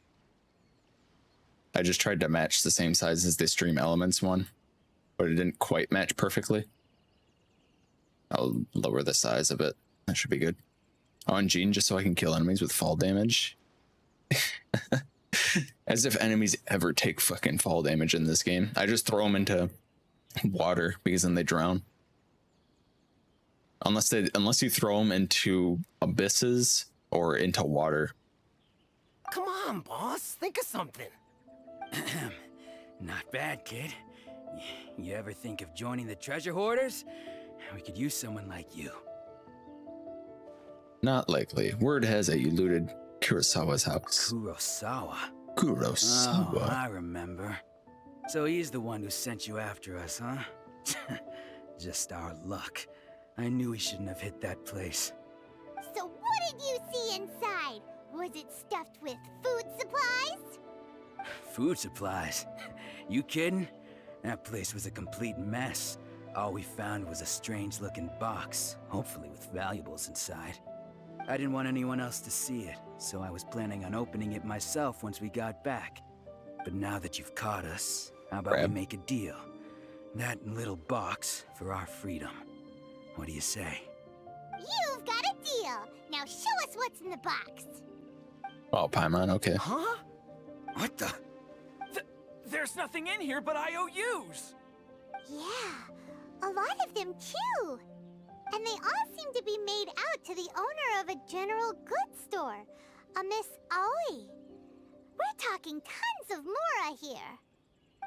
Speaker 1: I just tried to match the same size as the Stream Elements one, but it didn't quite match perfectly. I'll lower the size of it. That should be good. Oh, and Gene, just so I can kill enemies with fall damage. As if enemies ever take fucking fall damage in this game. I just throw them into water because then they drown. Unless you throw them into abysses or into water.
Speaker 4: Come on, boss. Think of something.
Speaker 14: Not bad, kid. You ever think of joining the treasure hoarders? We could use someone like you.
Speaker 1: Not likely. Word has it you looted Kurosawa's house.
Speaker 14: Kurosawa?
Speaker 1: Kurosawa.
Speaker 14: Oh, I remember. So he's the one who sent you after us, huh? Just our luck. I knew he shouldn't have hit that place.
Speaker 8: So what did you see inside? Was it stuffed with food supplies?
Speaker 14: Food supplies? You kidding? That place was a complete mess. All we found was a strange-looking box, hopefully with valuables inside. I didn't want anyone else to see it, so I was planning on opening it myself once we got back. But now that you've caught us, how about we make a deal? That little box for our freedom. What do you say?
Speaker 8: You've got a deal. Now show us what's in the box.
Speaker 1: Oh, Paimon, okay.
Speaker 14: Huh? What the?
Speaker 20: There's nothing in here but IOUs.
Speaker 8: Yeah, a lot of them too. And they all seem to be made out to the owner of a general goods store, a Miss Aoi. We're talking tons of Mora here.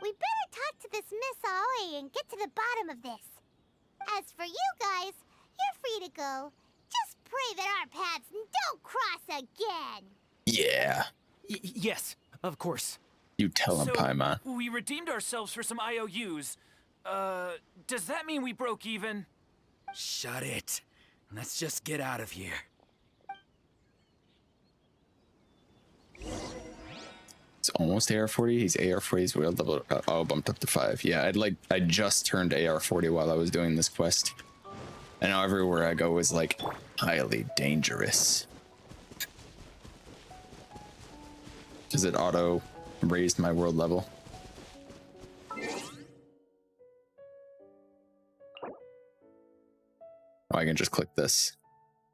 Speaker 8: We better talk to this Miss Aoi and get to the bottom of this. As for you guys, you're free to go. Just pray that our paths don't cross again.
Speaker 1: Yeah.
Speaker 20: Yes, of course.
Speaker 1: You tell him, Paimon.
Speaker 20: We redeemed ourselves for some IOUs. Does that mean we broke even?
Speaker 14: Shut it. Let's just get out of here.
Speaker 1: It's almost AR-40. He's AR-40. He's world level. Oh, bumped up to 5. Yeah, I just turned AR-40 while I was doing this quest. And now everywhere I go is like highly dangerous. Because it auto raised my world level. Oh, I can just click this.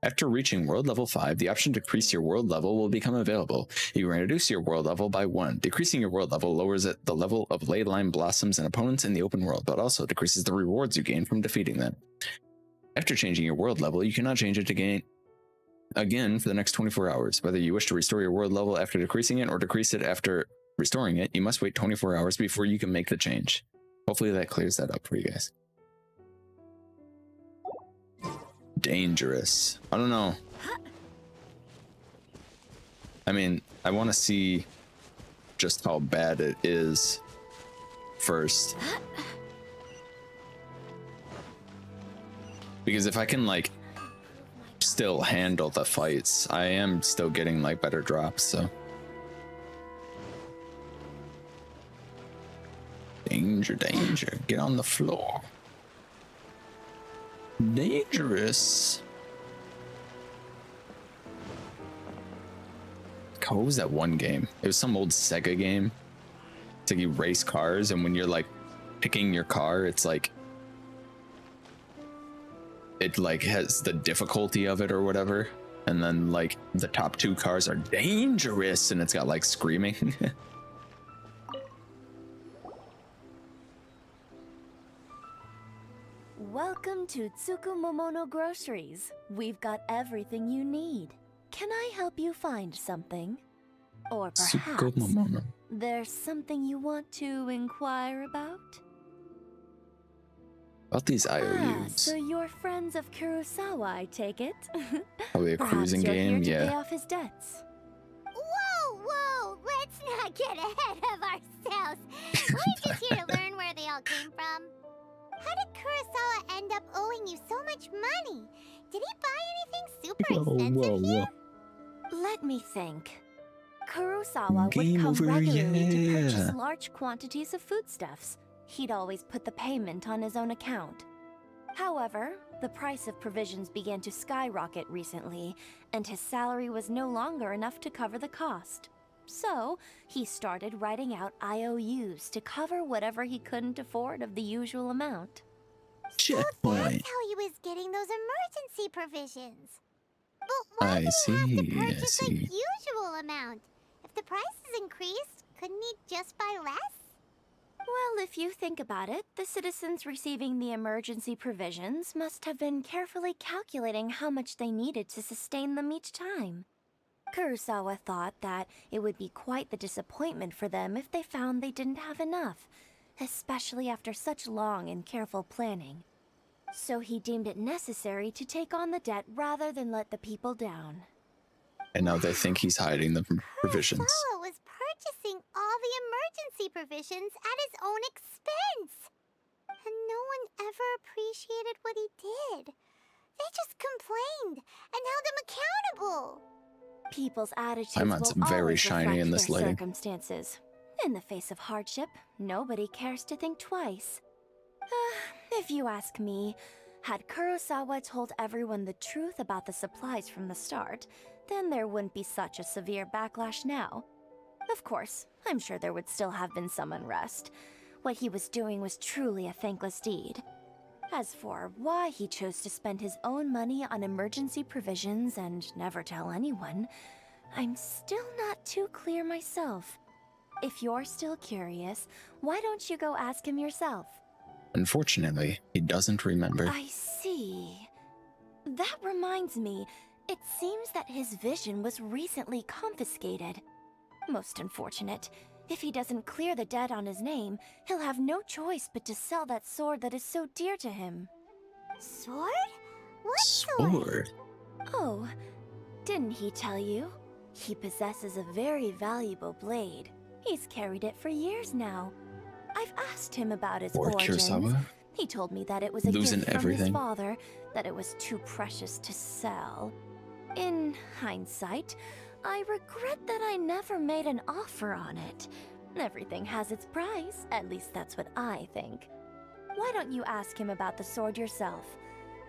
Speaker 1: After reaching world level 5, the option to decrease your world level will become available. You can reduce your world level by 1. Decreasing your world level lowers the level of ley line blossoms and opponents in the open world, but also decreases the rewards you gain from defeating them. After changing your world level, you cannot change it again for the next 24 hours. Whether you wish to restore your world level after decreasing it or decrease it after restoring it, you must wait 24 hours before you can make the change. Hopefully that clears that up for you guys. Dangerous. I don't know. I mean, I want to see just how bad it is first. Because if I can, like, still handle the fights, I am still getting, like, better drops, so. Danger, danger. Get on the floor. Dangerous. What was that one game? It was some old Sega game. It's like you race cars, and when you're like picking your car, it's like it like has the difficulty of it or whatever, and then like the top two cars are dangerous, and it's got like screaming.
Speaker 7: Welcome to Tsukumomono Groceries. We've got everything you need. Can I help you find something? Or perhaps there's something you want to inquire about?
Speaker 1: About these IOUs.
Speaker 7: So you're friends of Kurosawa, I take it?
Speaker 1: Probably a cruising game,
Speaker 7: Here to
Speaker 1: yeah.
Speaker 7: pay off his debts.
Speaker 8: Whoa, whoa! Let's not get ahead of ourselves. We're just here to learn where they all came from. How did Kurosawa end up owing you so much money? Did he buy anything super expensive here?
Speaker 7: Let me think. Kurosawa
Speaker 1: Game
Speaker 7: would come
Speaker 1: over,
Speaker 7: regularly to
Speaker 1: yeah.
Speaker 7: purchase large quantities of foodstuffs. He'd always put the payment on his own account. However, the price of provisions began to skyrocket recently, and his salary was no longer enough to cover the cost. So, he started writing out IOUs to cover whatever he couldn't afford of the usual amount.
Speaker 1: Checkpoint.
Speaker 8: That's how he was getting those emergency provisions. But why
Speaker 1: I
Speaker 8: did he have to
Speaker 1: see, I
Speaker 8: purchase the
Speaker 1: see.
Speaker 8: usual amount? If the prices increased, couldn't he just buy less?
Speaker 7: Well, if you think about it, the citizens receiving the emergency provisions must have been carefully calculating how much they needed to sustain them each time. Kurosawa thought that it would be quite the disappointment for them if they found they didn't have enough, especially after such long and careful planning. So he deemed it necessary to take on the debt rather than let the people down.
Speaker 1: And now they think he's hiding the provisions.
Speaker 8: Kurosawa was purchasing all the emergency provisions at his own expense. And no one ever appreciated what he did. They just complained and held him accountable.
Speaker 7: People's attitudes
Speaker 1: I'm
Speaker 7: will
Speaker 1: very
Speaker 7: always
Speaker 1: shiny
Speaker 7: reflect
Speaker 1: in this
Speaker 7: their
Speaker 1: lighting.
Speaker 7: circumstances. In the face of hardship, nobody cares to think twice. If you ask me, had Kurosawa told everyone the truth about the supplies from the start, then there wouldn't be such a severe backlash now. Of course, I'm sure there would still have been some unrest. What he was doing was truly a thankless deed. As for why he chose to spend his own money on emergency provisions and never tell anyone, I'm still not too clear myself. If you're still curious, why don't you go ask him yourself?
Speaker 1: Unfortunately, he doesn't remember.
Speaker 7: I see. That reminds me, it seems that his vision was recently confiscated. Most unfortunate. If he doesn't clear the debt on his name, he'll have no choice but to sell that sword that is so dear to him.
Speaker 8: Sword? What sword?
Speaker 7: Oh, didn't he tell you? He possesses a very valuable blade. He's carried it for years now. I've asked him about its
Speaker 1: Or
Speaker 7: origins.
Speaker 1: Kurosawa?
Speaker 7: He told me that it was a
Speaker 1: Losing
Speaker 7: gift from his
Speaker 1: everything.
Speaker 7: father, that it was too precious to sell. In hindsight, I regret that I never made an offer on it. Everything has its price, at least that's what I think. Why don't you ask him about the sword yourself?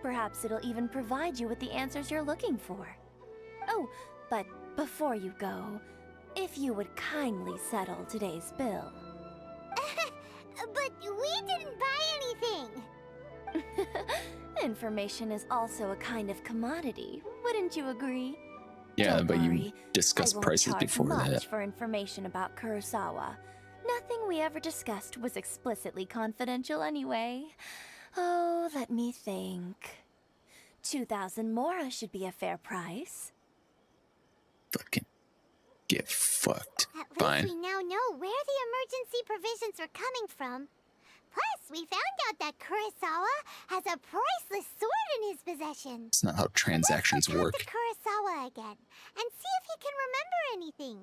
Speaker 7: Perhaps it'll even provide you with the answers you're looking for. Oh, but before you go, if you would kindly settle today's bill.
Speaker 8: But we didn't buy anything.
Speaker 7: Information is also a kind of commodity, wouldn't you agree?
Speaker 1: Yeah,
Speaker 7: Don't
Speaker 1: but
Speaker 7: worry,
Speaker 1: you discussed
Speaker 7: I won't
Speaker 1: prices
Speaker 7: charge
Speaker 1: before
Speaker 7: much
Speaker 1: that.
Speaker 7: for information about Kurosawa. Nothing we ever discussed was explicitly confidential anyway. Oh, let me think. 2,000 mora should be a fair price.
Speaker 1: Fucking get fucked.
Speaker 8: At least
Speaker 1: Fine.
Speaker 8: we now know where the emergency provisions are coming from. Plus, we found out that Kurosawa has a priceless sword in his possession.
Speaker 1: It's not how transactions work.
Speaker 8: Talk to Kurosawa again and see if he can remember anything.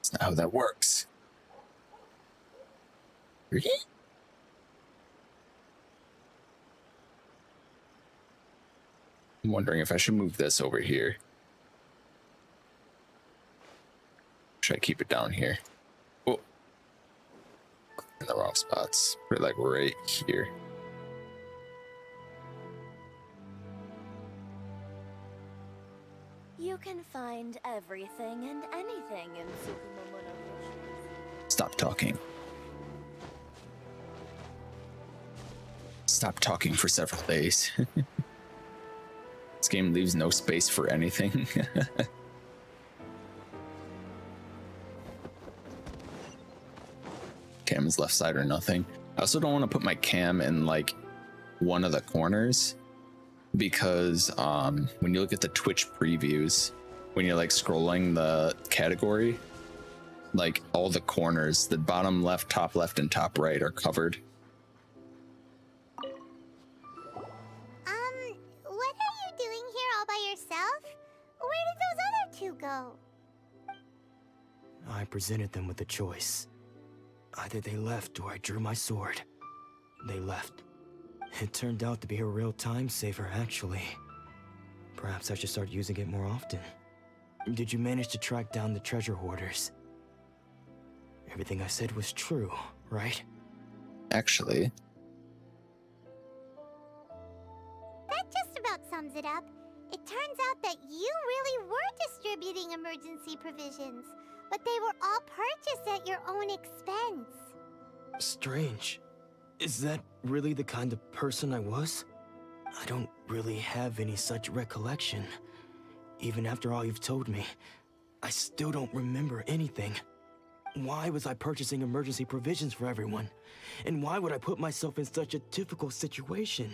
Speaker 1: It's not how that works. Really? I'm wondering if I should move this over here. Should I keep it down here? Oh, in the wrong spots. Put it like right here.
Speaker 7: You can find everything and anything in Tsukumomono.
Speaker 1: Stop talking. Stop talking for several days. This game leaves no space for anything. Cam is left side or nothing. I also don't want to put my cam in like one of the corners because when you look at the Twitch previews, when you're like scrolling the category, like all the corners, the bottom left, and top right are covered.
Speaker 8: What are you doing here all by yourself? Where did those other two go?
Speaker 4: I presented them with a choice. Either they left or I drew my sword. They left. It turned out to be a real time saver, actually. Perhaps I should start using it more often. Did you manage to track down the treasure hoarders? Everything I said was true, right?
Speaker 1: Actually.
Speaker 8: That just about sums it up. It turns out that you really were distributing emergency provisions, but they were all purchased at your own expense.
Speaker 4: Strange. Is that really the kind of person I was? I don't really have any such recollection. Even after all you've told me, I still don't remember anything. Why was I purchasing emergency provisions for everyone? And why would I put myself in such a difficult situation?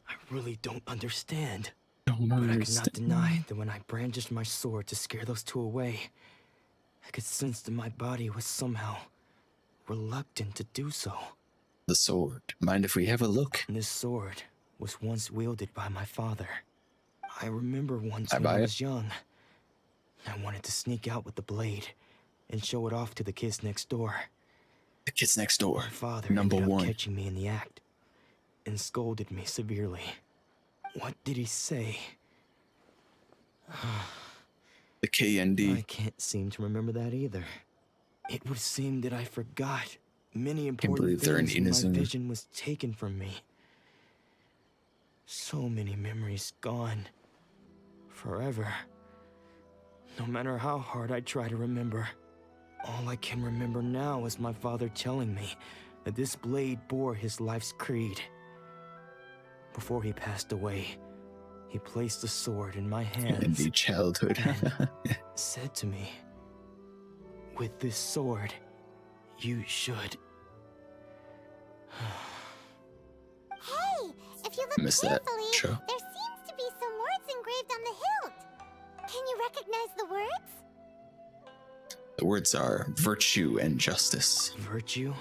Speaker 4: I really don't understand. But I cannot deny that when I brandished my sword to scare those two away, I could sense that my body was somehow reluctant to do so.
Speaker 1: The sword. Mind if we have a look?
Speaker 4: This sword was once wielded by my father. I remember once when I was young, I wanted to sneak out with the blade and show it off to the kids next door.
Speaker 1: The kids next door.
Speaker 4: My father
Speaker 1: Number
Speaker 4: ended up
Speaker 1: one.
Speaker 4: catching me in the act and scolded me severely. What did he say?
Speaker 1: The KND.
Speaker 4: I can't seem to remember that either. It would seem that I forgot many important things when my vision was taken from me. So many memories gone. Forever. No matter how hard I try to remember, all I can remember now is my father telling me that this blade bore his life's creed. Before he passed away, he placed the sword in my hands.
Speaker 1: In the childhood.
Speaker 4: And said to me, "With this sword, you should."
Speaker 8: Hey, if you look
Speaker 1: Miss that
Speaker 8: carefully,
Speaker 1: show.
Speaker 8: there seems to be some words engraved on the hilt. Can you recognize the words?
Speaker 1: The words are virtue and justice.
Speaker 4: Virtue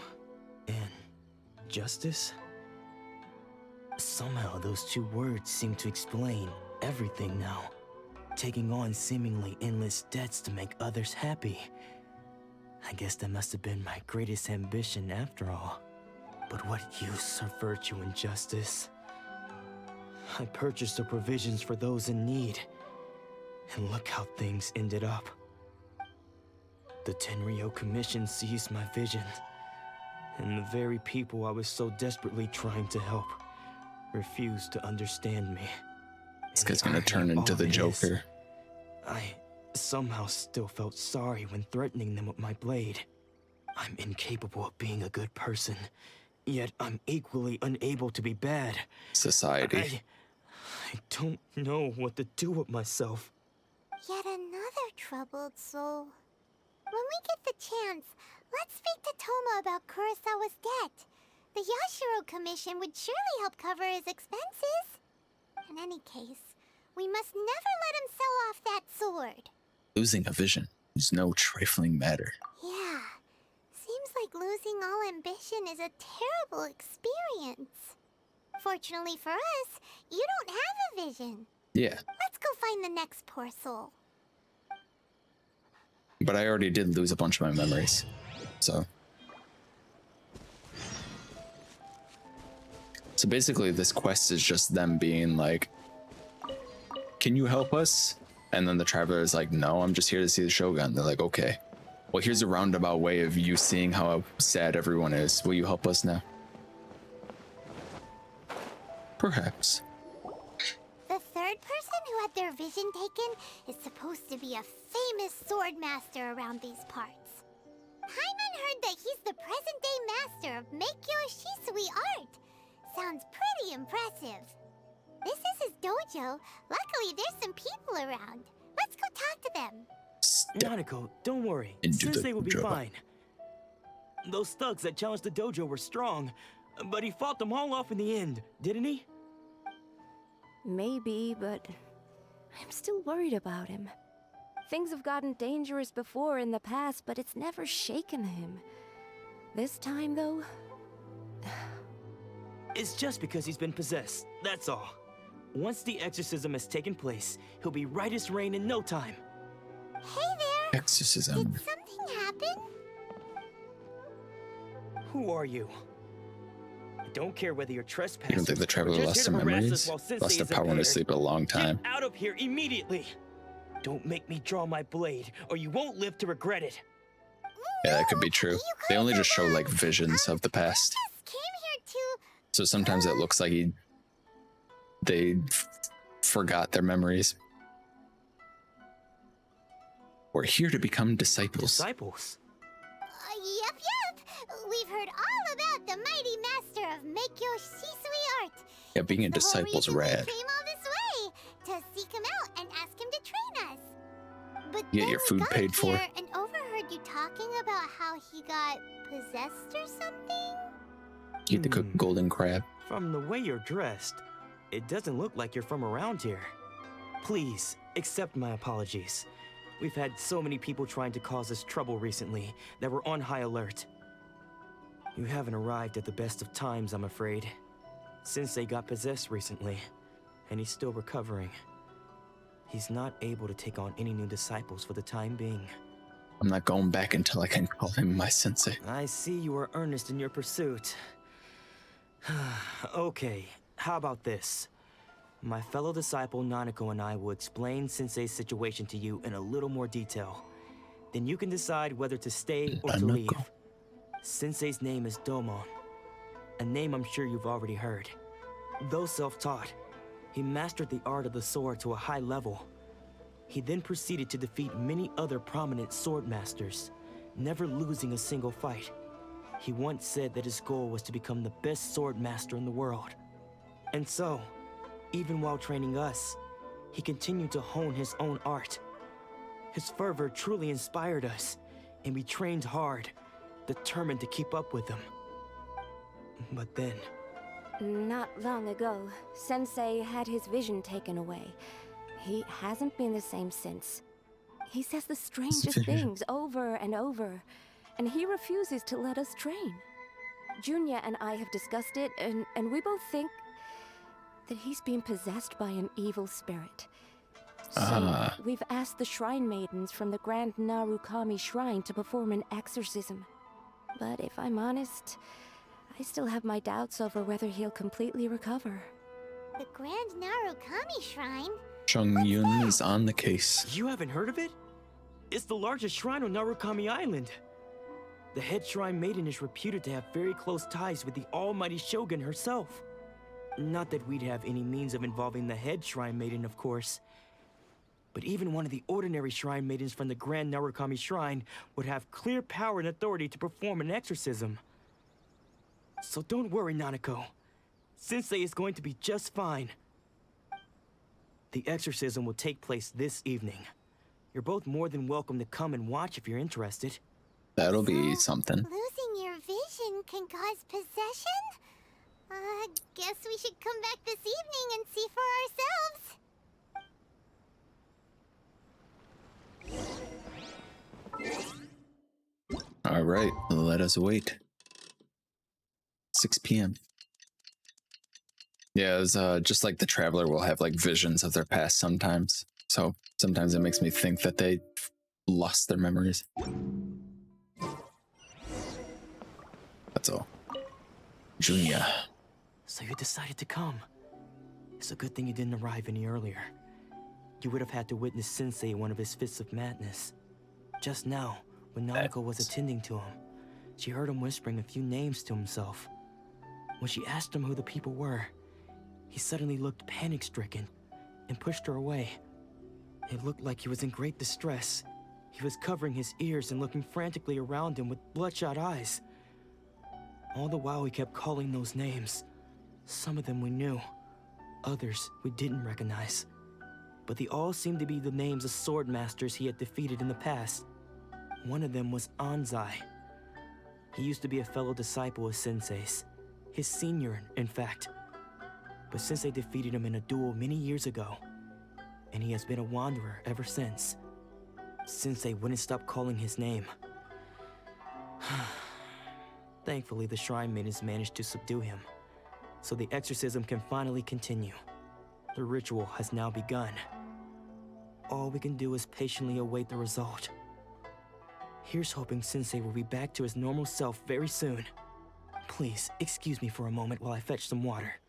Speaker 4: and justice? Somehow those two words seem to explain everything now. Taking on seemingly endless debts to make others happy. I guess that must have been my greatest ambition after all. But what use are virtue and justice? I purchased the provisions for those in need. And look how things ended up. The Tenryo Commission seized my vision. And the very people I was so desperately trying to help refused to understand me.
Speaker 1: This guy's gonna turn into the Joker.
Speaker 4: I somehow still felt sorry when threatening them with my blade. I'm incapable of being a good person, yet I'm equally unable to be bad.
Speaker 1: Society.
Speaker 4: I don't know what to do with myself.
Speaker 8: Yet another troubled soul. When we get the chance, Let's speak to Toma about Kurosawa's debt. The Yashiro Commission would surely help cover his expenses. In any case, we must never let him sell off that sword.
Speaker 1: Losing a vision is no trifling matter.
Speaker 8: Yeah, seems like losing all ambition is a terrible experience. Fortunately for us, you don't have a vision.
Speaker 1: Yeah.
Speaker 8: Let's go find the next poor soul.
Speaker 1: But I already did lose a bunch of my memories. So basically this quest is just them being like, can you help us? And then the traveler is like, no, I'm just here to see the Shogun. They're like, okay, well, here's a roundabout way of you seeing how sad everyone is. Will you help us now? Perhaps.
Speaker 8: The third person who had their vision taken is supposed to be a famous sword master around these parts. Paimon heard that he's the present-day master of Meikyo Shisui art. Sounds pretty impressive. This is his dojo. Luckily, there's some people around. Let's go talk to them.
Speaker 4: Nanako, don't worry. Sensei will be fine. Those thugs that challenged the dojo were strong, but he fought them all off in the end, didn't he?
Speaker 7: Maybe, but I'm still worried about him. Things have gotten dangerous before in the past, but it's never shaken him. This time, though...
Speaker 4: It's just because he's been possessed, that's all. Once the exorcism has taken place, he'll be right as rain in no time.
Speaker 8: Hey there!
Speaker 1: Exorcism.
Speaker 8: Did something happen?
Speaker 4: Who are you? I don't care whether you're trespassing.
Speaker 1: You don't think the traveler lost their memories? Lost their power to sleep a long time.
Speaker 4: Get out of here immediately! Don't make me draw my blade, or you won't live to regret it.
Speaker 1: Yeah, that could be true. They only just show like visions of the past. So sometimes it looks like they forgot their memories. We're here to become disciples.
Speaker 4: Disciples?
Speaker 8: Yep. We've heard all about the mighty master of Meikyo Shisui art.
Speaker 1: Yeah, being a disciple's rad.
Speaker 8: We came all this way to seek him out and ask him to train us. But
Speaker 1: You get your food paid for.
Speaker 8: And overheard you talking about how he got possessed or something.
Speaker 1: Eat the cooked golden crab.
Speaker 4: From the way you're dressed, it doesn't look like you're from around here. Please, accept my apologies. We've had so many people trying to cause us trouble recently that we're on high alert. You haven't arrived at the best of times, I'm afraid. Sensei got possessed recently, and he's still recovering. He's not able to take on any new disciples for the time being.
Speaker 1: I'm not going back until I can call him my sensei.
Speaker 4: I see you are earnest in your pursuit. Okay, how about this? My fellow disciple Nanako and I will explain Sensei's situation to you in a little more detail. Then you can decide whether to stay or to leave. Sensei's name is Domon, a name I'm sure you've already heard. Though self-taught, he mastered the art of the sword to a high level. He then proceeded to defeat many other prominent sword masters, never losing a single fight. He once said that his goal was to become the best sword master in the world. And so, even while training us, he continued to hone his own art. His fervor truly inspired us, and we trained hard, determined to keep up with him. But then...
Speaker 7: Not long ago, Sensei had his vision taken away. He hasn't been the same since. He says the strangest things over and over, and he refuses to let us train. Junya and I have discussed it, and we both think that he's being possessed by an evil spirit. So we've asked the shrine maidens from the Grand Narukami Shrine to perform an exorcism. But if I'm honest, I still have my doubts over whether he'll completely recover.
Speaker 8: The Grand Narukami Shrine?
Speaker 1: Chung Yun is on the case.
Speaker 4: You haven't heard of it? It's the largest shrine on Narukami Island. The head shrine maiden is reputed to have very close ties with the almighty Shogun herself. Not that we'd have any means of involving the head shrine maiden, of course. But even one of the ordinary shrine maidens from the Grand Narukami Shrine would have clear power and authority to perform an exorcism. So don't worry, Nanako. Sensei is going to be just fine. The exorcism will take place this evening. You're both more than welcome to come and watch if you're interested.
Speaker 1: That'll be something.
Speaker 8: Losing your vision can cause possession? Guess we should come back this evening and see for ourselves.
Speaker 1: All right, let us wait. 6 p.m. Yeah, it's just like the traveler will have like visions of their past sometimes. So sometimes it makes me think that they lost their memories. That's all. Junior.
Speaker 4: So you decided to come. It's a good thing you didn't arrive any earlier. You would have had to witness Sensei one of his fits of madness. Just now, when Nanako was attending to him, she heard him whispering a few names to himself. When she asked him who the people were, he suddenly looked panic-stricken and pushed her away. It looked like he was in great distress. He was covering his ears and looking frantically around him with bloodshot eyes. All the while he kept calling those names. Some of them we knew, others we didn't recognize. But they all seemed to be the names of sword masters he had defeated in the past. One of them was Anzai. He used to be a fellow disciple of Sensei's, his senior, in fact. But Sensei defeated him in a duel many years ago, and he has been a wanderer ever since. Sensei wouldn't stop calling his name. Thankfully, the shrine maidens managed to subdue him, so the exorcism can finally continue. The ritual has now begun. All we can do is patiently await the result. Here's hoping Sensei will be back to his normal self very soon. Please, excuse me for a moment while I fetch some water.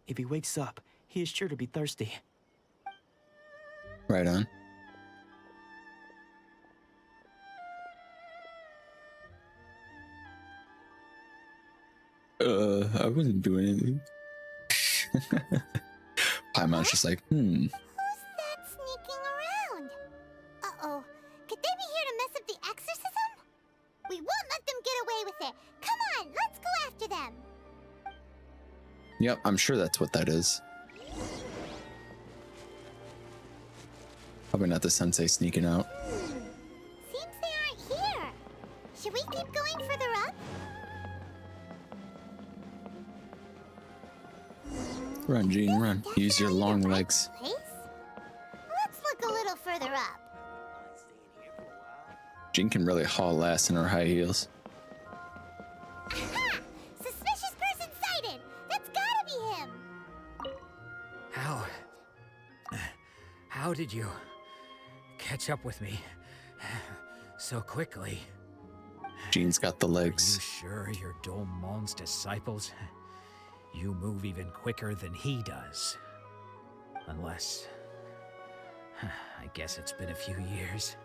Speaker 4: If he wakes up, he is sure to be thirsty.
Speaker 1: Right on. I wasn't doing anything. Paimon's just like,
Speaker 8: Who's that sneaking around? Uh-oh. Could they be here to mess up the exorcism? We won't let them get away with it. Come on, let's go after them.
Speaker 1: Yep, I'm sure that's what that is. Probably not the sensei sneaking out.
Speaker 8: Seems they aren't here. Should we keep going further up?
Speaker 1: Run, Jean, run. Use your long legs.
Speaker 8: Place? Let's look a little further up.
Speaker 1: Jean can really haul ass in her high heels.
Speaker 8: Aha! Suspicious person sighted! That's gotta be him!
Speaker 9: How did you catch up with me so quickly?
Speaker 1: Jean's got the legs.
Speaker 9: Are you sure you're Domon's disciples? You move even quicker than he does. Unless... I guess it's been a few years.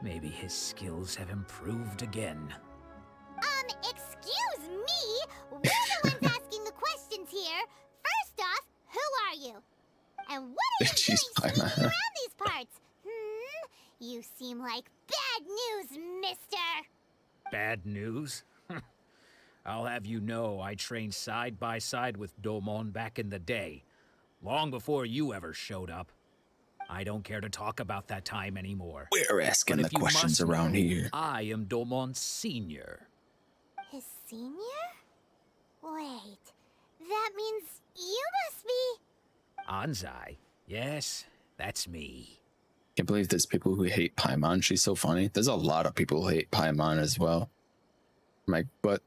Speaker 9: Maybe his skills have improved again.
Speaker 8: Excuse me? We're the ones asking the questions here. First off, who are you? And what are you doing sneaking around these parts? You seem like bad news, mister.
Speaker 9: Bad news? I'll have you know I trained side by side with Domon back in the day, long before you ever showed up. I don't care to talk about that time anymore.
Speaker 1: We're asking the questions around here.
Speaker 9: I am Domon's senior.
Speaker 8: His senior? Wait, that means you must be...
Speaker 9: Anzai? Yes, that's me.
Speaker 1: Can't believe there's people who hate Paimon. She's so funny. There's a lot of people who hate Paimon as well. I'm like, but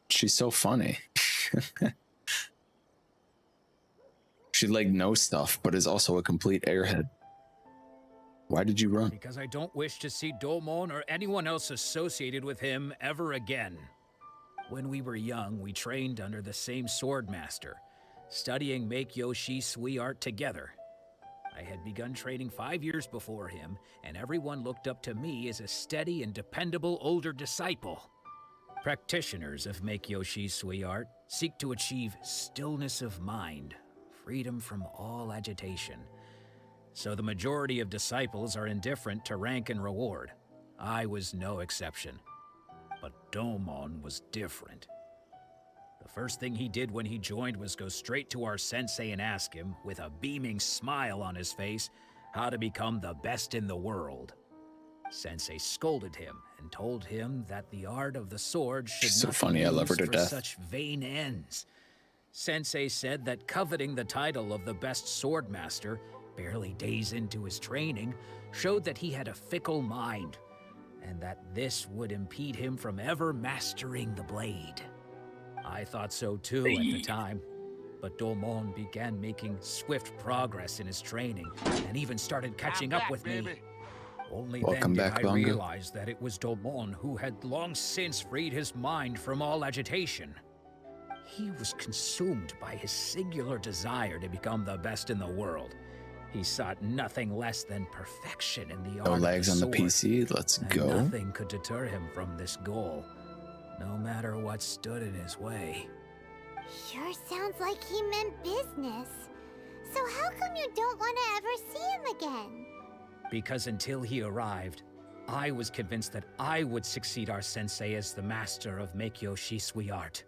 Speaker 1: she's so funny. She like knows stuff, but is also a complete airhead. Why did you run?
Speaker 9: Because I don't wish to see Domon or anyone else associated with him ever again. When we were young, we trained under the same sword master, studying Make-Yoshi Sui art together. I had begun training 5 years before him, and everyone looked up to me as a steady and dependable older disciple. Practitioners of Make-Yoshi Sui art seek to achieve stillness of mind, freedom from all agitation. So the majority of disciples are indifferent to rank and reward. I was no exception. But Domon was different. The first thing he did when he joined was go straight to our sensei and ask him, with a beaming smile on his face, how to become the best in the world. Sensei scolded him and told him that the art of the sword should
Speaker 1: She's so
Speaker 9: not
Speaker 1: funny,
Speaker 9: be
Speaker 1: I love her
Speaker 9: used
Speaker 1: to
Speaker 9: for
Speaker 1: death.
Speaker 9: such vain ends. Sensei said that coveting the title of the best swordmaster, barely days into his training, showed that he had a fickle mind, and that this would impede him from ever mastering the blade. I thought so too at the time, but Domon began making swift progress in his training and even started catching up with me. Only
Speaker 1: Welcome
Speaker 9: then
Speaker 1: back,
Speaker 9: did I
Speaker 1: Bongo.
Speaker 9: realize that it was Domon who had long since freed his mind from all agitation. He was consumed by his singular desire to become the best in the world. He sought nothing less than perfection in the art
Speaker 1: No
Speaker 9: of
Speaker 1: lags
Speaker 9: the
Speaker 1: on the
Speaker 9: sword,
Speaker 1: PC. Let's
Speaker 9: and
Speaker 1: go.
Speaker 9: nothing could deter him from this goal, no matter what stood in his way.
Speaker 8: Sure sounds like he meant business. So how come you don't want to ever see him again?
Speaker 9: Because until he arrived, I was convinced that I would succeed our sensei as the master of Meikyo Shisui art.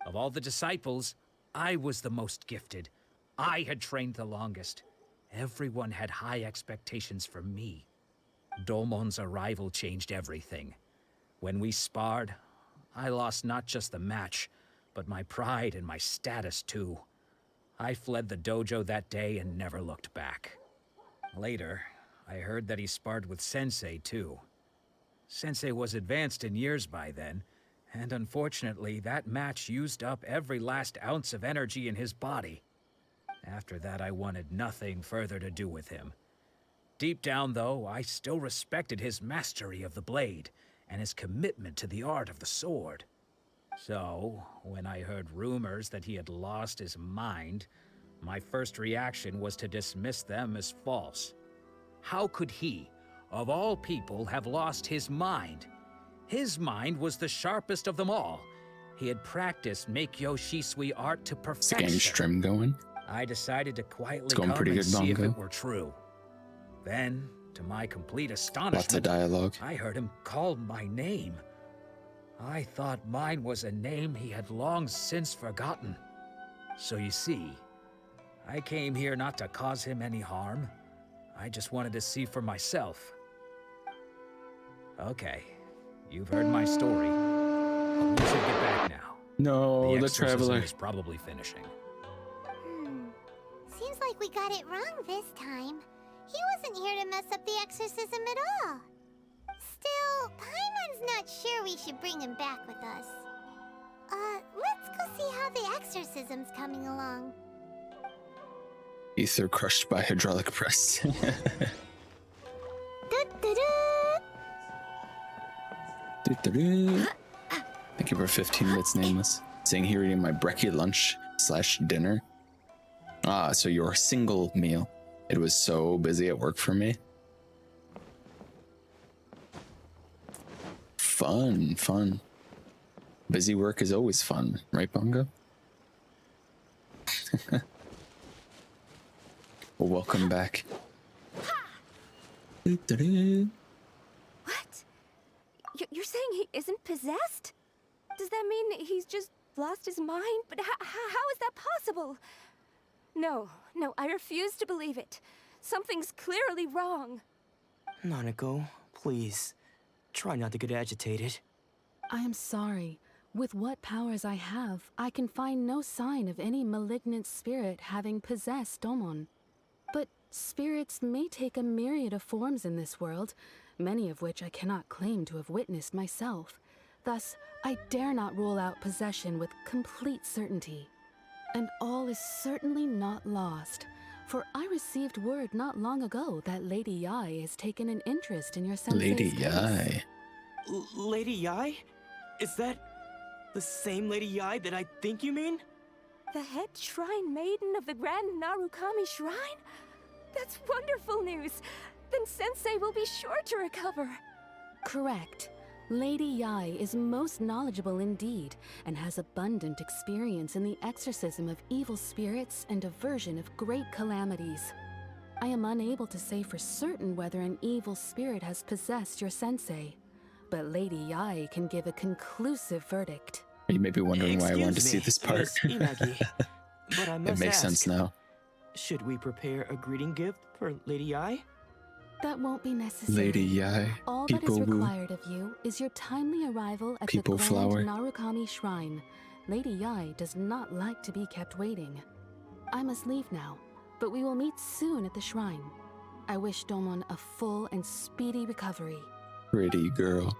Speaker 9: Of all the disciples, I was the most gifted. I had trained the longest. Everyone had high expectations for me. Domon's arrival changed everything. When we sparred, I lost not just the match, but my pride and my status too. I fled the dojo that day and never looked back. Later, I heard that he sparred with Sensei too. Sensei was advanced in years by then, and unfortunately, that match used up every last ounce of energy in his body. After that, I wanted nothing further to do with him. Deep down, though, I still respected his mastery of the blade and his commitment to the art of the sword. So, when I heard rumors that he had lost his mind, my first reaction was to dismiss them as false. How could he, of all people, have lost his mind? His mind was the sharpest of them all. He had practiced Meikyo Shisui art to perfection.
Speaker 1: Is the game stream going?
Speaker 9: I decided to quietly
Speaker 1: It's going
Speaker 9: come
Speaker 1: pretty
Speaker 9: and
Speaker 1: good,
Speaker 9: see if
Speaker 1: Bongo.
Speaker 9: it were true. Then, to my complete astonishment,
Speaker 1: Lots of dialogue.
Speaker 9: I heard him call my name. I thought mine was a name he had long since forgotten. So you see, I came here not to cause him any harm. I just wanted to see for myself. Okay, you've heard my story. You should get back now.
Speaker 1: No, the
Speaker 9: exorcism
Speaker 1: traveler.
Speaker 9: is probably finishing.
Speaker 8: Seems like we got it wrong this time. He wasn't here to mess up the exorcism at all. Still, Paimon's not sure we should bring him back with us. Let's go see how the exorcism's coming along.
Speaker 1: Ether crushed by hydraulic press. Doo-doo-doo. Thank you for 15 bits nameless. Sitting here eating my brekkie lunch / dinner. Ah, so your single meal. It was so busy at work for me. Fun, fun. Busy work is always fun, right, Bongo? Well, welcome back. Doo-doo-doo.
Speaker 10: What? You're saying he isn't possessed? Does that mean he's just lost his mind? But how is that possible? No, I refuse to believe it. Something's clearly wrong.
Speaker 4: Nanako, please. Try not to get agitated.
Speaker 13: I am sorry. With what powers I have, I can find no sign of any malignant spirit having possessed Domon. But spirits may take a myriad of forms in this world, many of which I cannot claim to have witnessed myself. Thus, I dare not rule out possession with complete certainty. And all is certainly not lost, for I received word not long ago that Lady Yai has taken an interest in your sensei's
Speaker 1: Lady
Speaker 13: case.
Speaker 1: Yai.
Speaker 4: Lady Yai? Is that the same Lady Yai that I think you mean?
Speaker 10: The head shrine maiden of the Grand Narukami Shrine? That's wonderful news. Then Sensei will be sure to recover.
Speaker 13: Correct. Lady Yai is most knowledgeable indeed, and has abundant experience in the exorcism of evil spirits and aversion of great calamities. I am unable to say for certain whether an evil spirit has possessed your sensei, but Lady Yai can give a conclusive verdict.
Speaker 1: You may be wondering why I wanted to see
Speaker 4: Excuse
Speaker 1: this
Speaker 4: me,
Speaker 1: part.
Speaker 4: Miss Inagi, but I must
Speaker 1: It makes
Speaker 4: ask,
Speaker 1: sense now.
Speaker 4: should we prepare a greeting gift for Lady Yai?
Speaker 13: That won't be necessary.
Speaker 1: Lady Yai,
Speaker 13: All that is
Speaker 1: People Woo,
Speaker 13: required of you is your timely arrival at
Speaker 1: People
Speaker 13: the
Speaker 1: Flower.
Speaker 13: Grand Narukami Shrine. Lady Yai does not like to be kept waiting. I must leave now, but we will meet soon at the shrine. I wish Domon a full and speedy recovery.
Speaker 1: Pretty girl.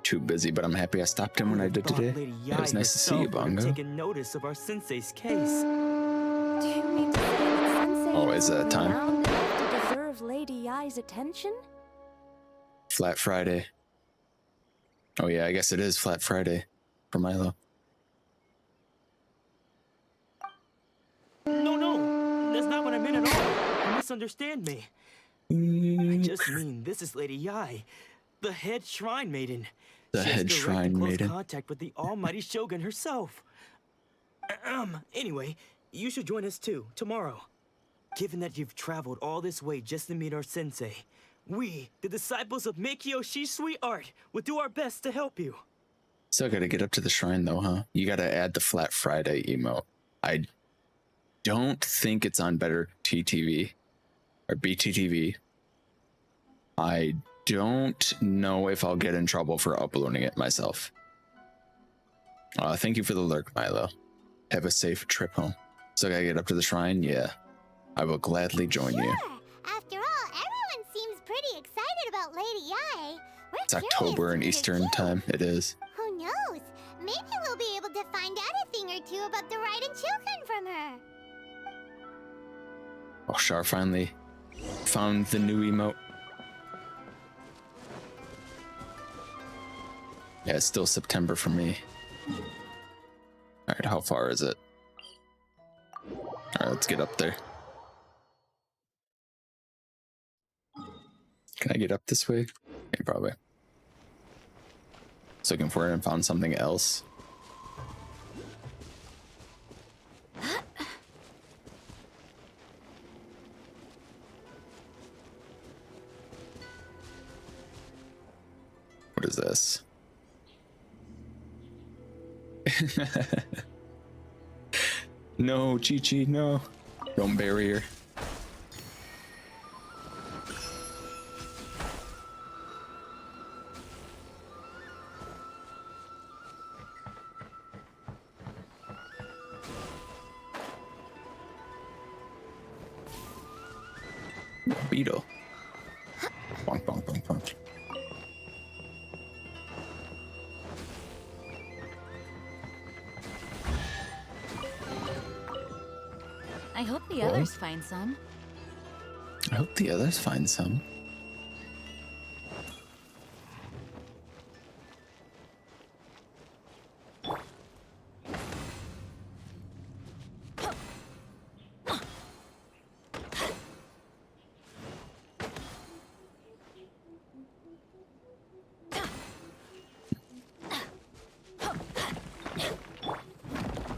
Speaker 1: Too busy, but I'm happy I stopped him when I did today.
Speaker 4: Lady
Speaker 1: It was
Speaker 4: Yai
Speaker 1: nice to see you,
Speaker 4: herself would have
Speaker 1: Bongo.
Speaker 4: taken notice of our sensei's case.
Speaker 10: Do you mean to say that Sensei
Speaker 1: Oh, is that time?
Speaker 10: renowned enough to deserve Lady Yai's attention?
Speaker 1: Flat Friday. Oh yeah, I guess it is Flat Friday for Milo.
Speaker 4: No, that's not what I meant at all. You misunderstand me. I just mean this is Lady Yai, the head shrine maiden.
Speaker 1: The
Speaker 4: She has
Speaker 1: head
Speaker 4: direct
Speaker 1: shrine
Speaker 4: and close
Speaker 1: maiden.
Speaker 4: contact with the almighty Shogun herself. Anyway, you should join us too, tomorrow. Given that you've traveled all this way just to meet our sensei, we, the disciples of Meikyo Shisui Art, will do our best to help you.
Speaker 1: Still gotta get up to the shrine though, huh? You gotta add the Flat Friday emote. I don't think it's on Better TTV or BTTV. I don't know if I'll get in trouble for uploading it myself. Thank you for the lurk, Milo. Have a safe trip home. So I gotta get up to the shrine? Yeah. I will gladly join you.
Speaker 8: After all, everyone seems pretty excited about Lady Yai. We're
Speaker 1: It's
Speaker 8: curious
Speaker 1: October
Speaker 8: to
Speaker 1: and
Speaker 8: meet her
Speaker 1: Eastern
Speaker 8: too.
Speaker 1: time. It is.
Speaker 8: Who knows? Maybe we'll be able to find out a thing or two about the Raiden Children from her.
Speaker 1: Oh, Char finally found the new emote. Yeah, it's still September for me. Alright, how far is it? Alright, let's get up there. Can I get up this way? Yeah, probably. Just looking for it and found something else. What is this? No, Chi-Chi, no. Don't bury her. Beetle. Bonk, bonk, bonk, bonk.
Speaker 2: I hope the
Speaker 1: Well,
Speaker 2: others find some.
Speaker 1: I hope the others find some.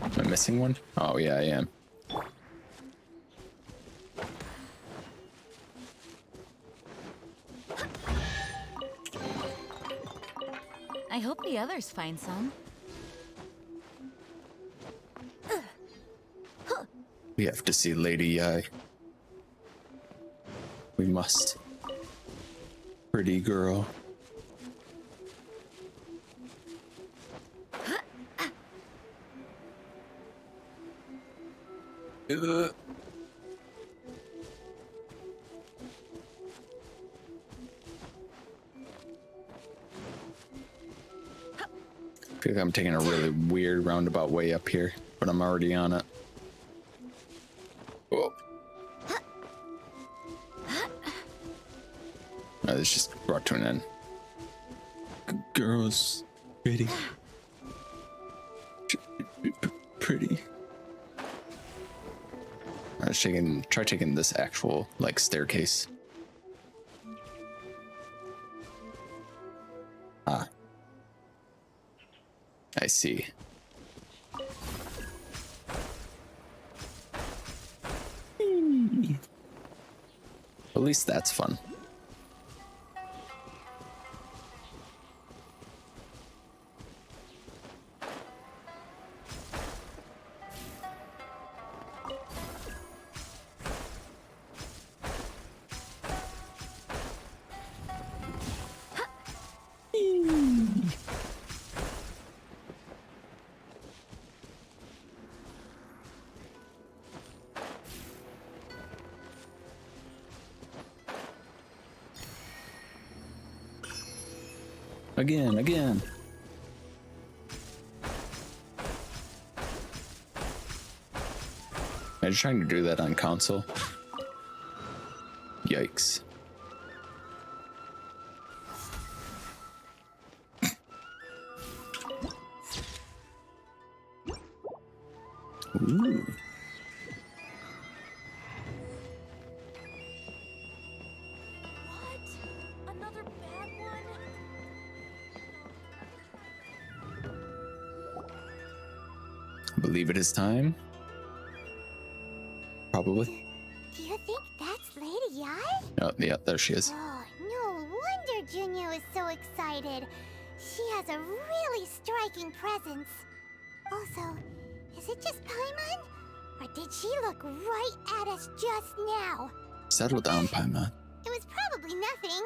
Speaker 1: Am I missing one? Oh yeah, I am.
Speaker 2: I hope the others find some.
Speaker 1: We have to see Lady Yai. We must. Pretty girl. I feel like I'm taking a really weird roundabout way up here, but I'm already on it. Whoa. No, this just brought to an end. Girls, pretty. Pretty. I was try taking this actual, like, staircase. Ah. I see. At least that's fun. Again. I was trying to do that on console. Yikes. Ooh.
Speaker 10: Another bad one?
Speaker 1: I believe it is time. Probably.
Speaker 8: Do you think that's Lady Yi?
Speaker 1: Oh, yeah, there she is.
Speaker 8: Oh, no wonder Junior is so excited. She has a really striking presence. Also, is it just Paimon? Or did she look right at us just now?
Speaker 1: Settle down, Paimon.
Speaker 8: It was probably nothing.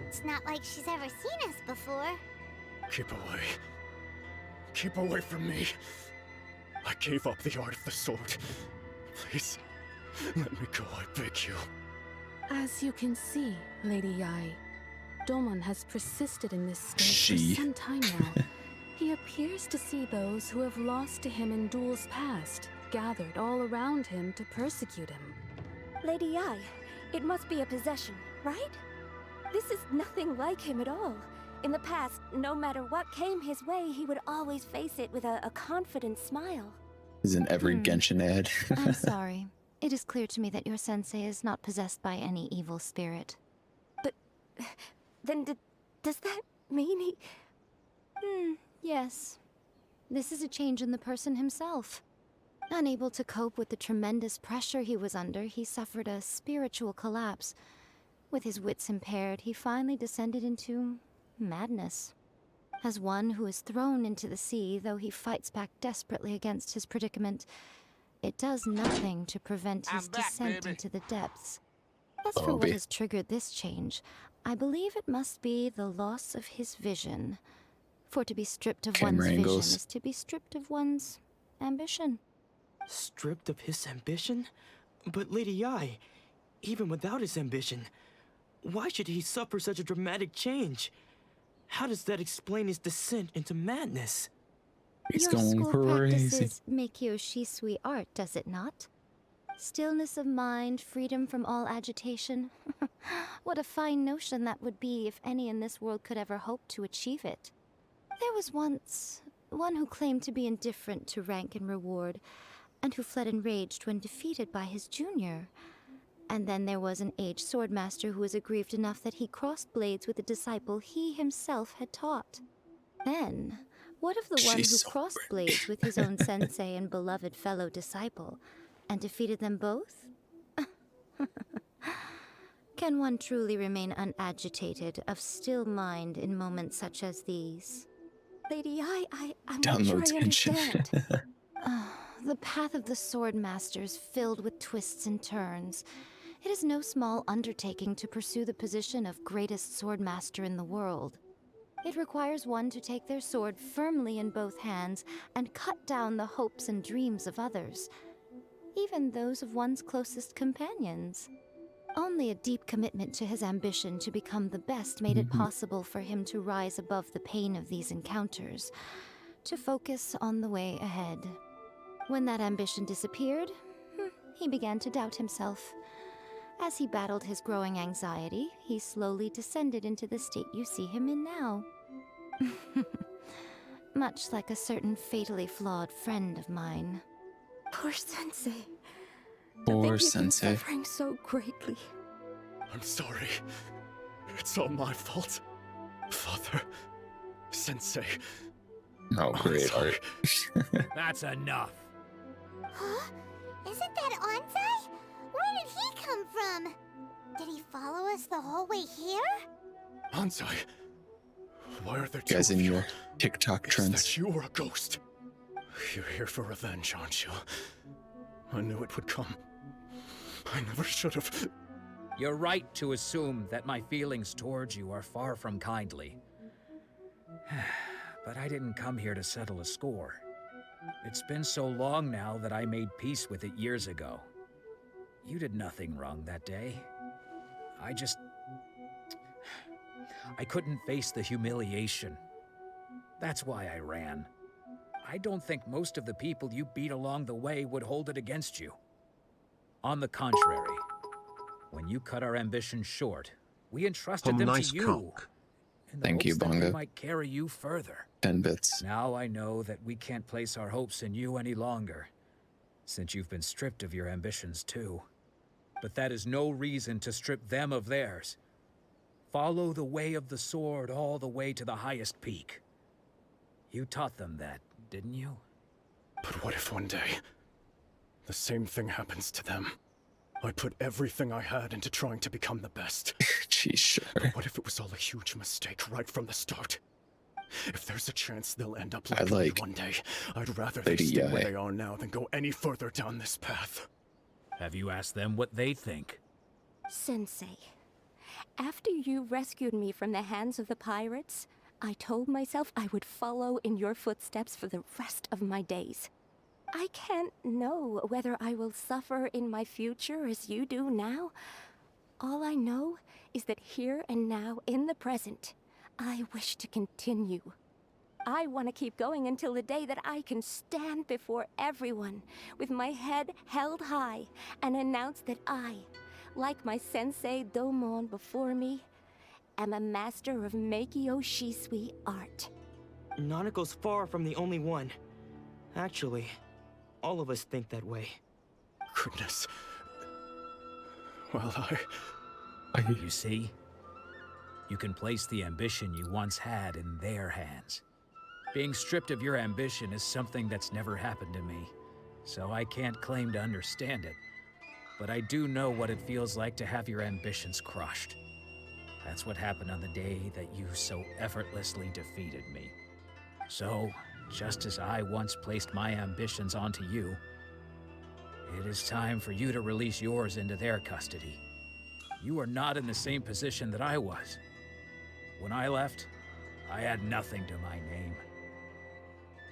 Speaker 8: It's not like she's ever seen us before.
Speaker 22: Keep away. Keep away from me. I gave up the art of the sword. Please, let me go, I beg you.
Speaker 13: As you can see, Lady Yi, Domon has persisted in this state
Speaker 1: She.
Speaker 13: for some time now. He appears to see those who have lost to him in duels past, gathered all around him to persecute him.
Speaker 10: Lady Yi, it must be a possession, right? This is nothing like him at all. In the past, no matter what came his way, he would always face it with a confident smile.
Speaker 1: Is in every Genshin ad.
Speaker 2: I'm sorry. It is clear to me that your sensei is not possessed by any evil spirit.
Speaker 10: But then does that mean he...
Speaker 2: Yes. This is a change in the person himself. Unable to cope with the tremendous pressure he was under, he suffered a spiritual collapse. With his wits impaired, he finally descended into madness. As one who is thrown into the sea, though he fights back desperately against his predicament, it does nothing to prevent his descent into the depths. As for what has triggered this change, I believe it must be the loss of his vision. For to be stripped of one's vision is to be stripped of one's ambition.
Speaker 4: Stripped of his ambition? But Lady Yi, even without his ambition, why should he suffer such a dramatic change? How does that explain his descent into madness?
Speaker 1: He's
Speaker 2: Your
Speaker 1: going
Speaker 2: school
Speaker 1: crazy.
Speaker 2: practices Meikyo Shisui art, does it not? Stillness of mind, freedom from all agitation. What a fine notion that would be if any in this world could ever hope to achieve it. There was once one who claimed to be indifferent to rank and reward, and who fled enraged when defeated by his junior. And then there was an aged swordmaster who was aggrieved enough that he crossed blades with a disciple he himself had taught. Then, what of the one who crossed blades with his own sensei and beloved fellow disciple, and defeated them both? Can one truly remain unagitated, of still mind in moments such as these?
Speaker 10: Lady Yi, I'm not sure I understand.
Speaker 2: The path of the Swordmaster is filled with twists and turns. It is no small undertaking to pursue the position of greatest swordmaster in the world. It requires one to take their sword firmly in both hands and cut down the hopes and dreams of others, even those of one's closest companions. Only a deep commitment to his ambition to become the best made it possible for him to rise above the pain of these encounters, to focus on the way ahead. When that ambition disappeared, he began to doubt himself. As he battled his growing anxiety, he slowly descended into the state you see him in now. Much like a certain fatally flawed friend of mine.
Speaker 10: Poor Sensei.
Speaker 1: Poor Sensei.
Speaker 10: Suffering so greatly.
Speaker 22: I'm sorry. It's all my fault. Father, Sensei.
Speaker 1: Oh, great art.
Speaker 9: That's enough.
Speaker 8: Huh? Isn't that Onsai? Where did he come from? Did he follow us the whole way here?
Speaker 22: Onsai, why are there two
Speaker 1: Guys
Speaker 22: of
Speaker 1: in
Speaker 22: you?
Speaker 1: your TikTok
Speaker 22: Is
Speaker 1: trends.
Speaker 22: that you or a ghost? You're here for revenge, aren't you? I knew it would come. I never should have.
Speaker 9: You're right to assume that my feelings towards you are far from kindly. But I didn't come here to settle a score. It's been so long now that I made peace with it years ago. You did nothing wrong that day. I couldn't face the humiliation. That's why I ran. I don't think most of the people you beat along the way would hold it against you. On the contrary, when you cut our ambitions short, we entrusted them
Speaker 1: nice
Speaker 9: to you.
Speaker 1: cock.
Speaker 9: In the
Speaker 1: Thank you,
Speaker 9: hopes that we
Speaker 1: Bongo.
Speaker 9: might carry you further.
Speaker 1: 10 bits.
Speaker 9: Now I know that we can't place our hopes in you any longer, since you've been stripped of your ambitions too. But that is no reason to strip them of theirs. Follow the way of the sword all the way to the highest peak. You taught them that, didn't you?
Speaker 22: But what if one day, the same thing happens to them? I put everything I had into trying to become the best.
Speaker 1: Geez, sure.
Speaker 22: But what if it was all a huge mistake right from the start? If there's a chance they'll end up like, me one day, I'd rather they
Speaker 1: Lady
Speaker 22: stay
Speaker 1: Yae.
Speaker 22: where they are now than go any further down this path.
Speaker 9: Have you asked them what they think?
Speaker 10: Sensei, after you rescued me from the hands of the pirates, I told myself I would follow in your footsteps for the rest of my days. I can't know whether I will suffer in my future as you do now. All I know is that here and now, in the present, I wish to continue. I want to keep going until the day that I can stand before everyone with my head held high and announce that I, like my sensei Domon before me, am a master of Meikyo Shisui art.
Speaker 4: Nanako's far from the only one. Actually, all of us think that way.
Speaker 22: Goodness. Well,
Speaker 9: You see? You can place the ambition you once had in their hands. Being stripped of your ambition is something that's never happened to me, so I can't claim to understand it. But I do know what it feels like to have your ambitions crushed. That's what happened on the day that you so effortlessly defeated me. So, just as I once placed my ambitions onto you, it is time for you to release yours into their custody. You are not in the same position that I was. When I left, I had nothing to my name.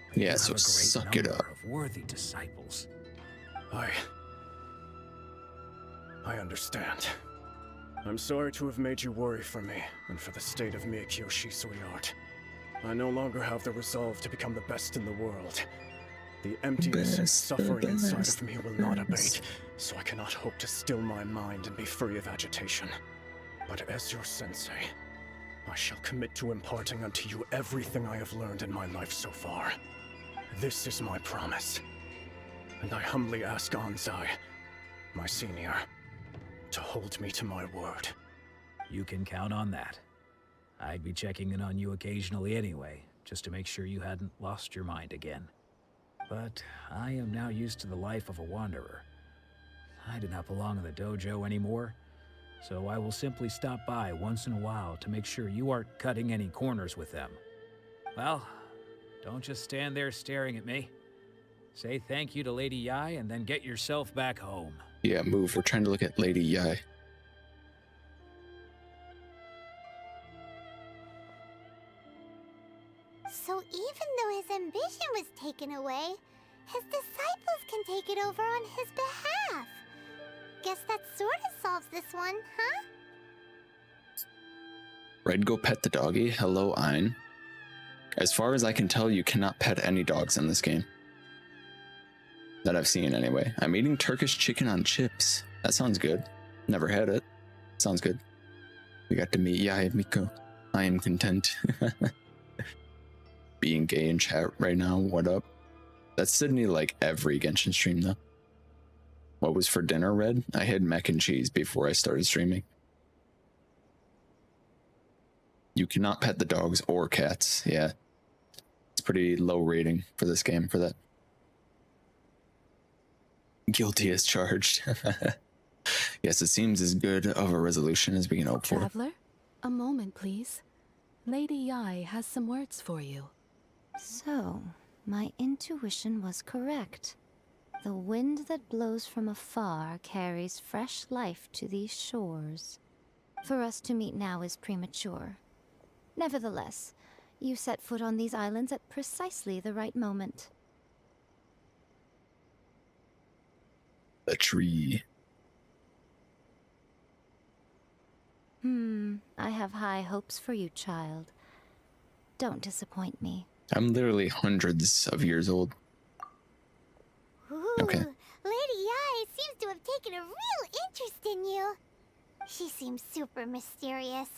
Speaker 9: But
Speaker 1: Yeah,
Speaker 9: you
Speaker 1: so
Speaker 9: have a great
Speaker 1: suck it
Speaker 9: number
Speaker 1: up.
Speaker 9: of worthy disciples.
Speaker 22: I understand. I'm sorry to have made you worry for me, and for the state of Meikyo Shisui art. I no longer have the resolve to become the best in the world. The emptiness and suffering inside of me will not abate, so I cannot hope to still my mind and be free of agitation. But as your sensei, I shall commit to imparting unto you everything I have learned in my life so far. This is my promise. And I humbly ask Anzai, my senior, to hold me to my word.
Speaker 9: You can count on that. I'd be checking in on you occasionally anyway, just to make sure you hadn't lost your mind again. But I am now used to the life of a wanderer. I do not belong in the dojo anymore, so I will simply stop by once in a while to make sure you aren't cutting any corners with them. Well, don't just stand there staring at me. Say thank you to Lady Yae and then get yourself back home.
Speaker 1: Yeah, move. We're trying to look at Lady Yae.
Speaker 8: So even though his ambition was taken away, his disciples can take it over on his behalf. Guess that sort of solves this one, huh?
Speaker 1: Red, go pet the doggy. Hello, Ein. As far as I can tell, you cannot pet any dogs in this game. That I've seen, anyway. I'm eating Turkish chicken on chips. That sounds good. Never had it. Sounds good. We got to meet Yae Miko. I am content. Being gay in chat right now. What up? That's Sydney like every Genshin stream, though. What was for dinner, Red? I had mac and cheese before I started streaming. You cannot pet the dogs or cats. Yeah. It's pretty low rating for this game for that. Guilty as charged. Yes, it seems as good of a resolution as we can hope for.
Speaker 13: Traveler, a moment, please. Lady Yae has some words for you.
Speaker 7: So, my intuition was correct. The wind that blows from afar carries fresh life to these shores. For us to meet now is premature. Nevertheless, you set foot on these islands at precisely the right moment.
Speaker 1: A tree.
Speaker 7: I have high hopes for you, child. Don't disappoint me.
Speaker 1: I'm literally hundreds of years old.
Speaker 8: Ooh,
Speaker 1: Okay.
Speaker 8: Lady Ai seems to have taken a real interest in you. She seems super mysterious.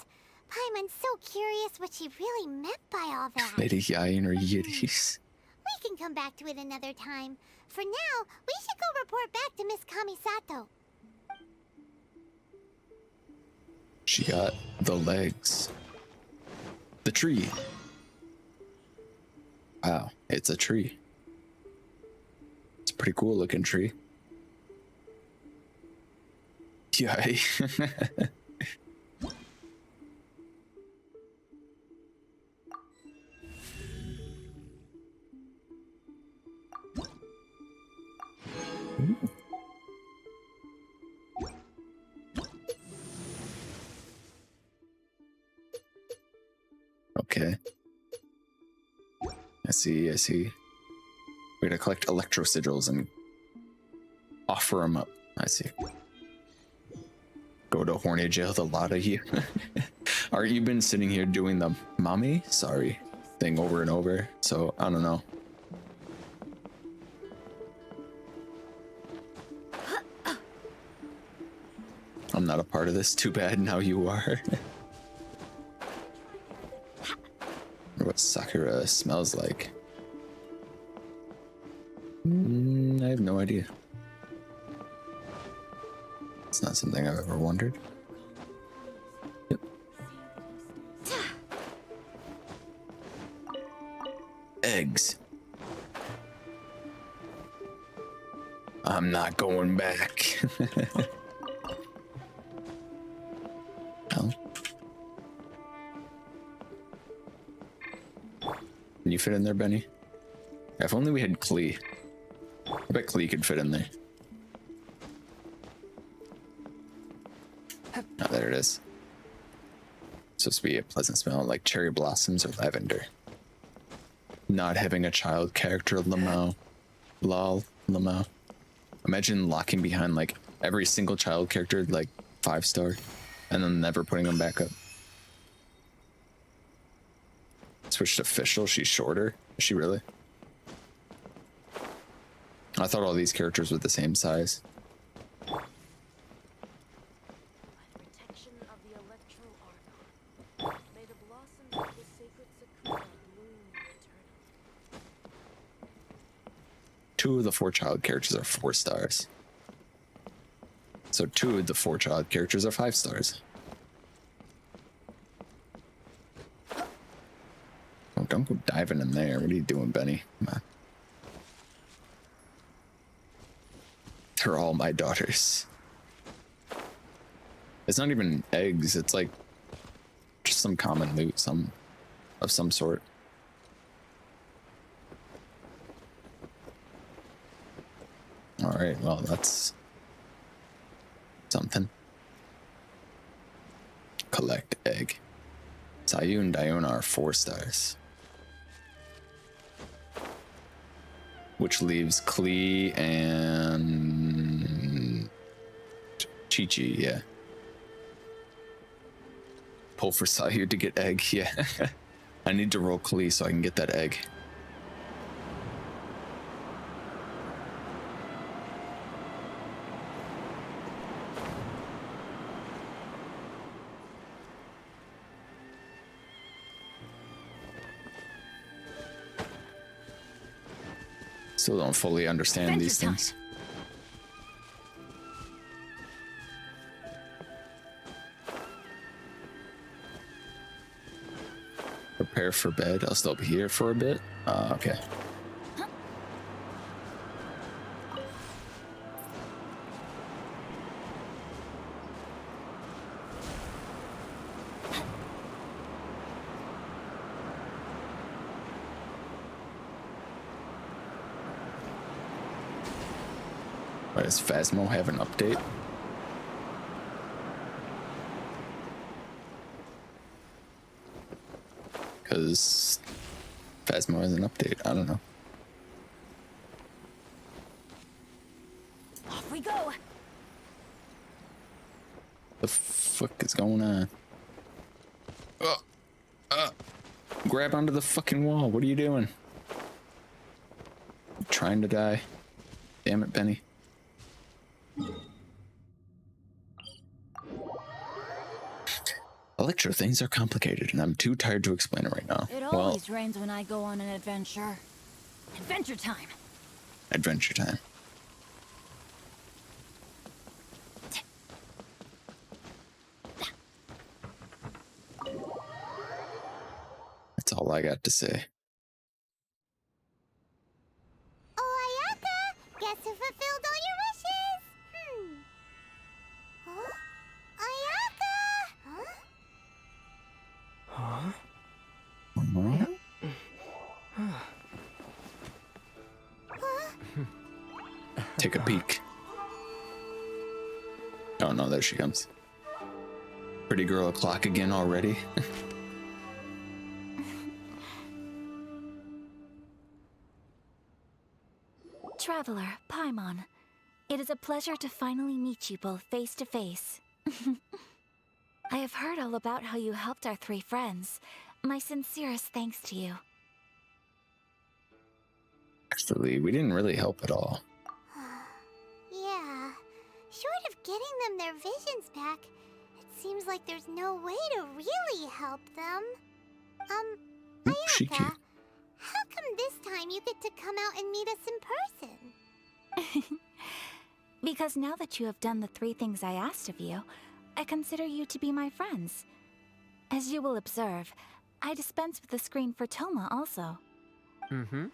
Speaker 8: Paimon's so curious what she really meant by all that.
Speaker 1: Lady Yai and her yiddies.
Speaker 8: We can come back to it another time. For now, we should go report back to Miss Kamisato.
Speaker 1: She got the legs. The tree. Wow, it's a tree. It's a pretty cool looking tree. Yay. Okay. I see. We gotta collect electro sigils and offer them up. I see. Go to horny jail, the lot of you. Aren't you been sitting here doing the mommy sorry thing over and over? So I don't know. I'm not a part of this. Too bad. Now you are. What Sakura smells like. I have no idea. It's not something I've ever wondered. Yep. Eggs. I'm not going back. Oh. Can you fit in there, Benny? If only we had Klee. I bet Klee could fit in there. Oh, there it is. It's supposed to be a pleasant smell like cherry blossoms or lavender. Not having a child character, Lamau. Lol, Lamau. Imagine locking behind like every single child character, like 5-star, and then never putting them back up. Switched to official, she's shorter. Is she really? I thought all these characters were the same size. Two of the 4 child characters are 4 stars. So 2 of the 4 child characters are 5 stars. Oh, don't go diving in there. What are you doing, Benny? Come on. They're all my daughters. It's not even eggs. It's like just some common loot, of some sort. All right. Well, that's something. Collect egg. Sayu and Diona are 4 stars. Which leaves Klee and Chi-Chi, yeah. Pull for Sayu to get egg, yeah. I need to roll Klee so I can get that egg. Still don't fully understand these things. Prepare for bed. I'll still be here for a bit. Okay. Wait, does Phasmo have an update? Because Phasmo has an update. I don't know.
Speaker 10: Off we go.
Speaker 1: The fuck is going on? Grab onto the fucking wall. What are you doing? I'm trying to die. Damn it, Benny. Electro things are complicated, and I'm too tired to explain it right now.
Speaker 2: It always rains when I go on an adventure. Adventure time.
Speaker 1: Adventure time. That's all I got to say.
Speaker 8: Oh, Ayaka! Guess who fulfilled all your wishes? Huh? Ayaka! Huh?
Speaker 1: Take a peek. Oh no, there she comes. Pretty girl o'clock again already.
Speaker 2: Traveler, Paimon, it is a pleasure to finally meet you both face to face. I have heard all about how you helped our 3 friends. My sincerest thanks to you.
Speaker 1: Actually, we didn't really help at all.
Speaker 8: Yeah. Short of getting them their visions back, it seems like there's no way to really help them. Ayaka, how come this time you get to come out and meet us in person?
Speaker 2: Because now that you have done the 3 things I asked of you, I consider you to be my friends. As you will observe, I dispense with the screen for Toma also.
Speaker 16: Mm-hmm.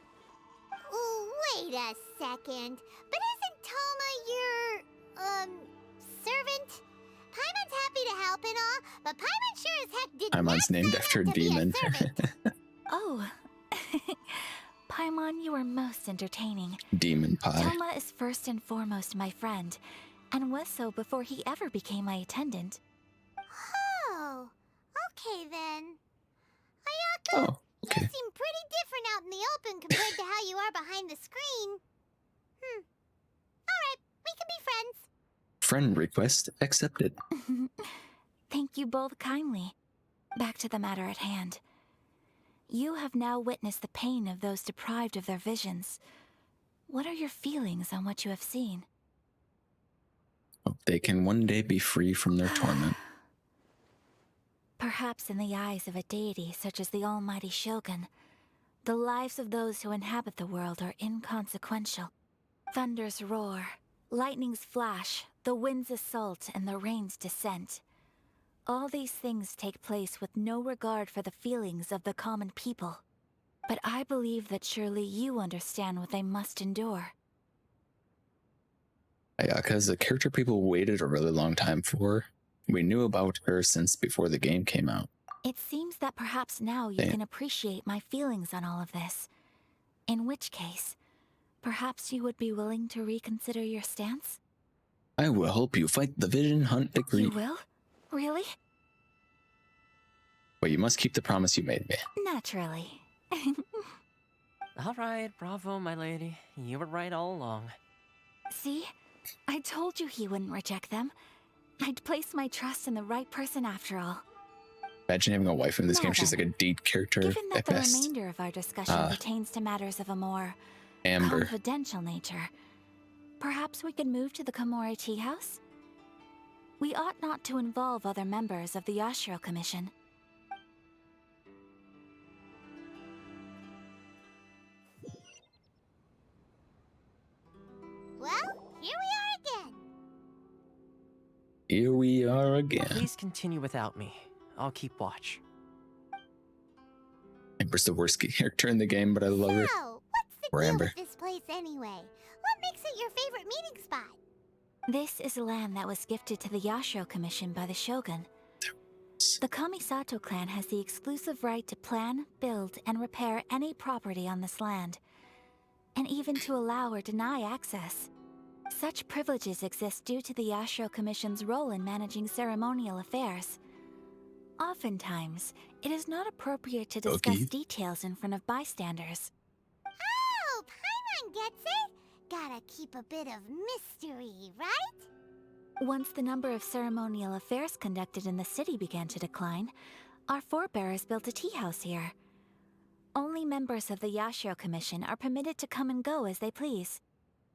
Speaker 8: Wait a second. But isn't Toma your, servant? Paimon's happy to help and all, but Paimon sure as heck did
Speaker 1: Paimon's named after a demon.
Speaker 2: Oh. Paimon, you are most entertaining.
Speaker 1: Demon pie.
Speaker 2: Toma is first and foremost my friend, and was so before he ever became my attendant.
Speaker 8: Oh, okay then. Ayaka, you seem pretty different out in the open compared to how you are behind the screen. Alright, we can be friends.
Speaker 1: Friend request accepted.
Speaker 2: Thank you both kindly. Back to the matter at hand. You have now witnessed the pain of those deprived of their visions. What are your feelings on what you have seen?
Speaker 1: Hope they can one day be free from their torment.
Speaker 2: Perhaps in the eyes of a deity such as the almighty Shogun, the lives of those who inhabit the world are inconsequential. Thunders roar, lightnings flash, the winds assault, and the rains descent. All these things take place with no regard for the feelings of the common people. But I believe that surely you understand what they must endure.
Speaker 1: Ayaka is a character people waited a really long time for. We knew about her since before the game came out.
Speaker 2: It seems that perhaps now you can appreciate my feelings on all of this. In which case, perhaps you would be willing to reconsider your stance?
Speaker 1: I will help you fight the Vision Hunt Decree.
Speaker 2: You will? Really?
Speaker 1: But you must keep the promise you made me.
Speaker 2: Naturally.
Speaker 16: Alright, bravo, my lady. You were right all along.
Speaker 2: See? I told you he wouldn't reject them. I'd place my trust in the right person after all.
Speaker 1: Imagine having a wife in this game. She's like a date character
Speaker 2: Given that
Speaker 1: at
Speaker 2: the
Speaker 1: best.
Speaker 2: remainder of our discussion pertains to matters of a more
Speaker 1: Amber.
Speaker 2: confidential nature, perhaps we could move to the Komore Tea House? We ought not to involve other members of the Yashiro Commission.
Speaker 8: Well, here we are again.
Speaker 1: Here we are again.
Speaker 16: Please continue without me. I'll keep watch.
Speaker 1: Amber's the worst character in the game, but I love her.
Speaker 8: So, what's the
Speaker 1: Or
Speaker 8: deal
Speaker 1: Amber.
Speaker 8: with this place anyway? What makes it your favorite meeting spot?
Speaker 2: This is land that was gifted to the Yashiro Commission by the Shogun. The Kamisato clan has the exclusive right to plan, build, and repair any property on this land, and even to allow or deny access. Such privileges exist due to the Yashiro Commission's role in managing ceremonial affairs. Oftentimes, it is not appropriate to discuss details in front of bystanders.
Speaker 8: Oh, Paimon gets it. Gotta keep a bit of mystery, right?
Speaker 2: Once the number of ceremonial affairs conducted in the city began to decline, our forebears built a tea house here. Only members of the Yashiro Commission are permitted to come and go as they please.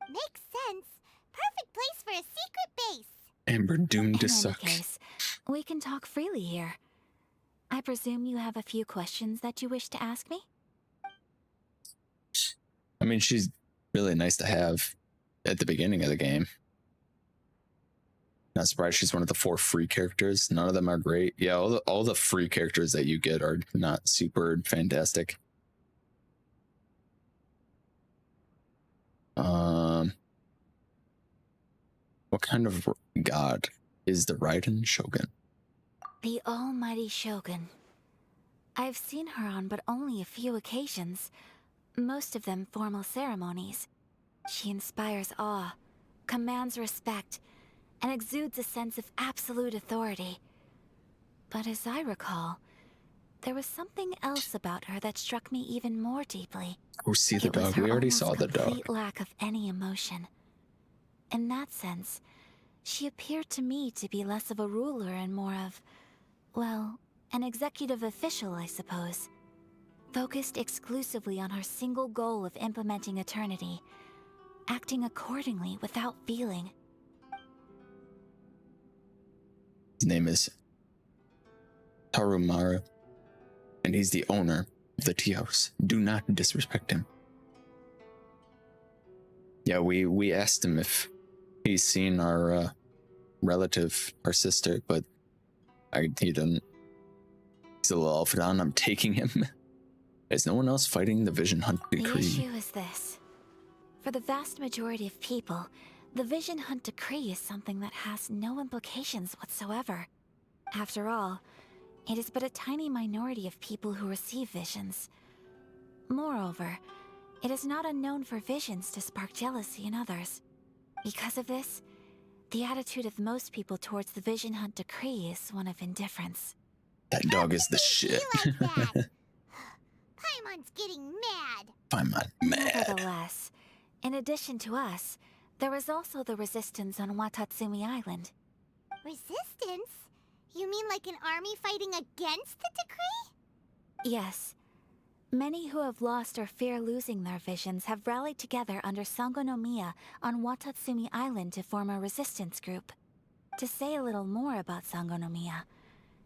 Speaker 8: Makes sense. Perfect place for a secret base.
Speaker 1: And we're doomed to
Speaker 2: In any
Speaker 1: suck.
Speaker 2: case, we can talk freely here. I presume you have a few questions that you wish to ask me?
Speaker 1: I mean, she's really nice to have at the beginning of the game. Not surprised she's one of the 4 free characters. None of them are great. Yeah, all the free characters that you get are not super fantastic. What kind of god is the Raiden Shogun?
Speaker 2: The almighty Shogun. I've seen her on but only a few occasions, most of them formal ceremonies. She inspires awe, commands respect, and exudes a sense of absolute authority. But as I recall, there was something else about her that struck me even more deeply.
Speaker 1: Oh, see the dog. We already saw the dog.
Speaker 2: Complete lack of any emotion. In that sense, she appeared to me to be less of a ruler and more of, well, an executive official, I suppose. Focused exclusively on her single goal of implementing eternity, acting accordingly without feeling.
Speaker 1: His name is Tarumaru, and he's the owner of the tea house. Do not disrespect him. Yeah, we asked him if he's seen our relative, our sister, but he didn't. He's a little off and on. I'm taking him. Is no one else fighting the Vision Hunt decree?
Speaker 2: The issue is this. For the vast majority of people, the Vision Hunt decree is something that has no implications whatsoever. After all, it is but a tiny minority of people who receive visions. Moreover, it is not unknown for visions to spark jealousy in others. Because of this, the attitude of most people towards the Vision Hunt decree is one of indifference.
Speaker 1: That dog is the shit.
Speaker 8: Paimon's getting mad.
Speaker 1: Paimon mad.
Speaker 2: Nevertheless, in addition to us, there is also the resistance on Watatsumi Island.
Speaker 8: Resistance? You mean like an army fighting against the decree?
Speaker 2: Yes. Many who have lost or fear losing their visions have rallied together under Sangonomiya on Watatsumi Island to form a resistance group. To say a little more about Sangonomiya,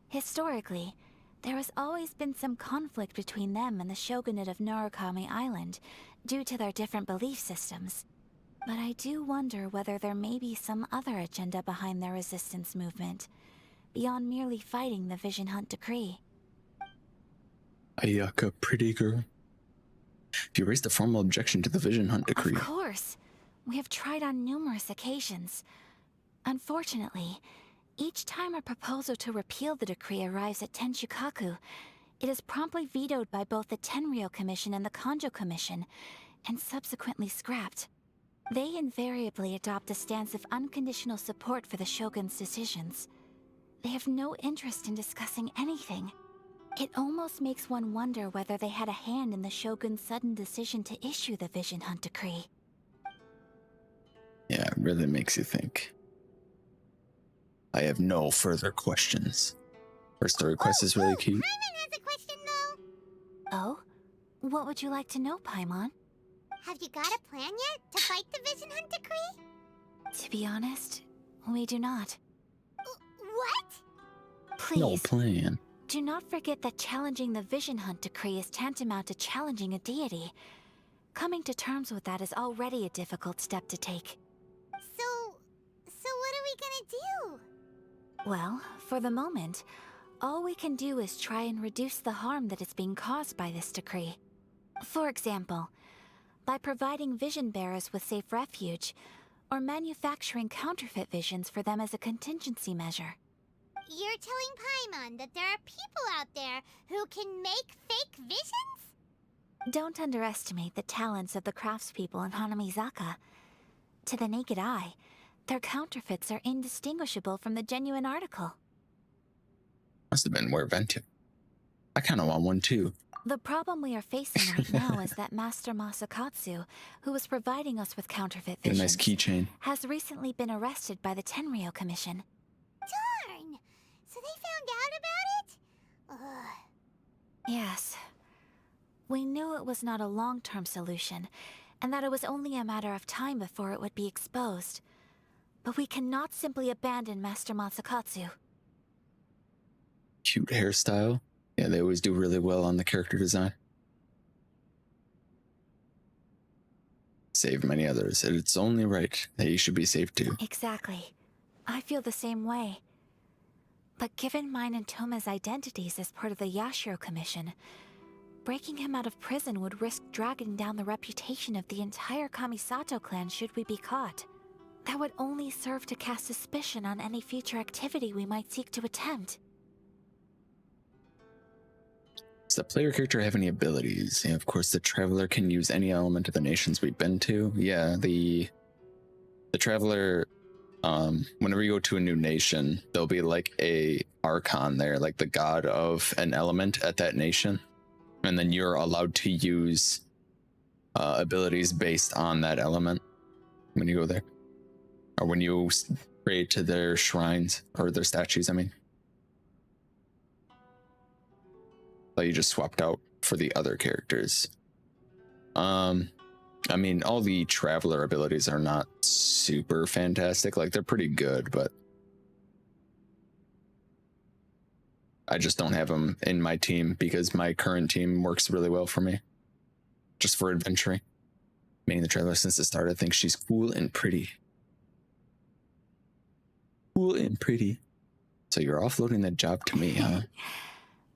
Speaker 2: historically, there has always been some conflict between them and the shogunate of Narukami Island due to their different belief systems. But I do wonder whether there may be some other agenda behind their resistance movement, beyond merely fighting the Vision Hunt decree.
Speaker 1: Ayaka, pretty girl. You raised a formal objection to the Vision Hunt decree.
Speaker 2: Of course. We have tried on numerous occasions. Unfortunately, each time a proposal to repeal the decree arrives at Tenshukaku, it is promptly vetoed by both the Tenryou Commission and the Kanjo Commission, and subsequently scrapped. They invariably adopt a stance of unconditional support for the Shogun's decisions. They have no interest in discussing anything. It almost makes one wonder whether they had a hand in the Shogun's sudden decision to issue the Vision Hunt decree.
Speaker 1: Yeah, it really makes you think. I have no further questions. Her story quest is really cute.
Speaker 8: Paimon has a question though.
Speaker 2: Oh? What would you like to know, Paimon?
Speaker 8: Have you got a plan yet to fight the Vision Hunt decree?
Speaker 2: To be honest, we do not.
Speaker 8: What?
Speaker 2: Please.
Speaker 1: No plan.
Speaker 2: Do not forget that challenging the Vision Hunt decree is tantamount to challenging a deity. Coming to terms with that is already a difficult step to take.
Speaker 8: So what are we gonna do?
Speaker 2: Well, for the moment, all we can do is try and reduce the harm that is being caused by this decree. For example, by providing vision bearers with safe refuge, or manufacturing counterfeit visions for them as a contingency measure.
Speaker 8: You're telling Paimon that there are people out there who can make fake visions?
Speaker 2: Don't underestimate the talents of the craftspeople in Hanamizaka. To the naked eye, their counterfeits are indistinguishable from the genuine article.
Speaker 1: Must have been more Ventu. I kind of want one too.
Speaker 2: The problem we are facing right now is that Master Masakatsu, who was providing us with counterfeit
Speaker 1: Get a
Speaker 2: visions,
Speaker 1: nice keychain.
Speaker 2: has recently been arrested by the Tenryou Commission.
Speaker 8: Darn! So they found out about it? Ugh.
Speaker 2: Yes. We knew it was not a long-term solution, and that it was only a matter of time before it would be exposed. But we cannot simply abandon Master Masakatsu.
Speaker 1: Cute hairstyle. Yeah, they always do really well on the character design. Save many others. It's only right that you should be saved too.
Speaker 2: Exactly. I feel the same way. But given mine and Toma's identities as part of the Yashiro Commission, breaking him out of prison would risk dragging down the reputation of the entire Kamisato clan should we be caught. That would only serve to cast suspicion on any future activity we might seek to attempt.
Speaker 1: Does the player character have any abilities? Yeah, of course, the Traveler can use any element of the nations we've been to. Yeah, the Traveler, whenever you go to a new nation, there'll be like a archon there, like the god of an element at that nation. And then you're allowed to use abilities based on that element when you go there. Or when you pray to their shrines, or their statues, I mean. That you just swapped out for the other characters. I mean, all the Traveler abilities are not super fantastic. Like, they're pretty good, but I just don't have them in my team because my current team works really well for me. Just for adventuring. Meaning the Traveler since the start, I think she's cool and pretty. Cool and pretty. So you're offloading that job to me, huh?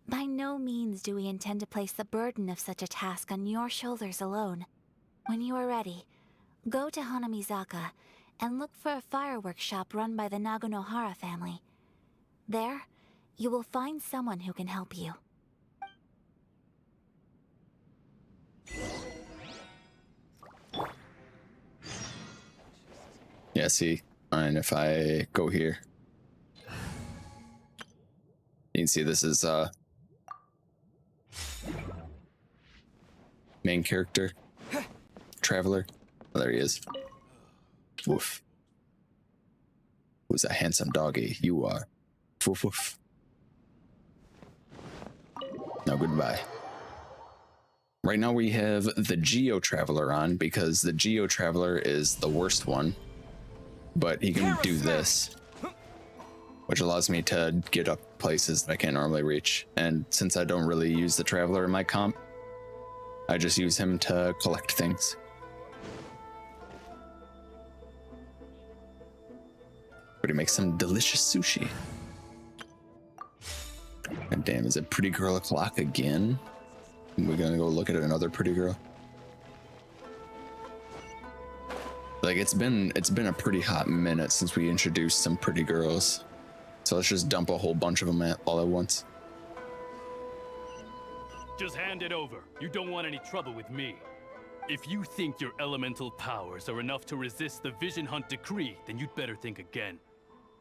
Speaker 2: By no means do we intend to place the burden of such a task on your shoulders alone. When you are ready, go to Hanamizaka and look for a fireworks shop run by the Nagonohara family. There, you will find someone who can help you.
Speaker 1: Yeah, see, and if I go here, you can see this is main character, Traveler. Oh, there he is. Woof. Who's a handsome doggy? You are. Woof woof. Now goodbye. Right now we have the Geo Traveler on because the Geo Traveler is the worst one, but he can do this, which allows me to get up places that I can't normally reach. And since I don't really use the Traveler in my comp, I just use him to collect things. But he makes some delicious sushi. God damn, is it pretty girl o'clock again? We're gonna go look at another pretty girl. Like it's been a pretty hot minute since we introduced some pretty girls. So let's just dump a whole bunch of them all at once.
Speaker 5: Just hand it over. You don't want any trouble with me. If you think your elemental powers are enough to resist the Vision Hunt decree, then you'd better think again.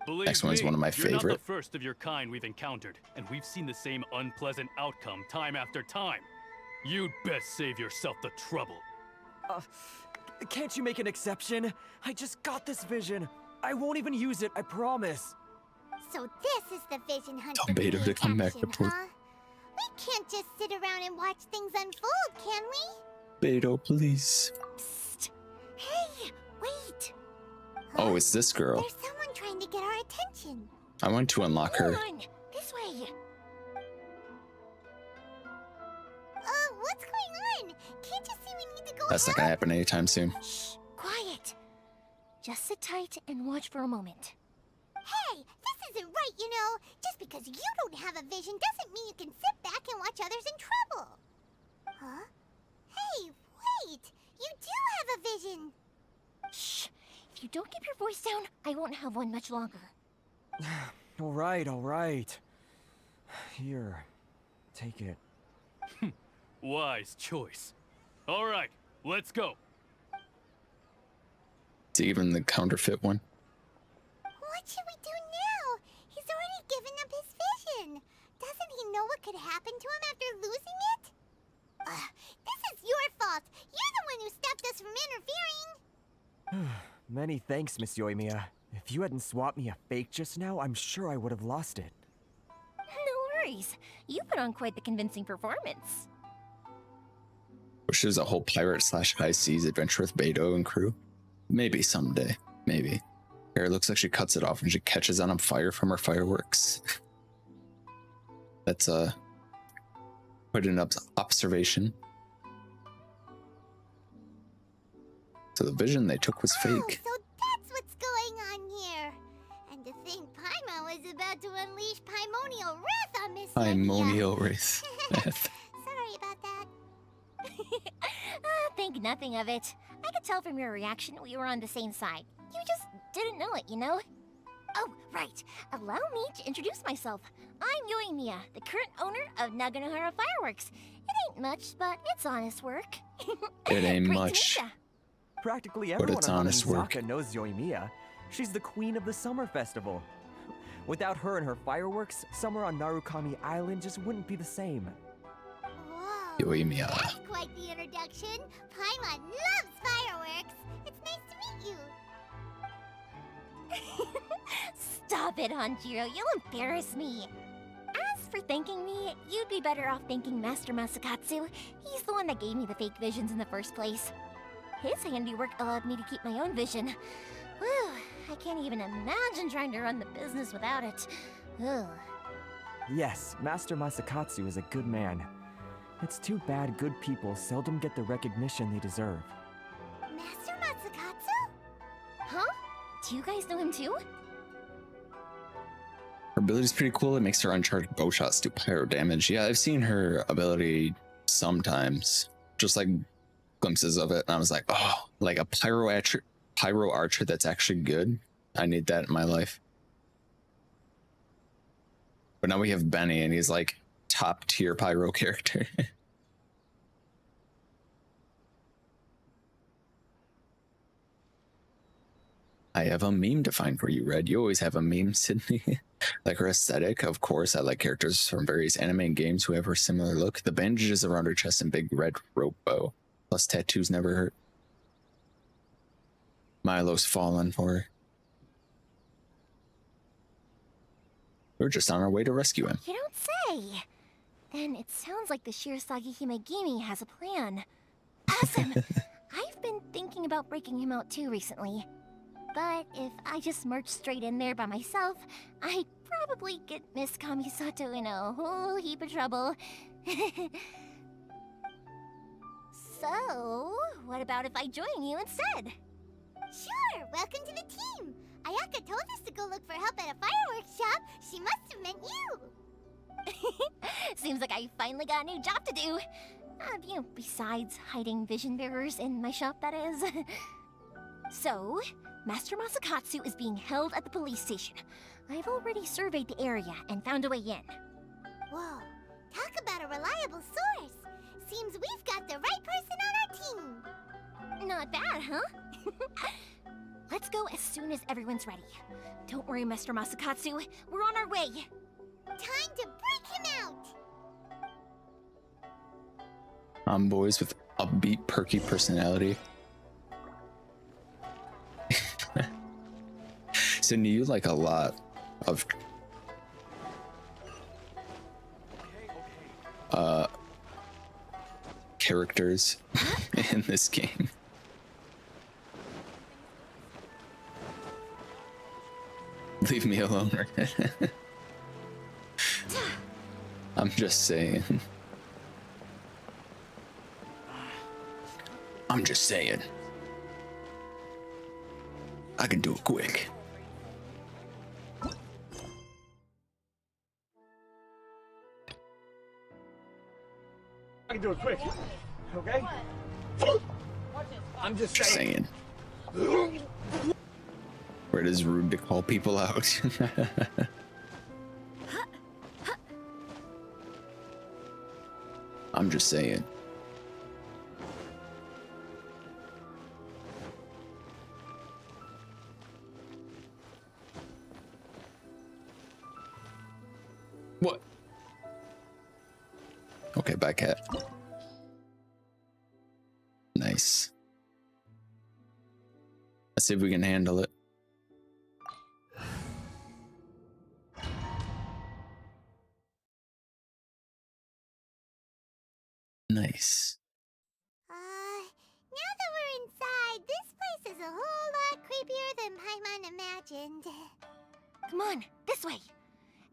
Speaker 5: Believe
Speaker 1: Next one is one of my
Speaker 5: You're not
Speaker 1: favorite.
Speaker 5: the first of your kind we've encountered, and we've seen the same unpleasant outcome time after time. You'd best save yourself the trouble.
Speaker 6: Can't you make an exception? I just got this vision. I won't even use it, I promise.
Speaker 8: So this is the Vision Hunt
Speaker 1: Tell Beto to come back
Speaker 8: action,
Speaker 1: to port.
Speaker 8: huh? We can't just sit around and watch things unfold, can we?
Speaker 1: Beto, please.
Speaker 8: Hey, wait!
Speaker 1: Oh, it's this girl.
Speaker 8: There's someone trying to get our attention.
Speaker 1: I want to unlock her.
Speaker 8: Come on, this way. What's going on? Can't you see we need to go
Speaker 1: That's not gonna happen anytime soon.
Speaker 8: Shh, quiet. Just sit tight and watch for a moment. Hey, this isn't right, you know. Just because you don't have a vision doesn't mean you can sit back and watch others in trouble. Huh? Hey, wait! You do have a vision! Shh! If you don't keep your voice down, I won't have one much longer.
Speaker 6: All right. Here, take it.
Speaker 5: Wise choice. All right, let's go.
Speaker 1: It's even the counterfeit one.
Speaker 8: What should we do now? He's already given up his vision. Doesn't he know what could happen to him after losing it? Ugh, this is your fault. You're the one who stopped us from interfering.
Speaker 6: Many thanks, Miss Yoimiya. If you hadn't swapped me a fake just now, I'm sure I would have lost it.
Speaker 10: No worries. You put on quite the convincing performance.
Speaker 1: Wish there's a whole pirate slash high seas adventure with Beto and crew. Maybe someday. Maybe. Here, it looks like she cuts it off and she catches on fire from her fireworks. That's quite an observation. So the vision they took was fake.
Speaker 8: So that's what's going on here. And to think Paimon was about to unleash Paimonial Wrath on Miss
Speaker 1: Paimonial Wrath.
Speaker 8: Sorry about that.
Speaker 11: Think nothing of it. I could tell from your reaction we were on the same side. You just didn't know it, you know? Oh, right. Allow me to introduce myself. I'm Yoimiya, the current owner of Naganohara Fireworks. It ain't much, but it's honest work.
Speaker 1: It ain't
Speaker 11: Great to
Speaker 1: much.
Speaker 11: meet ya.
Speaker 6: Practically
Speaker 1: But
Speaker 6: everyone
Speaker 1: it's
Speaker 6: on
Speaker 1: honest work.
Speaker 6: Misaka knows Yoimiya. She's the queen of the summer festival. Without her and her fireworks, summer on Narukami Island just wouldn't be the same.
Speaker 1: Yoimiya.
Speaker 8: That's quite the introduction. Paimon loves fireworks. It's nice to meet you.
Speaker 11: Stop it, Hanjiro. You'll embarrass me. As for thanking me, you'd be better off thanking Master Masakatsu. He's the one that gave me the fake visions in the first place. His handiwork allowed me to keep my own vision. Whew, I can't even imagine trying to run the business without it. Ugh.
Speaker 6: Yes, Master Masakatsu is a good man. It's too bad good people seldom get the recognition they deserve.
Speaker 8: Master Matsukatsu?
Speaker 11: Huh? Do you guys know him too?
Speaker 1: Her ability's pretty cool. It makes her uncharged bow shots do pyro damage. Yeah, I've seen her ability sometimes. Just like glimpses of it. And I was like, oh, like a pyro archer that's actually good. I need that in my life. But now we have Benny and he's like top tier pyro character. I have a meme to find for you, Red. You always have a meme, Sydney. Like her aesthetic, of course. I like characters from various anime and games who have her similar look. The bandages around her chest and big red rope bow. Plus tattoos never hurt. Milo's fallen for her. We're just on our way to rescue him.
Speaker 11: You don't say. Then it sounds like the Shirasagi Himegimi has a plan. Awesome! I've been thinking about breaking him out too recently. But if I just march straight in there by myself, I'd probably get Miss Kamisato in a whole heap of trouble. So, what about if I join you instead?
Speaker 8: Sure, welcome to the team. Ayaka told us to go look for help at a fireworks shop. She must have meant you.
Speaker 11: Seems like I finally got a new job to do. Besides hiding vision bearers in my shop, that is. So, Master Masakatsu is being held at the police station. I've already surveyed the area and found a way in.
Speaker 8: Whoa, talk about a reliable source. Seems we've got the right person on our team.
Speaker 11: Not bad, huh? Let's go as soon as everyone's ready. Don't worry, Mr. Masakatsu. We're on our way.
Speaker 8: Time to break him out.
Speaker 1: Boys with upbeat, perky personality. Sydney, you like a lot of characters in this game. Leave me alone. I'm just saying. I'm just saying. I can do it quick.
Speaker 15: I can do it quick. Okay? I'm just
Speaker 1: saying. Where it is rude to call people out. I'm just saying. What? Okay, bye, cat. Nice. Let's see if we can handle it. Nice.
Speaker 8: Now that we're inside, this place is a whole lot creepier than Paimon imagined.
Speaker 11: Come on, this way.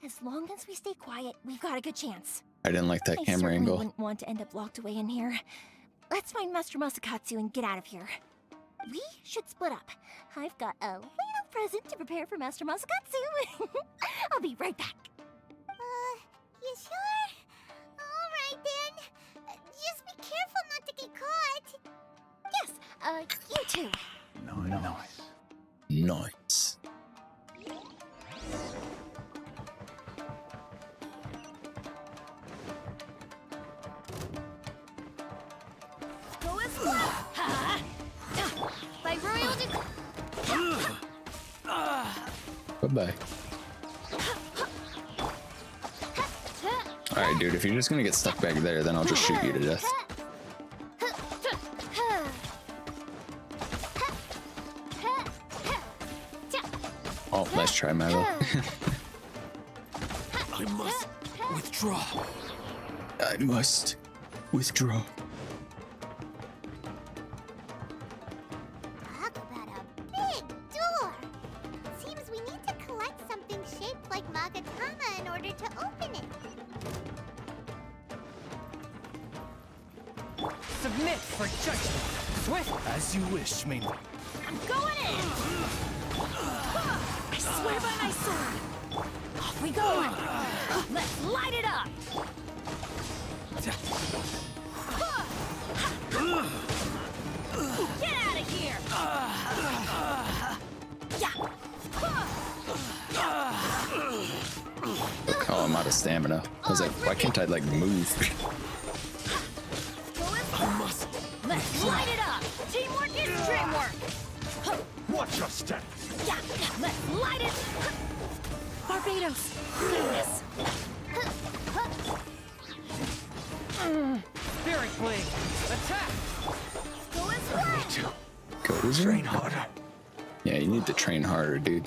Speaker 11: As long as we stay quiet, we've got a good chance.
Speaker 1: I didn't like that
Speaker 11: I
Speaker 1: camera
Speaker 11: certainly
Speaker 1: angle.
Speaker 11: wouldn't want to end up locked away in here. Let's find Master Masakatsu and get out of here. We should split up. I've got a little present to prepare for Master Masakatsu. I'll be right back.
Speaker 8: You sure? Alright then. Just be careful not to get caught.
Speaker 11: Yes, you too.
Speaker 1: Nice.
Speaker 10: Go as ha! By royal
Speaker 1: Bye-bye. Alright, dude, if you're just gonna get stuck back there, then I'll just shoot you to death. Oh, nice try, Milo.
Speaker 14: I must withdraw.
Speaker 1: I must withdraw.
Speaker 8: Talk about a big door. Seems we need to collect something shaped like Magatama in order to open it.
Speaker 20: Submit for judgment. Swift.
Speaker 14: As you wish, Ming.
Speaker 10: I'm going in! I swear by my sword! Off we go! Let's light it up! Get out of here!
Speaker 1: Oh, I'm out of stamina. I was like, why can't I, like, move?
Speaker 10: Let's light it up! Teamwork is dreamwork!
Speaker 15: Watch your step.
Speaker 10: Yeah, let's light it! Barbados, goodness!
Speaker 20: Spirit Blade, attack!
Speaker 10: Go as well!
Speaker 1: Go train harder. Yeah, you need to train harder, dude.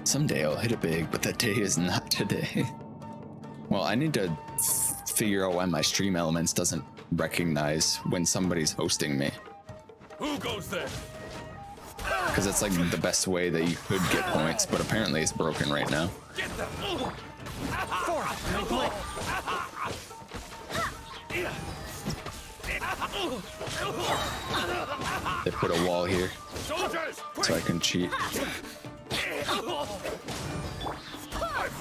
Speaker 1: Someday I'll hit it big, but that day is not today. Well, I need to figure out why my stream elements doesn't recognize when somebody's hosting me.
Speaker 15: Who goes there?
Speaker 1: Because it's like the best way that you could get points, but apparently it's broken right now.
Speaker 15: Get them.
Speaker 1: They put a wall here so I can cheat.
Speaker 15: I've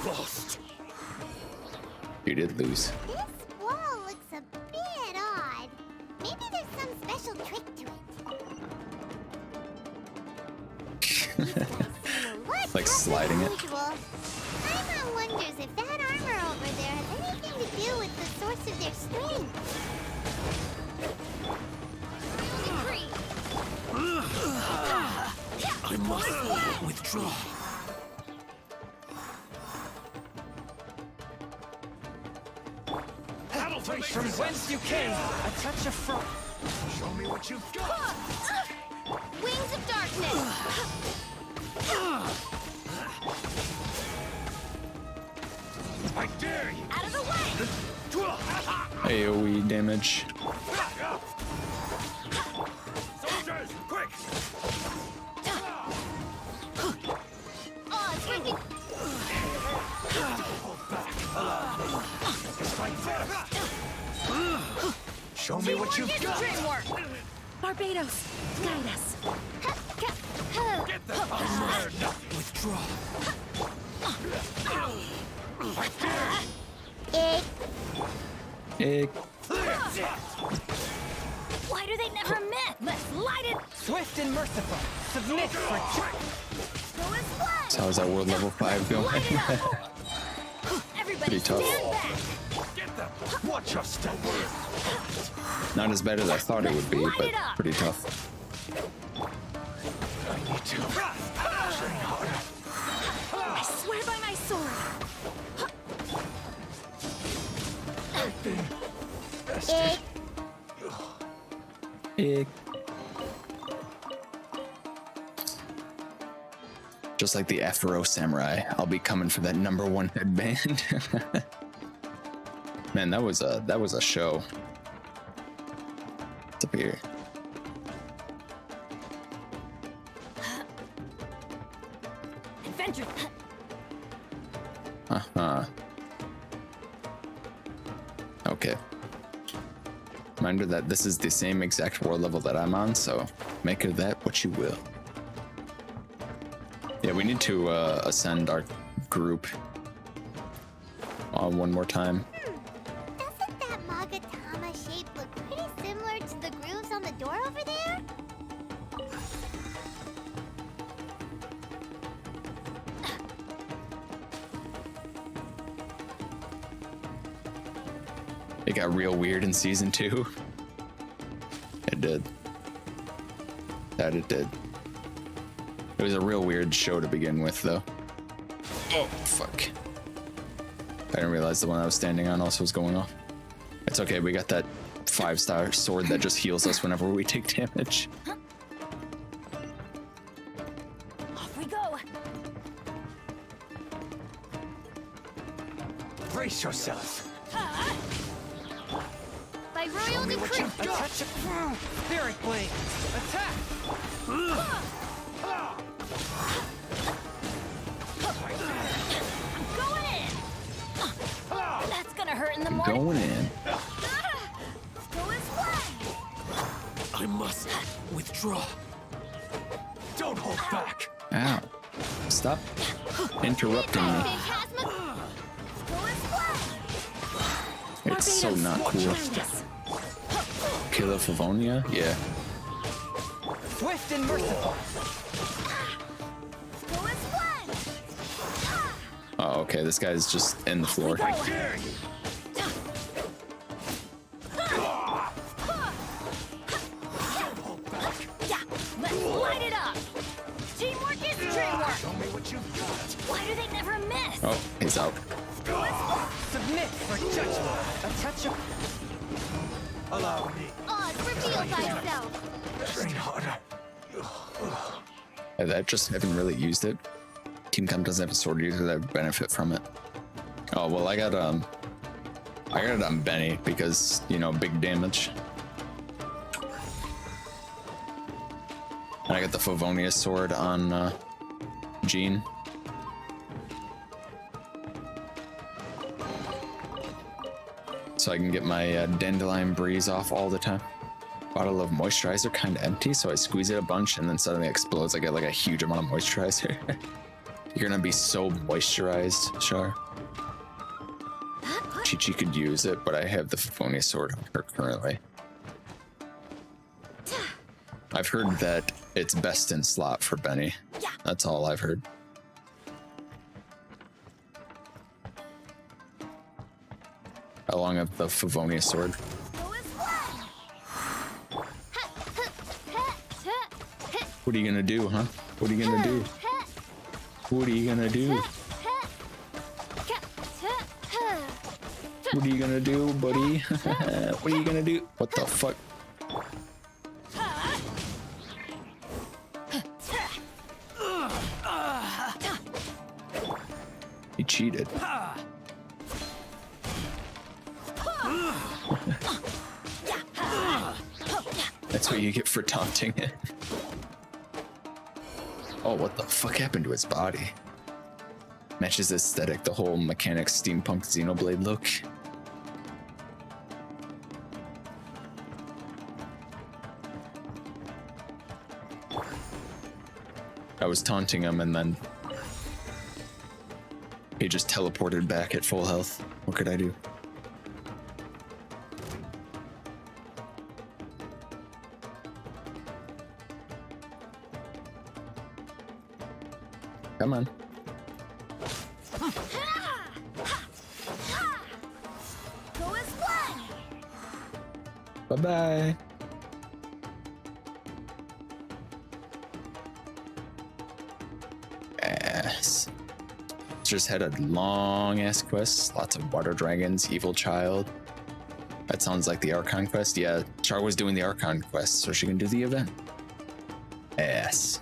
Speaker 15: lost.
Speaker 1: You did lose.
Speaker 8: This wall looks a bit odd. Maybe there's some special trick to it.
Speaker 1: Like sliding it.
Speaker 8: Paimon wonders if that armor over there has anything to do with the source of their strength.
Speaker 14: I must withdraw.
Speaker 20: Face from whence you came, a touch of fur.
Speaker 15: Show me what you've got.
Speaker 10: Wings of darkness!
Speaker 15: I dare you.
Speaker 10: Out of the way!
Speaker 1: AoE damage.
Speaker 15: Soldiers, quick!
Speaker 10: Oh, it's freaking...
Speaker 15: Show me what you've got.
Speaker 10: Dreamwork!
Speaker 13: Barbados, guide us.
Speaker 15: Get them. I dare not
Speaker 14: withdraw.
Speaker 15: I dare.
Speaker 1: Egg.
Speaker 10: Why do they never miss? Let's light it!
Speaker 20: Swift and merciful, submit for
Speaker 10: Go as one!
Speaker 1: So how's that world level 5 going?
Speaker 10: Everybody
Speaker 1: Pretty tough.
Speaker 10: stand back!
Speaker 15: Get them. Watch your step.
Speaker 1: Not as bad as I thought it would be, but pretty tough.
Speaker 15: I need to train harder.
Speaker 10: I swear by my sword!
Speaker 9: bastard.
Speaker 1: Ick. Just like the Afro Samurai, I'll be coming for that #1 headband. Man, that was a show. What's up here?
Speaker 10: Adventure.
Speaker 1: Okay. Reminder that this is the same exact world level that I'm on, so make of that what you will. Yeah, we need to ascend our group one more time.
Speaker 8: Doesn't that Magatama shape look pretty similar to the grooves on the door over there?
Speaker 1: It got real weird in season 2. It did. That it did. It was a real weird show to begin with, though. Oh, fuck. I didn't realize the one I was standing on also was going off. It's okay, we got that 5-star sword that just heals us whenever we take damage.
Speaker 10: Off we go.
Speaker 14: Brace yourselves.
Speaker 10: By royal decree.
Speaker 14: A touch of spirit blade. Attack.
Speaker 10: Going in. That's gonna hurt in the morning.
Speaker 1: Going in.
Speaker 10: Go his way.
Speaker 14: I must withdraw. Don't hold back.
Speaker 1: Ow. Stop interrupting me. It's so not cool. Killer Favonia? Yeah.
Speaker 6: Swift and merciful.
Speaker 1: Oh, okay, this guy's just in the floor.
Speaker 10: Yeah, let's light it up. Teamwork is dreamwork.
Speaker 14: Show me what you've got.
Speaker 10: Why do they never miss?
Speaker 1: Oh, he's out.
Speaker 6: Submit for judgment. A touch of...
Speaker 14: Allow me.
Speaker 8: Oz, reveal thyself.
Speaker 14: Train harder.
Speaker 1: I just haven't really used it. Team Comp doesn't have a sword user that would benefit from it. Oh well, I got it on Benny because, you know, big damage. And I got the Favonia sword on Jean. So I can get my Dandelion Breeze off all the time. Bottle of moisturizer kind of empty, so I squeeze it a bunch and then suddenly explodes. I get like a huge amount of moisturizer. You're gonna be so moisturized, Char. Chi-Chi could use it, but I have the Favonia sword on her currently. I've heard that it's best in slot for Benny. That's all I've heard. Along with the Favonia sword. What are you gonna do, huh? What are you gonna do? What are you gonna do? What are you gonna do, buddy? What are you gonna do? What the fuck? He cheated. That's what you get for taunting it. Oh, what the fuck happened to his body? Matches aesthetic, the whole mechanic steampunk Xenoblade look. I was taunting him and then he just teleported back at full health. What could I do? Come on. Bye-bye. Yes. Just had a long ass quest. Lots of water dragons, evil child. That sounds like the Archon quest. Yeah, Char was doing the Archon quest, so she can do the event. Ass.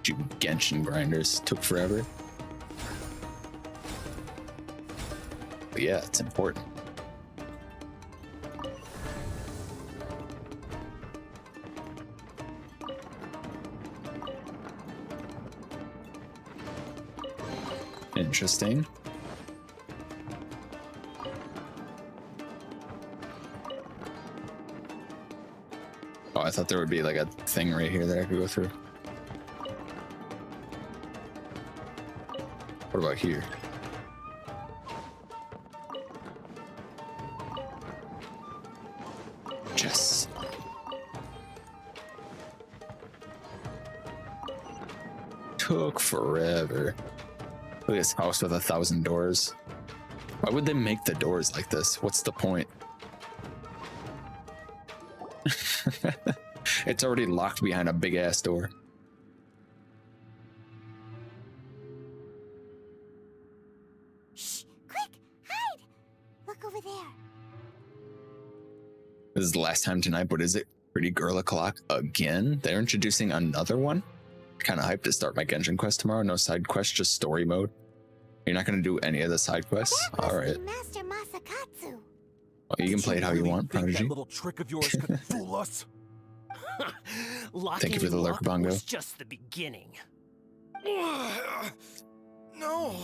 Speaker 1: You Genshin grinders took forever. But yeah, it's important. Interesting. Oh, I thought there would be like a thing right here that I could go through. What about here? Chess. Took forever. Look at this house with 1,000 doors. Why would they make the doors like this? What's the point? It's already locked behind a big ass door.
Speaker 8: Shh! Quick! Hide! Look over there.
Speaker 1: This is the last time tonight, but is it Pretty Girl O'Clock again? They're introducing another one? Kind of hyped to start my Genshin quest tomorrow. No side quest, just story mode. You're not going to do any of the side quests? Alright.
Speaker 8: Master Masakatsu.
Speaker 1: Well, you can play it how you want, Prodigy.
Speaker 3: That little trick of yours could fool us?
Speaker 1: Thank you for the lurk, Bongo.
Speaker 18: Was just the beginning.
Speaker 3: No.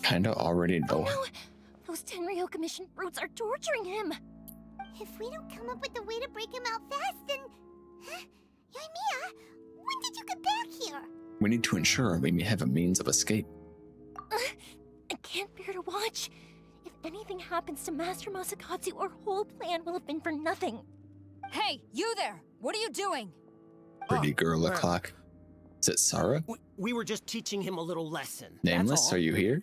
Speaker 1: Kinda already know.
Speaker 11: No, those Tenryou Commission brutes are torturing him.
Speaker 8: If we don't come up with a way to break him out fast, then... Huh? Yoimiya, when did you get back here?
Speaker 1: We need to ensure we may have a means of escape.
Speaker 11: I can't bear to watch. If anything happens to Master Masakatsu, our whole plan will have been for nothing.
Speaker 10: Hey, you there! What are you doing?
Speaker 1: Pretty Girl O'Clock. Is it Sarah?
Speaker 18: We were just teaching him a little lesson.
Speaker 1: Nameless, are you here?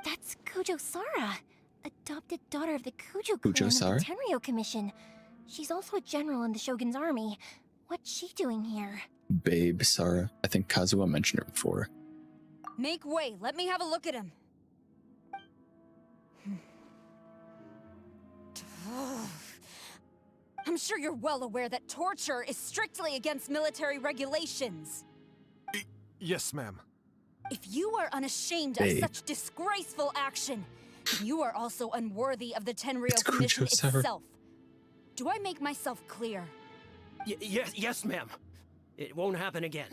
Speaker 11: That's Kujo Sara, adopted daughter of the Kujo
Speaker 1: Kujo
Speaker 11: clan
Speaker 1: Sara?
Speaker 11: of the Tenryou Commission. She's also a general in the Shogun's army. What's she doing here?
Speaker 1: Babe Sarah. I think Kazuha mentioned her before.
Speaker 10: Make way, let me have a look at him. I'm sure you're well aware that torture is strictly against military regulations.
Speaker 3: Yes, ma'am.
Speaker 10: If you are unashamed of such disgraceful action, then you are also unworthy of the Tenryou Commission itself. Do I make myself clear?
Speaker 18: Yes, ma'am. It won't happen again.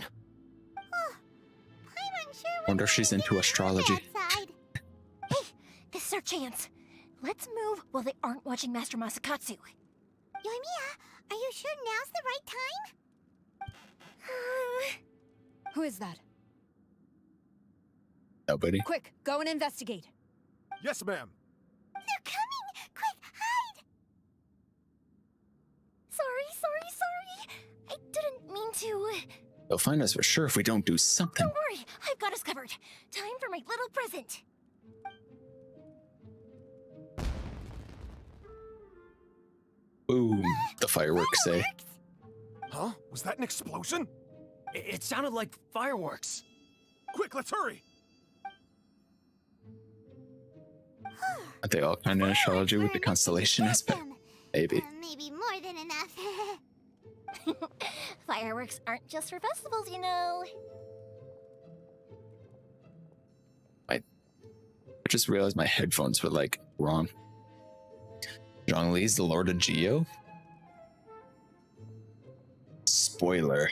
Speaker 1: Wonder if she's into astrology.
Speaker 11: Hey, this is our chance. Let's move while they aren't watching Master Masakatsu.
Speaker 8: Yoimiya, are you sure now's the right time?
Speaker 10: Who is that?
Speaker 1: Nobody.
Speaker 10: Quick, go and investigate.
Speaker 3: Yes, ma'am.
Speaker 8: They're coming! Quick, hide!
Speaker 11: Sorry. I didn't mean to.
Speaker 1: They'll find us for sure if we don't do something.
Speaker 11: Don't worry, I've got us covered. Time for my little present.
Speaker 1: Boom, the fireworks say.
Speaker 3: Huh? Was that an explosion?
Speaker 18: It sounded like fireworks.
Speaker 3: Quick, let's hurry!
Speaker 1: Aren't they all kind of astrology with the constellation aspect? Maybe.
Speaker 8: Maybe more than enough.
Speaker 11: Fireworks aren't just for festivals, you know.
Speaker 1: I just realized my headphones were like wrong. Zhongli's the Lord of Geo? Spoiler.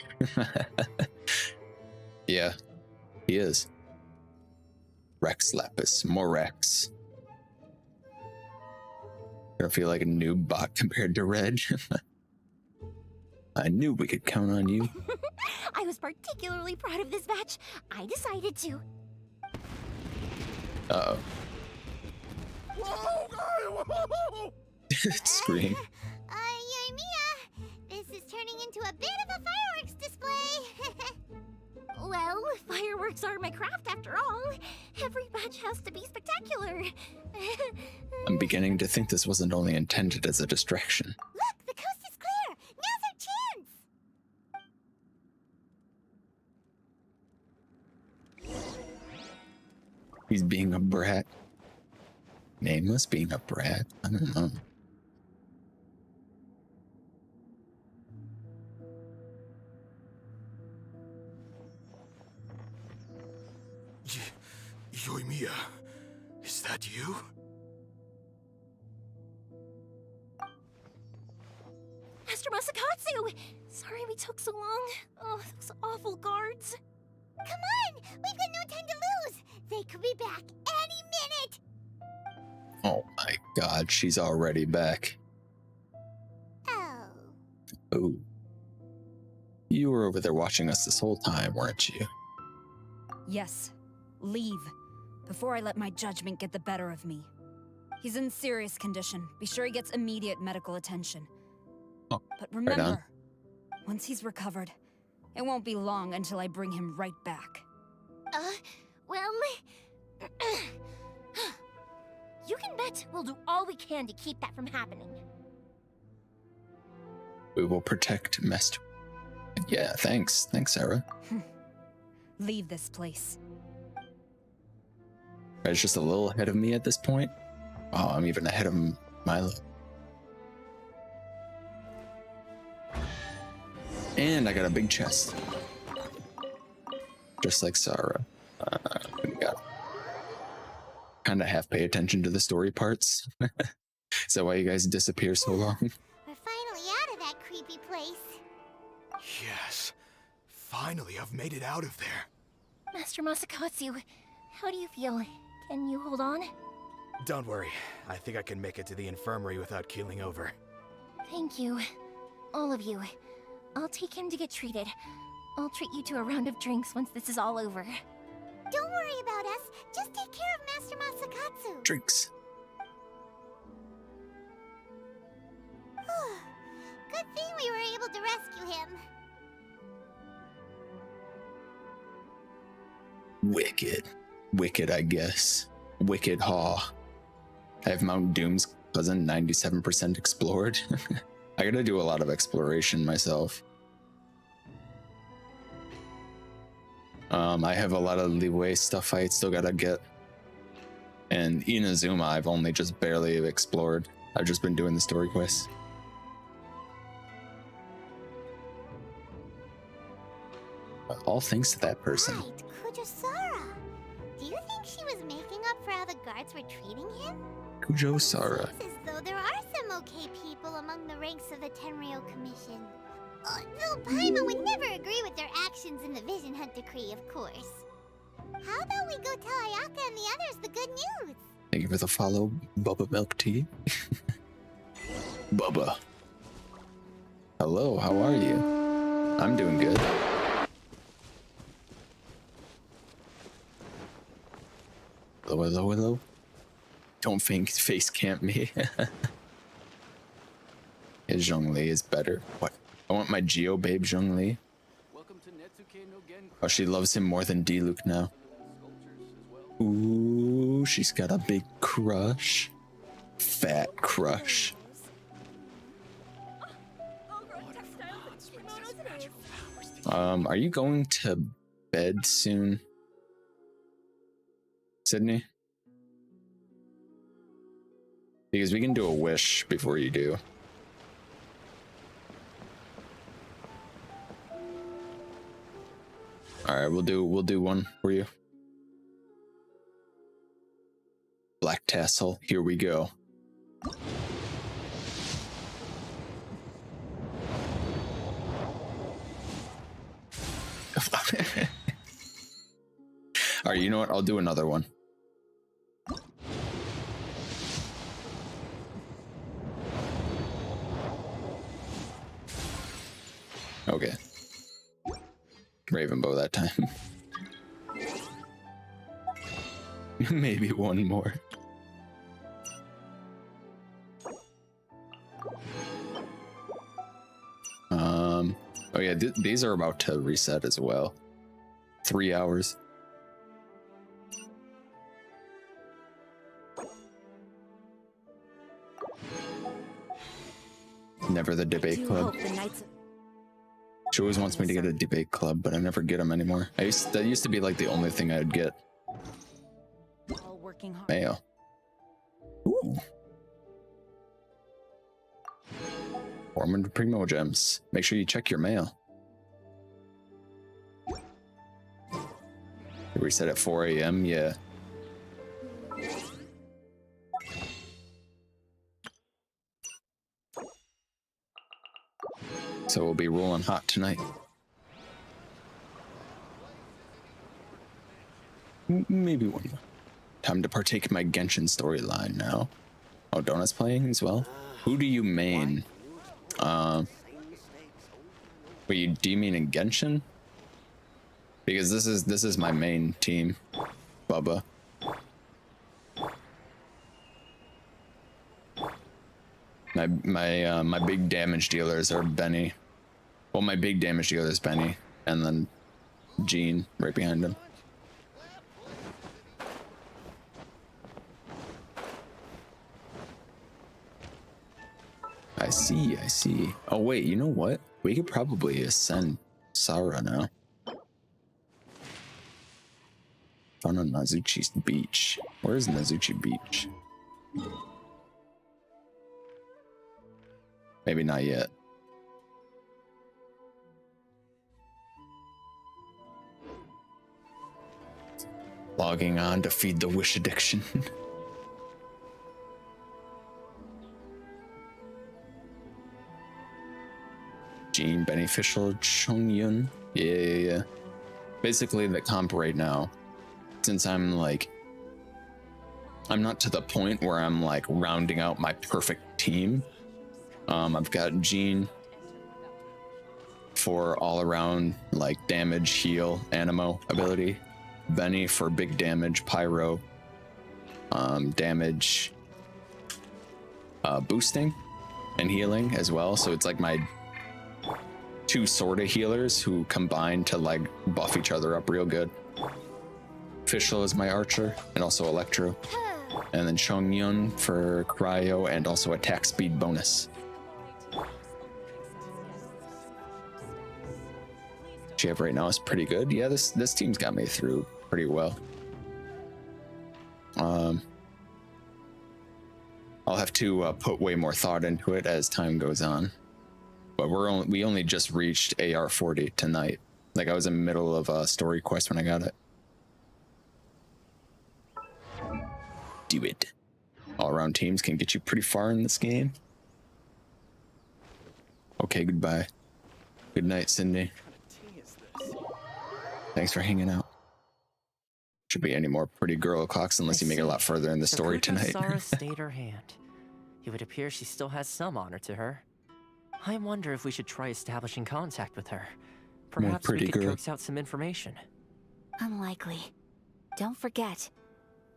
Speaker 1: Yeah, he is. Rex Lapis, more Rex. I feel like a noob bot compared to Reg. I knew we could count on you.
Speaker 11: I was particularly proud of this batch. I decided to.
Speaker 1: Uh-oh.
Speaker 3: Whoa!
Speaker 1: Scream.
Speaker 8: Yoimiya, this is turning into a bit of a fireworks display.
Speaker 11: Well, fireworks are my craft after all. Every batch has to be spectacular.
Speaker 1: I'm beginning to think this wasn't only intended as a distraction.
Speaker 8: Look, the coast is clear. Now's our chance.
Speaker 1: He's being a brat. Nameless being a brat? I don't know.
Speaker 3: Yoimiya, is that you?
Speaker 11: Master Masakatsu! Sorry we took so long. Oh, those awful guards.
Speaker 8: Come on! We've got no time to lose! They could be back any minute!
Speaker 1: Oh my god, she's already back.
Speaker 8: Oh.
Speaker 1: Oh. You were over there watching us this whole time, weren't you?
Speaker 17: Yes. Leave. Before I let my judgment get the better of me. He's in serious condition. Be sure he gets immediate medical attention.
Speaker 1: Oh,
Speaker 17: but remember, once he's recovered, it won't be long until I bring him right back.
Speaker 11: Well... you can bet we'll do all we can to keep that from happening.
Speaker 1: We will protect Master. Yeah, thanks. Thanks, Sarah.
Speaker 17: Leave this place.
Speaker 1: It's just a little ahead of me at this point. Oh, I'm even ahead of Milo. And I got a big chest. Just like Sarah. Got kind of half pay attention to the story parts. Is that why you guys disappear so long?
Speaker 8: We're finally out of that creepy place.
Speaker 3: Yes. Finally, I've made it out of there.
Speaker 11: Master Masakatsu, how do you feel? Can you hold on?
Speaker 3: Don't worry. I think I can make it to the infirmary without keeling over.
Speaker 11: Thank you. All of you. I'll take him to get treated. I'll treat you to a round of drinks once this is all over.
Speaker 8: Don't worry about us. Just take care of Master Masakatsu.
Speaker 1: Drinks.
Speaker 8: Good thing we were able to rescue him.
Speaker 1: Wicked. Wicked, I guess. Wicked Haw. I have Mount Doom's cousin 97% explored. I gotta do a lot of exploration myself. I have a lot of leeway stuff I still gotta get. And Inazuma I've only just barely explored. I've just been doing the story quests. All thanks to that person.
Speaker 8: Right, Kujosara. Do you think she was making up for how the guards were treating him?
Speaker 1: Kujosara.
Speaker 8: Seems as though there are some okay people among the ranks of the Tenryou Commission. Though Paimon would never agree with their actions in the Vision Hunt Decree, of course. How about we go tell Ayaka and the others the good news?
Speaker 1: Thank you for the follow, Bubba Milk Tea. Bubba. Hello, how are you? I'm doing good. Hello, hello, hello. Don't face camp me. His Zhongli is better. What? I want my Geo babe Zhongli. Oh, she loves him more than Diluc now. Ooh, she's got a big crush. Fat crush. Are you going to bed soon, Sydney? Because we can do a wish before you do. All right, we'll do one for you. Black tassel, here we go. All right, you know what? I'll do another one. Okay. Ravenbow that time. Maybe one more. Oh yeah, these are about to reset as well. 3 hours. Never the debate club. She always wants me to get a debate club, but I never get them anymore. That used to be like the only thing I'd get. Mayo. 400 Primo Gems. Make sure you check your mail. We said at 4 a.m. Yeah. So we'll be rolling hot tonight. Maybe one more. Time to partake in my Genshin storyline now. Oh, Donut's playing as well? Who do you main? Wait, do you mean in Genshin? Because this is my main team, Bubba. My big damage dealers are Benny. Well, my big damage dealer is Benny, and then Jean right behind him. I see, I see. Oh wait, you know what? We could probably ascend Sara now. Found on Nazuchi's beach. Where is Nazuchi Beach? Maybe not yet. Logging on to feed the wish addiction. Jean, Beneficial, Chongyun. Yeah. Basically, the comp right now, since I'm not to the point where I'm like rounding out my perfect team. I've got Jean for all around like damage, heal, animo ability. Benny for big damage, pyro, damage, boosting, and healing as well. So it's like my two sort of healers who combine to like buff each other up real good. Official is my archer and also electro, and then Chongyun for cryo and also attack speed bonus. She have right now is pretty good. Yeah, this team's got me through pretty well. I'll have to put way more thought into it as time goes on. But we only just reached AR 40 tonight. Like I was in the middle of a story quest when I got it. Do it. All around teams can get you pretty far in this game. Okay, goodbye. Good night, Cindy. Thanks for hanging out. Should be any more pretty girl o'clocks unless you make it a lot further in the story tonight.
Speaker 16: Sara stayed her hand. It would appear she still has some honor to her. I wonder if we should try establishing contact with her. Perhaps we could coax out some information.
Speaker 2: Unlikely. Don't forget,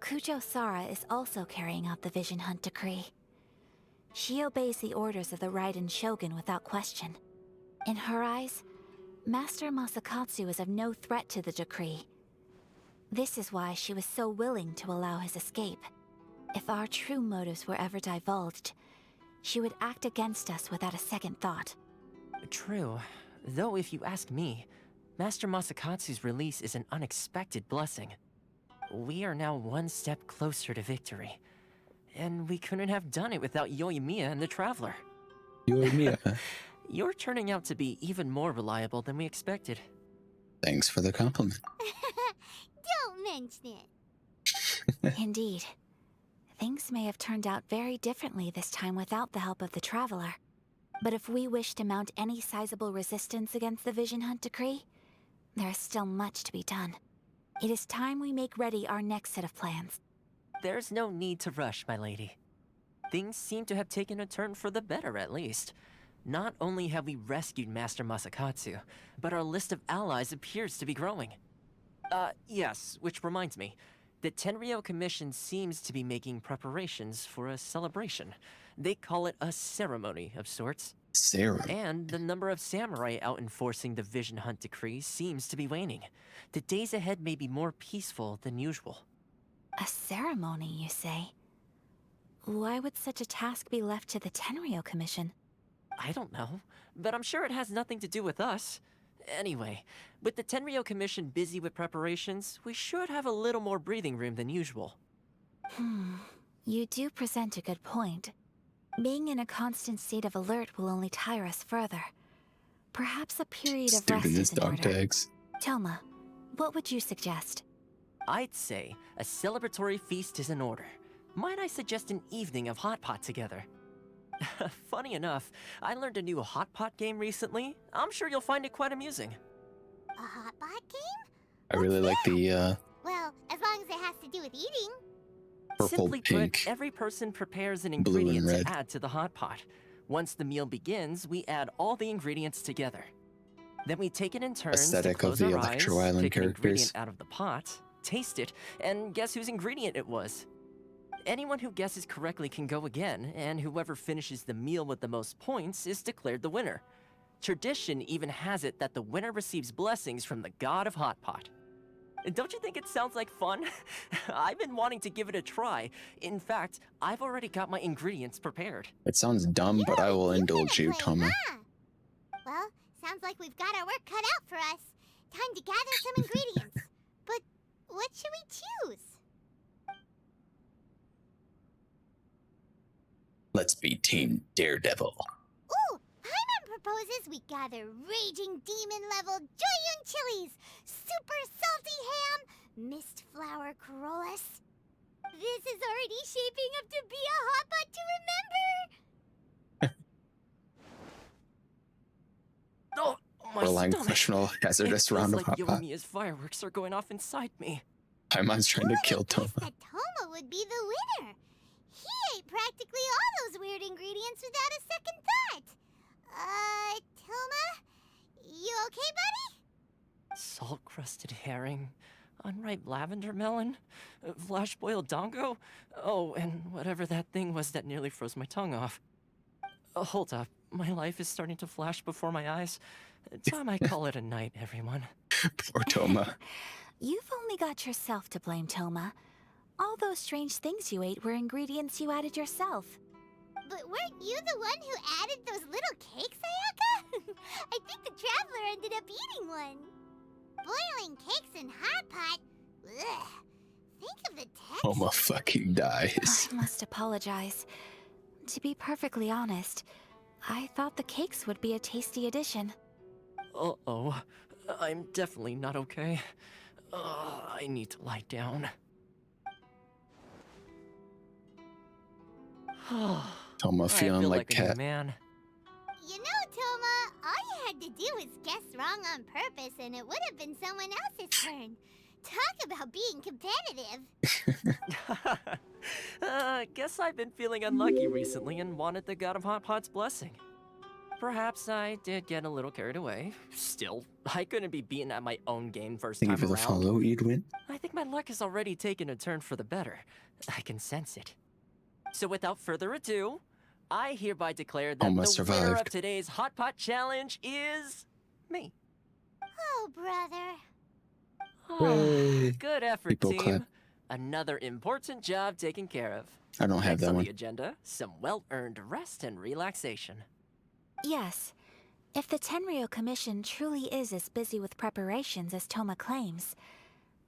Speaker 2: Kujo Sara is also carrying out the Vision Hunt decree. She obeys the orders of the Raiden Shogun without question. In her eyes, Master Masakatsu is of no threat to the decree. This is why she was so willing to allow his escape. If our true motives were ever divulged, she would act against us without a second thought.
Speaker 16: True. Though if you ask me, Master Masakatsu's release is an unexpected blessing. We are now one step closer to victory. And we couldn't have done it without Yoimiya and the Traveler.
Speaker 1: Yoimiya?
Speaker 16: You're turning out to be even more reliable than we expected.
Speaker 1: Thanks for the compliment.
Speaker 8: Don't mention it.
Speaker 2: Indeed. Things may have turned out very differently this time without the help of the Traveler. But if we wish to mount any sizable resistance against the Vision Hunt decree, there is still much to be done. It is time we make ready our next set of plans.
Speaker 16: There's no need to rush, my lady. Things seem to have taken a turn for the better, at least. Not only have we rescued Master Masakatsu, but our list of allies appears to be growing. Yes, which reminds me. The Tenryou Commission seems to be making preparations for a celebration. They call it a ceremony of sorts.
Speaker 1: Ceremony?
Speaker 16: And the number of samurai out enforcing the Vision Hunt decree seems to be waning. The days ahead may be more peaceful than usual.
Speaker 2: A ceremony, you say? Why would such a task be left to the Tenryou Commission?
Speaker 16: I don't know, but I'm sure it has nothing to do with us. Anyway, with the Tenryou Commission busy with preparations, we should have a little more breathing room than usual.
Speaker 2: You do present a good point. Being in a constant state of alert will only tire us further. Perhaps a period of rest
Speaker 1: Stupid as
Speaker 2: is in
Speaker 1: dog
Speaker 2: order.
Speaker 1: tags.
Speaker 2: Toma, what would you suggest?
Speaker 16: I'd say a celebratory feast is in order. Might I suggest an evening of hot pot together? Funny enough, I learned a new hot pot game recently. I'm sure you'll find it quite amusing.
Speaker 8: A hot pot game?
Speaker 1: I really like the
Speaker 8: Well, as long as it has to do with eating.
Speaker 1: purple,
Speaker 16: Simply
Speaker 1: pink,
Speaker 16: put, every person prepares an
Speaker 1: blue, and
Speaker 16: ingredient
Speaker 1: red.
Speaker 16: to add to the hot pot. Once the meal begins, we add all the ingredients together. Then we take it in turns
Speaker 1: Aesthetic
Speaker 16: to
Speaker 1: of
Speaker 16: close
Speaker 1: the
Speaker 16: our
Speaker 1: Electro
Speaker 16: eyes,
Speaker 1: Island
Speaker 16: pick an
Speaker 1: characters.
Speaker 16: ingredient out of the pot, taste it, and guess whose ingredient it was. Anyone who guesses correctly can go again, and whoever finishes the meal with the most points is declared the winner. Tradition even has it that the winner receives blessings from the god of hot pot. Don't you think it sounds like fun? I've been wanting to give it a try. In fact, I've already got my ingredients prepared.
Speaker 1: It sounds dumb, but I will indulge you, Toma.
Speaker 8: Well, sounds like we've got our work cut out for us. Time to gather some ingredients. But what should we choose?
Speaker 1: Let's be Team Daredevil.
Speaker 8: Ooh, Paimon proposes we gather raging demon-level Joyun chilies, super salty ham, mist flower corollas. This is already shaping up to be a hot pot to remember.
Speaker 16: Oh, my
Speaker 1: Relying
Speaker 16: stomach.
Speaker 1: professional hazardous
Speaker 16: It
Speaker 1: round
Speaker 16: feels
Speaker 1: of
Speaker 16: like
Speaker 1: hot pot.
Speaker 16: Yoimiya's fireworks are going off inside me.
Speaker 1: Paimon's trying to kill Toma.
Speaker 8: That Toma would be the winner. He ate practically all those weird ingredients without a second thought. Toma? You okay, buddy?
Speaker 16: Salt-crusted herring, unripe lavender melon, flash-boiled dongo. Oh, and whatever that thing was that nearly froze my tongue off. Hold up, my life is starting to flash before my eyes. Time I call it a night, everyone.
Speaker 1: Poor Toma.
Speaker 2: You've only got yourself to blame, Toma. All those strange things you ate were ingredients you added yourself.
Speaker 8: But weren't you the one who added those little cakes, Ayaka? I think the Traveler ended up eating one. Boiling cakes in hot pot? Ugh. Think of the texture.
Speaker 1: Toma fucking dies.
Speaker 2: I must apologize. To be perfectly honest, I thought the cakes would be a tasty addition.
Speaker 16: Uh-oh. I'm definitely not okay. I need to lie down.
Speaker 1: Toma
Speaker 16: I
Speaker 1: feeling
Speaker 16: feel
Speaker 1: like
Speaker 16: a new
Speaker 1: cat.
Speaker 16: man.
Speaker 8: You know, Toma, all you had to do was guess wrong on purpose and it would have been someone else's turn. Talk about being competitive.
Speaker 16: Guess I've been feeling unlucky recently and wanted the God of Hot Pot's blessing. Perhaps I did get a little carried away. Still, I couldn't be beaten at my own game first
Speaker 1: Thank you
Speaker 16: time
Speaker 1: for the
Speaker 16: around.
Speaker 1: follow, Edwin.
Speaker 16: I think my luck has already taken a turn for the better. I can sense it. So without further ado, I hereby declare that
Speaker 1: Almost
Speaker 16: the winner of
Speaker 1: survived.
Speaker 16: today's Hot Pot Challenge is me.
Speaker 8: Oh, brother.
Speaker 1: Hooray.
Speaker 16: Good effort,
Speaker 1: People
Speaker 16: team.
Speaker 1: clap.
Speaker 16: Another important job taken care of.
Speaker 1: I don't have
Speaker 16: Next
Speaker 1: that
Speaker 16: on
Speaker 1: one.
Speaker 16: the agenda, some well-earned rest and relaxation.
Speaker 2: Yes. If the Tenryou Commission truly is as busy with preparations as Toma claims,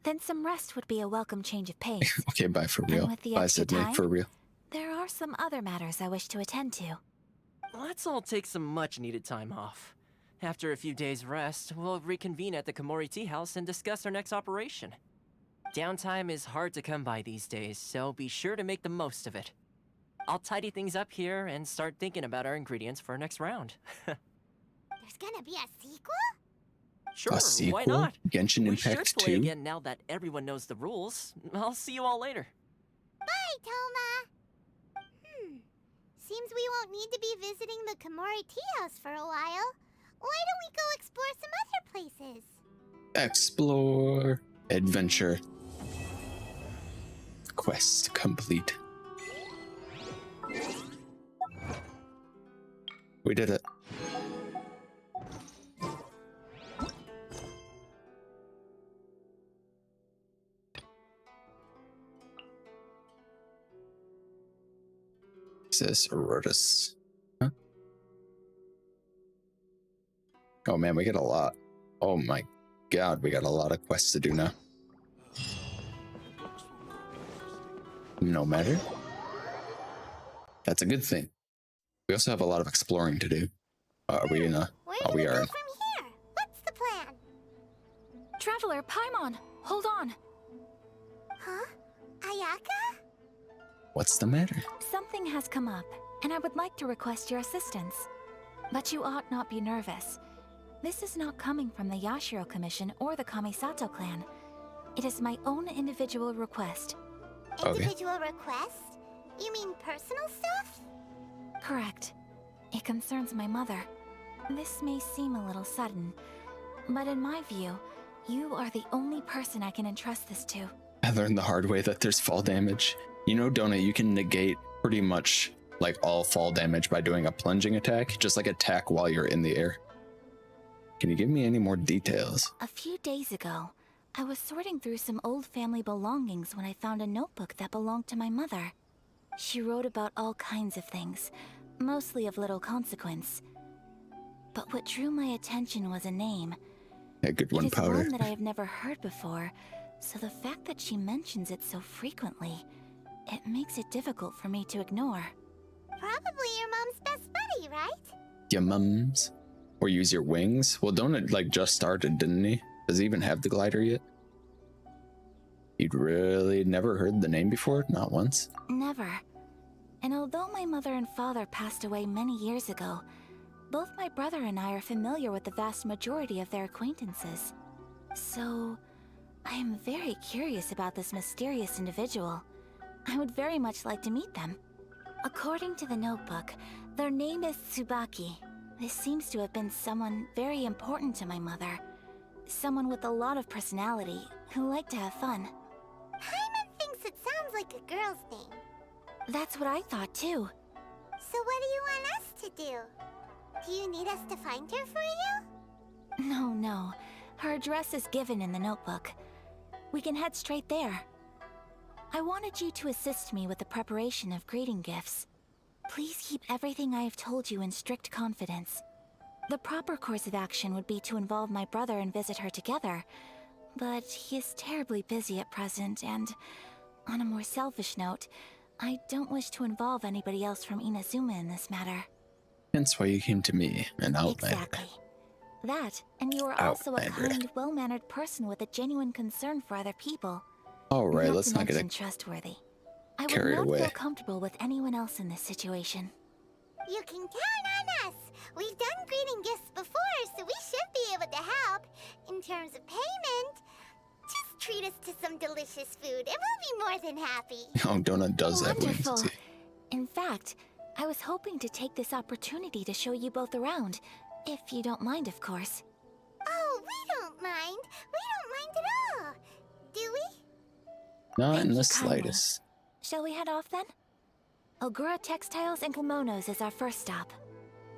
Speaker 2: then some rest would be a welcome change of pace.
Speaker 1: Okay, bye for
Speaker 2: And
Speaker 1: real.
Speaker 2: with the
Speaker 1: Bye,
Speaker 2: extra
Speaker 1: Sydney,
Speaker 2: time,
Speaker 1: for real.
Speaker 2: there are some other matters I wish to attend to.
Speaker 16: Let's all take some much-needed time off. After a few days' rest, we'll reconvene at the Komori Tea House and discuss our next operation. Downtime is hard to come by these days, so be sure to make the most of it. I'll tidy things up here and start thinking about our ingredients for our next round.
Speaker 8: There's gonna be a sequel?
Speaker 16: Sure,
Speaker 1: A sequel?
Speaker 16: why not?
Speaker 1: Genshin
Speaker 16: We should
Speaker 1: Impact
Speaker 16: play
Speaker 1: 2?
Speaker 16: again now that everyone knows the rules. I'll see you all later.
Speaker 8: Bye, Toma. Seems we won't need to be visiting the Komori Tea House for a while. Why don't we go explore some other places?
Speaker 1: Explore. Adventure. Quest complete. We did it. Says Erotus. Huh? Oh man, we got a lot. Oh my god, we got a lot of quests to do now. No matter. That's a good thing. We also have a lot of exploring to do. Are we in a...
Speaker 8: Where
Speaker 1: Oh,
Speaker 8: do we
Speaker 1: we
Speaker 8: go
Speaker 1: are.
Speaker 8: from here? What's the plan?
Speaker 2: Traveler, Paimon, hold on.
Speaker 8: Huh? Ayaka?
Speaker 1: What's the matter?
Speaker 2: Something has come up, and I would like to request your assistance. But you ought not be nervous. This is not coming from the Yashiro Commission or the Kamisato clan. It is my own individual request.
Speaker 8: Individual request? You mean personal stuff?
Speaker 2: Correct. It concerns my mother. This may seem a little sudden, but in my view, you are the only person I can entrust this to.
Speaker 1: I learned the hard way that there's fall damage. You know, Donut, you can negate pretty much like all fall damage by doing a plunging attack, just like attack while you're in the air. Can you give me any more details?
Speaker 2: A few days ago, I was sorting through some old family belongings when I found a notebook that belonged to my mother. She wrote about all kinds of things, mostly of little consequence. But what drew my attention was a name.
Speaker 1: A good one,
Speaker 2: It is
Speaker 1: Powder.
Speaker 2: one that I have never heard before, so the fact that she mentions it so frequently, it makes it difficult for me to ignore.
Speaker 8: Probably your mom's best buddy, right?
Speaker 1: Your mums? Or use your wings? Well, Donut like just started, didn't he? Does he even have the glider yet? You'd really never heard the name before? Not once?
Speaker 2: Never. And although my mother and father passed away many years ago, both my brother and I are familiar with the vast majority of their acquaintances. So, I am very curious about this mysterious individual. I would very much like to meet them. According to the notebook, their name is Tsubaki. This seems to have been someone very important to my mother. Someone with a lot of personality, who liked to have fun.
Speaker 8: Paimon thinks it sounds like a girl's name.
Speaker 2: That's what I thought too.
Speaker 8: So what do you want us to do? Do you need us to find her for you?
Speaker 2: No. Her address is given in the notebook. We can head straight there. I wanted you to assist me with the preparation of greeting gifts. Please keep everything I have told you in strict confidence. The proper course of action would be to involve my brother and visit her together, but he is terribly busy at present, and on a more selfish note, I don't wish to involve anybody else from Inazuma in this matter.
Speaker 1: Hence why you came to me, an outlander.
Speaker 2: Exactly. That, and you are also a kind, well-mannered person with a genuine concern for other people.
Speaker 1: Alright, let's not get
Speaker 2: trustworthy. I would
Speaker 1: carried
Speaker 2: not
Speaker 1: away.
Speaker 2: feel comfortable with anyone else in this situation.
Speaker 8: You can count on us. We've done greeting gifts before, so we should be able to help. In terms of payment, just treat us to some delicious food and we'll be more than happy.
Speaker 1: Oh, Donut does have wings.
Speaker 2: Wonderful. In fact, I was hoping to take this opportunity to show you both around, if you don't mind, of course.
Speaker 8: Oh, we don't mind. We don't mind at all. Do we?
Speaker 1: Not in the
Speaker 2: kindly.
Speaker 1: slightest.
Speaker 2: Shall we head off then? Ogura Textiles and Kimonos is our first stop.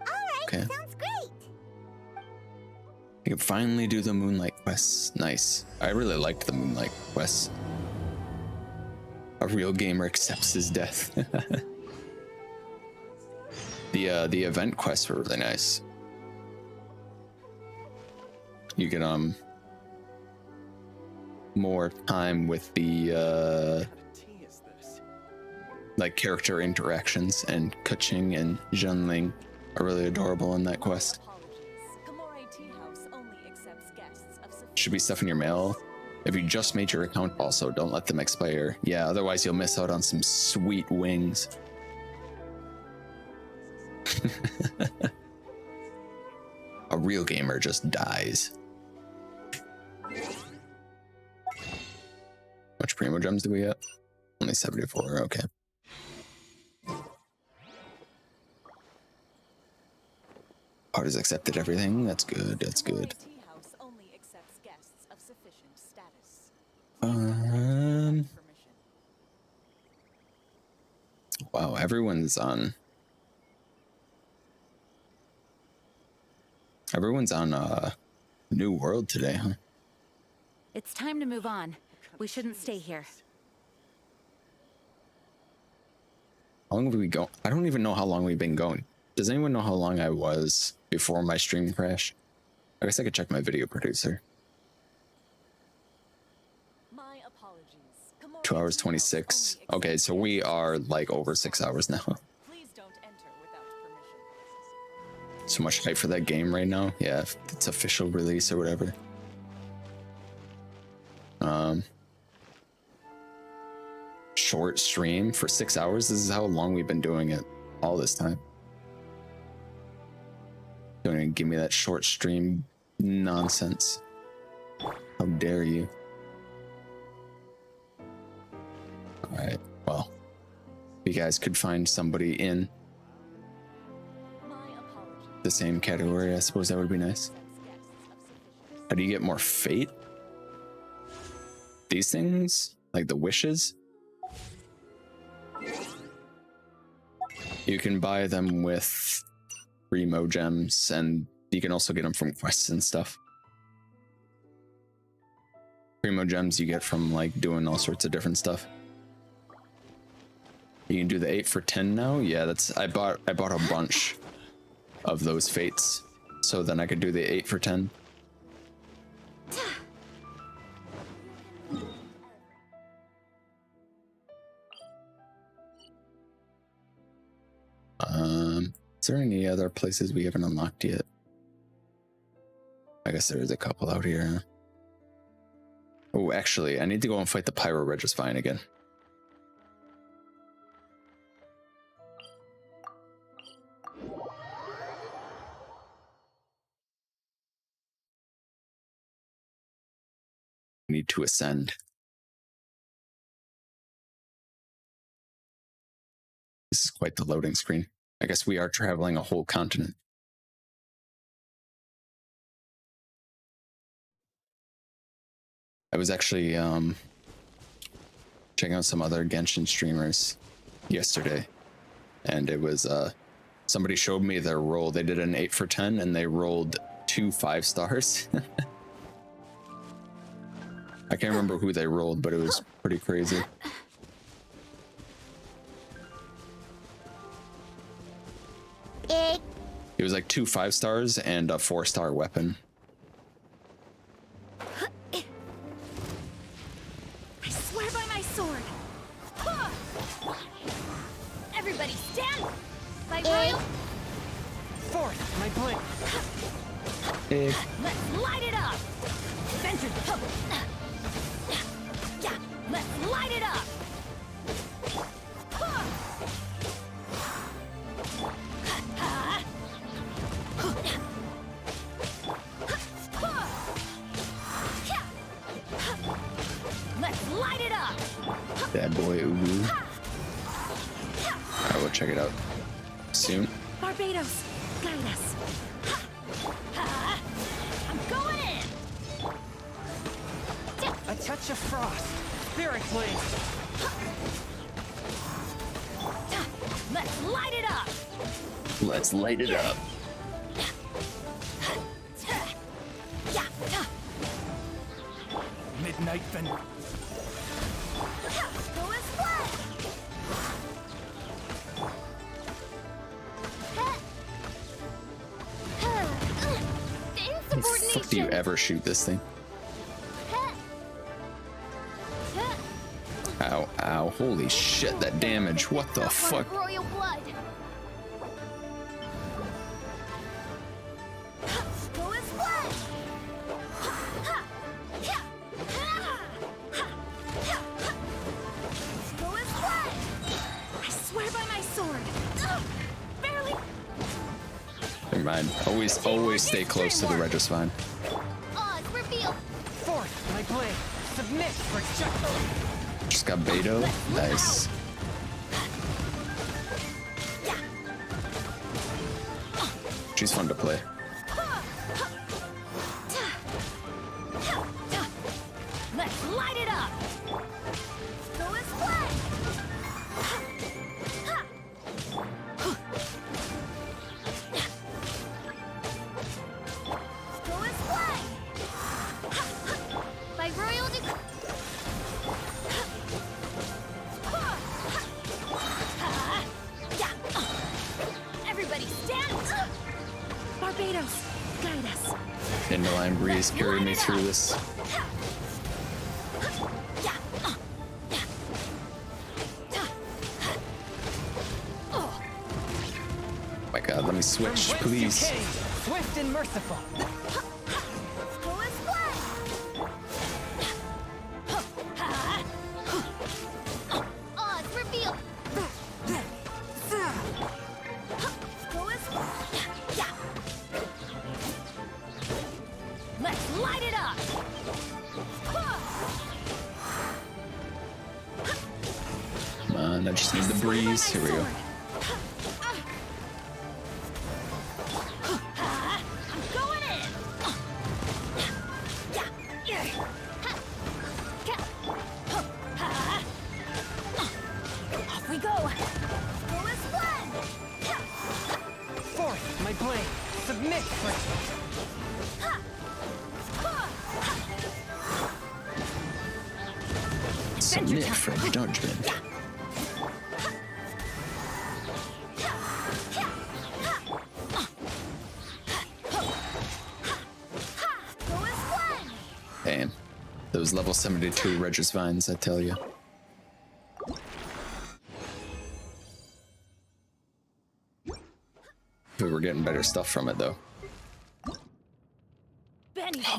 Speaker 8: Alright,
Speaker 1: Okay.
Speaker 8: sounds great.
Speaker 1: I can finally do the Moonlight quests. Nice. I really liked the Moonlight quests. A real gamer accepts his death. The event quests were really nice. You get more time with the like character interactions, and Kuching and Zhenling are really adorable in that quest. Should be stuff in your mail. If you just made your account, also don't let them expire. Yeah, otherwise you'll miss out on some sweet wings. A real gamer just dies. How much Primo Gems do we get? Only 74, okay. Party's accepted everything. That's good. That's good. Wow, everyone's on New World today, huh?
Speaker 2: It's time to move on. We shouldn't stay here.
Speaker 1: How long have we go? I don't even know how long we've been going. Does anyone know how long I was before my stream crash? I guess I could check my video producer. 2 hours 26. Okay, so we are like over 6 hours now. so much hype for that game right now. Yeah, if it's official release or whatever. Short stream for 6 hours. This is how long we've been doing it all this time. Don't even give me that short stream nonsense. How dare you? All right, well, if you guys could find somebody in the same category, I suppose that would be nice. How do you get more fate? These things, like the wishes, you can buy them with Remo gems, and you can also get them from quests and stuff. Remo gems you get from like doing all sorts of different stuff. You can do the 8 for 10 now. Yeah, that's I bought a bunch of those fates, so then I could do the 8 for 10. Is there any other places we haven't unlocked yet? I guess there's a couple out here. Oh, actually, I need to go and fight the Pyro Regisvine again. Need to ascend. This is quite the loading screen. I guess we are traveling a whole continent. I was actually checking out some other Genshin streamers yesterday, and it was somebody showed me their roll. They did an 8 for 10 and they rolled 2 5 stars. I can't remember who they rolled, but it was pretty crazy. It was like 2 5 stars and a 4-star weapon.
Speaker 10: I swear by my sword. Everybody stand! My royal...
Speaker 6: Forth, my blade!
Speaker 10: Let's light it up! Venture the public! Yeah, let's light it up! Let's light it up!
Speaker 1: Bad boy Uwu. I will check it out soon.
Speaker 10: Barbados, guide us. I'm going in!
Speaker 6: A touch of frost. Spirit blade.
Speaker 10: Let's light it up!
Speaker 1: Let's light it up.
Speaker 6: Midnight Venom.
Speaker 1: How the fuck do you ever shoot this thing? Ow, ow, holy shit, that damage. What the fuck?
Speaker 8: Royal blood.
Speaker 10: I swear by my sword. Barely.
Speaker 1: Never mind. Always stay close to the Regisvine.
Speaker 8: Oz, reveal.
Speaker 6: Forth, my blade. Submit, projectile.
Speaker 1: Just got Beto. Nice. She's fun to play.
Speaker 10: Let's light it up. Go as planned.
Speaker 8: Go as planned. By royal decree.
Speaker 10: Everybody stand. Barbados, guide us.
Speaker 1: Dandelion Breeze carried me through this. Oh my god, let me me switch, please.
Speaker 6: Swift and merciful.
Speaker 8: Odds revealed.
Speaker 12: Let's light it up!
Speaker 1: Come on, I just need the breeze. Here we go.
Speaker 12: Off we go!
Speaker 6: Forth, my blade. Submit, friend.
Speaker 1: Submit for judgment. Damn. Those level 72 Regis Vines, I tell you. We were getting better stuff from it, though.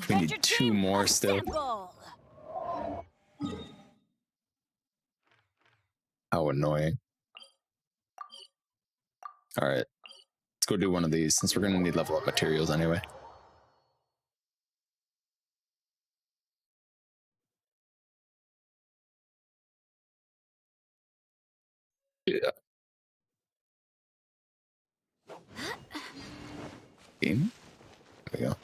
Speaker 1: We need 2 more still. How annoying. Alright. Let's go do one of these, since we're going to need level up materials anyway. Yeah. Game? There we go.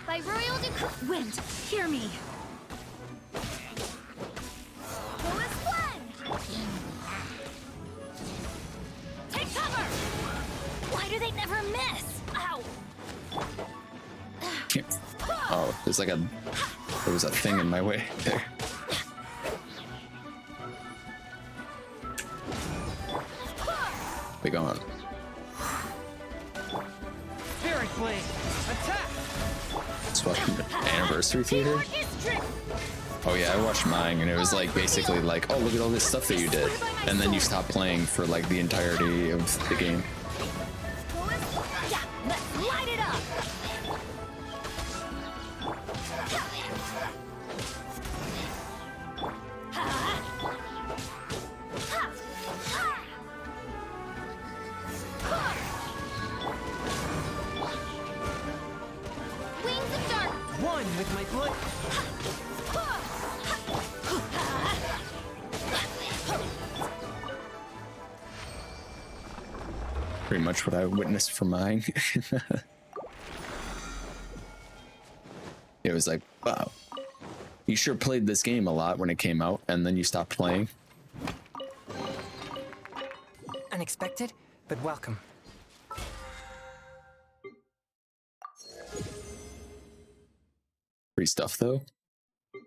Speaker 12: By royal decree. Wind, hear me. Take cover! Why do they never miss? Ow!
Speaker 1: Oh, there's like there was a thing in my way there. Be gone.
Speaker 6: Spirit blade, attack!
Speaker 1: It's watching the anniversary theater. Oh yeah, I watched mine, and it was like basically like, oh, look at all this stuff that you did, and then you stop playing for like the entirety of the game.
Speaker 12: Let's light it up!
Speaker 8: Wings of dark.
Speaker 6: One with my blood.
Speaker 1: Pretty much what I witnessed for mine. It was like, wow, you sure played this game a lot when it came out, and then you stopped playing.
Speaker 6: Unexpected, but welcome.
Speaker 1: Free stuff though.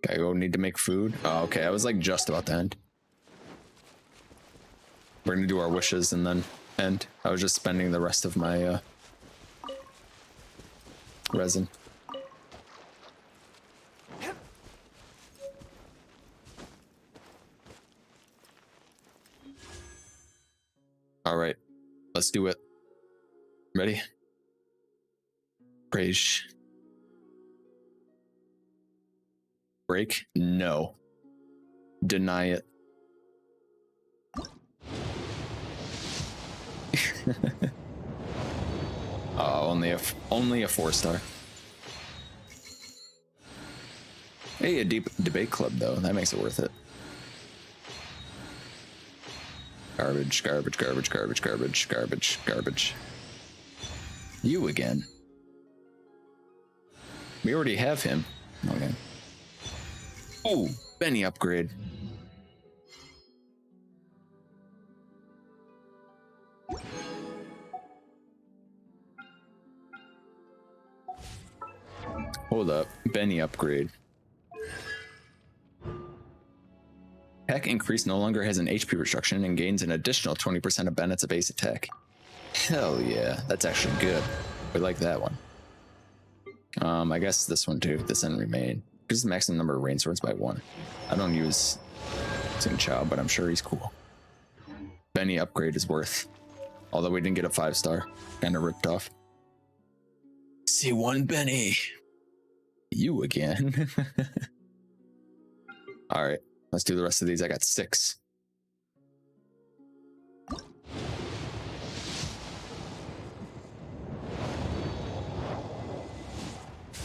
Speaker 1: Gotta go need to make food. Oh, okay, I was like just about to end. We're gonna do our wishes and then end. I was just spending the rest of my resin. All right, let's do it. Ready? Praise. Break? No. Deny it. Oh, only a 4-star. Hey, a deep debate club though. That makes it worth it. Garbage, garbage, garbage, garbage, garbage, garbage, garbage. You again. We already have him. Okay. Oh, Benny upgrade. Hold up, Benny upgrade. Attack increase no longer has an HP restriction and gains an additional 20% of Bennett's base attack. Hell yeah, that's actually good. We like that one. I guess this one too, this and remain. Increase the maximum number of rain swords by 1. I don't use Sing Chao, but I'm sure he's cool. Benny upgrade is worth. Although we didn't get a 5-star. Kind of ripped off. C1 Benny. You again. Alright, let's do the rest of these. I got 6.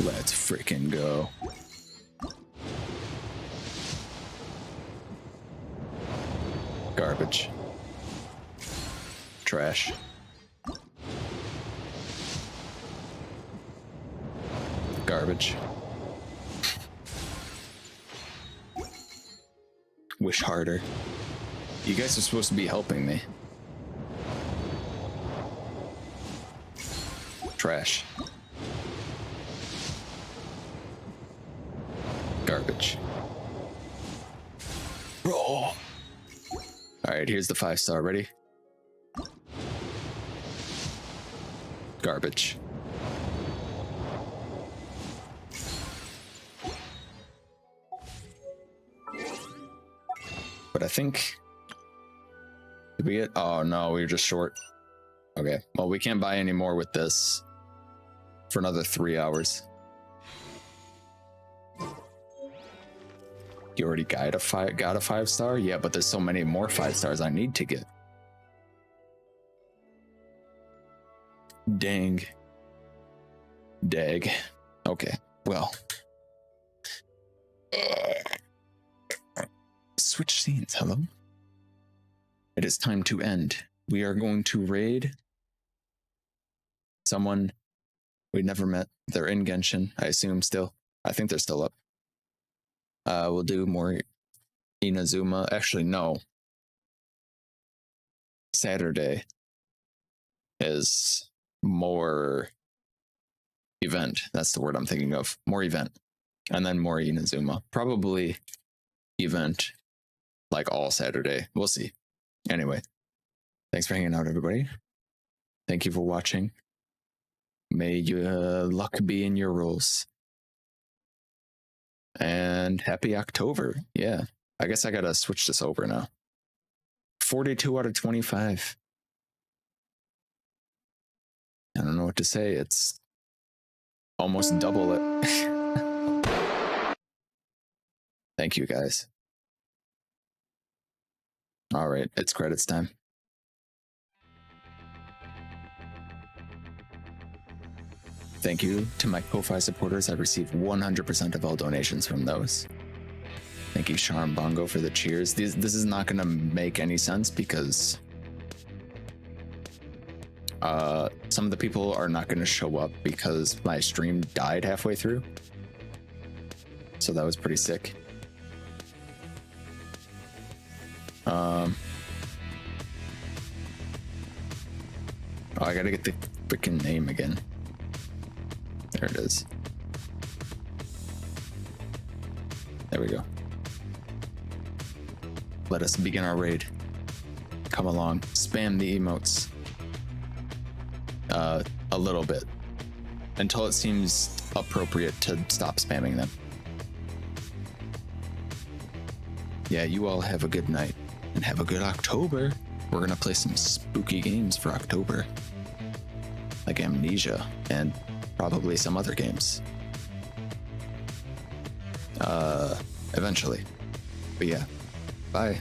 Speaker 1: Let's freaking go. Garbage. Trash. Garbage. Wish harder. You guys are supposed to be helping me. Trash. Garbage. Roll. Alright, here's the 5-star. Ready? Garbage. But I think... Did we get... Oh no, we were just short. Okay, well we can't buy any more with this for another 3 hours. You already got a 5-star? Yeah, but there's so many more 5-stars I need to get. Dang. Dag. Okay, well. Switch scenes, hello? It is time to end. We are going to raid someone we never met. They're in Genshin, I assume still. I think they're still up. We'll do more Inazuma. Actually, no. Saturday is more event. That's the word I'm thinking of. More event. And then more Inazuma. Probably event like all Saturday. We'll see. Anyway, thanks for hanging out, everybody. Thank you for watching. May your luck be in your rolls. And happy October. Yeah, I guess I gotta switch this over now. 42 out of 25. I don't know what to say. It's almost double it. Thank you, guys. All right, it's credits time. Thank you to my Ko-Fi supporters. I received 100% of all donations from those. Thank you, Charm Bongo, for the cheers. This is not going to make any sense because some of the people are not going to show up because my stream died halfway through. So that was pretty sick. Oh, I gotta get the freaking name again. There it is. There we go. Let us begin our raid. Come along. Spam the emotes. A little bit. Until it seems appropriate to stop spamming them. Yeah, you all have a good night. And have a good October. We're gonna play some spooky games for October. Like Amnesia and probably some other games. Eventually. But yeah, bye.